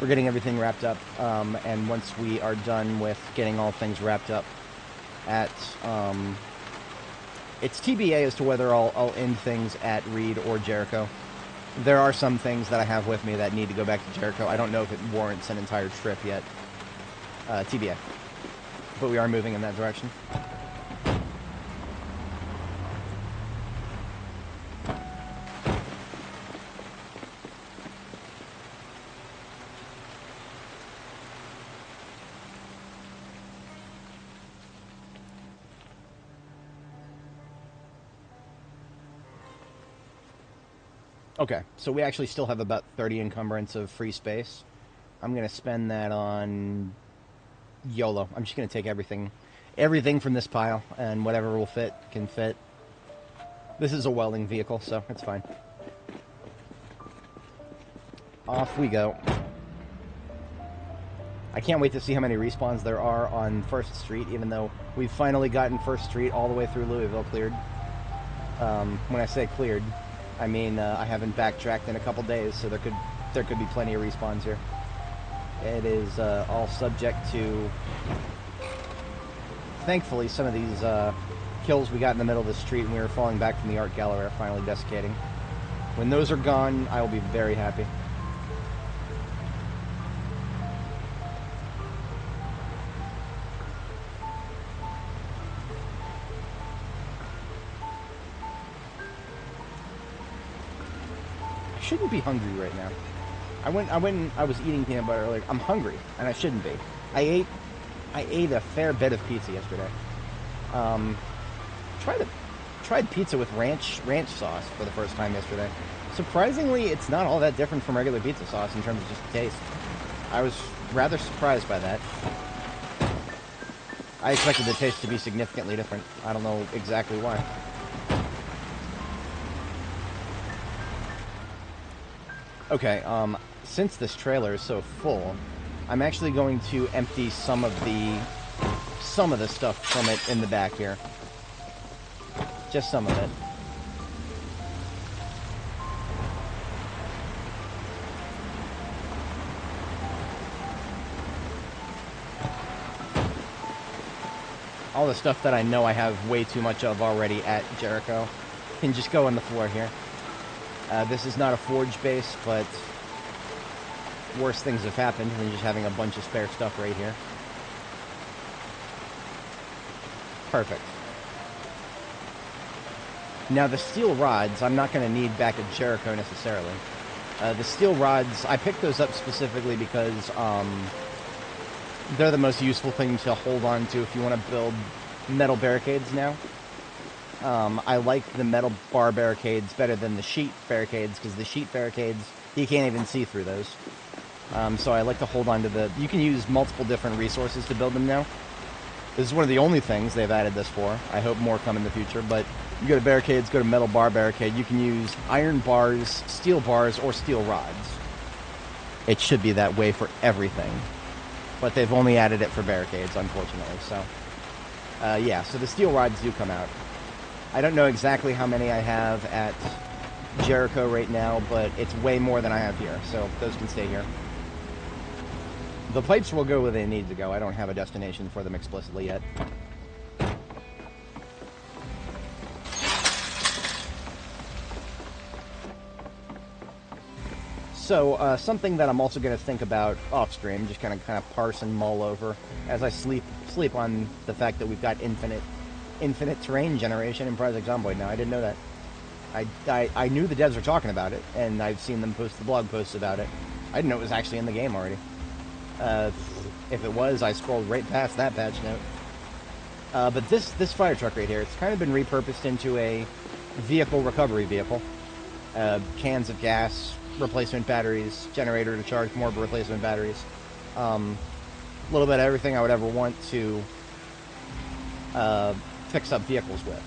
We're getting everything wrapped up, and once we are done with getting all things wrapped up at, it's TBA as to whether I'll end things at Reed or Jericho. There are some things that I have with me that need to go back to Jericho. I don't know if it warrants an entire trip yet. TBA. But we are moving in that direction. Okay, so we actually still have about 30 encumbrance of free space. I'm going to spend that on YOLO. I'm just going to take everything from this pile, and whatever will fit, can fit. This is a welding vehicle, so it's fine. Off we go. I can't wait to see how many respawns there are on 1st Street, even though we've finally gotten 1st Street all the way through Louisville cleared. When I say cleared, I mean, I haven't backtracked in a couple days, so there could be plenty of respawns here. It is all subject to, thankfully, some of these kills we got in the middle of the street when we were falling back from the art gallery are finally desiccating. When those are gone, I will be very happy. Shouldn't be hungry right now. I was eating peanut butter earlier. I'm hungry, and I shouldn't be. I ate a fair bit of pizza yesterday. Tried pizza with ranch sauce for the first time yesterday. Surprisingly, it's not all that different from regular pizza sauce in terms of just taste. I was rather surprised by that. I expected the taste to be significantly different. I don't know exactly why. Okay, since this trailer is so full, I'm actually going to empty some of the stuff from it in the back here. Just some of it. All the stuff that I know I have way too much of already at Jericho can just go on the floor here. This is not a forge base, but worse things have happened than just having a bunch of spare stuff right here. Perfect. Now the steel rods, I'm not going to need back at Jericho necessarily. The steel rods, I picked those up specifically because they're the most useful thing to hold on to if you want to build metal barricades now. I like the metal bar barricades better than the sheet barricades, because the sheet barricades, you can't even see through those. So I like to hold on to the... You can use multiple different resources to build them now. This is one of the only things they've added this for. I hope more come in the future, but you go to barricades, go to metal bar barricade, you can use iron bars, or steel rods. It should be that way for everything. But they've only added it for barricades, unfortunately, so... yeah, so the steel rods do come out. I don't know exactly how many I have at Jericho right now, but it's way more than I have here, so those can stay here. The pipes will go where they need to go. I don't have a destination for them explicitly yet. So, something that I'm also going to think about off-stream, just kind of parse and mull over as I sleep on the fact that we've got infinite terrain generation in Project Zomboid now. I didn't know that. I knew the devs were talking about it, and I've seen them post the blog posts about it. I didn't know it was actually in the game already. If it was, I scrolled right past that patch note. But this fire truck right here, it's kind of been repurposed into a vehicle recovery vehicle. Cans of gas, replacement batteries, generator to charge more replacement batteries. A little bit of everything I would ever want to fix up vehicles with.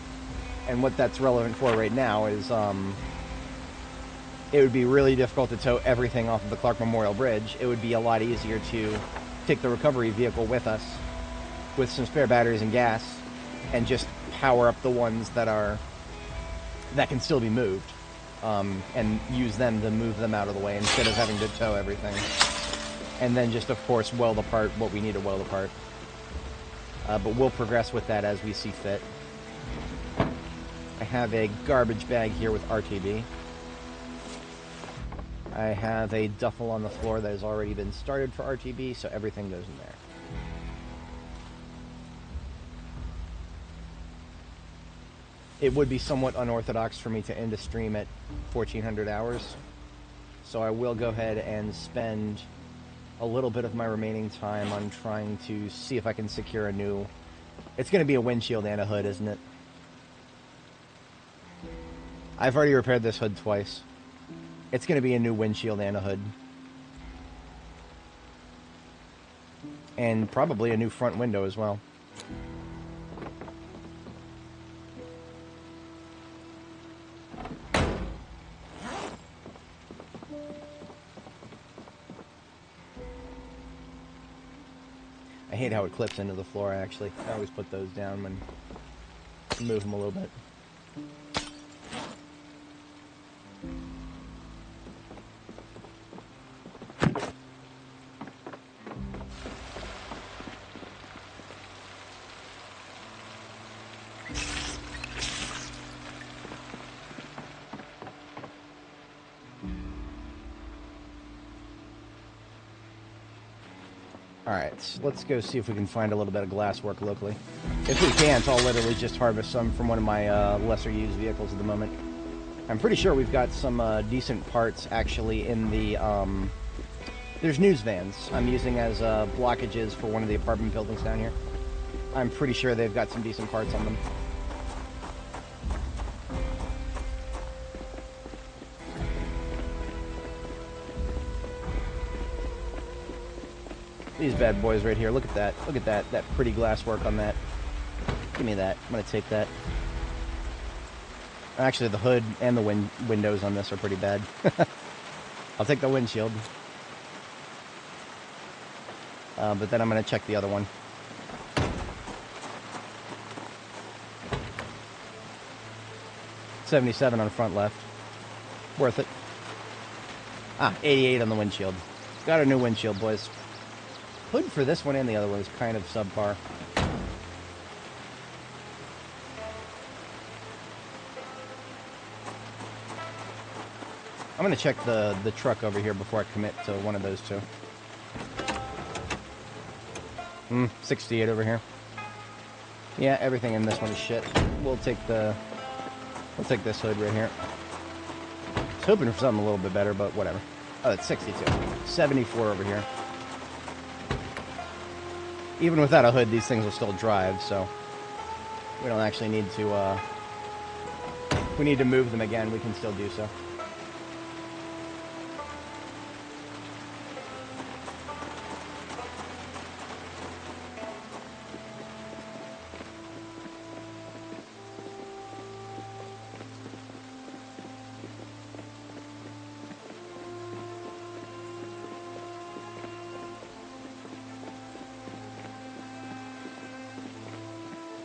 And what that's relevant for right now is it would be really difficult to tow everything off of the Clark Memorial Bridge. It would be a lot easier to take the recovery vehicle with us with some spare batteries and gas and just power up the ones that can still be moved, and use them to move them out of the way instead of having to tow everything. And then just, of course, weld apart what we need to weld apart. But we'll progress with that as we see fit. I have a garbage bag here with RTB. I have a duffel on the floor that has already been started for RTB, so everything goes in there. It would be somewhat unorthodox for me to end a stream at 1400 hours, so I will go ahead and spend a little bit of my remaining time on trying to see if I can secure a new... It's going to be a windshield and a hood, isn't it? I've already repaired this hood twice. It's going to be a new windshield and a hood. And probably a new front window as well. I hate how it clips into the floor, actually. I always put those down when move them a little bit. Alright, let's go see if we can find a little bit of glass work locally. If we can't, I'll literally just harvest some from one of my lesser used vehicles at the moment. I'm pretty sure we've got some decent parts actually in the... there's news vans I'm using as blockages for one of the apartment buildings down here. I'm pretty sure they've got some decent parts on them. These bad boys right here. Look at that. Look at that. That pretty glass work on that. Give me that. I'm going to take that. Actually, the hood and the windows on this are pretty bad. I'll take the windshield. But then I'm going to check the other one. $77 on the front left. Worth it. 88 on the windshield. Got a new windshield, boys. Hood for this one and the other one is kind of subpar. I'm going to check the truck over here before I commit to one of those two. 68 over here. Yeah, everything in this one is shit. We'll take this hood right here. I was hoping for something a little bit better, but whatever. Oh, it's 62. 74 over here. Even without a hood, these things will still drive, so we don't actually need to, if we need to move them again, we can still do so.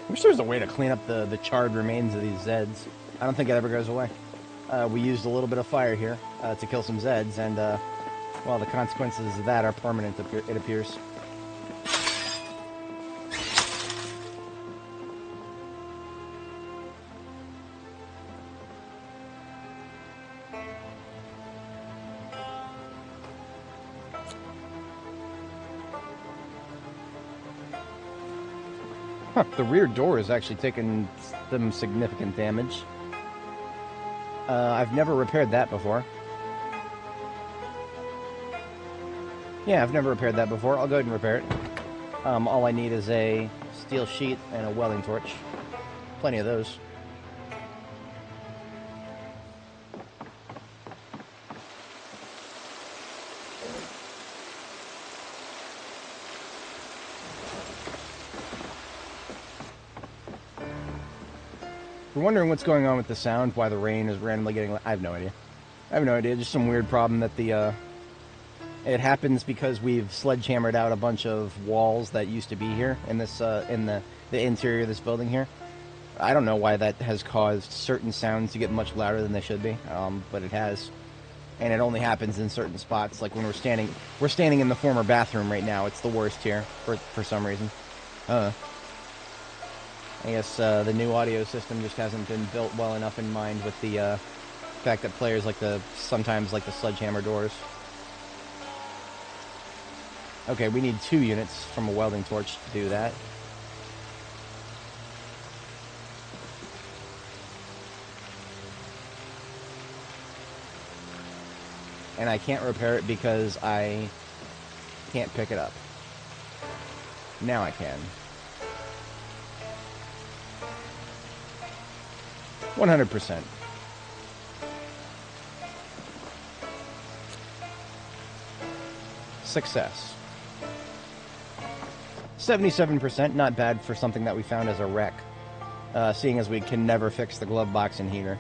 I wish there was a way to clean up the charred remains of these Zeds. I don't think it ever goes away. We used a little bit of fire here to kill some Zeds, and, well, the consequences of that are permanent, it appears. Huh, the rear door has actually taken some significant damage. I've never repaired that before. Yeah, I've never repaired that before. I'll go ahead and repair it. All I need is a steel sheet and a welding torch. Plenty of those. If you're wondering what's going on with the sound, why the rain is randomly getting... I have no idea. Just some weird problem that the... It happens because we've sledgehammered out a bunch of walls that used to be here in this in the interior of this building here. I don't know why that has caused certain sounds to get much louder than they should be, but it has. And it only happens in certain spots, like when we're standing in the former bathroom right now. It's the worst here for some reason. I guess the new audio system just hasn't been built well enough in mind with the fact that players sometimes like the sledgehammer doors. Okay, we need 2 units from a welding torch to do that. And I can't repair it because I can't pick it up. Now I can. 100%. Success. 77%, not bad for something that we found as a wreck. Seeing as we can never fix the glove box and heater.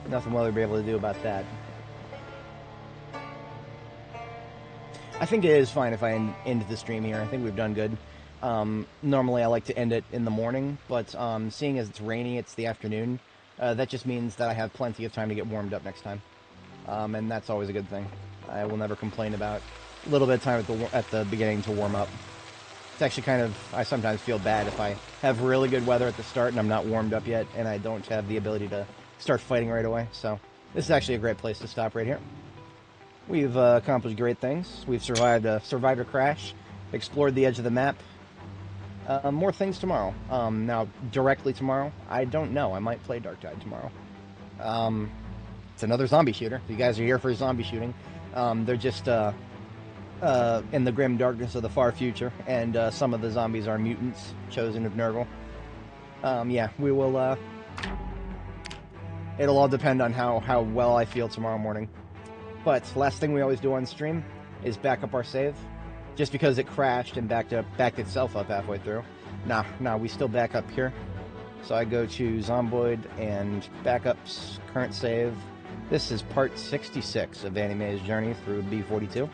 Nothing we'll ever be able to do about that. I think it is fine if I end the stream here. I think we've done good. Normally I like to end it in the morning, but seeing as it's rainy, it's the afternoon. That just means that I have plenty of time to get warmed up next time. And that's always a good thing. I will never complain about a little bit of time at the beginning to warm up. It's actually I sometimes feel bad if I have really good weather at the start and I'm not warmed up yet, and I don't have the ability to start fighting right away. So this is actually a great place to stop right here. We've accomplished great things. We've survived a crash, explored the edge of the map. More things tomorrow. Now, directly tomorrow, I don't know. I might play Dark Tide tomorrow. It's another zombie shooter. If you guys are here for zombie shooting, they're just in the grim darkness of the far future, and some of the zombies are mutants, chosen of Nurgle. Yeah, we will... It'll all depend on how well I feel tomorrow morning. But last thing we always do on stream is back up our save. Just because it crashed and backed itself up halfway through. Nah, we still back up here. So I go to Zomboid and backups, current save. This is part 66 of Annie Mae's journey through B42.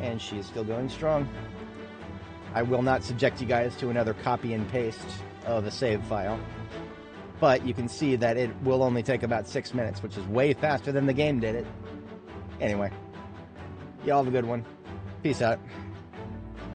And she is still going strong. I will not subject you guys to another copy and paste of a save file. But you can see that it will only take about 6 minutes, which is way faster than the game did it. Anyway, y'all have a good one. Peace out.